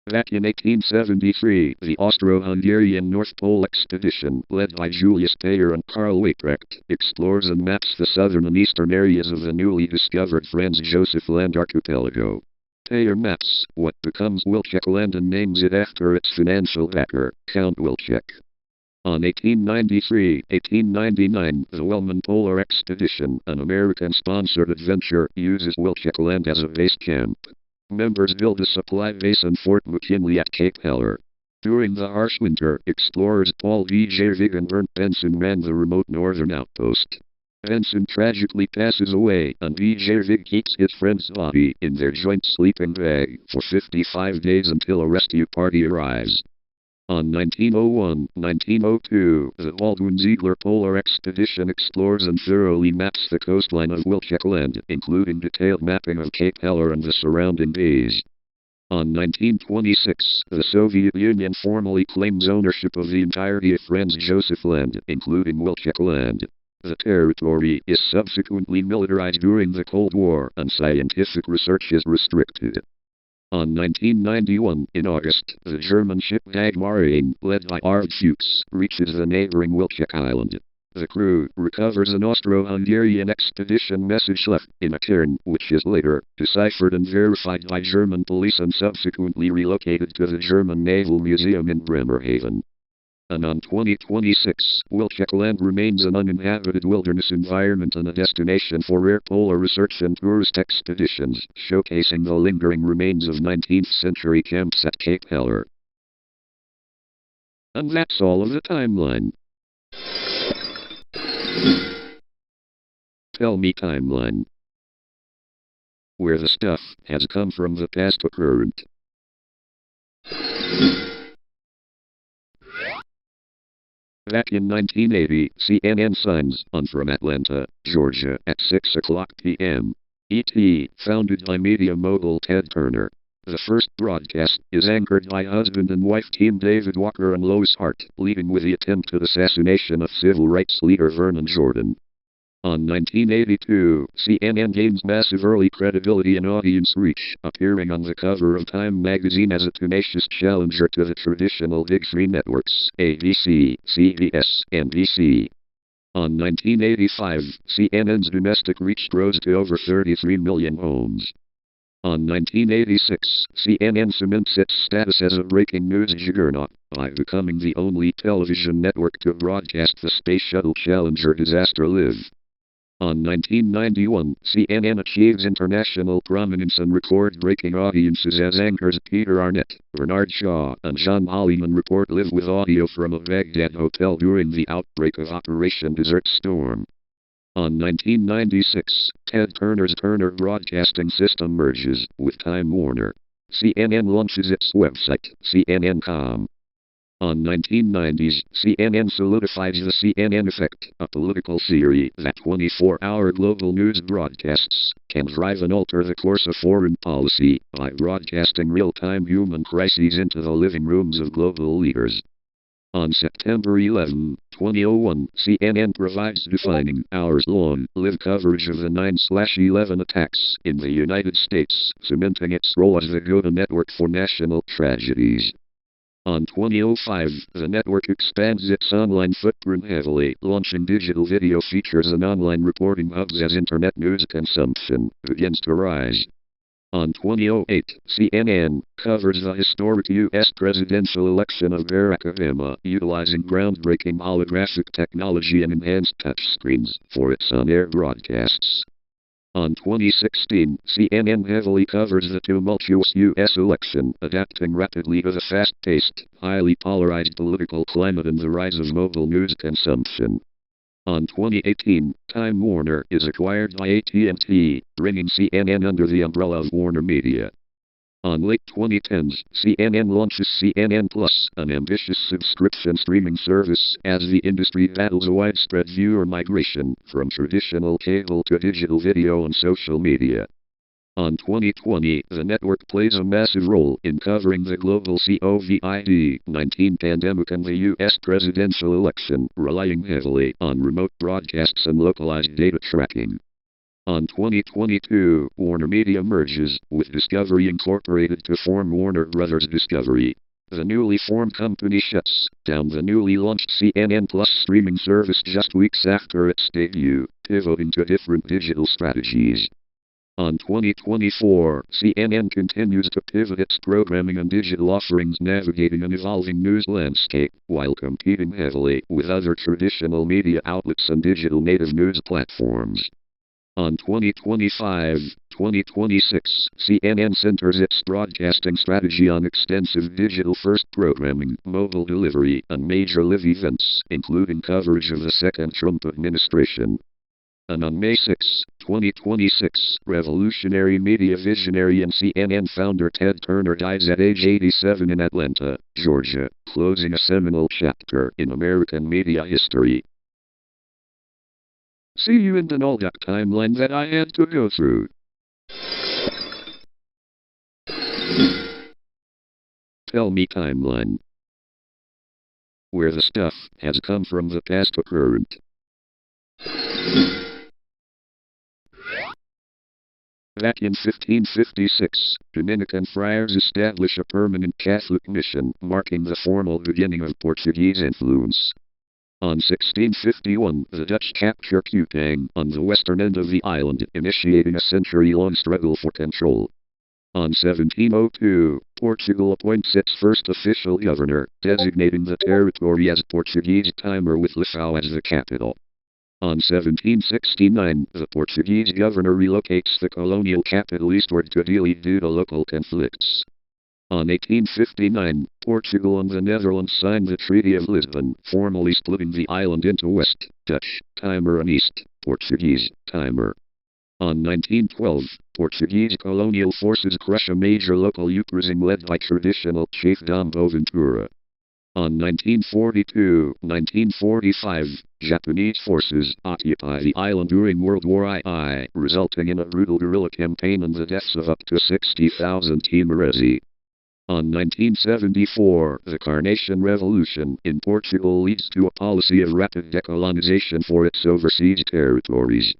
Back in 1873, the Austro-Hungarian North Pole expedition, led by Julius Payer and Karl Weitrecht, explores and maps the southern and eastern areas of the newly discovered Franz Josef Land archipelago. Payer maps what becomes Wilczek Land and names it after its financial backer, Count Wilczek. On 1893-1899, the Wellman Polar Expedition, an American-sponsored adventure, uses Wilczek Land as a base camp. Members build a supply base and Fort McKinley at Cape Heller. During the harsh winter, explorers Paul Vijay and Bernd Benson ran the remote northern outpost. Benson tragically passes away, and Vijay keeps his friend's body in their joint sleeping bag for 55 days until a rescue party arrives. On 1901-1902, the Baldwin Ziegler Polar Expedition explores and thoroughly maps the coastline of Wilczek Land, including detailed mapping of Cape Heller and the surrounding bays. On 1926, the Soviet Union formally claims ownership of the entirety of Franz Joseph Land, including Wilczek Land. The territory is subsequently militarized during the Cold War, and scientific research is restricted. On 1991, in August, the German ship Dagmarin, led by Arvid Fuchs, reaches the neighboring Wilczek Island. The crew recovers an Austro-Hungarian expedition message left in a cairn, which is later deciphered and verified by German police and subsequently relocated to the German Naval Museum in Bremerhaven. And on 2026, Wilczek Land remains an uninhabited wilderness environment and a destination for rare polar research and tourist expeditions, showcasing the lingering remains of 19th century camps at Cape Heller. And that's all of the timeline. Tell me, timeline, where the stuff has come from the past to current. Back in 1980, CNN signs on from Atlanta, Georgia, at 6 o'clock p.m. ET, founded by media mogul Ted Turner. The first broadcast is anchored by husband and wife team David Walker and Lois Hart, leading with the attempted assassination of civil rights leader Vernon Jordan. On 1982, CNN gains massive early credibility and audience reach, appearing on the cover of Time magazine as a tenacious challenger to the traditional Big Three networks, ABC, CBS, NBC. On 1985, CNN's domestic reach rose to over 33 million homes. On 1986, CNN cements its status as a breaking news juggernaut by becoming the only television network to broadcast the Space Shuttle Challenger disaster live. On 1991, CNN achieves international prominence and record-breaking audiences as anchors Peter Arnett, Bernard Shaw, and John Holliman report live with audio from a Baghdad hotel during the outbreak of Operation Desert Storm. On 1996, Ted Turner's Turner Broadcasting System merges with Time Warner. CNN launches its website, CNN.com. On 1990s, CNN solidifies the CNN Effect, a political theory that 24-hour global news broadcasts can drive and alter the course of foreign policy by broadcasting real-time human crises into the living rooms of global leaders. On September 11, 2001, CNN provides defining, hours-long, live coverage of the 9/11 attacks in the United States, cementing its role as the go-to network for national tragedies. On 2005, the network expands its online footprint heavily, launching digital video features and online reporting hubs as internet news consumption begins to rise. On 2008, CNN covers the historic U.S. presidential election of Barack Obama, utilizing groundbreaking holographic technology and enhanced touchscreens for its on-air broadcasts. On 2016, CNN heavily covers the tumultuous U.S. election, adapting rapidly to the fast-paced, highly polarized political climate and the rise of mobile news consumption. On 2018, Time Warner is acquired by AT&T, bringing CNN under the umbrella of Warner Media. On late 2010s, CNN launches CNN Plus, an ambitious subscription streaming service, as the industry battles a widespread viewer migration from traditional cable to digital video and social media. On 2020, the network plays a massive role in covering the global COVID-19 pandemic and the U.S. presidential election, relying heavily on remote broadcasts and localized data tracking. On 2022, Warner Media merges with Discovery Incorporated to form Warner Brothers Discovery. The newly formed company shuts down the newly launched CNN Plus streaming service just weeks after its debut, pivoting to different digital strategies. On 2024, CNN continues to pivot its programming and digital offerings, navigating an evolving news landscape, while competing heavily with other traditional media outlets and digital native news platforms. On 2025-2026, CNN centers its broadcasting strategy on extensive digital-first programming, mobile delivery, and major live events, including coverage of the second Trump administration. And on May 6, 2026, revolutionary media visionary and CNN founder Ted Turner dies at age 87 in Atlanta, Georgia, closing a seminal chapter in American media history. See you in the Nolduck timeline that I had to go through. Tell me timeline. Where the stuff has come from the past to current. Back in 1556, Dominican friars established a permanent Catholic mission, marking the formal beginning of Portuguese influence. On 1651, the Dutch captured Kupang on the western end of the island, initiating a century-long struggle for control. On 1702, Portugal appoints its first official governor, designating the territory as Portuguese Timor with Lifau as the capital. On 1769, the Portuguese governor relocates the colonial capital eastward to Dili due to local conflicts. On 1859, Portugal and the Netherlands signed the Treaty of Lisbon, formally splitting the island into West Dutch Timor and East Portuguese Timor. On 1912, Portuguese colonial forces crush a major local uprising led by traditional chief Dom Boaventura. On 1942-1945, Japanese forces occupy the island during World War II, resulting in a brutal guerrilla campaign and the deaths of up to 60,000 Timorese. On 1974, the Carnation Revolution in Portugal leads to a policy of rapid decolonization for its overseas territories.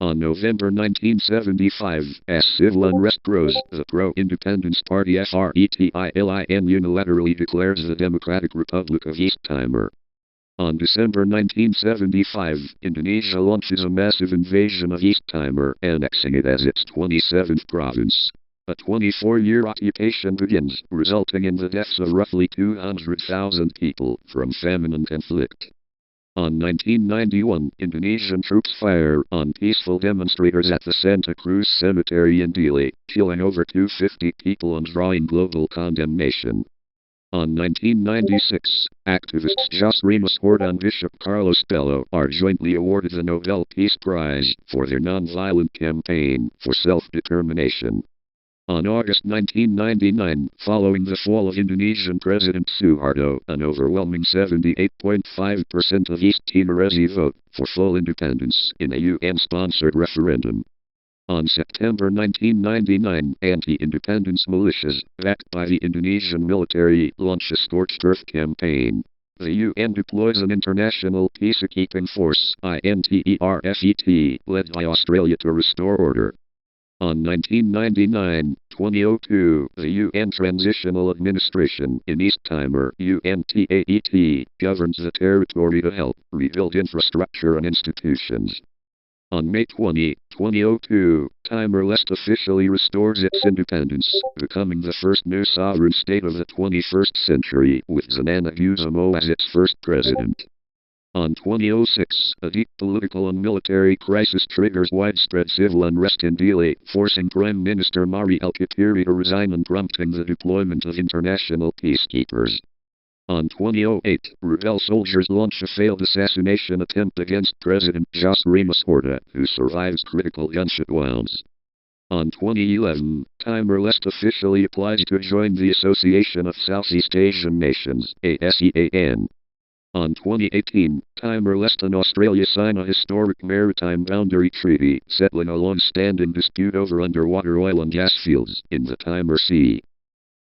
On November 1975, as civil unrest grows, the pro-independence party FRETILIN unilaterally declares the Democratic Republic of East Timor. On December 1975, Indonesia launches a massive invasion of East Timor, annexing it as its 27th province. A 24-year occupation begins, resulting in the deaths of roughly 200,000 people from famine and conflict. On 1991, Indonesian troops fire on peaceful demonstrators at the Santa Cruz Cemetery in Dili, killing over 250 people and drawing global condemnation. On 1996, activists Jos Rimas Horta and Bishop Carlos Bello are jointly awarded the Nobel Peace Prize for their nonviolent campaign for self-determination. On August 1999, following the fall of Indonesian President Suharto, an overwhelming 78.5% of East Timorese vote for full independence in a UN-sponsored referendum. On September 1999, anti-independence militias, backed by the Indonesian military, launch a scorched earth campaign. The UN deploys an international peacekeeping force, INTERFET, led by Australia to restore order. On 1999-2002, the UN Transitional Administration in East Timor, UNTAET, governs the territory to help rebuild infrastructure and institutions. On May 20, 2002, Timor-Leste officially restores its independence, becoming the first new sovereign state of the 21st century, with Xanana Gusamo as its first president. On 2006, a deep political and military crisis triggers widespread civil unrest in Dili, forcing Prime Minister Mari El-Katiri to resign and prompting the deployment of international peacekeepers. On 2008, rebel soldiers launch a failed assassination attempt against President Jos Rimas Horta, who survives critical gunshot wounds. On 2011, Timor-Leste officially applies to join the Association of Southeast Asian Nations, ASEAN. On 2018, Timor-Leste and Australia sign a historic maritime boundary treaty, settling a long-standing dispute over underwater oil and gas fields in the Timor Sea.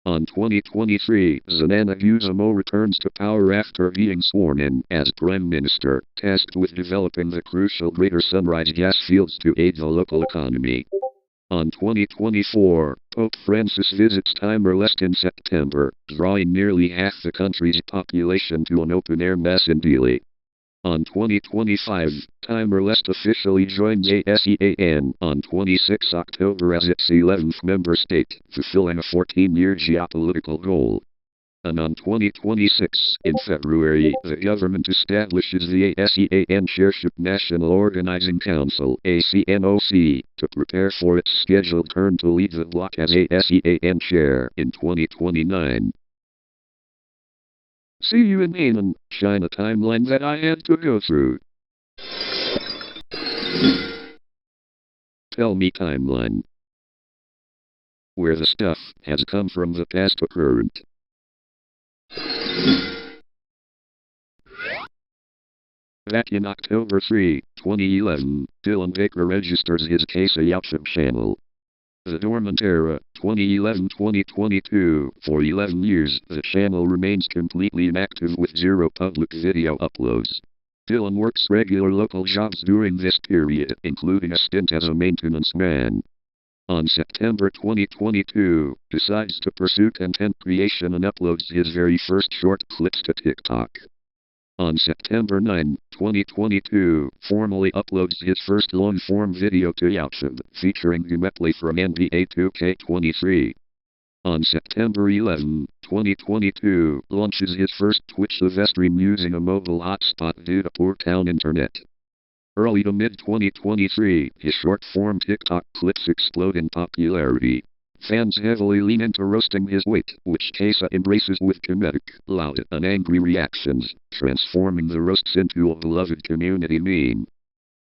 On 2023, Xanana Gusamo returns to power after being sworn in as Prime Minister, tasked with developing the crucial Greater Sunrise gas fields to aid the local economy. On 2024, Pope Francis visits Timor-Leste in September, drawing nearly half the country's population to an open-air mass in Dili. On 2025, Timor-Leste officially joins ASEAN on 26 October as its 11th member state, fulfilling a 14-year geopolitical goal. And on 2026, in February, the government establishes the ASEAN Chairship National Organizing Council (ACNOC) to prepare for its scheduled turn to lead the bloc as ASEAN Chair in 2029. See you in Mainland, China timeline that I had to go through. Tell me timeline. Where the stuff has come from the past to current. Back in October 3, 2011, Dylan Baker registers his case a YouTube channel. The dormant era, 2011-2022, for 11 years, the channel remains completely inactive with zero public video uploads. Dylan works regular local jobs during this period, including a stint as a maintenance man. On September 2022, decides to pursue content creation and uploads his very first short clips to TikTok. On September 9, 2022, formally uploads his first long-form video to YouTube, featuring gameplay from NBA 2K23. On September 11, 2022, launches his first Twitch live stream using a mobile hotspot due to poor town internet. Early to mid-2023, his short-form TikTok clips explode in popularity. Fans heavily lean into roasting his weight, which Kesa embraces with comedic, loud, and angry reactions, transforming the roasts into a beloved community meme.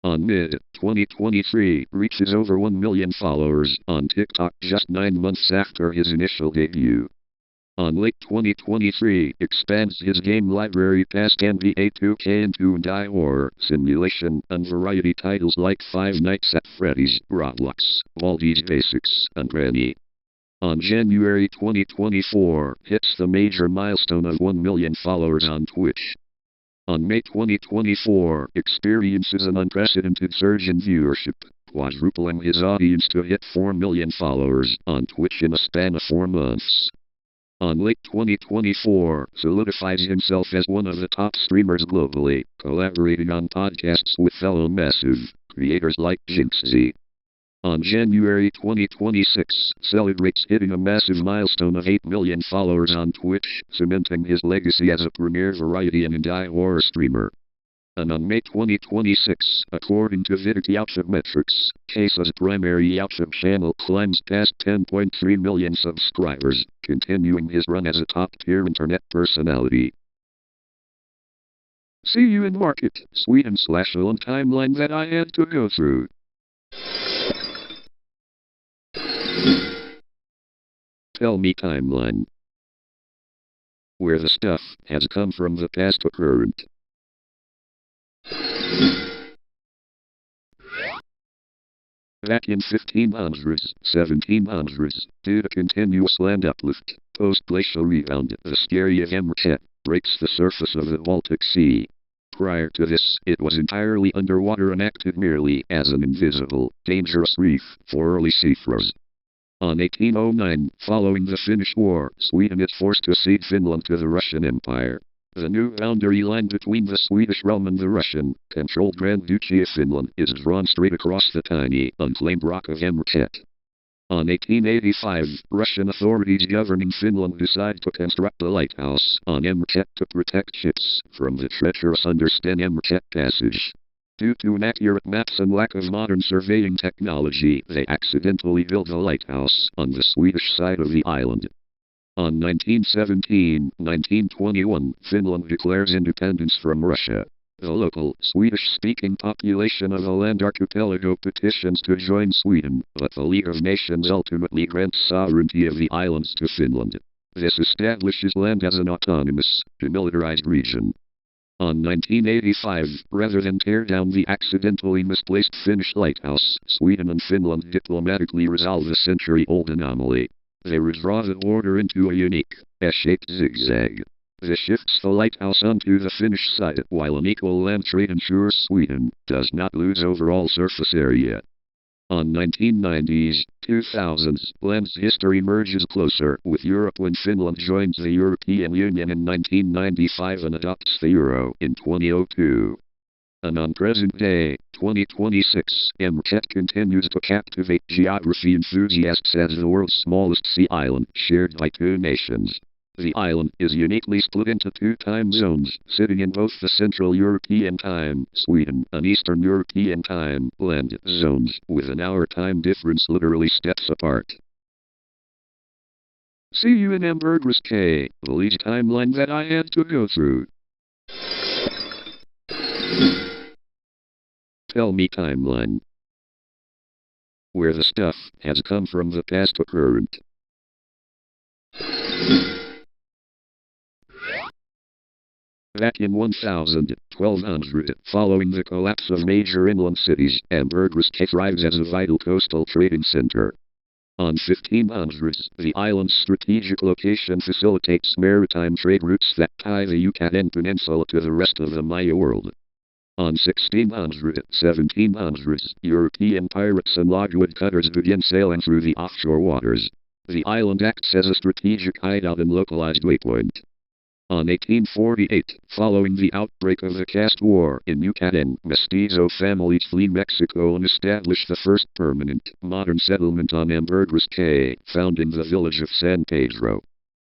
On mid-2023, reaches over 1 million followers on TikTok just 9 months after his initial debut. On late 2023, expands his game library past NBA 2K into Die Horror, Simulation, and variety titles like Five Nights at Freddy's, Roblox, Baldi's Basics, and Granny. On January 2024, hits the major milestone of 1 million followers on Twitch. On May 2024, experiences an unprecedented surge in viewership, quadrupling his audience to hit 4 million followers on Twitch in a span of 4 months. On late 2024, solidifies himself as one of the top streamers globally, collaborating on podcasts with fellow massive creators like Jinxie. On January 2026, celebrates hitting a massive milestone of 8 million followers on Twitch, cementing his legacy as a premier variety and Die Horror streamer. And on May 2026, according to YouTube metrics, Kesa's primary YouTube channel climbs past 10.3 million subscribers, continuing his run as a top-tier internet personality. See you in Market, Sweden / on timeline that I had to go through. Tell me timeline. Where the stuff has come from the past to current. Back in 1500s, 1700s, due to continuous land uplift, post-glacial rebound, the scary of MSAgent breaks the surface of the Baltic Sea. Prior to this, it was entirely underwater and acted merely as an invisible, dangerous reef for early seafarers. On 1809, following the Finnish War, Sweden is forced to cede Finland to the Russian Empire. The new boundary line between the Swedish realm and the Russian-controlled Grand Duchy of Finland is drawn straight across the tiny, unclaimed rock of MSAgent. On 1885, Russian authorities governing Finland decide to construct a lighthouse on MSAgent to protect ships from the treacherous undersea MSAgent passage. Due to inaccurate maps and lack of modern surveying technology, they accidentally built the lighthouse on the Swedish side of the island. On 1917-1921, Finland declares independence from Russia. The local, Swedish-speaking population of the land archipelago petitions to join Sweden, but the League of Nations ultimately grants sovereignty of the islands to Finland. This establishes land as an autonomous, demilitarized region. On 1985, rather than tear down the accidentally misplaced Finnish lighthouse, Sweden and Finland diplomatically resolve the century-old anomaly. They redraw the border into a unique, S-shaped zigzag. This shifts the lighthouse onto the Finnish side, while an equal land trade ensures Sweden does not lose overall surface area. On 1990s, 2000s, land's history merges closer with Europe when Finland joins the European Union in 1995 and adopts the euro in 2002. And on present day, 2026, MSAgent continues to captivate geography enthusiasts as the world's smallest sea island, shared by 2 nations. The island is uniquely split into two time zones, sitting in both the Central European Time, Sweden, and Eastern European Time, land zones, with an hour time difference literally steps apart. See you in Ambergris K, the lead timeline that I had to go through. Tell me timeline. Where the stuff has come from the past to current. Back in 1200, following the collapse of major inland cities, Ambergris K thrives as a vital coastal trading center. On 1500s, the island's strategic location facilitates maritime trade routes that tie the Yucatan Peninsula to the rest of the Maya world. On 1700s, European pirates and logwood cutters begin sailing through the offshore waters. The island acts as a strategic hideout and localized waypoint. On 1848, following the outbreak of the caste war in Yucatan, Mestizo families flee Mexico and establish the first permanent, modern settlement on Ambergris K, founding the village of San Pedro.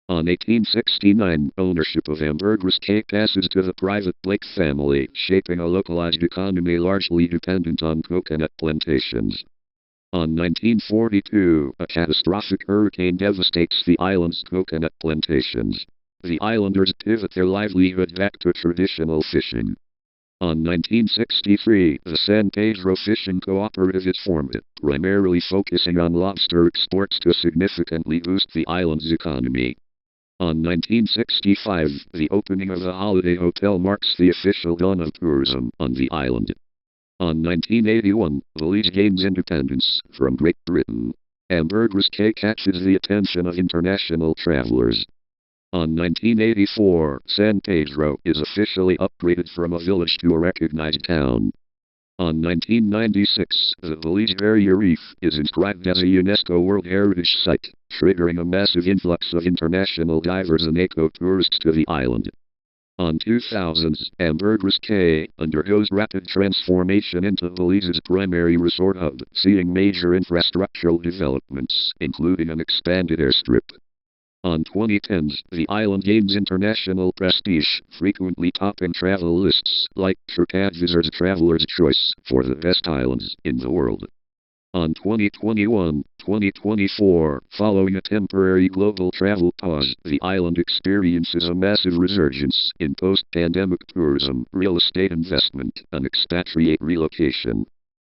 On 1869, ownership of Ambergris K passes to the private Blake family, shaping a localized economy largely dependent on coconut plantations. On 1942, a catastrophic hurricane devastates the island's coconut plantations. The islanders pivot their livelihood back to traditional fishing. On 1963, the San Pedro Fishing Cooperative is formed, primarily focusing on lobster exports to significantly boost the island's economy. On 1965, the opening of the Holiday Hotel marks the official dawn of tourism on the island. On 1981, Belize gains independence from Great Britain. Ambergris K catches the attention of international travelers. On 1984, San Pedro is officially upgraded from a village to a recognized town. On 1996, the Belize Barrier Reef is inscribed as a UNESCO World Heritage Site, triggering a massive influx of international divers and eco-tourists to the island. On 2000s, Ambergris K undergoes rapid transformation into Belize's primary resort hub, seeing major infrastructural developments, including an expanded airstrip. On 2010s, the island gains international prestige, frequently topping travel lists like TripAdvisor's Traveler's Choice for the best islands in the world. On 2021-2024, following a temporary global travel pause, the island experiences a massive resurgence in post-pandemic tourism, real estate investment, and expatriate relocation.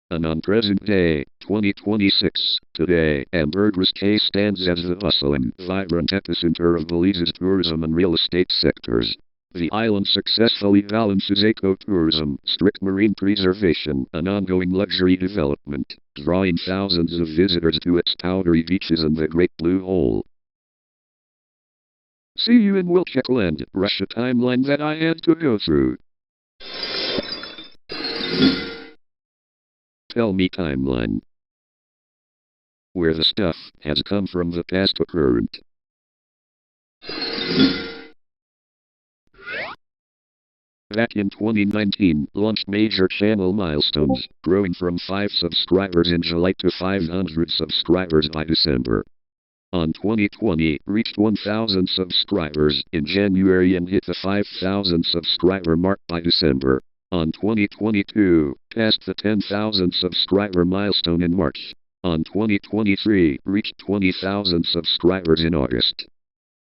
And on present day, 2026, today, Ambergris K stands as the bustling, vibrant epicenter of Belize's tourism and real estate sectors. The island successfully balances ecotourism, strict marine preservation, and ongoing luxury development, drawing thousands of visitors to its powdery beaches and the Great Blue Hole. See you in Wilczekland, Russia timeline that I had to go through. Tell me timeline. Where the stuff has come from the past to current. Back in 2019, launched major channel milestones, growing from 5 subscribers in July to 500 subscribers by December. On 2020, reached 1,000 subscribers in January and hit the 5,000 subscriber mark by December. On 2022, passed the 10,000 subscriber milestone in March. On 2023, reached 20,000 subscribers in August.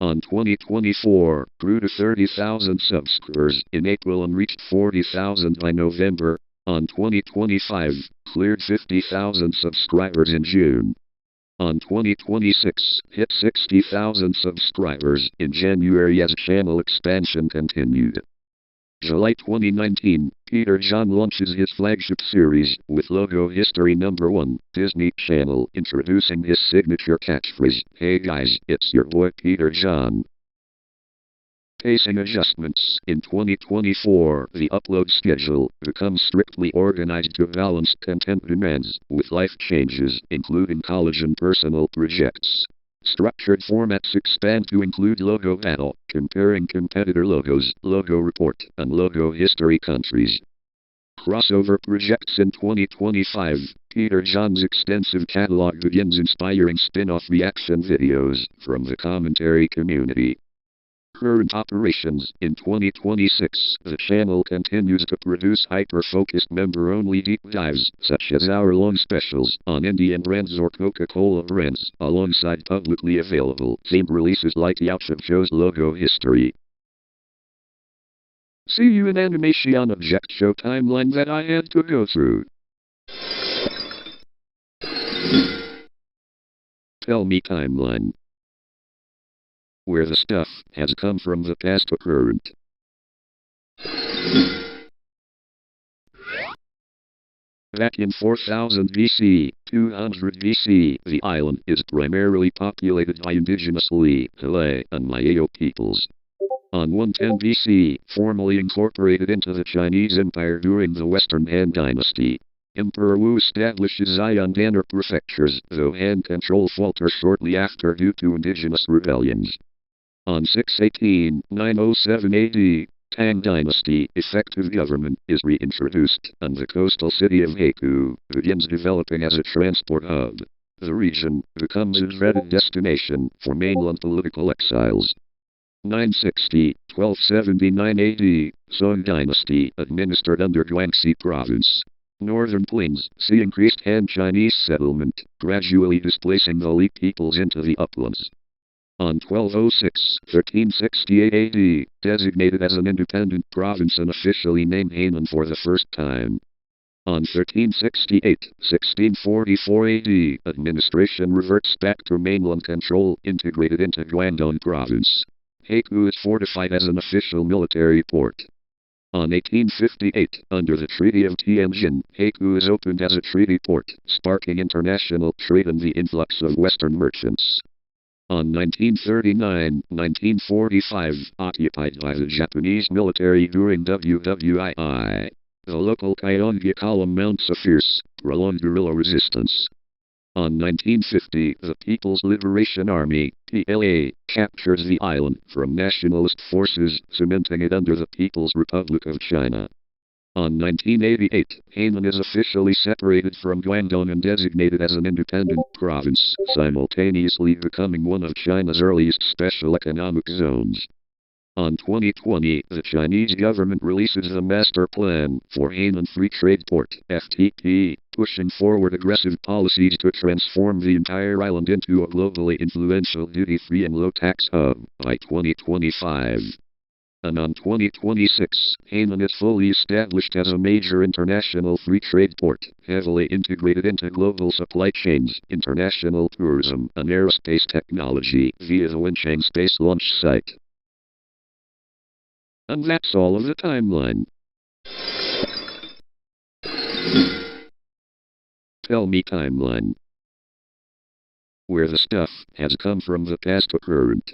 On 2024, grew to 30,000 subscribers in April and reached 40,000 by November. On 2025, cleared 50,000 subscribers in June. On 2026, hit 60,000 subscribers in January as channel expansion continued. July 2019, Peter John launches his flagship series, with logo history #1, Disney Channel, introducing his signature catchphrase, "Hey guys, it's your boy Peter John." Pacing adjustments. In 2024, the upload schedule becomes strictly organized to balance content demands with life changes, including college and personal projects. Structured formats expand to include Logo Battle, comparing competitor logos, Logo Report, and Logo History countries. Crossover projects. In 2025, Peter John's extensive catalog begins inspiring spin-off reaction videos from the commentary community. current operations, in 2026, the channel continues to produce hyper-focused member-only deep dives, such as hour-long specials on Indian brands or Coca-Cola brands, alongside publicly available themed releases like YouTube Show's Logo History. See you in MSAgent show timeline that I had to go through. Tell me timeline. Where the stuff has come from the past to current. Back in 4000 BC, 200 BC, the island is primarily populated by indigenously Malay and Malayo peoples. On 110 BC, formally incorporated into the Chinese Empire during the Western Han Dynasty. Emperor Wu establishes Xi'an Danner prefectures, though Han control falters shortly after due to indigenous rebellions. On 6/18/907 AD, Tang Dynasty effective government is reintroduced, and the coastal city of Haikou begins developing as a transport hub. The region becomes a dreaded destination for mainland political exiles. 960-1279 AD, Song Dynasty administered under Guangxi Province. Northern Plains see increased Han Chinese settlement, gradually displacing the Li peoples into the uplands. On 1206-1368 AD, designated as an independent province and officially named Hainan for the first time. On 1368-1644 AD, administration reverts back to mainland control, integrated into Guangdong Province. Haikou is fortified as an official military port. On 1858, under the Treaty of Tianjin, Haikou is opened as a treaty port, sparking international trade and the influx of Western merchants. On 1939-1945, occupied by the Japanese military during WWII, the local Kyeonggi column mounts a fierce, prolonged guerrilla resistance. On 1950, the People's Liberation Army, PLA, captures the island from nationalist forces, cementing it under the People's Republic of China. On 1988, Hainan is officially separated from Guangdong and designated as an independent province, simultaneously becoming one of China's earliest special economic zones. On 2020, the Chinese government releases the Master Plan for Hainan Free Trade Port, FTP, pushing forward aggressive policies to transform the entire island into a globally influential duty-free and low-tax hub by 2025. And on 2026, Hainan is fully established as a major international free trade port, heavily integrated into global supply chains, international tourism, and aerospace technology via the Wenchang Space Launch Site. And that's all of the timeline. Tell me timeline. Where the stuff has come from the past to current.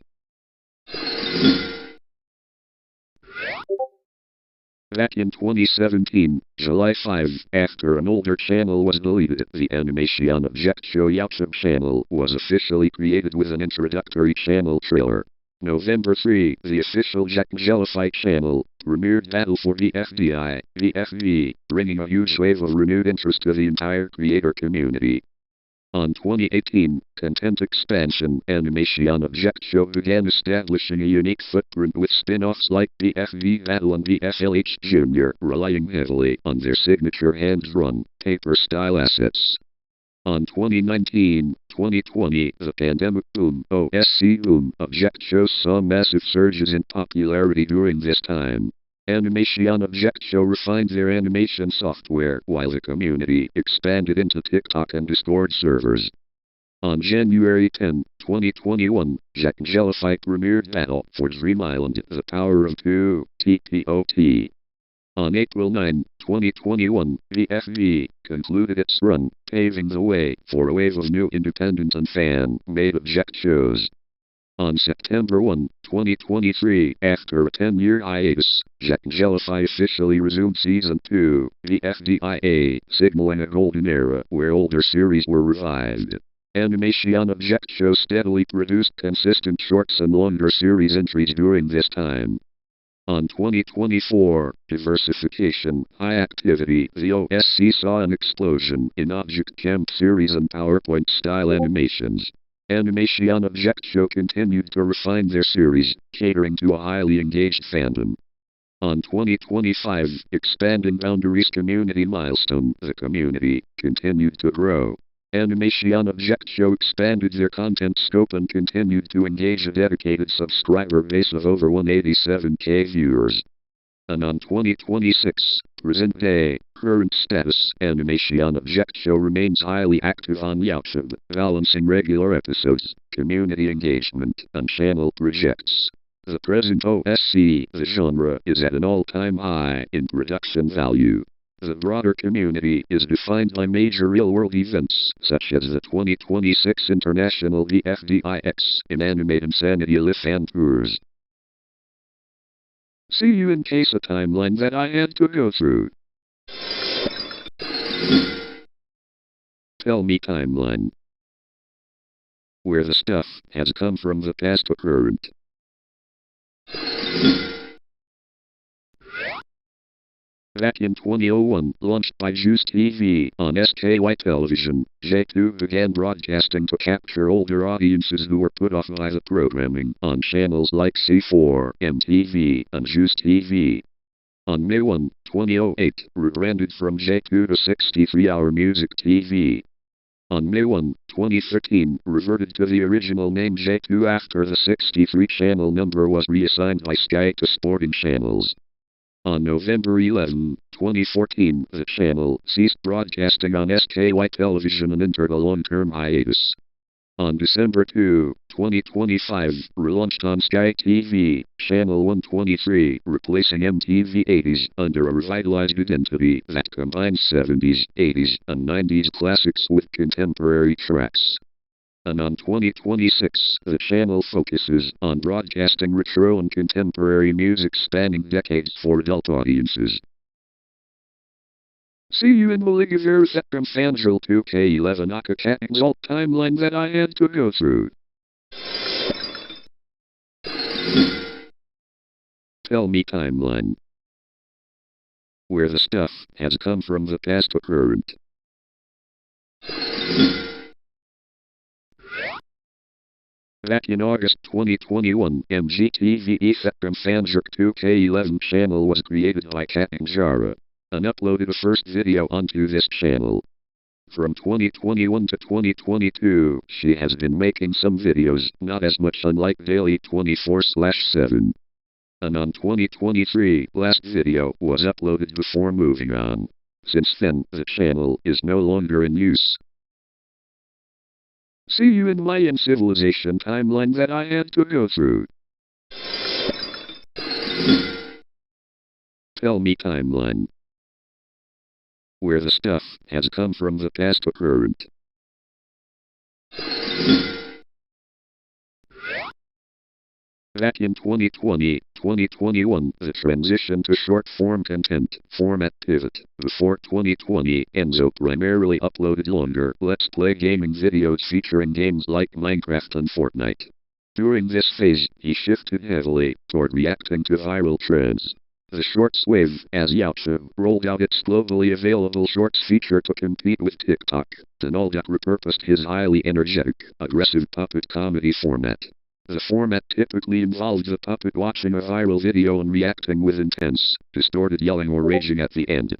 Back in 2017, July 5, after an older channel was deleted, the MSAgent show YouTube channel was officially created with an introductory channel trailer. November 3, the official Jackjelify channel premiered Battle for the VFV, bringing a huge wave of renewed interest to the entire creator community. On 2018, content expansion, MSAgent show began establishing a unique footprint with spin-offs like BFV Battle and BFLH Jr., relying heavily on their signature hand-drawn, paper-style assets. On 2019-2020, the pandemic boom, OSC boom, of Jack shows saw massive surges in popularity during this time. MSAgent show refined their animation software, while the community expanded into TikTok and Discord servers. On January 10, 2021, Jackjelify premiered Battle for Dream Island, The Power of Two, TPOT. On April 9, 2021, VFV concluded its run, paving the way for a wave of new independent and fan-made Jack shows. On September 1, 2023, after a 10-year hiatus, Jackjelify officially resumed Season 2, VFDIA, signaling a golden era where older series were revived. MSAgent show steadily produced consistent shorts and longer series entries during this time. On 2024, diversification, high activity, the OSC saw an explosion in Object Camp series and PowerPoint-style animations. MSAgent show continued to refine their series, catering to a highly engaged fandom. On 2025 Expanding Boundaries community milestone, the community continued to grow. MSAgent show expanded their content scope and continued to engage a dedicated subscriber base of over 187k viewers. And on 2026, present day, current status, MSAgent show remains highly active on YouTube, balancing regular episodes, community engagement, and channel projects. The present OSC, the genre, is at an all-time high in production value. The broader community is defined by major real-world events, such as the 2026 International DFDIX in Animate Insanity Live Fan Tours. See you in case a timeline that I had to go through. Tell me timeline. Where the stuff has come from the past to current. Back in 2001, launched by Juice TV on SKY Television, J2 began broadcasting to capture older audiences who were put off by the programming on channels like C4, MTV, and Juice TV. On May 1, 2008, rebranded from J2 to 63-Hour Music TV. On May 1, 2013, reverted to the original name J2 after the 63 channel number was reassigned by Sky to sporting channels. On November 11, 2014, the channel ceased broadcasting on SKY Television and entered a long-term hiatus. On December 2, 2025, relaunched on Sky TV, Channel 123, replacing MTV 80s under a revitalized identity that combines 70s, 80s, and 90s classics with contemporary tracks. And on 2026, the channel focuses on broadcasting retro and contemporary music spanning decades for adult audiences. See you in Maligaver Second Fangirl 2K11 Akakat Exalt timeline that I had to go through. Tell me timeline. Where the stuff has come from the past to current. Back in August 2021, MGTV Second Fangirl 2K11 channel was created by Kat Njara, and uploaded a first video onto this channel. From 2021 to 2022, she has been making some videos, not as much unlike Daily 24/7. And on 2023, last video was uploaded before moving on. Since then, the channel is no longer in use. See you in Mayan civilization timeline that I had to go through. Tell me timeline. Where the stuff has come from the past to current. Back in 2020, 2021, the transition to short-form content, format pivot. Before 2020, Enzo primarily uploaded longer, Let's Play gaming videos featuring games like Minecraft and Fortnite. During this phase, he shifted heavily toward reacting to viral trends. The Shorts wave, as YouTube rolled out its globally available Shorts feature to compete with TikTok, Donald repurposed his highly energetic, aggressive puppet comedy format. The format typically involved the puppet watching a viral video and reacting with intense, distorted yelling or raging at the end.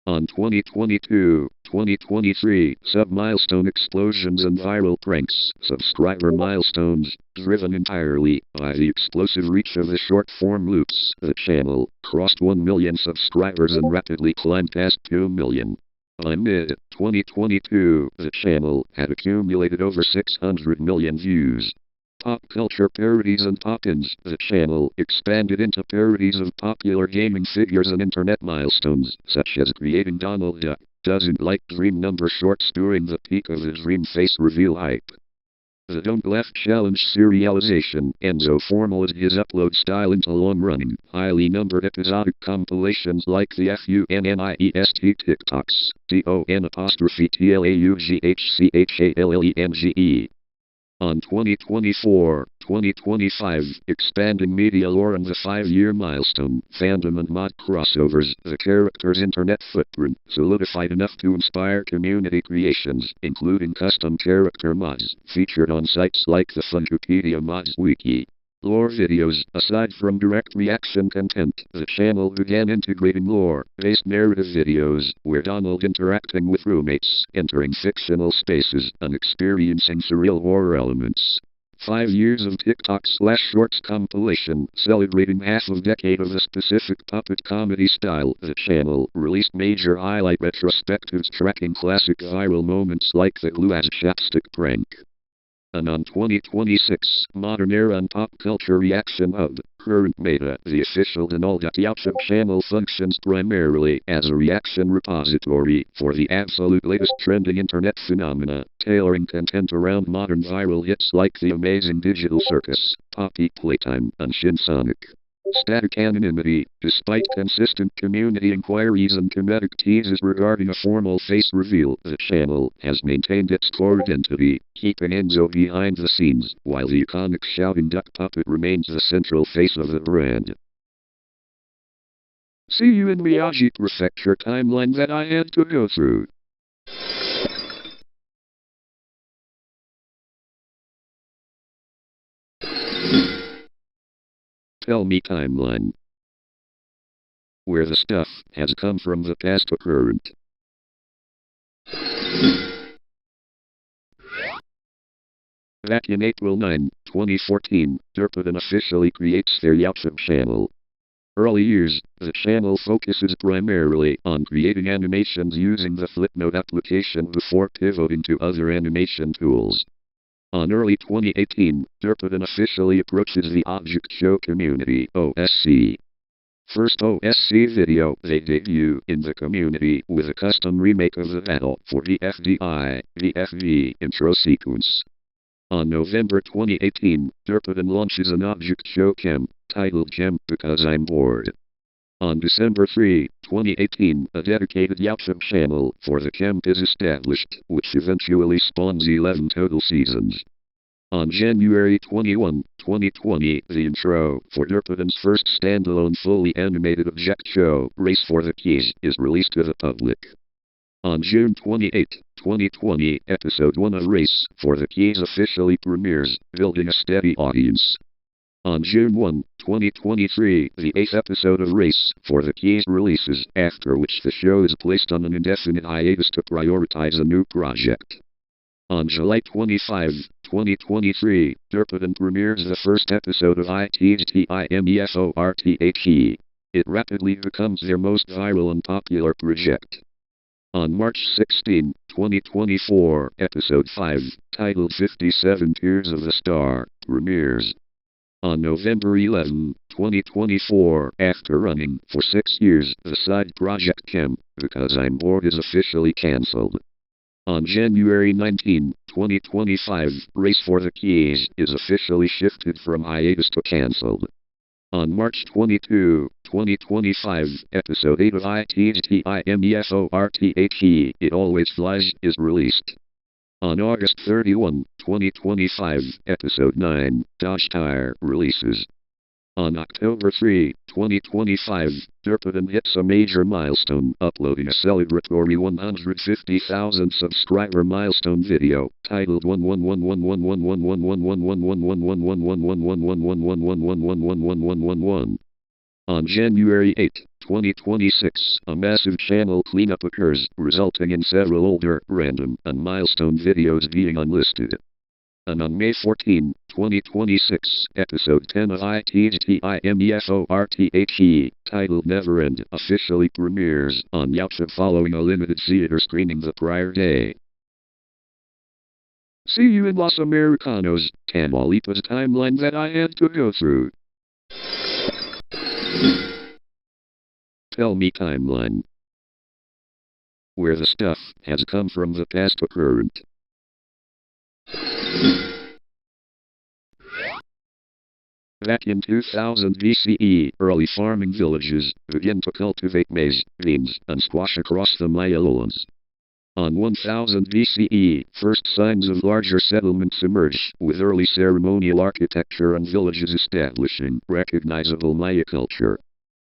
On 2022-2023, sub-milestone explosions and viral pranks, subscriber milestones, driven entirely by the explosive reach of the short-form loops, the channel crossed 1 million subscribers and rapidly climbed past 2 million. By mid-2022, the channel had accumulated over 600 million views. Pop culture parodies and pop-ins. The channel expanded into parodies of popular gaming figures and internet milestones, such as creating Donald Duck doesn't like Dream Number shorts during the peak of the Dream Face reveal hype. The Don't Laugh Challenge serialization. Enzo formalized his upload style into long-running, highly numbered episodic compilations like the FUNNIEST TikToks, DON''TLAUGHCHCHALLENGE. On 2024-2025 2025, expanding media lore and the 5-year milestone, fandom and mod crossovers, the character's internet footprint solidified enough to inspire community creations, including custom character mods, featured on sites like the Funkopedia Mods Wiki. Lore videos. Aside from direct reaction content, the channel began integrating lore-based narrative videos, where Donald interacting with roommates, entering fictional spaces, and experiencing surreal horror elements. 5 years of TikTok/Shorts compilation, celebrating half a decade of a specific puppet comedy style. The channel released major highlight retrospectives tracking classic viral moments like the glue as chapstick prank. And on 2026, Modern Era and Pop Culture Reaction Hub, current beta, the official Donald.YouTube channel functions primarily as a reaction repository for the absolute latest trending internet phenomena, tailoring content around modern viral hits like The Amazing Digital Circus, Poppy Playtime, and Shin Sonic. Static anonymity. Despite consistent community inquiries and comedic teases regarding a formal face reveal, the channel has maintained its core identity, keeping Enzo behind the scenes, while the iconic shouting duck puppet remains the central face of the brand. See you in MSAgent Prefecture timeline that I had to go through. Tell me timeline. Where the stuff has come from the past to current. Back in April 9, 2014, Derpidon officially creates their YouTube channel. Early years, the channel focuses primarily on creating animations using the Flipnote application before pivoting to other animation tools. On early 2018, Derpidon officially approaches the Object Show community, OSC. First OSC video, they debut in the community with a custom remake of the battle for the VFV intro sequence. On November 2018, Derpidon launches an Object Show camp, titled Camp Because I'm Bored. On December 3, 2018, a dedicated YouTube channel for the camp is established, which eventually spawns 11 total seasons. On January 21, 2020, the intro for Derpidon's first standalone fully animated Object Show, Race for the Keys, is released to the public. On June 28, 2020, Episode 1 of Race for the Keys officially premieres, building a steady audience. On June 1, 2023, the 8th episode of Race for the Keys releases, after which the show is placed on an indefinite hiatus to prioritize a new project. On July 25, 2023, Derpidon premieres the first episode of ITIMEFORTHE. It rapidly becomes their most viral and popular project. On March 16, 2024, Episode 5, titled 57 Tears of the Star, premieres. On November 11, 2024, after running for 6 years, the side project Camp Because I'm Bored is officially cancelled. On January 19, 2025, Race for the Keys is officially shifted from hiatus to cancelled. On March 22, 2025, Episode 8 of ITIMEFORTHE, It Always Flies, is released. On August 31, 2025, Episode 9, Dodge Tire, releases. On October 3, 2025, Derpidon hits a major milestone, uploading a celebratory 150,000 subscriber milestone video, titled 1111111111111111111111111111111111111111111111111111111111111111111111111111111111111111111111111111111111111111111111111111111111111111111111111111111111111111111111111111111111111111111111111111111111111 On January 8, 2026, a massive channel occurs, resulting in several older, random, and milestone videos being unlisted. And on May 14, 2026, Episode 10 of ITIMEFORTHE, titled Never End, officially premieres on YouTube following a limited theater screening the prior day. See you in Los Americanos, Tamaulipas timeline that I had to go through. Tell me timeline. Where the stuff has come from the past to current. Back in 2000 BCE, early farming villages began to cultivate maize, beans, and squash across the Maya lowlands. On 1000 BCE, first signs of larger settlements emerge, with early ceremonial architecture and villages establishing recognizable Maya culture.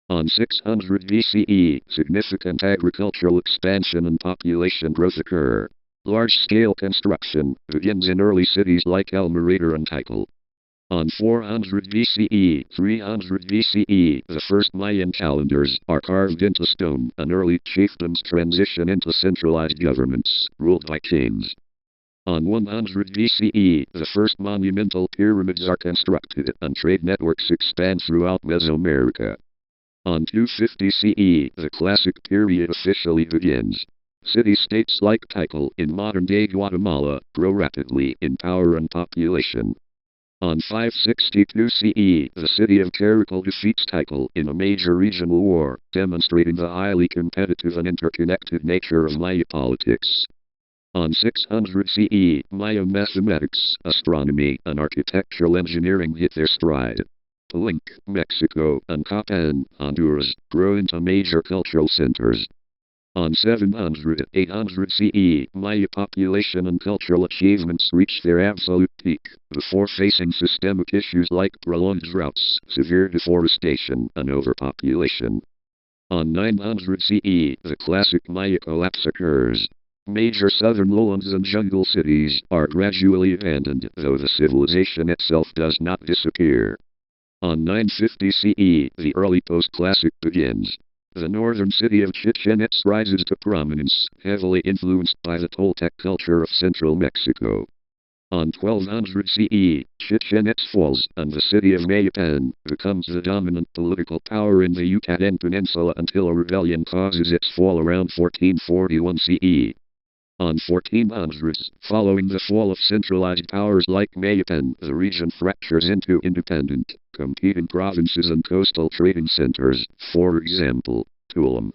On 600 BCE, significant agricultural expansion and population growth occur. Large-scale construction begins in early cities like Almerida and Tikal. On 400 BCE, 300 BCE, the first Mayan calendars are carved into stone, and early chiefdoms transition into centralized governments, ruled by kings. On 100 BCE, the first monumental pyramids are constructed, and trade networks expand throughout Mesoamerica. On 250 CE, the Classic period officially begins. City-states like Tikal in modern-day Guatemala grow rapidly in power and population. On 562 CE, the city of Caracal defeats Tikal in a major regional war, demonstrating the highly competitive and interconnected nature of Maya politics. On 600 CE, Maya mathematics, astronomy, and architectural engineering hit their stride. Palenque, Mexico, and Copan, Honduras, grow into major cultural centers. On 700-800 CE, Maya population and cultural achievements reach their absolute peak, before facing systemic issues like prolonged droughts, severe deforestation, and overpopulation. On 900 CE, the classic Maya collapse occurs. Major southern lowlands and jungle cities are gradually abandoned, though the civilization itself does not disappear. On 950 CE, the early post-classic begins. The northern city of Chichen Itza rises to prominence, heavily influenced by the Toltec culture of central Mexico. On 1200 CE, Chichen Itza falls, and the city of Mayapan becomes the dominant political power in the Yucatan Peninsula until a rebellion causes its fall around 1441 CE. On 1400s, following the fall of centralized powers like Mayapan, the region fractures into independent, competing provinces and coastal trading centers, for example, Tulum.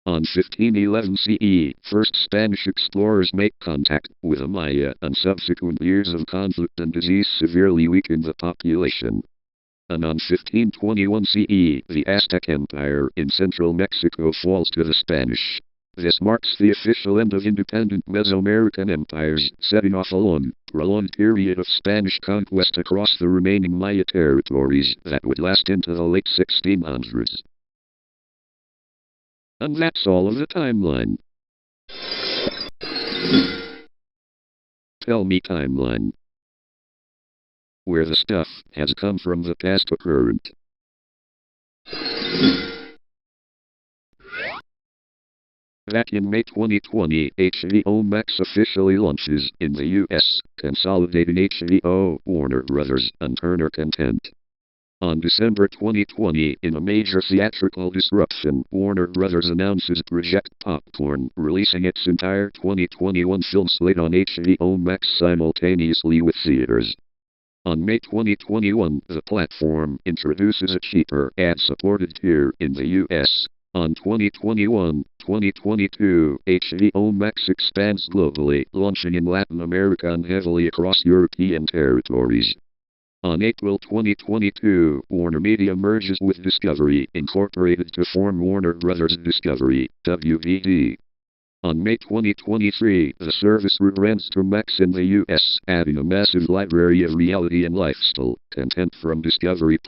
On 1511 CE, first Spanish explorers make contact with the Maya, and subsequent years of conflict and disease severely weaken the population. And on 1521 CE, the Aztec Empire in central Mexico falls to the Spanish. This marks the official end of independent Mesoamerican empires, setting off a long, prolonged period of Spanish conquest across the remaining Maya territories that would last into the late 1600s. And that's all of the timeline. Tell me timeline. Where the stuff has come from the past to current. Back in May 2020, HBO Max officially launches in the US, consolidating HBO, Warner Brothers, and Turner Content. On December 2020, in a major theatrical disruption, Warner Brothers announces Project Popcorn, releasing its entire 2021 film slate on HBO Max simultaneously with theaters. On May 2021, the platform introduces a cheaper, ad-supported tier in the US. On 2021-2022, HBO Max expands globally, launching in Latin America and heavily across European territories. On April 2022, Warner Media merges with Discovery, Incorporated to form Warner Brothers Discovery, WBD. On May 2023, the service rebrands to Max in the US, adding a massive library of reality and lifestyle content from Discovery+.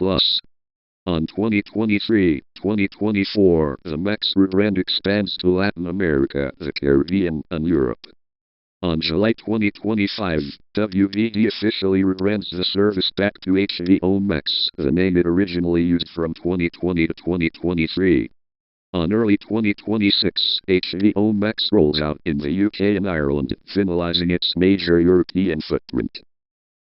On 2023-2024, the Max rebrand expands to Latin America, the Caribbean, and Europe. On July 2025, WBD officially rebrands the service back to HBO Max, the name it originally used from 2020 to 2023. On early 2026, HBO Max rolls out in the UK and Ireland, finalizing its major European footprint.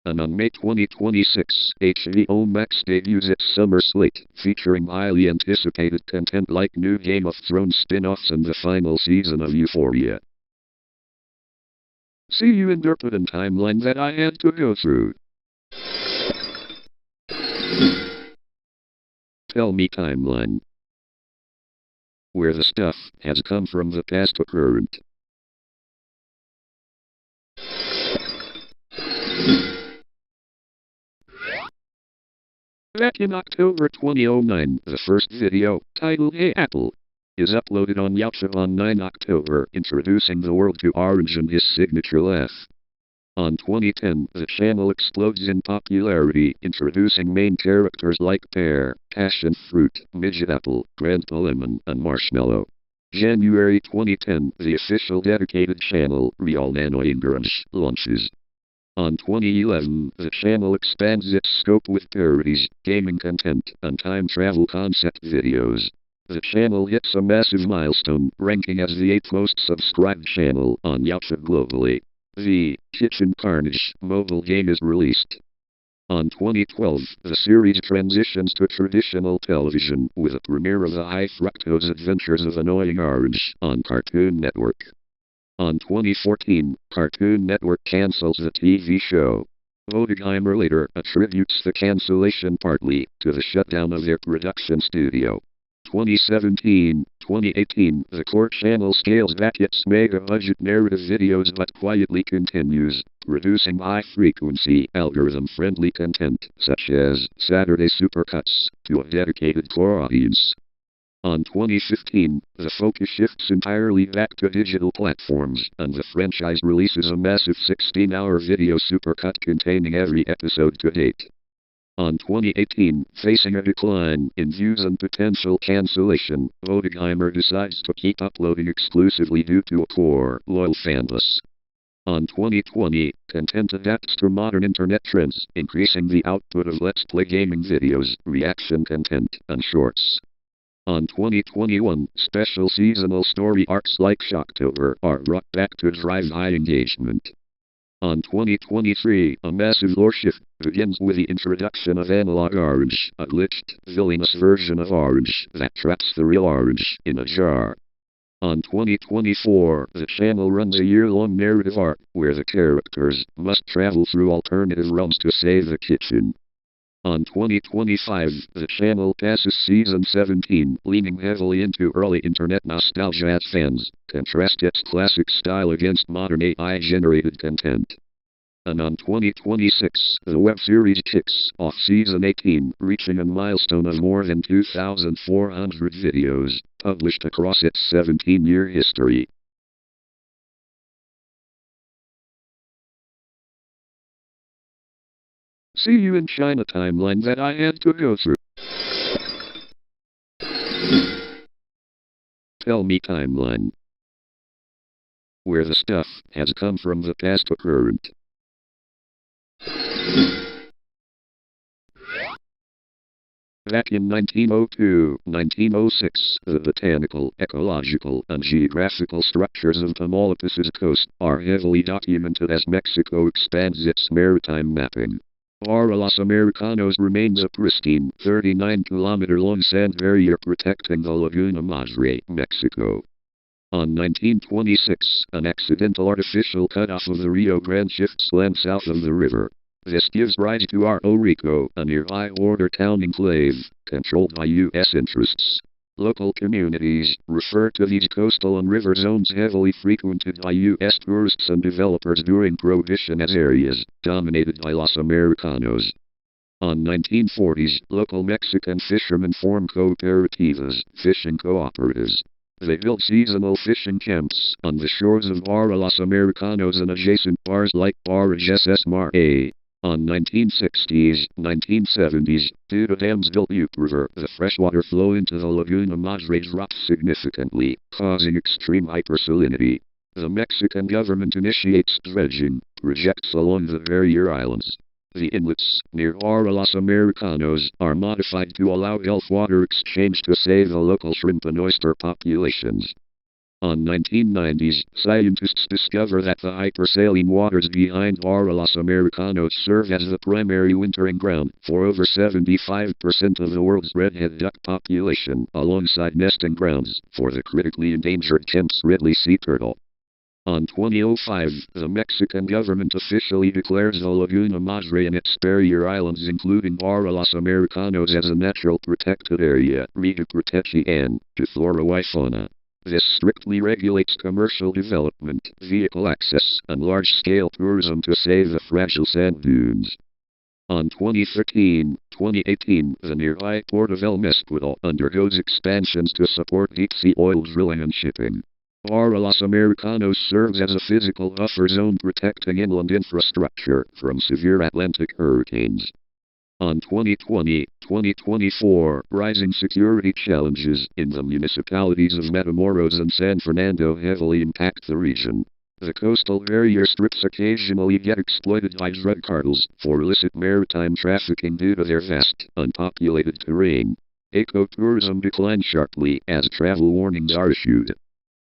And on May 2026, HBO Max debuts its summer slate, featuring highly anticipated content like new Game of Thrones spin-offs and the final season of Euphoria. See you in the timeline that I had to go through. Tell me timeline. Where the stuff has come from the past to current. Back in October 2009, the first video, titled Hey Apple, is uploaded on YouTube on 9 October, introducing the world to Orange and his signature laugh. On 2010, the channel explodes in popularity, introducing main characters like Pear, Passion Fruit, Midget Apple, Grandpa Lemon, and Marshmallow. January 2010, the official dedicated channel, Real Nano English, launches. On 2011, the channel expands its scope with parodies, gaming content, and time travel concept videos. The channel hits a massive milestone, ranking as the 8th most subscribed channel on YouTube globally. The Kitchen Carnage mobile game is released. On 2012, the series transitions to traditional television with a premiere of The High Fructose Adventures of Annoying Orange on Cartoon Network. On 2014, Cartoon Network cancels the TV show. Bodegheimer later attributes the cancellation partly to the shutdown of their production studio. 2017-2018, the core channel scales back its mega-budget narrative videos but quietly continues producing high-frequency, algorithm-friendly content, such as Saturday Supercuts, to a dedicated core audience. On 2015, the focus shifts entirely back to digital platforms, and the franchise releases a massive 16-hour video supercut containing every episode to date. On 2018, facing a decline in views and potential cancellation, Bodegheimer decides to keep uploading exclusively due to a core, loyal fanbase. On 2020, content adapts to modern internet trends, increasing the output of Let's Play gaming videos, reaction content, and shorts. On 2021, special seasonal story arcs like Shocktober are brought back to drive high engagement. On 2023, a massive lore shift begins with the introduction of Analog Orange, a glitched, villainous version of Orange that traps the real Orange in a jar. On 2024, the channel runs a year-long narrative arc where the characters must travel through alternative realms to save the kitchen. On 2025, the channel passes Season 17, leaning heavily into early internet nostalgia as fans contrast its classic style against modern AI-generated content. And on 2026, the web series kicks off Season 18, reaching a milestone of more than 2,400 videos, published across its 17-year history. See you in China timeline that I had to go through. Tell me timeline. Where the stuff has come from the past to current. Back in 1902-1906, the botanical, ecological, and geographical structures of Tamaulipas' coast are heavily documented as Mexico expands its maritime mapping. Para los Americanos remains a pristine, 39-kilometer-long sand barrier protecting the Laguna Madre, Mexico. On 1926, an accidental artificial cutoff of the Rio Grande shifts land south of the river. This gives rise to Puerto Rico, a nearby border town enclave, controlled by U.S. interests. Local communities refer to these coastal and river zones heavily frequented by U.S. tourists and developers during Prohibition as areas dominated by Los Americanos. On 1940s, local Mexican fishermen form cooperativas, fishing cooperatives. They built seasonal fishing camps on the shores of Para Los Americanos and adjacent bars like Barrage SS Mar A. On 1960s-1970s, due to dams built upriver, the freshwater flow into the Laguna Madre dropped significantly, causing extreme hypersalinity. The Mexican government initiates dredging projects along the barrier islands. The inlets, near Para Los Americanos, are modified to allow Gulf water exchange to save the local shrimp and oyster populations. On 1990s, scientists discover that the hypersaline waters behind Para Los Americanos serve as the primary wintering ground for over 75% of the world's redhead duck population, alongside nesting grounds for the critically endangered Kemp's Ridley sea turtle. On 2005, the Mexican government officially declares the Laguna Madre and its barrier islands including Para Los Americanos as a natural protected area, Rio Protegido and to flora y fauna. This strictly regulates commercial development, vehicle access, and large-scale tourism to save the fragile sand dunes. On 2013-2018, the nearby port of El Mesquite undergoes expansions to support deep-sea oil drilling and shipping. Bahía Los Americanos serves as a physical buffer zone protecting inland infrastructure from severe Atlantic hurricanes. On 2020-2024, rising security challenges in the municipalities of Matamoros and San Fernando heavily impact the region. The coastal barrier strips occasionally get exploited by drug cartels for illicit maritime trafficking due to their vast, unpopulated terrain. Ecotourism declines sharply as travel warnings are issued.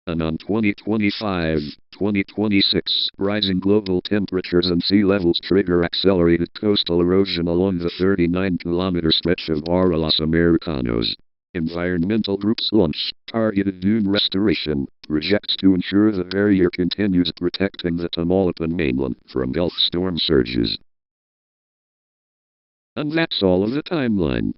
And on 2025-2026, rising global temperatures and sea levels trigger accelerated coastal erosion along the 39-kilometer stretch of Bahía Los Americanos. Environmental groups launch targeted dune restoration projects to ensure the barrier continues protecting the Tamaulipan mainland from Gulf storm surges. And that's all of the timeline.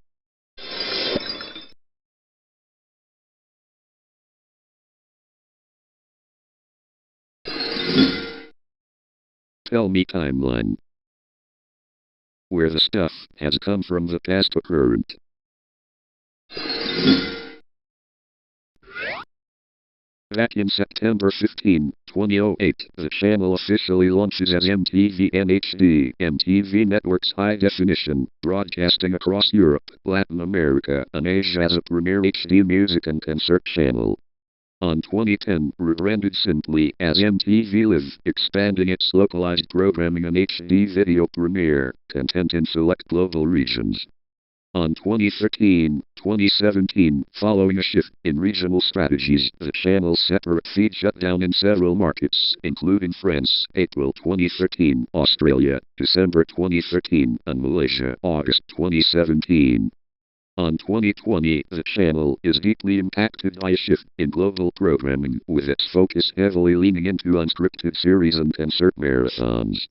Tell me timeline. Where the stuff has come from the past to current. Back in September 15, 2008, the channel officially launches as MTV NHD, MTV Network's High Definition, broadcasting across Europe, Latin America, and Asia as a premier HD music and concert channel. On 2010, rebranded simply as MTV Live, expanding its localized programming and HD video premiere content in select global regions. On 2013-2017, following a shift in regional strategies, the channel's separate feed shut down in several markets, including France, April 2013, Australia, December 2013, and Malaysia, August 2017. On 2020, the channel is deeply impacted by a shift in global programming, with its focus heavily leaning into unscripted series and concert marathons.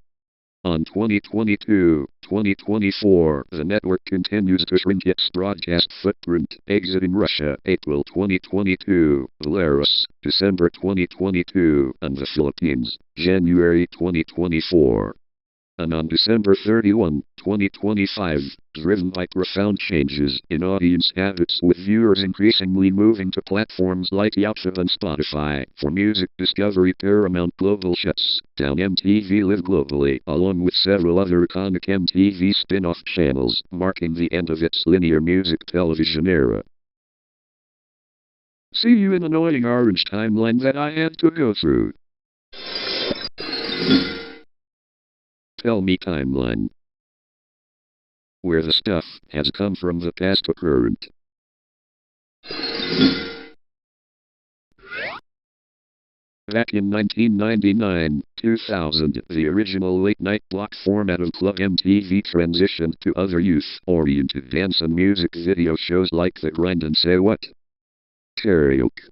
On 2022-2024, the network continues to shrink its broadcast footprint, exiting Russia, April 2022, Belarus, December 2022, and the Philippines, January 2024. And on December 31, 2025, driven by profound changes in audience habits with viewers increasingly moving to platforms like YouTube and Spotify for music discovery, Paramount Global shuts down MTV Live globally, along with several other iconic MTV spin-off channels, marking the end of its linear music television era. See you in an annoying orange timeline that I had to go through. Tell me timeline. Where the stuff has come from the past to current. Back in 1999-2000, the original late-night block format of Club MTV transitioned to other youth-oriented dance and music video shows like The Grind and Say What? Karaoke.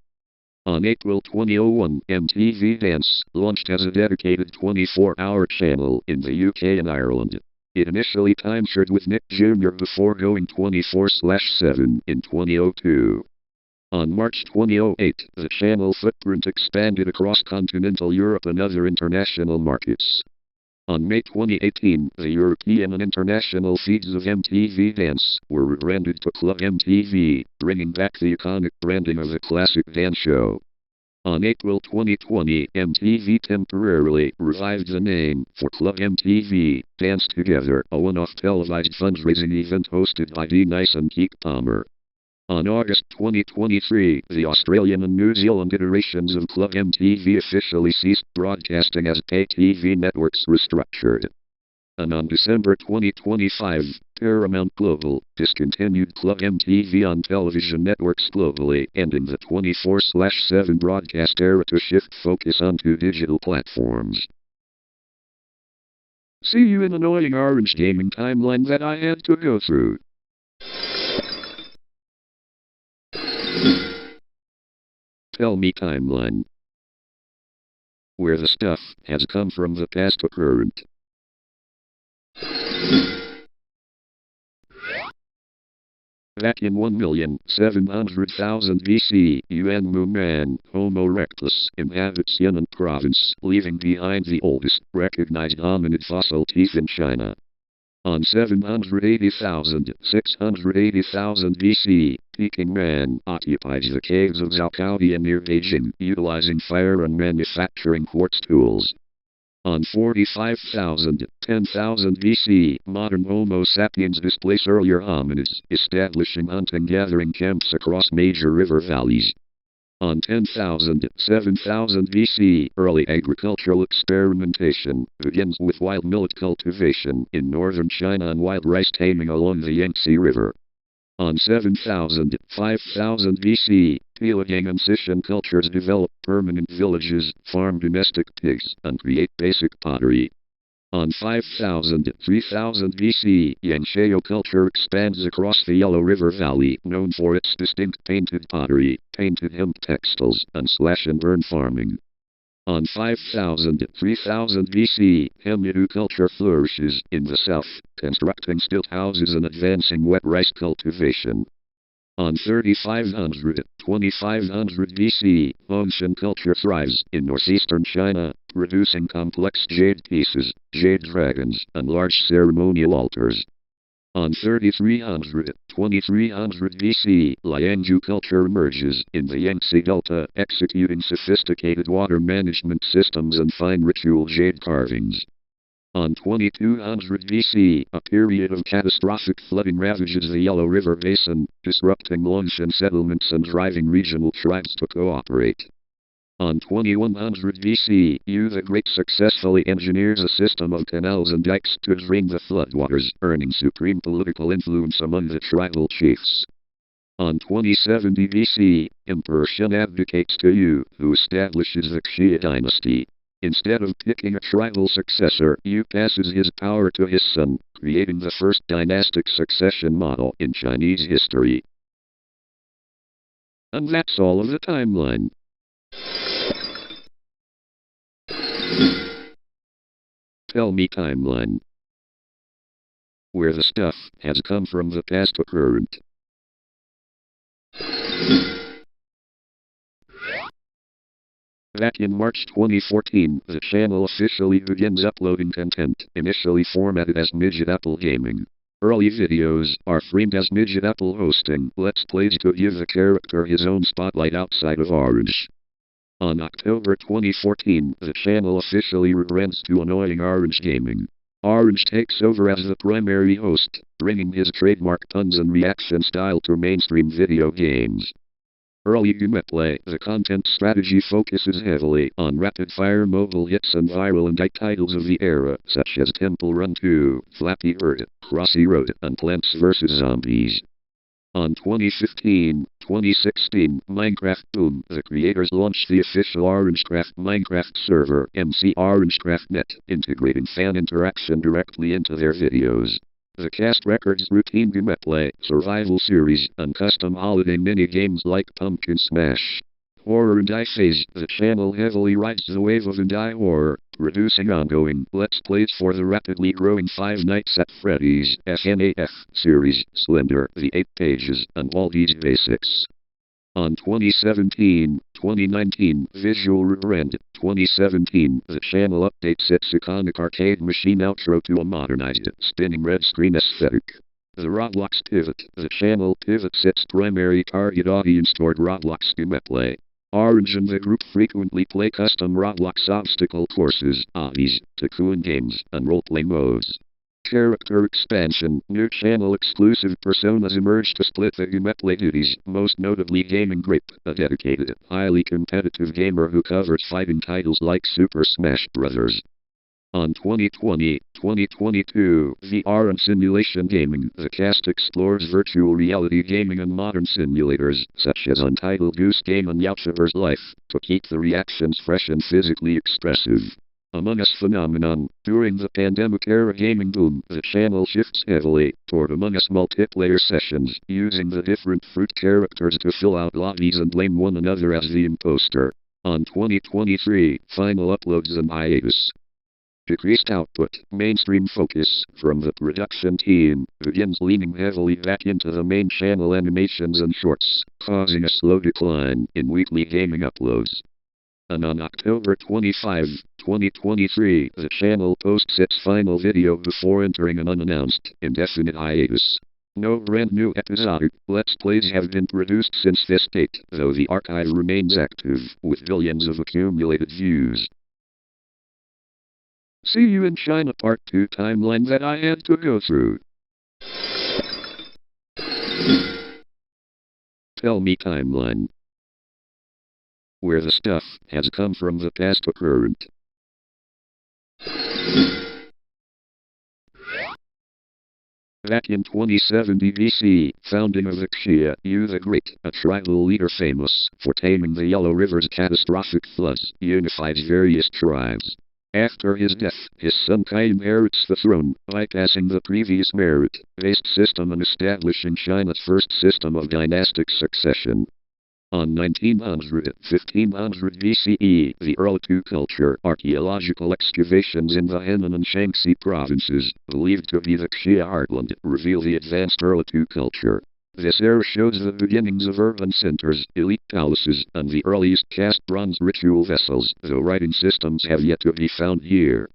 On April 2001, MTV Dance launched as a dedicated 24-hour channel in the UK and Ireland. It initially time-shared with Nick Jr. before going 24/7 in 2002. On March 2008, the channel footprint expanded across continental Europe and other international markets. On May 2018, the European and international feeds of MTV Dance were rebranded to Club MTV, bringing back the iconic branding of the classic dance show. On April 2020, MTV temporarily revived the name for Club MTV Dance Together, a one-off televised fundraising event hosted by D. Nice and Keith Palmer. On August 2023, the Australian and New Zealand iterations of Club MTV officially ceased broadcasting as pay TV networks restructured. And on December 2025, Paramount Global discontinued Club MTV on television networks globally, ending the 24/7 broadcast era to shift focus onto digital platforms. See you in an annoying orange gaming timeline that I had to go through. Tell me timeline. Where the stuff has come from the past to current. Back in 1,700,000 BC, Yuan man, Homo erectus, inhabits Yunnan province, leaving behind the oldest recognized hominid fossil teeth in China. On 680,000 BC, Peking Man occupied the caves of Zhaocaodian near Beijing, utilizing fire and manufacturing quartz tools. On 10,000 BC, modern Homo sapiens displace earlier hominids, establishing hunting-gathering camps across major river valleys. On 7,000 BC, early agricultural experimentation begins with wild millet cultivation in northern China and wild rice taming along the Yangtze River. On 5,000 BC, Pelagian and Scythian cultures develop permanent villages, farm domestic pigs, and create basic pottery. On 3,000 BC, Yangshao culture expands across the Yellow River Valley, known for its distinct painted pottery, painted hemp textiles, and slash-and-burn farming. On 3,000 BC, Hemidu culture flourishes in the south, constructing stilt houses and advancing wet rice cultivation. On 3,500 BC, Hongshan culture thrives in northeastern China, producing complex jade pieces, jade dragons, and large ceremonial altars. On 3,300 BC, Liangzhu culture emerges in the Yangtze Delta, executing sophisticated water management systems and fine ritual jade carvings. On 2200 BC, a period of catastrophic flooding ravages the Yellow River Basin, disrupting Longshan settlements and driving regional tribes to cooperate. On 2100 BC, Yu the Great successfully engineers a system of canals and dikes to drain the floodwaters, earning supreme political influence among the tribal chiefs. On 2070 BC, Emperor Shen abdicates to Yu, who establishes the Xia dynasty. Instead of picking a tribal successor, Yu passes his power to his son, creating the first dynastic succession model in Chinese history. And that's all of the timeline. Tell me, timeline, where the stuff has come from the past to current. Back in March 2014, the channel officially begins uploading content, initially formatted as Midget Apple Gaming. Early videos are framed as Midget Apple hosting Let's Plays to give the character his own spotlight outside of Orange. On October 2014, the channel officially rebrands to Annoying Orange Gaming. Orange takes over as the primary host, bringing his trademark puns and reaction style to mainstream video games. Early gameplay, the content strategy focuses heavily on rapid-fire mobile hits and viral indie titles of the era, such as Temple Run 2, Flappy Bird, Crossy Road, and Plants vs. Zombies. On 2015-2016 Minecraft boom, the creators launched the official Orangecraft Minecraft server, MSAgent, integrating fan interaction directly into their videos. The cast records routine gameplay, survival series, and custom holiday mini-games like Pumpkin Smash. Horror and Die phase, the channel heavily rides the wave of indie horror, producing ongoing Let's Plays for the rapidly growing Five Nights at Freddy's FNAF series, Slender, The 8 Pages, and All These Basics. On 2017-2019 visual rebrand, 2017, the channel updates its iconic arcade machine outro to a modernized, spinning red screen aesthetic. The Roblox pivot, the channel pivots its primary target audience toward Roblox gameplay. Orange and the group frequently play custom Roblox obstacle courses, obbies, tycoon games, and roleplay modes. Character expansion, new channel-exclusive personas emerge to split the gameplay duties, most notably Gaming Grape, a dedicated, highly competitive gamer who covers fighting titles like Super Smash Bros. On 2020-2022 VR and simulation gaming, the cast explores virtual reality gaming and modern simulators, such as Untitled Goose Game and Yautjaver's Life, to keep the reactions fresh and physically expressive. Among Us phenomenon, during the pandemic-era gaming boom, the channel shifts heavily toward Among Us multiplayer sessions, using the different fruit characters to fill out lobbies and blame one another as the imposter. On 2023, final uploads and hiatus. Decreased output, mainstream focus, from the production team, begins leaning heavily back into the main channel animations and shorts, causing a slow decline in weekly gaming uploads. and on October 25, 2023, the channel posts its final video before entering an unannounced, indefinite hiatus. No brand new episodic Let's Plays have been produced since this date, though the archive remains active, with billions of accumulated views. See You in China Part 2 timeline that I had to go through. Tell me timeline. Where the stuff has come from the past to current. Back in 2070 BC, founding of the Xia Yu the Great, a tribal leader famous for taming the Yellow River's catastrophic floods, unifies various tribes. After his death, his son Kai inherits the throne, bypassing the previous merit-based system and establishing China's first system of dynastic succession. On 1500 BCE, the Urartu culture, archaeological excavations in the Henan and Shaanxi provinces, believed to be the Xia heartland, reveal the advanced Urartu culture. This era shows the beginnings of urban centers, elite palaces, and the earliest cast bronze ritual vessels, though writing systems have yet to be found here.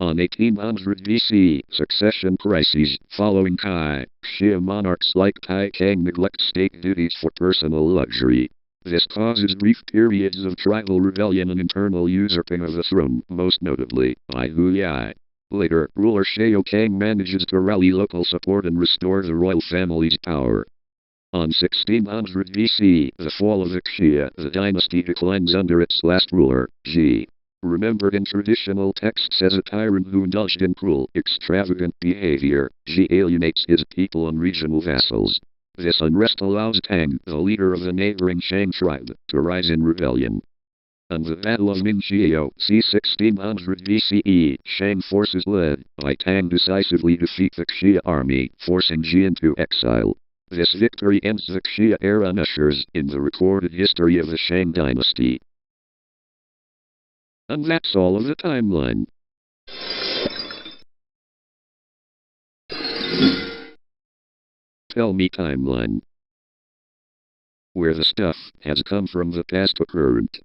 On 1800 BC, succession crises, following Kai, Xia monarchs like Tai Kang neglect state duties for personal luxury. This causes brief periods of tribal rebellion and internal usurping of the throne, most notably by Hu Yai. Later, ruler Xiao Kang manages to rally local support and restore the royal family's power. On 1600 BC, the fall of the Xia, the dynasty declines under its last ruler, Ji. Remembered in traditional texts as a tyrant who indulged in cruel, extravagant behavior, Ji alienates his people and regional vassals. This unrest allows Tang, the leader of the neighboring Shang tribe, to rise in rebellion. And the Battle of Ningxiao, c. 1600 BCE, Shang forces led by Tang decisively defeat the Xia army, forcing Ji into exile. This victory ends the Xia era and ushers in the recorded history of the Shang dynasty. And that's all of the timeline. Tell me timeline. Where the stuff has come from the past to current.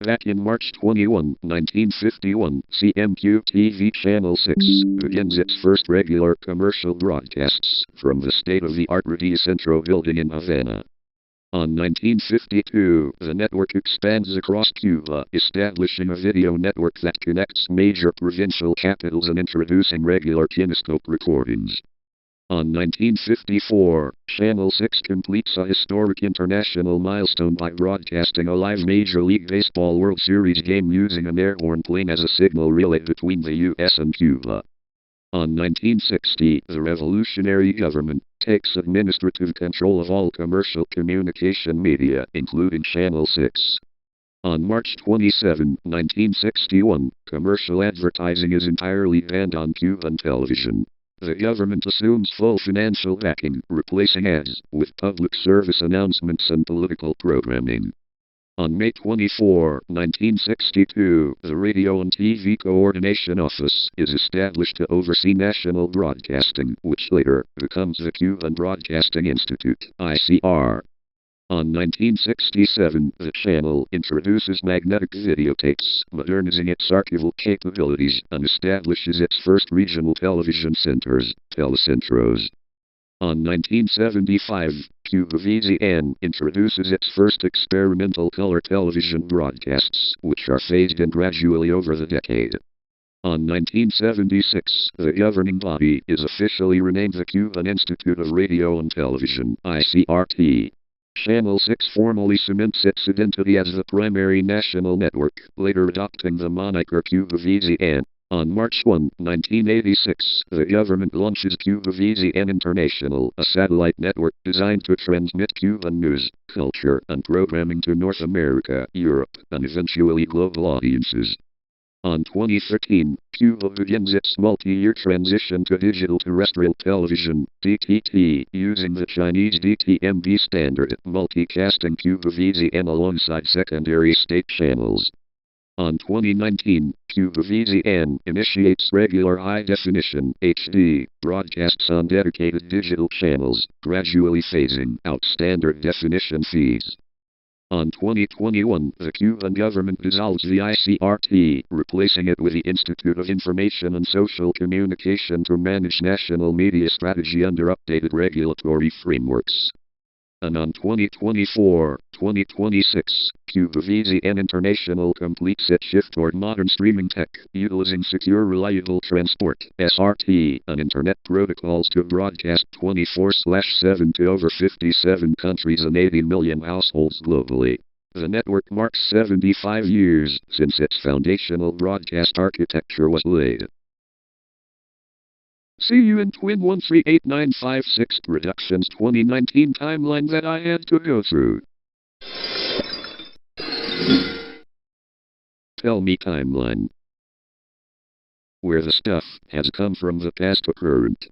Back in March 21, 1951, CMQ-TV Channel 6 begins its first regular commercial broadcasts from the state-of-the-art Radio Centro building in Havana. On 1952, the network expands across Cuba, establishing a video network that connects major provincial capitals and introducing regular kinescope recordings. On 1954, Channel 6 completes a historic international milestone by broadcasting a live Major League Baseball World Series game using an airborne plane as a signal relay between the U.S. and Cuba. On 1960, the revolutionary government takes administrative control of all commercial communication media, including Channel 6. On March 27, 1961, commercial advertising is entirely banned on Cuban television. The government assumes full financial backing, replacing ads with public service announcements and political programming. On May 24, 1962, the Radio and TV Coordination Office is established to oversee national broadcasting, which later becomes the Cuban Broadcasting Institute, ICR. On 1967, the channel introduces magnetic videotapes, modernizing its archival capabilities, and establishes its first regional television centers, telecentros. On 1975, Cuba VZN introduces its first experimental color television broadcasts, which are phased in gradually over the decade. On 1976, the governing body is officially renamed the Cuban Institute of Radio and Television, ICRT. Channel 6 formally cements its identity as the primary national network, later adopting the moniker Cuba VZN. On March 1, 1986, the government launches Cuba VZN International, a satellite network designed to transmit Cuban news, culture, and programming to North America, Europe, and eventually global audiences. On 2013, Cuba begins its multi-year transition to digital terrestrial television, DTT, using the Chinese DTMB standard, multicasting Cuba VZN alongside secondary state channels. On 2019, Cuba VZN initiates regular high-definition HD broadcasts on dedicated digital channels, gradually phasing out standard definition feeds. On 2021, the Cuban government dissolves the ICRT, replacing it with the Institute of Information and Social Communication to manage national media strategy under updated regulatory frameworks. And on 2024-2026, Cuba VZN International completes its shift toward modern streaming tech, utilizing secure reliable transport (SRT) and internet protocols to broadcast 24/7 to over 57 countries and 80 million households globally. The network marks 75 years since its foundational broadcast architecture was laid. See you in Twin 138956 Productions 2019 timeline that I had to go through. Tell me timeline. Where the stuff has come from the past to current.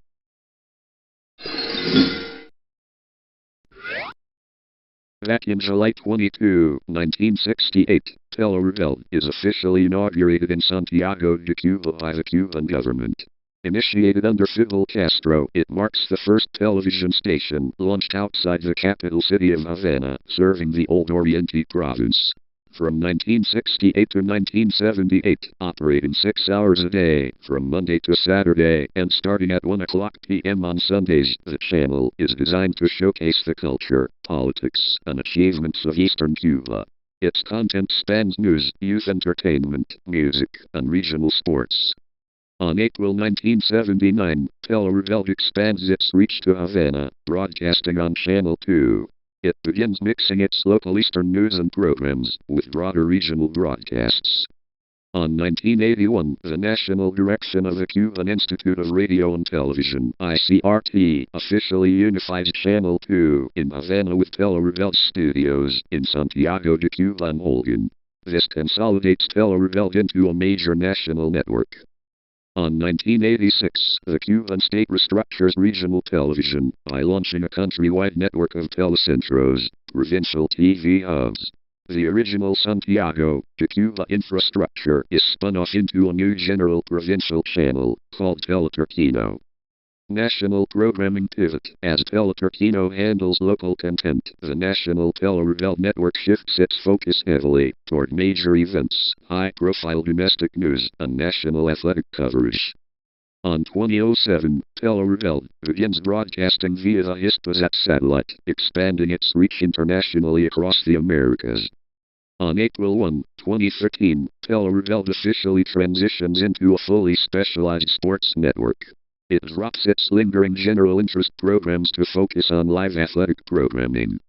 Back in July 22, 1968, Telereveal is officially inaugurated in Santiago de Cuba by the Cuban government. Initiated under Fidel Castro, it marks the first television station launched outside the capital city of Havana, serving the Old Oriente province. From 1968 to 1978, operating 6 hours a day, from Monday to Saturday, and starting at 1 o'clock p.m. on Sundays, the channel is designed to showcase the culture, politics, and achievements of Eastern Cuba. Its content spans news, youth entertainment, music, and regional sports. On April 1979, Telereveal expands its reach to Havana, broadcasting on Channel 2. It begins mixing its local Eastern news and programs with broader regional broadcasts. On 1981, the national direction of the Cuban Institute of Radio and Television, ICRT, officially unifies Channel 2 in Havana with Telereveal studios in Santiago de Cuba and Holguin. This consolidates Telereveal into a major national network. On 1986, the Cuban state restructures regional television by launching a countrywide network of telecentros, provincial TV hubs. The original Santiago de Cuba infrastructure is spun off into a new general provincial channel, called Teleturquino. National programming pivot. As Teleturquino handles local content, the national Telereveal network shifts its focus heavily toward major events, high-profile domestic news, and national athletic coverage. On 2007, Telereveal begins broadcasting via the Hispasat satellite, expanding its reach internationally across the Americas. On April 1, 2013, Telereveal officially transitions into a fully specialized sports network. It drops its lingering general interest programs to focus on live athletic programming.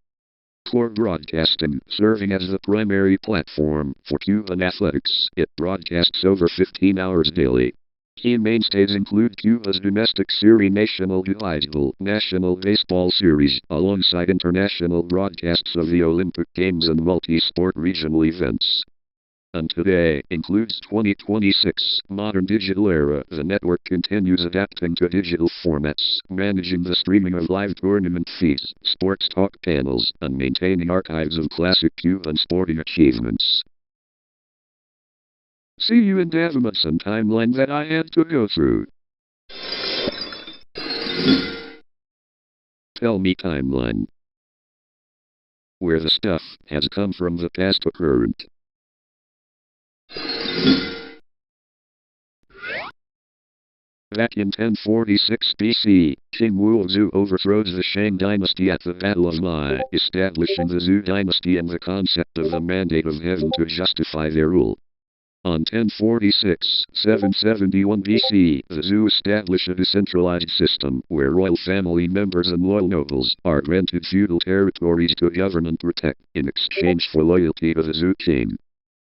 Core broadcasting, serving as the primary platform for Cuban athletics, it broadcasts over 15 hours daily. Key mainstays include Cuba's domestic series National de Béisbol, National Baseball Series, alongside international broadcasts of the Olympic Games and multi-sport regional events. And today includes 2026 modern digital era. The network continues adapting to digital formats, managing the streaming of live tournament feeds, sports talk panels, and maintaining archives of classic Cuban sporting achievements. See you in Davos and timeline that I had to go through. Tell me timeline. Where the stuff has come from the past to current. Back in 1046 BC, King Wu overthrows the Shang dynasty at the Battle of Mai, establishing the Zhou dynasty and the concept of the mandate of heaven to justify their rule. On 1046-771 BC, the Zhou establish a decentralized system where royal family members and loyal nobles are granted feudal territories to govern and protect in exchange for loyalty to the Zhou king.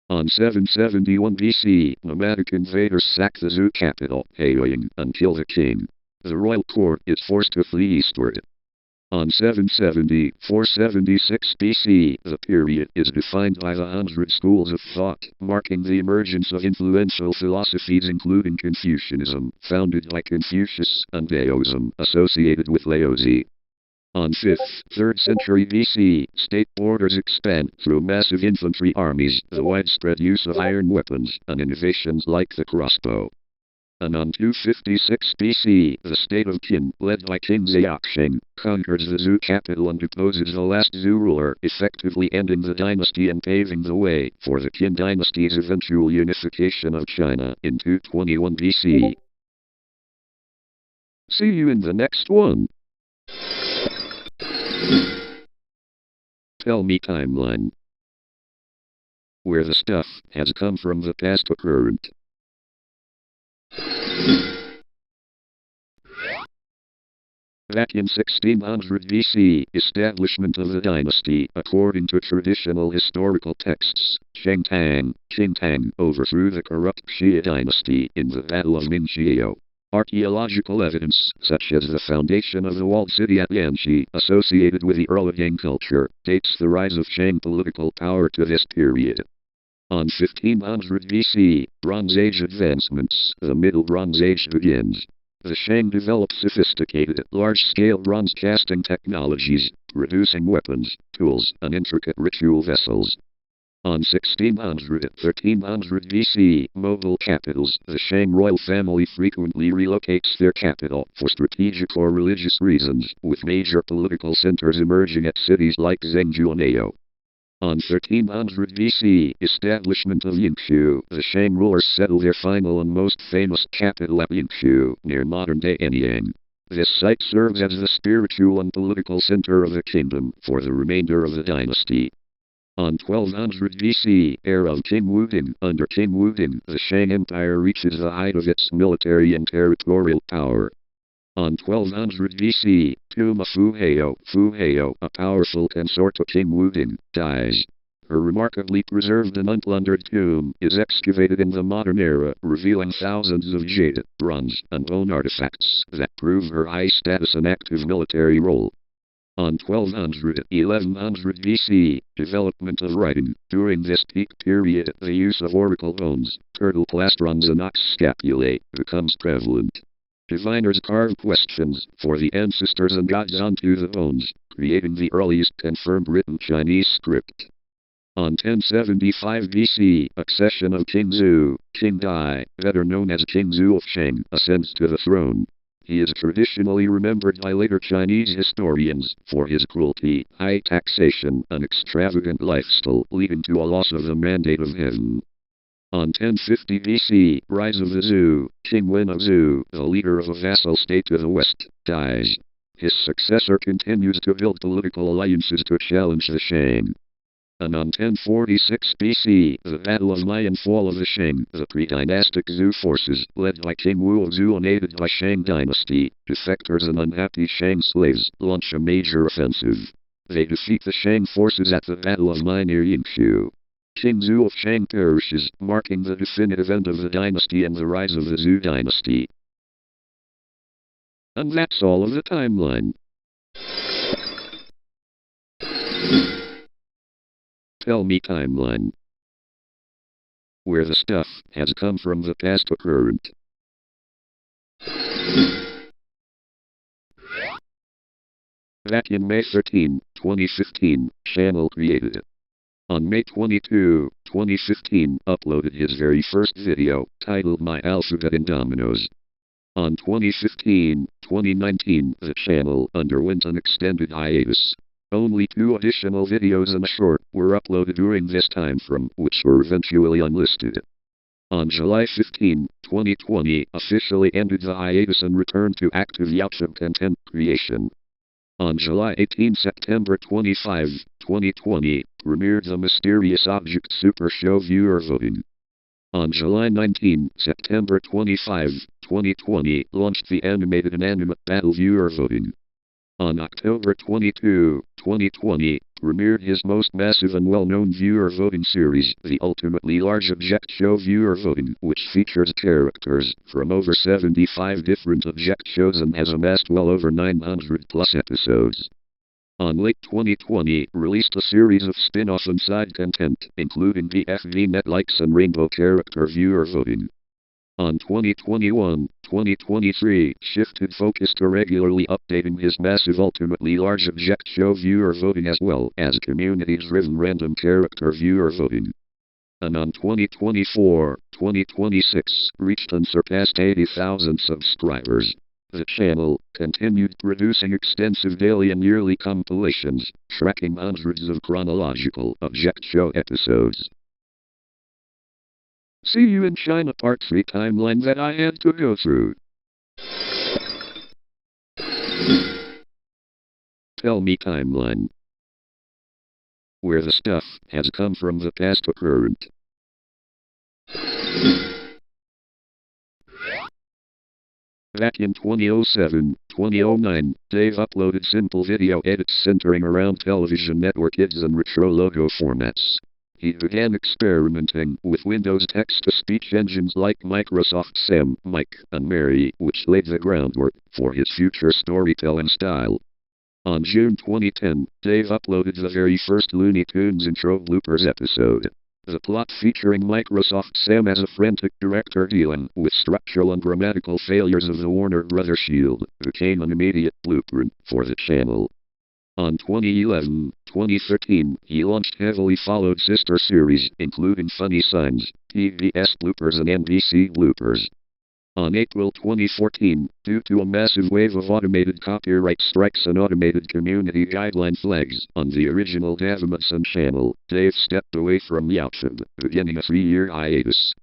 On 771 BC, nomadic invaders sack the Zhou capital, Haiyang, and kill the king. The royal court is forced to flee eastward. On 770-476 BC, the period is defined by the 100 schools of thought, marking the emergence of influential philosophies including Confucianism, founded by Confucius, and Daoism, associated with Laozi. On 5th, 3rd century BC, state borders expand through massive infantry armies, the widespread use of iron weapons, and innovations like the crossbow. And on 256 BC, the state of Qin, led by King Ziyaqing, conquers the Zhou capital and deposes the last Zhou ruler, effectively ending the dynasty and paving the way for the Qin dynasty's eventual unification of China in 221 BC. See you in the next one. Tell me timeline. Where the stuff has come from the past to current. Back in 1600 BC, establishment of the dynasty, according to traditional historical texts. Sheng Tang, Qing Tang, overthrew the corrupt Xia dynasty in the Battle of Minqiao. Archaeological evidence, such as the foundation of the walled city at Yanxi, associated with the early Yang culture, dates the rise of Shang political power to this period. On 1500 BC, Bronze Age advancements, the Middle Bronze Age begins. The Shang developed sophisticated, large-scale bronze casting technologies, producing weapons, tools, and intricate ritual vessels. On 1300 BC, Mogul capitals, the Shang royal family frequently relocates their capital for strategic or religious reasons, with major political centers emerging at cities like Zhengzhou and Ao. On 1300 BC, establishment of Yingxiu, the Shang rulers settle their final and most famous capital at Yingxiu, near modern-day Anyang. This site serves as the spiritual and political center of the kingdom for the remainder of the dynasty. On 1200 BC, era of King Wuding, under King Wuding, the Shang Empire reaches the height of its military and territorial power. On 1200 BC, Tuma Fuheo, a powerful consort of King Wuding, dies. Her remarkably preserved and unplundered tomb is excavated in the modern era, revealing thousands of jade, bronze, and bone artifacts that prove her high status and active military role. On 1100 BC, development of writing. During this peak period, the use of oracle bones, turtle plastrons and ox scapulae becomes prevalent. Diviners carve questions for the ancestors and gods onto the bones, creating the earliest confirmed written Chinese script. On 1075 BC, accession of King Zhou, King Dai, better known as King Zhou of Shang, ascends to the throne. He is traditionally remembered by later Chinese historians for his cruelty, high taxation, and extravagant lifestyle, leading to a loss of the mandate of heaven. On 1050 BC, rise of the Zhou, King Wen of Zhou, the leader of a vassal state to the west, dies. His successor continues to build political alliances to challenge the Shang. And on 1046 BC, the Battle of Mai and fall of the Shang, the pre-dynastic Zhou forces, led by King Wu of Zhou and aided by Shang dynasty, defectors and unhappy Shang slaves, launch a major offensive. They defeat the Shang forces at the Battle of Mai near Yingxiu. King Zhou of Shang perishes, marking the definitive end of the dynasty and the rise of the Zhou dynasty. And that's all of the timeline. Tell me timeline. Where the stuff has come from the past to current. Back in May 13, 2015, channel created. On May 22, 2015, uploaded his very first video, titled My Alphabet in Dominoes. On 2019, the channel underwent an extended hiatus. Only 2 additional videos and a short were uploaded during this time frame, which were eventually unlisted. On July 15, 2020, officially ended the hiatus and returned to active YouTube content creation. On July 18, September 25, 2020, premiered the Mysterious Object Super Show viewer voting. On July 19, September 25, 2020, launched the animated and animate battle viewer voting. On October 22, 2020, premiered his most massive and well-known viewer voting series, the ultimately large Object Show viewer voting, which features characters from over 75 different Object shows and has amassed well over 900 plus episodes. On late 2020, released a series of spin-off and side content, including the FVNet likes and rainbow character viewer voting. On 2021-2023, shifted focus to regularly updating his massive ultimately large object show viewer voting as well as community-driven random character viewer voting. And on 2024-2026, reached and surpassed 80,000 subscribers. The channel continued producing extensive daily and yearly compilations, tracking hundreds of chronological object show episodes. See you in China Part 3 timeline that I had to go through. Tell me timeline. Where the stuff has come from the past to current. Back in 2007-2009, Dave uploaded simple video edits centering around television network ads and retro logo formats. He began experimenting with Windows text-to-speech engines like Microsoft Sam, Mike, and Mary, which laid the groundwork for his future storytelling style. On June 2010, Dave uploaded the very first Looney Tunes intro bloopers episode. The plot featuring Microsoft Sam as a frantic director dealing with structural and grammatical failures of the Warner Brothers Shield became an immediate blueprint for the channel. On 2011-2013, he launched heavily followed sister series, including Funny Signs, PBS bloopers and NBC bloopers. On April 2014, due to a massive wave of automated copyright strikes and automated community guideline flags on the original Davamson channel, Dave stepped away from YouTube, beginning a 3-year hiatus.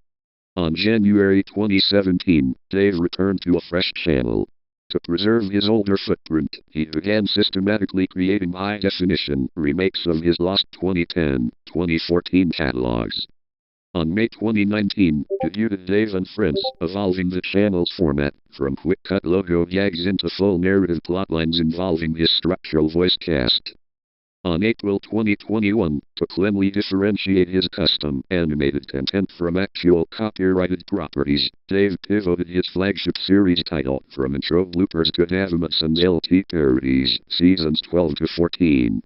On January 2017, Dave returned to a fresh channel. To preserve his older footprint, he began systematically creating high-definition remakes of his lost 2010-2014 catalogs. On May 2019, debuted Dave and Friends, evolving the channel's format from quick-cut logo gags into full narrative plotlines involving his structural voice cast. On April 2021, to cleanly differentiate his custom animated content from actual copyrighted properties, Dave pivoted his flagship series title from intro bloopers to Davamason's LT parodies, seasons 12 to 14.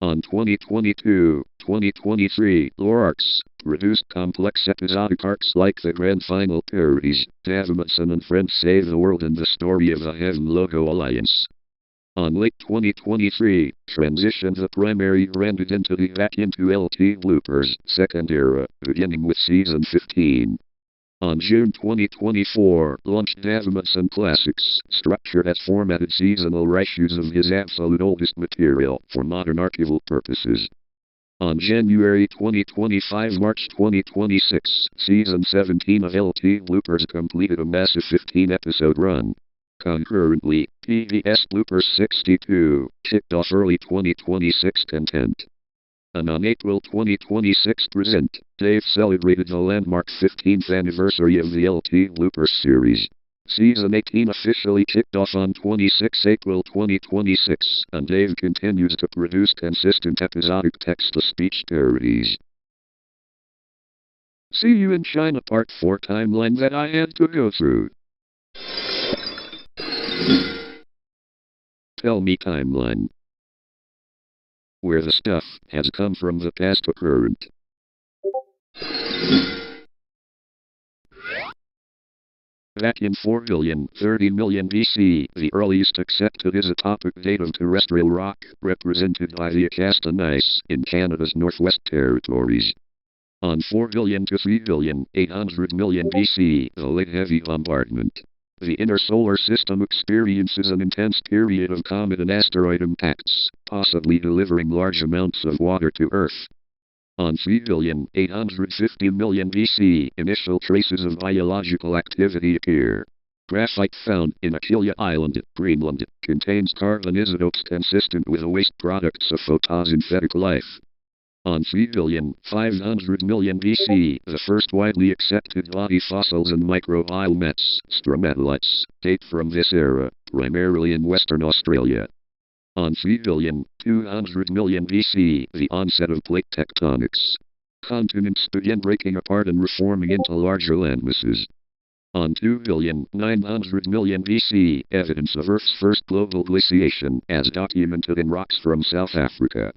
On 2022-2023, Lore Arcs produced complex episodic arcs like the Grand Final parodies, Davamson and Friends Save the World and the Story of the Heaven Logo Alliance. On late 2023, transitioned the primary brand identity back into LT Bloopers, second era, beginning with season 15. On June 2024, launched Davamson Classics, structured as formatted seasonal reissues of his absolute oldest material for modern archival purposes. On January 2025-March 2026, season 17 of LT Bloopers completed a massive 15-episode run. Concurrently, PBS Bloopers 62 kicked off early 2026 content. And on April 2026 present, Dave celebrated the landmark 15th anniversary of the LT Bloopers series. Season 18 officially kicked off on 26 April 2026, and Dave continues to produce consistent episodic text-to-speech parodies. See you in China Part 4 timeline that I had to go through. Tell me timeline. Where the stuff has come from the past to current. Back in 4,030,000,000 BC, the earliest accepted isotopic date of terrestrial rock, represented by the Acasta gneiss in Canada's Northwest Territories. On 4 to 3,800,000,000 BC, the late heavy bombardment. The inner solar system experiences an intense period of comet and asteroid impacts, possibly delivering large amounts of water to Earth. On 3,850,000,000 BC, initial traces of biological activity appear. Graphite found in Aquila Island, Greenland, contains carbon isotopes consistent with the waste products of photosynthetic life. On 3,500,000,000 BC, the first widely accepted body fossils and microbiomats, stromatolites, date from this era, primarily in Western Australia. On 3,200,000,000 BC, the onset of plate tectonics. Continents began breaking apart and reforming into larger landmasses. On 2,900,000,000 BC, evidence of Earth's first global glaciation, as documented in rocks from South Africa.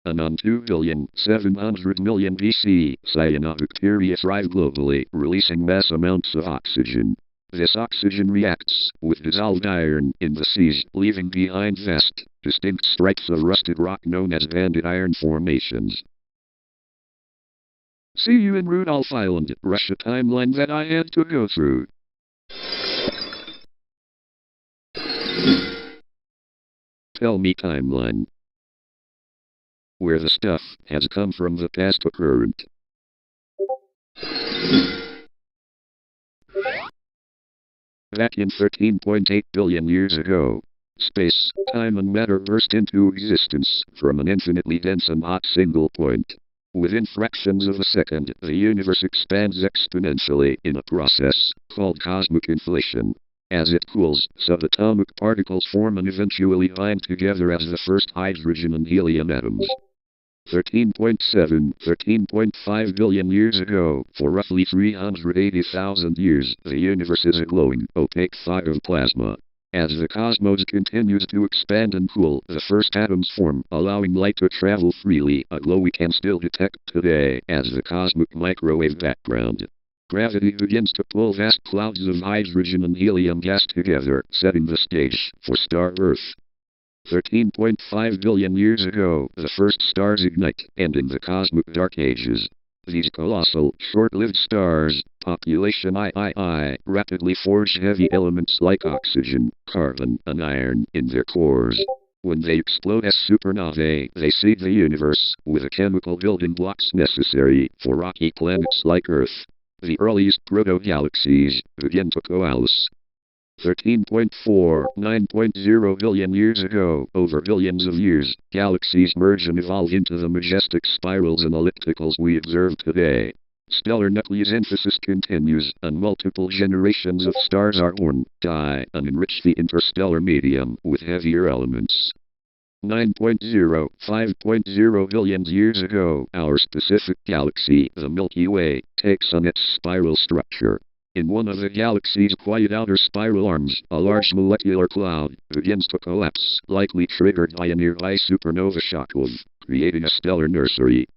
And on 2,700,000,000 BC, cyanobacteria thrive globally, releasing mass amounts of oxygen. This oxygen reacts with dissolved iron in the seas, leaving behind vast, distinct stripes of rusted rock known as banded iron formations. See you in Rudolph Island, Russia. Timeline that I had to go through. Tell me timeline. Where the stuff has come from the past to current. Back in 13.8 billion years ago, space, time and matter burst into existence from an infinitely dense and hot single point. Within fractions of a second, the universe expands exponentially in a process called cosmic inflation. As it cools, subatomic particles form and eventually bind together as the first hydrogen and helium atoms. 13.5 billion years ago, for roughly 380,000 years, the universe is a glowing, opaque fog of plasma. As the cosmos continues to expand and cool, the first atoms form, allowing light to travel freely, a glow we can still detect today as the cosmic microwave background. Gravity begins to pull vast clouds of hydrogen and helium gas together, setting the stage for star Earth. 13.5 billion years ago, the first stars ignite, ending the cosmic dark ages. These colossal, short-lived stars, population III, rapidly forge heavy elements like oxygen, carbon, and iron in their cores. When they explode as supernovae, they seed the universe with the chemical building blocks necessary for rocky planets like Earth. The earliest proto-galaxies begin to coalesce. 9.0 billion years ago, over billions of years, galaxies merge and evolve into the majestic spirals and ellipticals we observe today. Stellar nucleosynthesis continues, and multiple generations of stars are born, die, and enrich the interstellar medium with heavier elements. 5.0 billion years ago, our specific galaxy, the Milky Way, takes on its spiral structure. In one of the galaxy's quiet outer spiral arms, a large molecular cloud begins to collapse, likely triggered by a nearby supernova shockwave, creating a stellar nursery.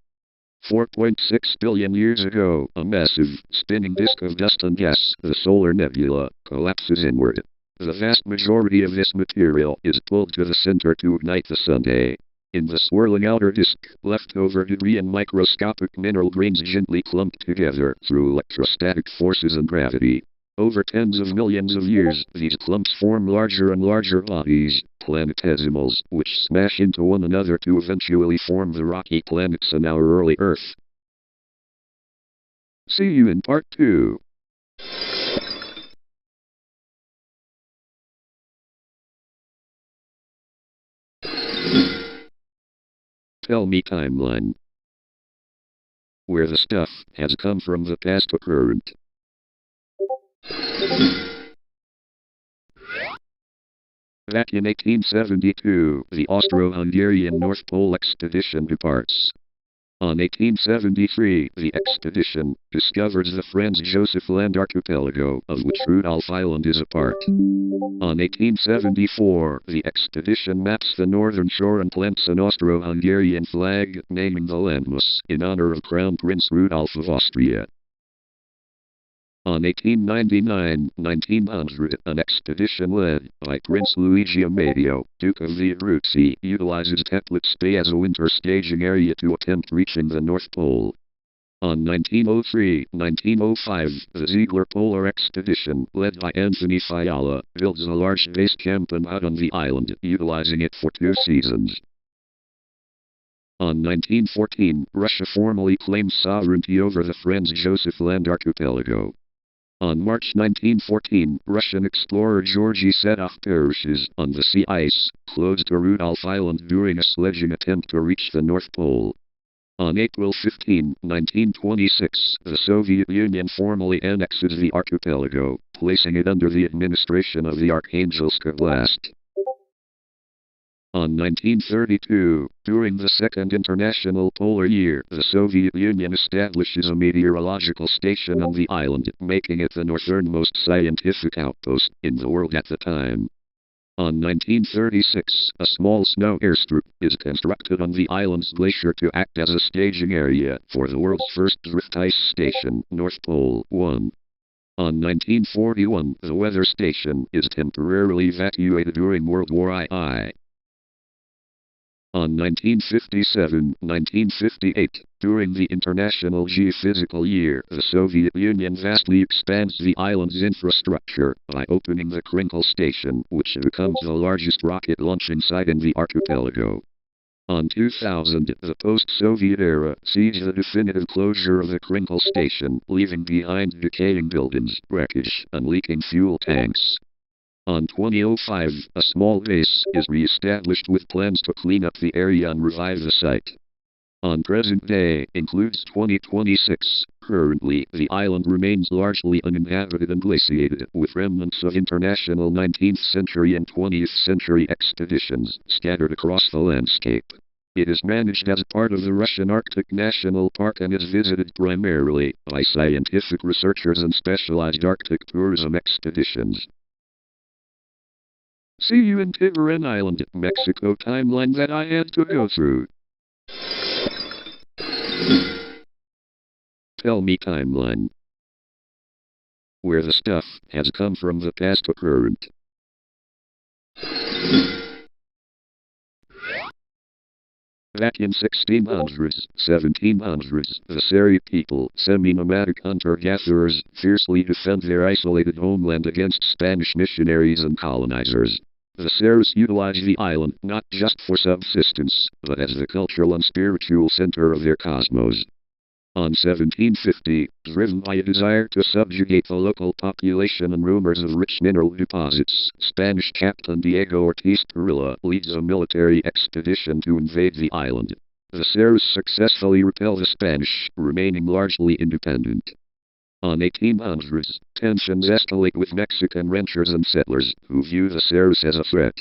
4.6 billion years ago, a massive, spinning disk of dust and gas, the solar nebula, collapses inward. The vast majority of this material is pulled to the center to ignite the sunday. In the swirling outer disk, leftover debris and microscopic mineral grains gently clump together through electrostatic forces and gravity. Over tens of millions of years, these clumps form larger and larger bodies, planetesimals, which smash into one another to eventually form the rocky planets and our early Earth. See you in part 2. Tell me timeline. Where the stuff has come from the past to current. Back in 1872, the Austro-Hungarian North Pole expedition departs. On 1873, the expedition discovers the Franz Josef Land archipelago, of which Rudolph Island is a part. On 1874, the expedition maps the northern shore and plants an Austro-Hungarian flag, naming the landmass in honor of Crown Prince Rudolph of Austria. On 1999, an expedition led by Prince Luigi Amedeo, Duke of the Abruzzi, utilizes Teplitz Bay as a winter staging area to attempt reaching the North Pole. On 1903-1905, the Ziegler Polar Expedition, led by Anthony Fiala, builds a large base camp and hut on the island, utilizing it for 2 seasons. On 1914, Russia formally claims sovereignty over the Franz Josef Land archipelago. On March 1914, Russian explorer Georgy Sedov perishes on the sea ice, close to Rudolph Island during a sledging attempt to reach the North Pole. On April 15, 1926, the Soviet Union formally annexes the archipelago, placing it under the administration of the Arkhangelsk Oblast. On 1932, during the Second International Polar Year, the Soviet Union establishes a meteorological station on the island, making it the northernmost scientific outpost in the world at the time. On 1936, a small snow airstrip is constructed on the island's glacier to act as a staging area for the world's first drift ice station, North Pole 1. On 1941, the weather station is temporarily evacuated during World War II. On 1957-1958, during the International Geophysical Year, the Soviet Union vastly expands the island's infrastructure by opening the Krinkle Station, which becomes the largest rocket launching site in the archipelago. On 2000, the post-Soviet era sees the definitive closure of the Krinkle Station, leaving behind decaying buildings, wreckage, and leaking fuel tanks. On 2005, a small base is re-established with plans to clean up the area and revive the site. On present day, includes 2026. Currently, the island remains largely uninhabited and glaciated, with remnants of international 19th century and 20th century expeditions scattered across the landscape. It is managed as part of the Russian Arctic National Park and is visited primarily by scientific researchers and specialized Arctic tourism expeditions. See you in Tiburon Island, Mexico. Timeline that I had to go through. Tell me timeline. Where the stuff has come from the past to current. Back in 1600s, 1700s, the Seri people, semi-nomadic hunter-gatherers, fiercely defend their isolated homeland against Spanish missionaries and colonizers. The Seris utilize the island not just for subsistence, but as the cultural and spiritual center of their cosmos. On 1750, driven by a desire to subjugate the local population and rumors of rich mineral deposits, Spanish Captain Diego Ortiz Parilla leads a military expedition to invade the island. The Seris successfully repel the Spanish, remaining largely independent. On 1800s, tensions escalate with Mexican ranchers and settlers, who view the Seris as a threat.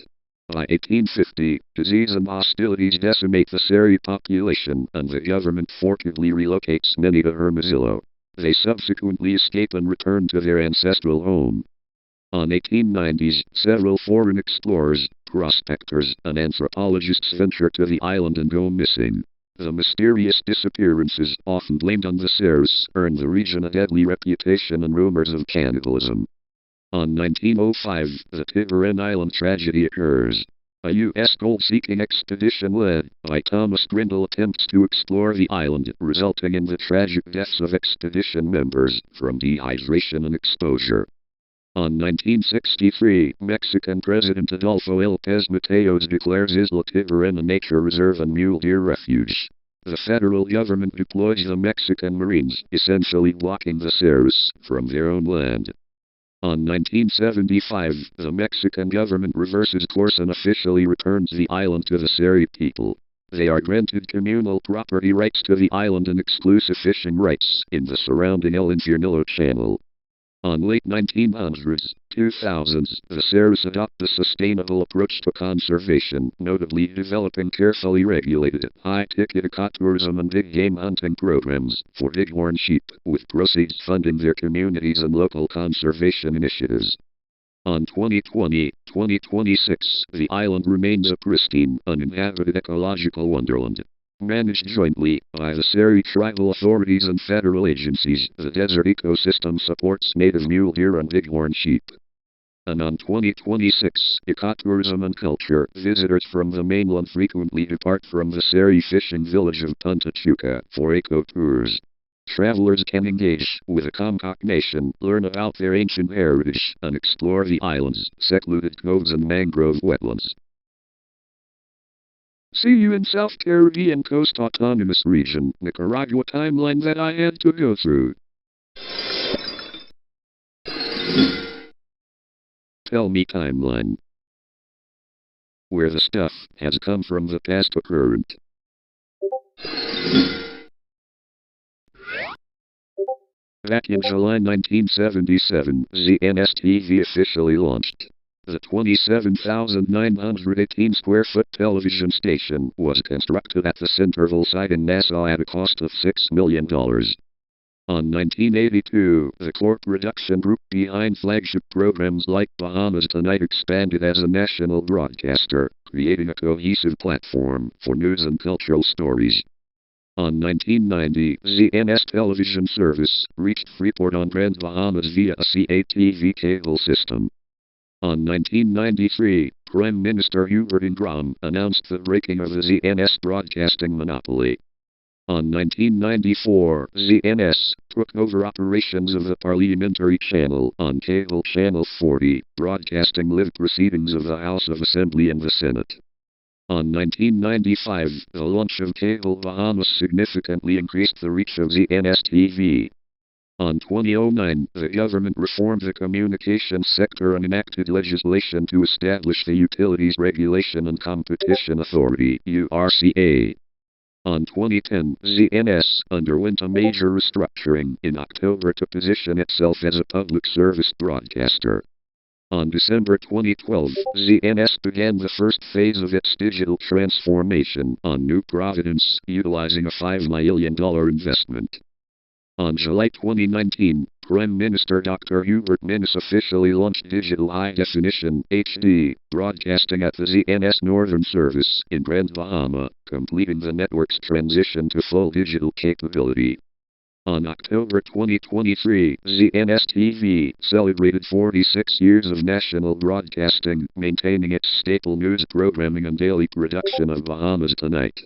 By 1850, disease and hostilities decimate the Seri population, and the government forcibly relocates many to Hermosillo. They subsequently escape and return to their ancestral home. On 1890s, several foreign explorers, prospectors, and anthropologists venture to the island and go missing. The mysterious disappearances, often blamed on the Seris, earn the region a deadly reputation and rumors of cannibalism. On 1905, the Tiburon Island tragedy occurs. A U.S. gold-seeking expedition led by Thomas Grindle attempts to explore the island, resulting in the tragic deaths of expedition members from dehydration and exposure. On 1963, Mexican President Adolfo López Mateos declares Isla Tiburon a nature reserve and mule deer refuge. The federal government deploys the Mexican Marines, essentially blocking the Seris from their own land. On 1975, the Mexican government reverses course and officially returns the island to the Seri people. They are granted communal property rights to the island and exclusive fishing rights in the surrounding El Infernillo Channel. On late 1900s, 2000s, the Seris adopt a sustainable approach to conservation, notably developing carefully regulated, high-ticket ecotourism and big game hunting programs for bighorn sheep, with proceeds funding their communities and local conservation initiatives. On 2020-2026, the island remains a pristine, uninhabited ecological wonderland. Managed jointly by the Seri tribal authorities and federal agencies, the desert ecosystem supports native mule deer and bighorn sheep. And on 2026, ecotourism and culture, visitors from the mainland frequently depart from the Seri fishing village of Punta Chuca for eco-tours. Travelers can engage with the Comcock Nation, learn about their ancient heritage, and explore the island's secluded coves and mangrove wetlands. See you in South Caribbean Coast Autonomous Region, Nicaragua. Timeline that I had to go through. Tell me timeline. Where the stuff has come from the past to current. Back in July 1977, ZNS-TV officially launched. The 27,918 square foot television station was constructed at the Centerville site in Nassau at a cost of $6 million. On 1982, the core production group behind flagship programs like Bahamas Tonight expanded as a national broadcaster, creating a cohesive platform for news and cultural stories. On 1990, the NS television service reached Freeport on Grand Bahamas via a CATV cable system. On 1993, Prime Minister Hubert Ingraham announced the breaking of the ZNS broadcasting monopoly. On 1994, ZNS took over operations of the Parliamentary Channel on Cable Channel 40, broadcasting live proceedings of the House of Assembly and the Senate. On 1995, the launch of Cable Bahamas significantly increased the reach of ZNS TV. On 2009, the government reformed the communications sector and enacted legislation to establish the Utilities Regulation and Competition Authority (URCA). On 2010, ZNS underwent a major restructuring in October to position itself as a public service broadcaster. On December 2012, ZNS began the first phase of its digital transformation on New Providence, utilizing a $5 million investment. On July 2019, Prime Minister Dr. Hubert Minnis officially launched digital high-definition (HD) broadcasting at the ZNS Northern Service in Grand Bahama, completing the network's transition to full digital capability. On October 2023, ZNS TV celebrated 46 years of national broadcasting, maintaining its staple news programming and daily production of Bahamas Tonight.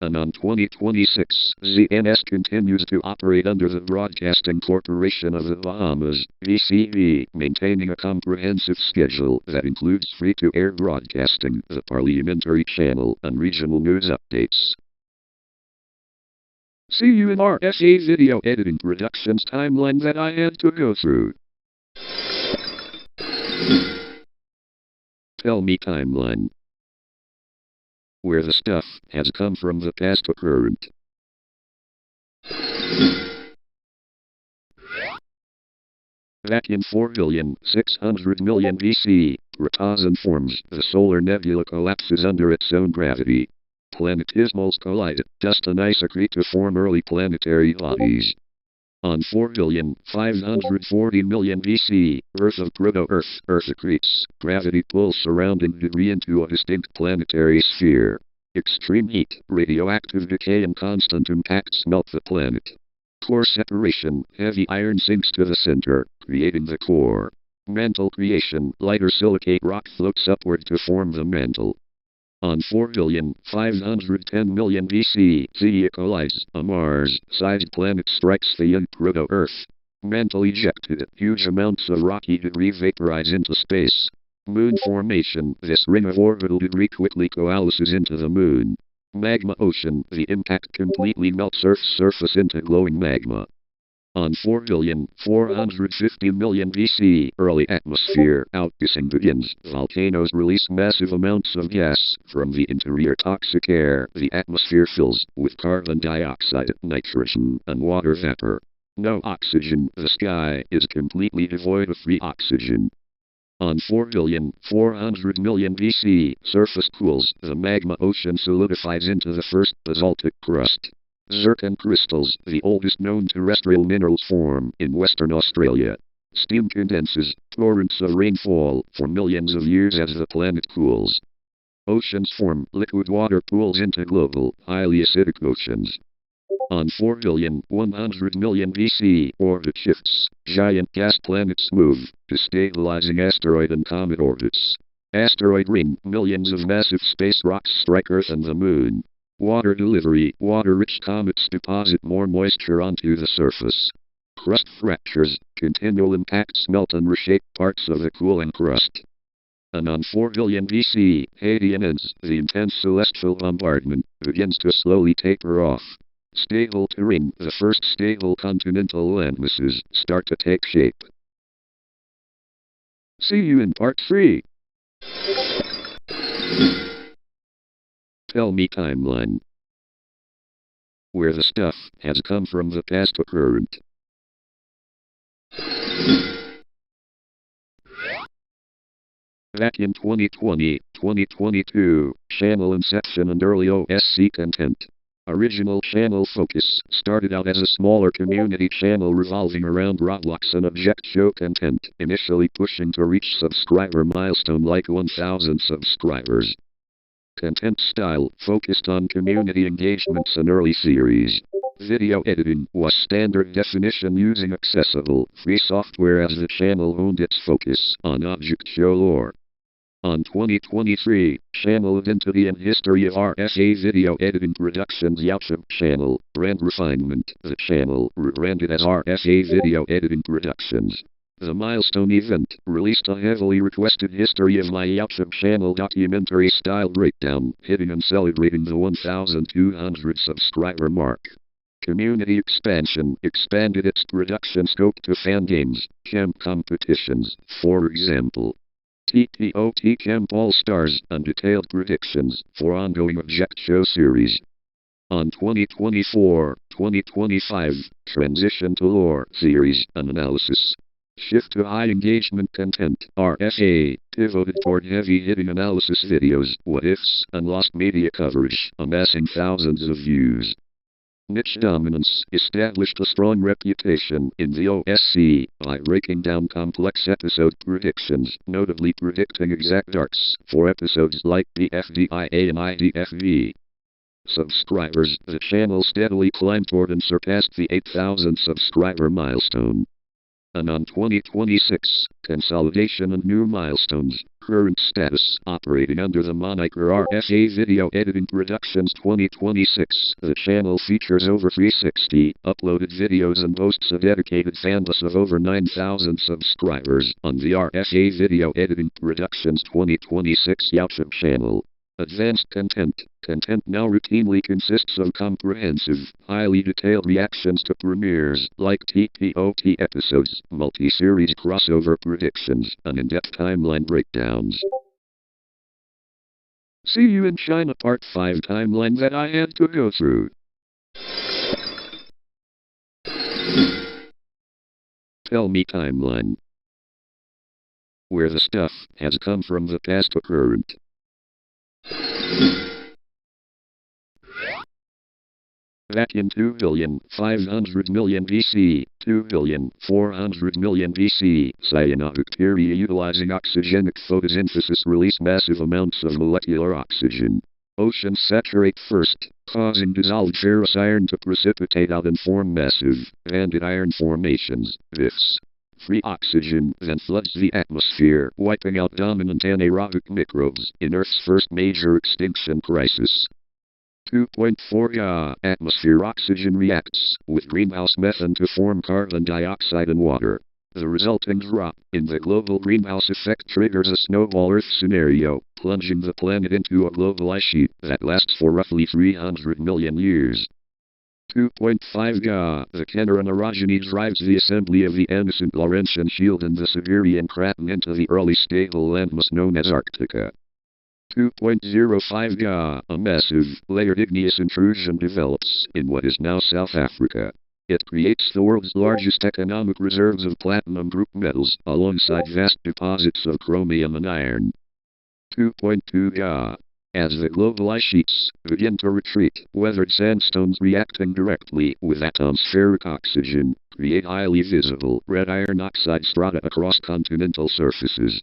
And on 2026, ZNS continues to operate under the Broadcasting Corporation of the Bahamas, BCB, maintaining a comprehensive schedule that includes free-to-air broadcasting, the Parliamentary Channel, and regional news updates. See you in our SA video editing productions timeline that I had to go through. Tell me timeline. Where the stuff has come from the past to current. Back in 4,600,000,000 BC, Protozoan forms, the solar nebula collapses under its own gravity. Planetismals collide, dust and ice accrete to form early planetary bodies. On 4,540,000,000 BC, Earth of proto-Earth, Earth accretes, gravity pulls surrounding debris into a distinct planetary sphere. Extreme heat, radioactive decay and constant impacts melt the planet. Core separation, heavy iron sinks to the center, creating the core. Mantle creation, lighter silicate rock floats upward to form the mantle. On 4,510,000,000 BC, Theia collides, a Mars-sized planet strikes the young proto-Earth. Mantle ejected, huge amounts of rocky debris vaporize into space. Moon formation, this ring of orbital debris quickly coalesces into the moon. Magma ocean, the impact completely melts Earth's surface into glowing magma. On 4,450,000,000 BC, early atmosphere outgassing begins. Volcanoes release massive amounts of gas from the interior toxic air. The atmosphere fills with carbon dioxide, nitrogen, and water vapor. No oxygen. The sky is completely devoid of free oxygen. On 4,400,000,000 BC, surface cools. The magma ocean solidifies into the first basaltic crust. Zircon crystals, the oldest known terrestrial minerals, form in Western Australia. Steam condenses, torrents of rainfall, for millions of years as the planet cools. Oceans form, liquid water pools into global, highly acidic oceans. On 4,100,000,000 BC, orbit shifts. Giant gas planets move, destabilizing asteroid and comet orbits. Asteroid ring, millions of massive space rocks strike Earth and the Moon. Water delivery, water-rich comets deposit more moisture onto the surface. Crust fractures, continual impacts melt and reshape parts of the cooling crust. And on 4 billion BC, Hadean ends, the intense celestial bombardment begins to slowly taper off. Stable terrain, the first stable continental landmasses, start to take shape. See you in part 3. Tell me timeline. Where the stuff has come from the past to current. Back in 2020, 2022, channel inception and early OSC content. Original channel focus started out as a smaller community channel revolving around Roblox and object show content, initially pushing to reach subscriber milestone like 1,000 subscribers. Content style focused on community engagements and early series. Video editing was standard definition using accessible, free software as the channel owned its focus on object show lore. On 2023, channel identity and history of RSA Video Editing Productions YouTube channel, brand refinement, the channel rebranded as RSA Video Editing Productions. The milestone event released a heavily requested history of my YouTube channel documentary-style breakdown, hitting and celebrating the 1,200 subscriber mark. Community expansion expanded its production scope to fan games, camp competitions, for example. TTOT Camp All-Stars, and detailed predictions for ongoing object show series. On 2024-2025, transition to lore series and analysis. Shift to high engagement content, RSA, pivoted toward heavy-hitting analysis videos, what-ifs, and lost media coverage, amassing thousands of views. Niche dominance established a strong reputation in the OSC by breaking down complex episode predictions, notably predicting exact arcs for episodes like BFDIA and IDFV. Subscribers, the channel steadily climbed toward and surpassed the 8,000 subscriber milestone. And on 2026, consolidation and new milestones. Current status, operating under the moniker RSA Video Editing Productions 2026. The channel features over 360 uploaded videos and boasts a dedicated fanbase of over 9,000 subscribers on the RSA Video Editing Productions 2026 YouTube channel. Advanced content. Content now routinely consists of comprehensive, highly detailed reactions to premieres, like TTOT episodes, multi-series crossover predictions, and in-depth timeline breakdowns. See you in China Part 5 timeline that I had to go through. Tell me timeline. Where the stuff has come from the past to current. Back in 2,500,000,000 BC, 2,400,000,000 BC, cyanobacteria utilizing oxygenic photosynthesis release massive amounts of molecular oxygen. Oceans saturate first, causing dissolved ferrous iron to precipitate out and form massive, banded iron formations, VIFs. Free oxygen then floods the atmosphere, wiping out dominant anaerobic microbes in Earth's first major extinction crisis. 2.4 Ga. Atmosphere oxygen reacts with greenhouse methane to form carbon dioxide and water. The resulting drop in the global greenhouse effect triggers a snowball Earth scenario, plunging the planet into a global ice sheet that lasts for roughly 300 million years. 2.5 Ga. The Kenneran orogeny drives the assembly of the Anderson Laurentian Shield and the Siberian Kraton into the early stable landmass known as Arctica. 2.05 Ga. A massive, layered igneous intrusion develops in what is now South Africa. It creates the world's largest economic reserves of platinum group metals, alongside vast deposits of chromium and iron. 2.2 Ga. As the global ice sheets begin to retreat, weathered sandstones reacting directly with atmospheric oxygen create highly visible red iron oxide strata across continental surfaces.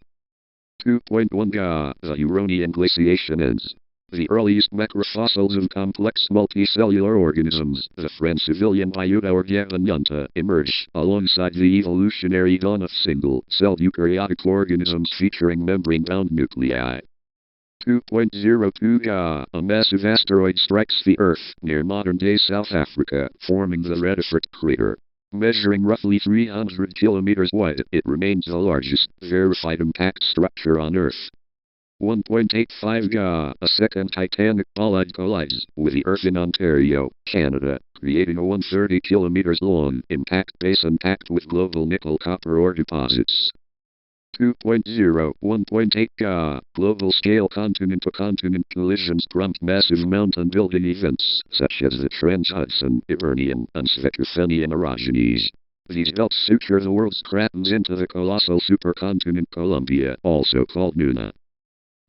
2.1 Ga. The Huronian glaciation ends. The earliest macrofossils of complex multicellular organisms, the Francivilian Biota or Gavanyanta, emerge alongside the evolutionary dawn of single-celled eukaryotic organisms featuring membrane-bound nuclei. 2.02 Ga. A massive asteroid strikes the Earth near modern-day South Africa, forming the Redefort crater. Measuring roughly 300 kilometers wide, it remains the largest verified impact structure on Earth. 1.85 Ga. A second titanic bolide collides with the Earth in Ontario, Canada, creating a 130 kilometers long impact basin packed with global nickel-copper ore deposits. 2.0 1.8 Ga. Global scale continent-to-continent collisions prompt massive mountain building events, such as the Trans-Hudson, Hibernian, and Svetlofenian orogenies. These belts suture the world's cratons into the colossal supercontinent Columbia, also called Nuna.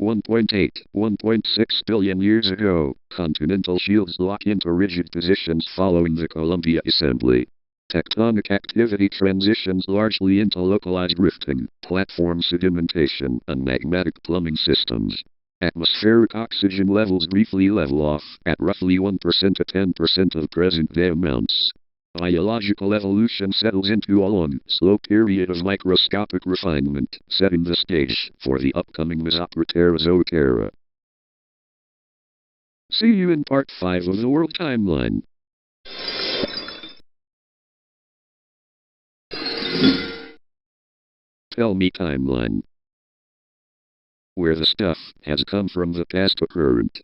1.8, 1.6 billion years ago, continental shields lock into rigid positions following the Columbia assembly. Tectonic activity transitions largely into localized rifting, platform sedimentation, and magmatic plumbing systems. Atmospheric oxygen levels briefly level off at roughly 1% to 10% of present-day amounts. Biological evolution settles into a long, slow period of microscopic refinement, setting the stage for the upcoming Mesoproterozoic era. See you in Part 5 of the World Timeline. Tell me timeline. Where the stuff has come from the past to current.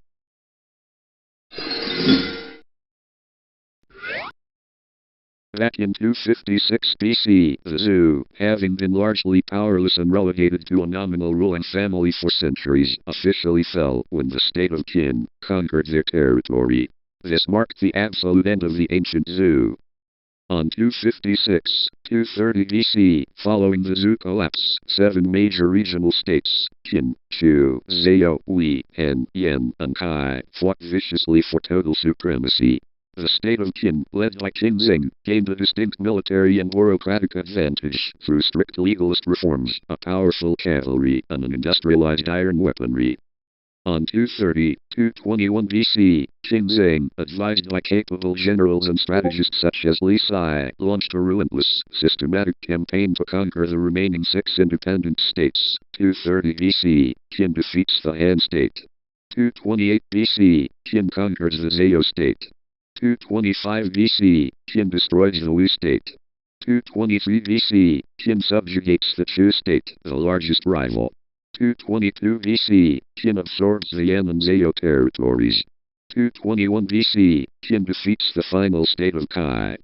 Back in 256 BC, the Zhou, having been largely powerless and relegated to a nominal ruling family for centuries, officially fell when the state of Qin conquered their territory. This marked the absolute end of the ancient Zhou. On 256-230 BC, following the Zhou collapse, 7 major regional states, Qin, Shu, Zhou, Wei, Han, Yan, and Kai, fought viciously for total supremacy. The state of Qin, led by King Zheng, gained a distinct military and bureaucratic advantage through strict legalist reforms, a powerful cavalry, and an industrialized iron weaponry. On 230-221 BC, King Zheng, advised by capable generals and strategists such as Li Sai, launched a relentless, systematic campaign to conquer the remaining 6 independent states. 230 BC, Qin defeats the Han state. 228 BC, Qin conquers the Zhou state. 225 BC, Qin destroys the Wu state. 223 BC, Qin subjugates the Chu state, the largest rival. 222 BC, Qin absorbs the Yan and Zhou territories. 221 BC, Qin defeats the final state of Kai.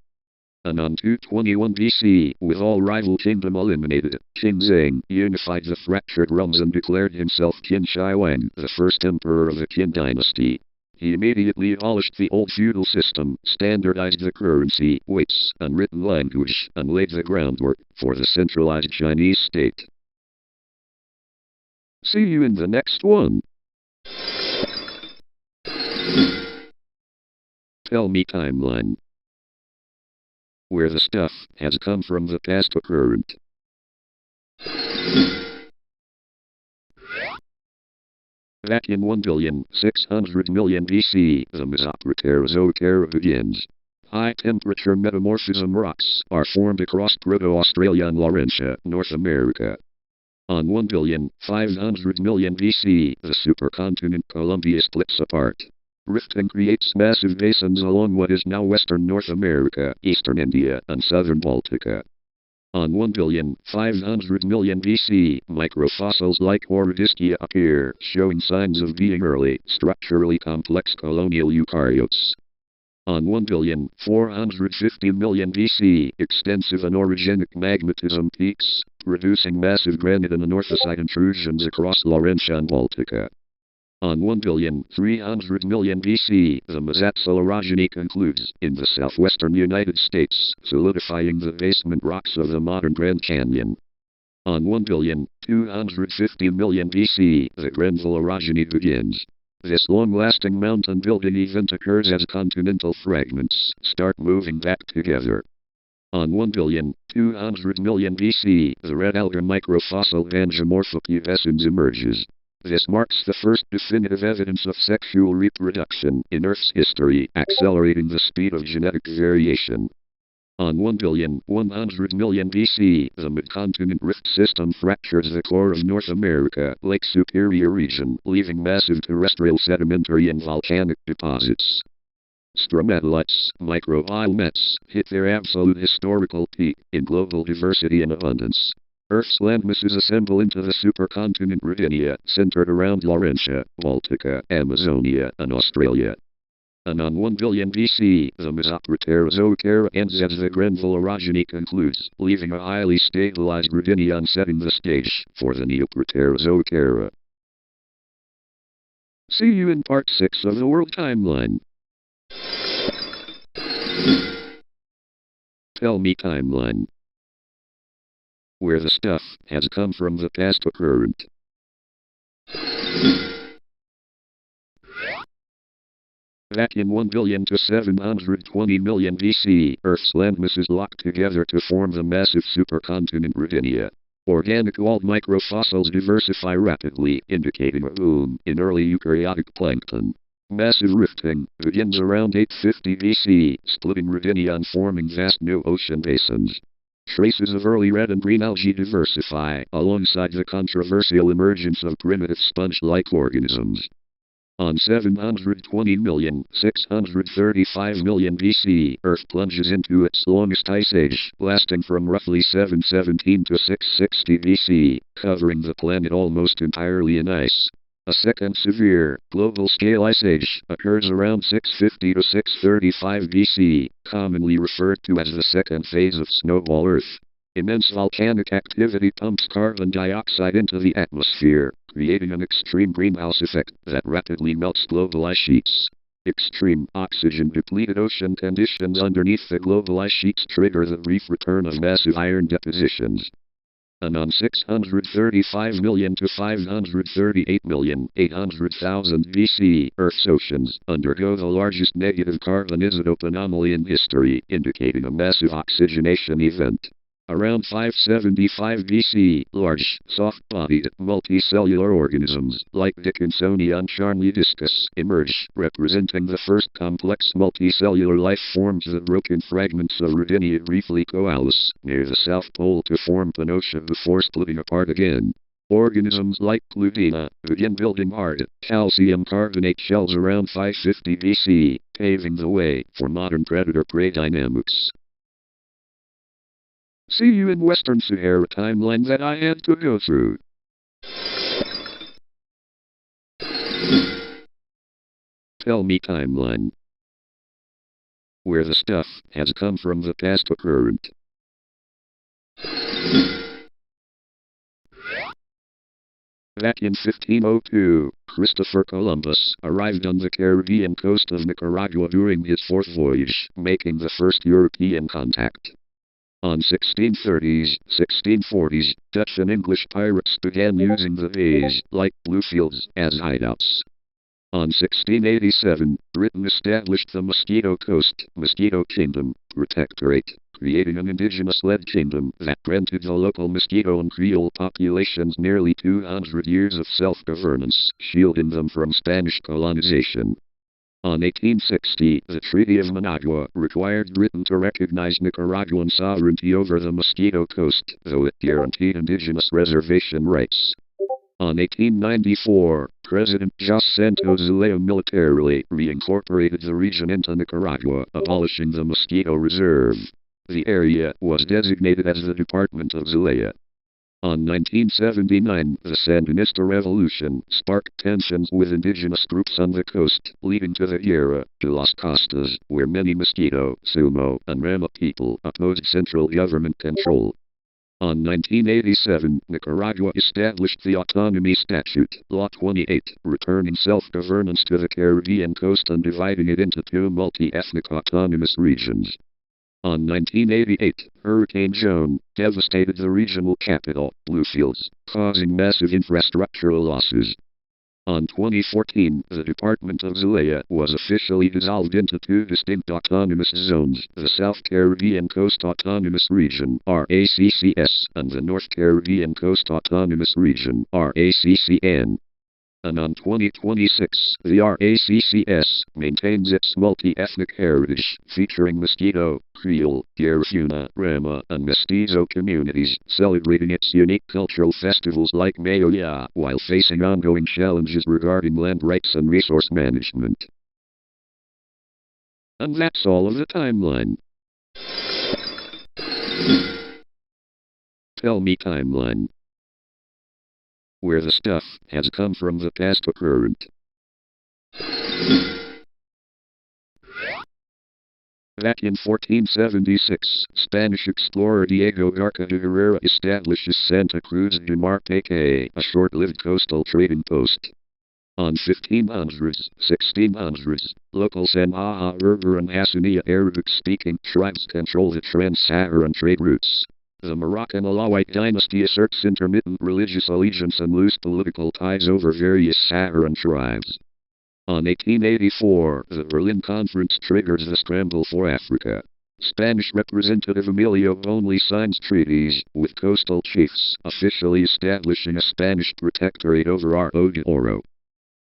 And on 221 BC, with all rival kingdom eliminated, King Zheng unified the fractured realms and declared himself Qin Shi Huang, the first emperor of the Qin dynasty. He immediately abolished the old feudal system, standardized the currency, weights, and written language, and laid the groundwork for the centralized Chinese state. See you in the next one. Tell me timeline. Where the stuff has come from the past to current. Back in 1,600,000,000 BC, the Mesoproterozoic era begins. High-temperature metamorphism rocks are formed across Proto-Australia and Laurentia, North America. On 1,500,000,000 BC, the supercontinent Columbia splits apart. Rifting creates massive basins along what is now western North America, eastern India, and southern Baltica. On 1,500,000,000 BC, microfossils like Orodiscia appear, showing signs of being early, structurally complex colonial eukaryotes. On 1,450,000,000 BC, extensive and orogenic magmatism peaks, producing massive granite and anorthosite intrusions across Laurentia and Baltica. On 1,300,000,000 BC, the Mesozoic orogeny concludes in the southwestern United States, solidifying the basement rocks of the modern Grand Canyon. On 1,250,000,000 BC, the Grenville orogeny begins. This long-lasting mountain building event occurs as continental fragments start moving back together. On 1,200,000,000 BC, the red alga microfossil Vangemorphopuvescens emerges. This marks the first definitive evidence of sexual reproduction in Earth's history, accelerating the speed of genetic variation. On 1,100,000,000 BC, the mid-continent rift system fractures the core of North America, Lake Superior region, leaving massive terrestrial sedimentary and volcanic deposits. Stromatolites, microbiomets, hit their absolute historical peak in global diversity and abundance. Earth's landmasses assemble into the supercontinent Rodinia, centered around Laurentia, Baltica, Amazonia, and Australia. And on 1 billion BC, the Mesoproterozoic era ends as the Grenville orogeny concludes, leaving a highly stabilized Rodinia and setting the stage for the Neoproterozoic era. See you in Part 6 of the World Timeline. Tell me timeline. Where the stuff has come from the past to current. Back in 1 billion to 720 million BC, Earth's landmasses locked together to form the massive supercontinent Rodinia. Organic walled microfossils diversify rapidly, indicating a boom in early eukaryotic plankton. Massive rifting begins around 850 BC, splitting Rodinia and forming vast new ocean basins. Traces of early red and green algae diversify, alongside the controversial emergence of primitive sponge-like organisms. On 720 million, 635 million BC, Earth plunges into its longest ice age, lasting from roughly 717 to 660 BC, covering the planet almost entirely in ice. A second severe, global-scale ice age occurs around 650 to 635 BC, commonly referred to as the second phase of Snowball Earth. Immense volcanic activity pumps carbon dioxide into the atmosphere, creating an extreme greenhouse effect that rapidly melts global ice sheets. Extreme oxygen-depleted ocean conditions underneath the global ice sheets trigger the brief return of massive iron depositions. And on 635 million to 538 million, 800,000 BC, Earth's oceans undergo the largest negative carbon isotope anomaly in history, indicating a massive oxygenation event. Around 575 BC, large, soft-bodied, multicellular organisms, like Dickinsonia and Charnley-discus, emerge, representing the first complex multicellular life forms. The broken fragments of Rodinia briefly coalesce near the South Pole to form Pannotia before splitting apart again. Organisms like Gludina begin building hard, calcium carbonate shells around 550 BC, paving the way for modern predator-prey dynamics. See you in Western Sahara timeline that I had to go through. Tell me timeline. Where the stuff has come from the past to current. Back in 1502, Christopher Columbus arrived on the Caribbean coast of Nicaragua during his fourth voyage, making the first European contact. On 1630s, 1640s, Dutch and English pirates began using the bays, like Bluefields, as hideouts. On 1687, Britain established the Mosquito Coast, Mosquito Kingdom, Protectorate, creating an indigenous-led kingdom that granted the local Mosquito and Creole populations nearly 200 years of self-governance, shielding them from Spanish colonization. On 1860, the Treaty of Managua required Britain to recognize Nicaraguan sovereignty over the Mosquito Coast, though it guaranteed indigenous reservation rights. On 1894, President Jos Santos Zelaya militarily reincorporated the region into Nicaragua, abolishing the Mosquito Reserve. The area was designated as the Department of Zelaya. On 1979, the Sandinista Revolution sparked tensions with indigenous groups on the coast, leading to the Guerra de las Costas, where many Mosquito, Sumo, and Rama people opposed central government control. On 1987, Nicaragua established the Autonomy Statute, Law 28, returning self-governance to the Caribbean coast and dividing it into two multi-ethnic autonomous regions. On 1988, Hurricane Joan devastated the regional capital, Bluefields, causing massive infrastructural losses. On 2014, the Department of Zelaya was officially dissolved into two distinct autonomous zones, the South Caribbean Coast Autonomous Region, RACCS, and the North Caribbean Coast Autonomous Region, RACCN. And on 2026, the RACCS maintains its multi-ethnic heritage, featuring Mosquito, Creole, Garifuna, Rama, and Mestizo communities, celebrating its unique cultural festivals like Mayoya, while facing ongoing challenges regarding land rights and resource management. And that's all of the timeline. Tell me timeline. Where the stuff has come from the past to current. Back in 1476, Spanish explorer Diego Garca de Herrera establishes Santa Cruz de Marte, a short-lived coastal trading post. On 1600s, local Sana'a Berber and Hassaniya Arabic-speaking tribes control the trans-Saharan trade routes. The Moroccan Alawite dynasty asserts intermittent religious allegiance and loose political ties over various Saharan tribes. On 1884, the Berlin Conference triggers the scramble for Africa. Spanish representative Emilio Bonli signs treaties with coastal chiefs, officially establishing a Spanish protectorate over Arco de Oro.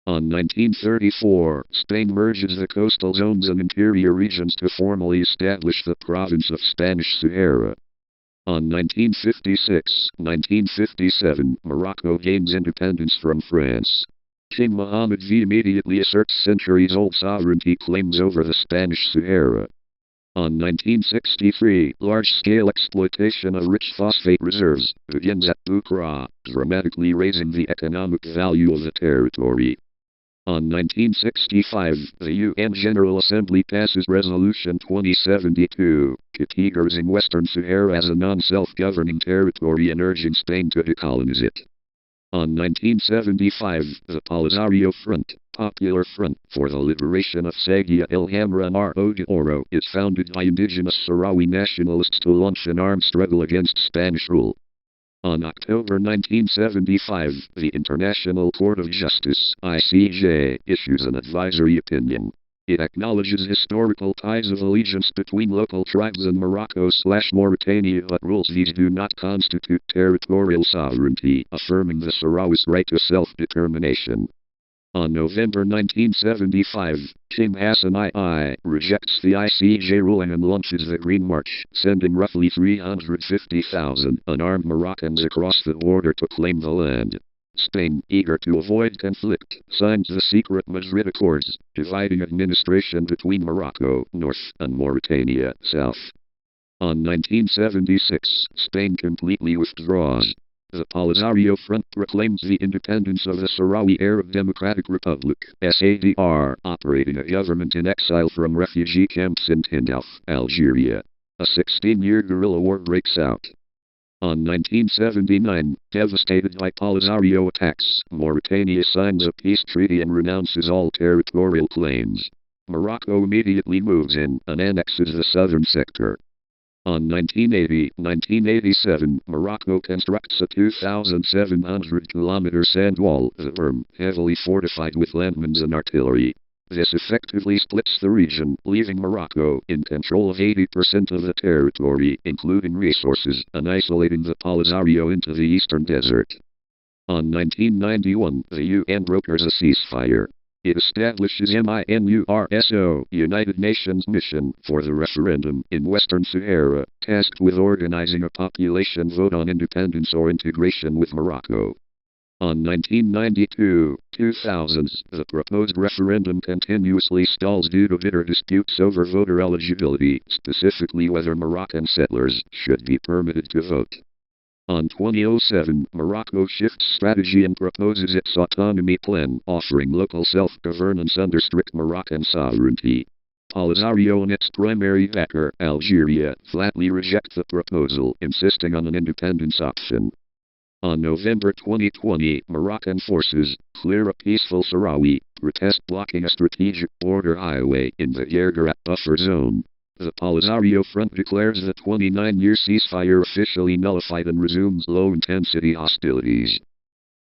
On 1934, Spain merges the coastal zones and interior regions to formally establish the province of Spanish Sahara. On 1956-1957, Morocco gains independence from France. King Mohammed V immediately asserts centuries-old sovereignty claims over the Spanish Sahara. On 1963, large-scale exploitation of rich phosphate reserves begins at Bukra, dramatically raising the economic value of the territory. On 1965, the UN General Assembly passes Resolution 2072, categorizing Western Sahara as a non-self-governing territory and urging Spain to decolonize it. On 1975, the Polisario Front, Popular Front for the Liberation of Sagia El Hamra and Arco de Oro, is founded by indigenous Sahrawi nationalists to launch an armed struggle against Spanish rule. On October 1975, the International Court of Justice, ICJ, issues an advisory opinion. It acknowledges historical ties of allegiance between local tribes and Morocco/Mauritania, but rules these do not constitute territorial sovereignty, affirming the Sahrawis' right to self-determination. On November 1975, King Hassan II rejects the ICJ ruling and launches the Green March, sending roughly 350,000 unarmed Moroccans across the border to claim the land. Spain, eager to avoid conflict, signs the secret Madrid Accords, dividing administration between Morocco, north, and Mauritania, south. On 1976, Spain completely withdraws. The Polisario Front proclaims the independence of the Sahrawi Arab Democratic Republic, SADR, operating a government in exile from refugee camps in Tindouf, Algeria. A 16-year guerrilla war breaks out. On 1979, devastated by Polisario attacks, Mauritania signs a peace treaty and renounces all territorial claims. Morocco immediately moves in and annexes the southern sector. On 1980-1987, Morocco constructs a 2,700-kilometer sand wall, the berm, heavily fortified with landmines and artillery. This effectively splits the region, leaving Morocco in control of 80% of the territory, including resources, and isolating the Polisario into the eastern desert. On 1991, the UN brokers a ceasefire. It establishes MINURSO, United Nations Mission, for the referendum in Western Sahara, tasked with organizing a population vote on independence or integration with Morocco. On 1992-2000s, the proposed referendum continuously stalls due to bitter disputes over voter eligibility, specifically whether Moroccan settlers should be permitted to vote. On 2007, Morocco shifts strategy and proposes its autonomy plan, offering local self-governance under strict Moroccan sovereignty. Polisario and its primary backer, Algeria, flatly reject the proposal, insisting on an independence option. On November 2020, Moroccan forces clear a peaceful Sahrawi protest blocking a strategic border highway in the Guerguerat buffer zone. The Polisario Front declares the 29-year ceasefire officially nullified and resumes low-intensity hostilities.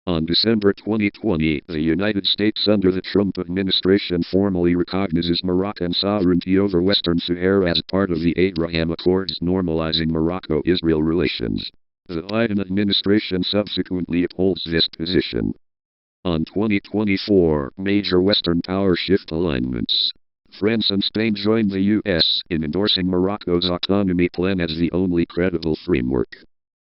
On December 2020, the United States under the Trump administration formally recognizes Moroccan sovereignty over Western Sahara as part of the Abraham Accords, normalizing Morocco-Israel relations. The Biden administration subsequently upholds this position. On 2024, major Western power shift alignments. France and Spain joined the U.S. in endorsing Morocco's autonomy plan as the only credible framework.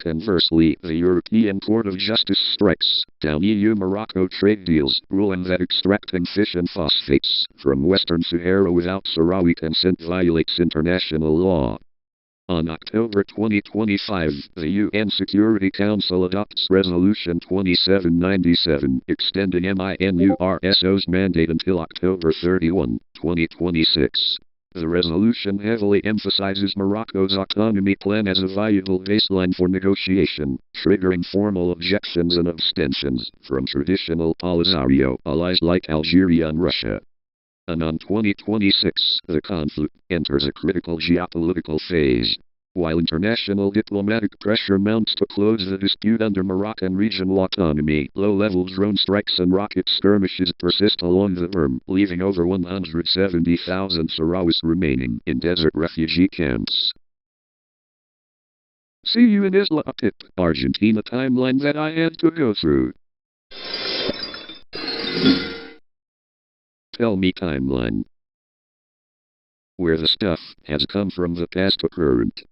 Conversely, the European Court of Justice strikes down EU-Morocco trade deals, ruling that extracting fish and phosphates from Western Sahara without Sahrawi consent violates international law. On October 2025, the UN Security Council adopts Resolution 2797, extending MINURSO's mandate until October 31, 2026. The resolution heavily emphasizes Morocco's autonomy plan as a viable baseline for negotiation, triggering formal objections and abstentions from traditional Polisario allies like Algeria and Russia. And on 2026, the conflict enters a critical geopolitical phase. while international diplomatic pressure mounts to close the dispute under Moroccan regional autonomy. Low-level drone strikes and rocket skirmishes persist along the Berm, leaving over 170,000 Sahrawis remaining in desert refugee camps. See you in Isla Tip, Argentina timeline that I had to go through. Tell me timeline. Where the stuff has come from the past to current.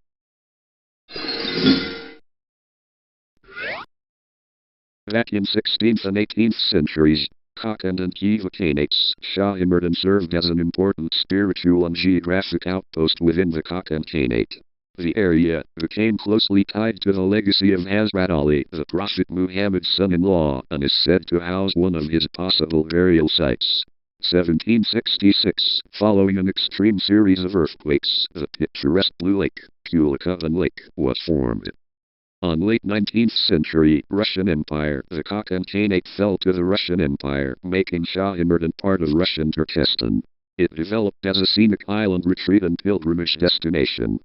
Back in 16th and 18th centuries, Kokand and Khiva Khanates, Shah Imardin served as an important spiritual and geographic outpost within the Kokand Khanate. The area became closely tied to the legacy of Hazrat Ali, the Prophet Muhammad's son-in-law, and is said to house one of his possible burial sites. 1766, following an extreme series of earthquakes, the picturesque Blue Lake, Kulikovan Lake, was formed. On late 19th century Russian Empire, the Kokand Khanate fell to the Russian Empire, making Shah Imardin part of Russian Turkestan. It developed as a scenic island retreat and pilgrimage destination.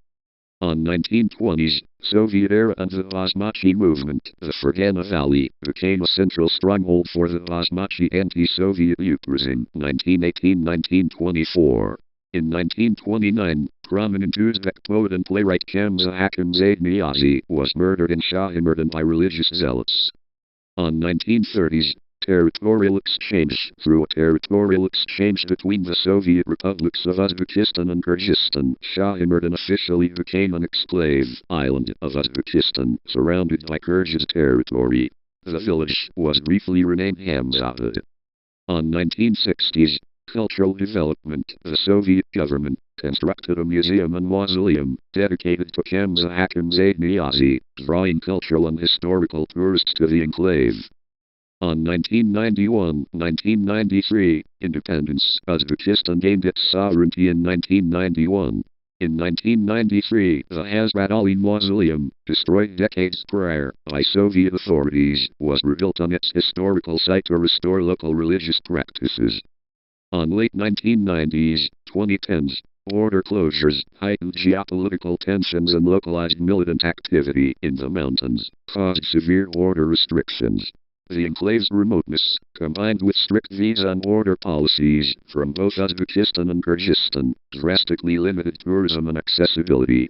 On 1920s, Soviet era and the Basmachi movement, the Fergana Valley, became a central stronghold for the Basmachi anti-Soviet uprising, 1918-1924. In 1929, prominent Uzbek poet and playwright Kamza Hakimzade Niazi was murdered in Shah Imardin by religious zealots. On 1930s, territorial exchange. Through a territorial exchange between the Soviet republics of Uzbekistan and Kyrgyzstan, Shah Imardin officially became an exclave island of Uzbekistan, surrounded by Kyrgyz territory. The village was briefly renamed Hamzabad. On 1960s, cultural development. The Soviet government constructed a museum and mausoleum dedicated to Kamza Hakimzade Niazi, drawing cultural and historical tourists to the enclave. On 1991-1993, independence. Uzbekistan gained its sovereignty in 1991. In 1993, the Hazrat Ali Mausoleum, destroyed decades prior by Soviet authorities, was rebuilt on its historical site to restore local religious practices. On late 1990s, 2010s, border closures, heightened geopolitical tensions and localized militant activity in the mountains caused severe border restrictions. The enclave's remoteness, combined with strict visa and border policies from both Uzbekistan and Kyrgyzstan, drastically limited tourism and accessibility.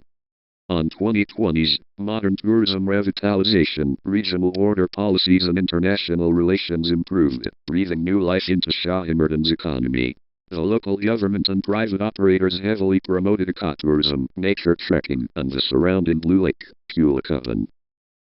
On 2020s, modern tourism revitalization, regional border policies and international relations improved, breathing new life into Shah Imardin's economy. The local government and private operators heavily promoted ecotourism, nature trekking, and the surrounding Blue Lake, Kulikovan.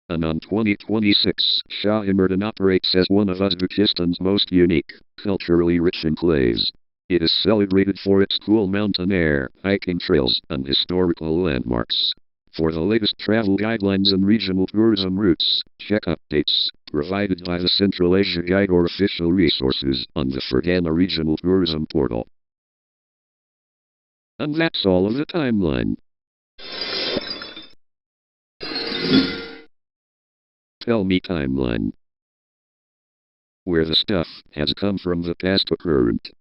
And on 2026, Shah Imardin operates as one of Uzbekistan's most unique, culturally rich enclaves. It is celebrated for its cool mountain air, hiking trails, and historical landmarks. For the latest travel guidelines and regional tourism routes, check updates provided by the Central Asia Guide or official resources on the Fergana Regional Tourism Portal. And that's all of the timeline. Tell me timeline. Where the stuff has come from the past to current.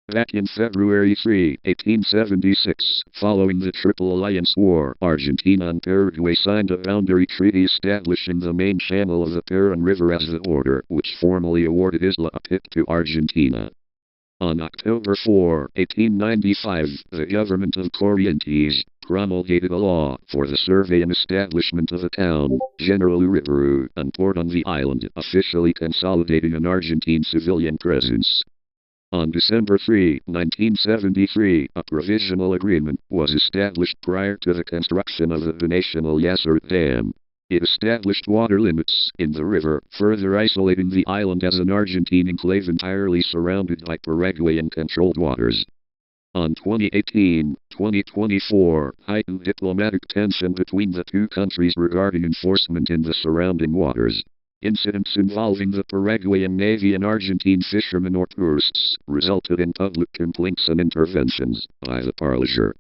Back in February 3, 1876, following the Triple Alliance War, Argentina and Paraguay signed a boundary treaty establishing the main channel of the Paraná River as the border, which formally awarded Isla Tip to Argentina. On October 4, 1895, the government of Corrientes promulgated a law for the survey and establishment of a town, General Uriberu, and port on the island, officially consolidating an Argentine civilian presence. On December 3, 1973, a provisional agreement was established prior to the construction of the binational Yasseret Dam. It established water limits in the river, further isolating the island as an Argentine enclave entirely surrounded by Paraguayan-controlled waters. On 2018-2024, heightened diplomatic tension between the two countries regarding enforcement in the surrounding waters. Incidents involving the Paraguayan Navy and Argentine fishermen or tourists resulted in public complaints and interventions by the Parliament.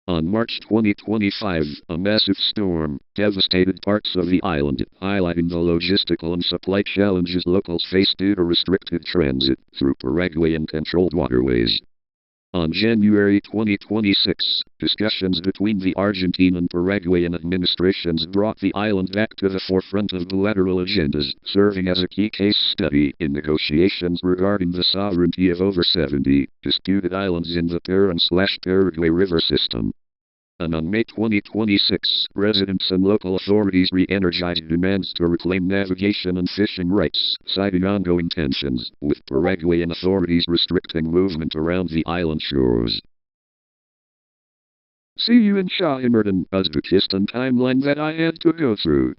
On March 2025, a massive storm devastated parts of the island, highlighting the logistical and supply challenges locals face due to restricted transit through Paraguayan-controlled waterways. On January 2026, discussions between the Argentine and Paraguayan administrations brought the island back to the forefront of bilateral agendas, serving as a key case study in negotiations regarding the sovereignty of over 70 disputed islands in the Paraguay River system. And on May 2026, residents and local authorities re-energized demands to reclaim navigation and fishing rights, citing ongoing tensions, with Paraguayan authorities restricting movement around the island shores. See you in Shahimerdin, Uzbekistan timeline that I had to go through.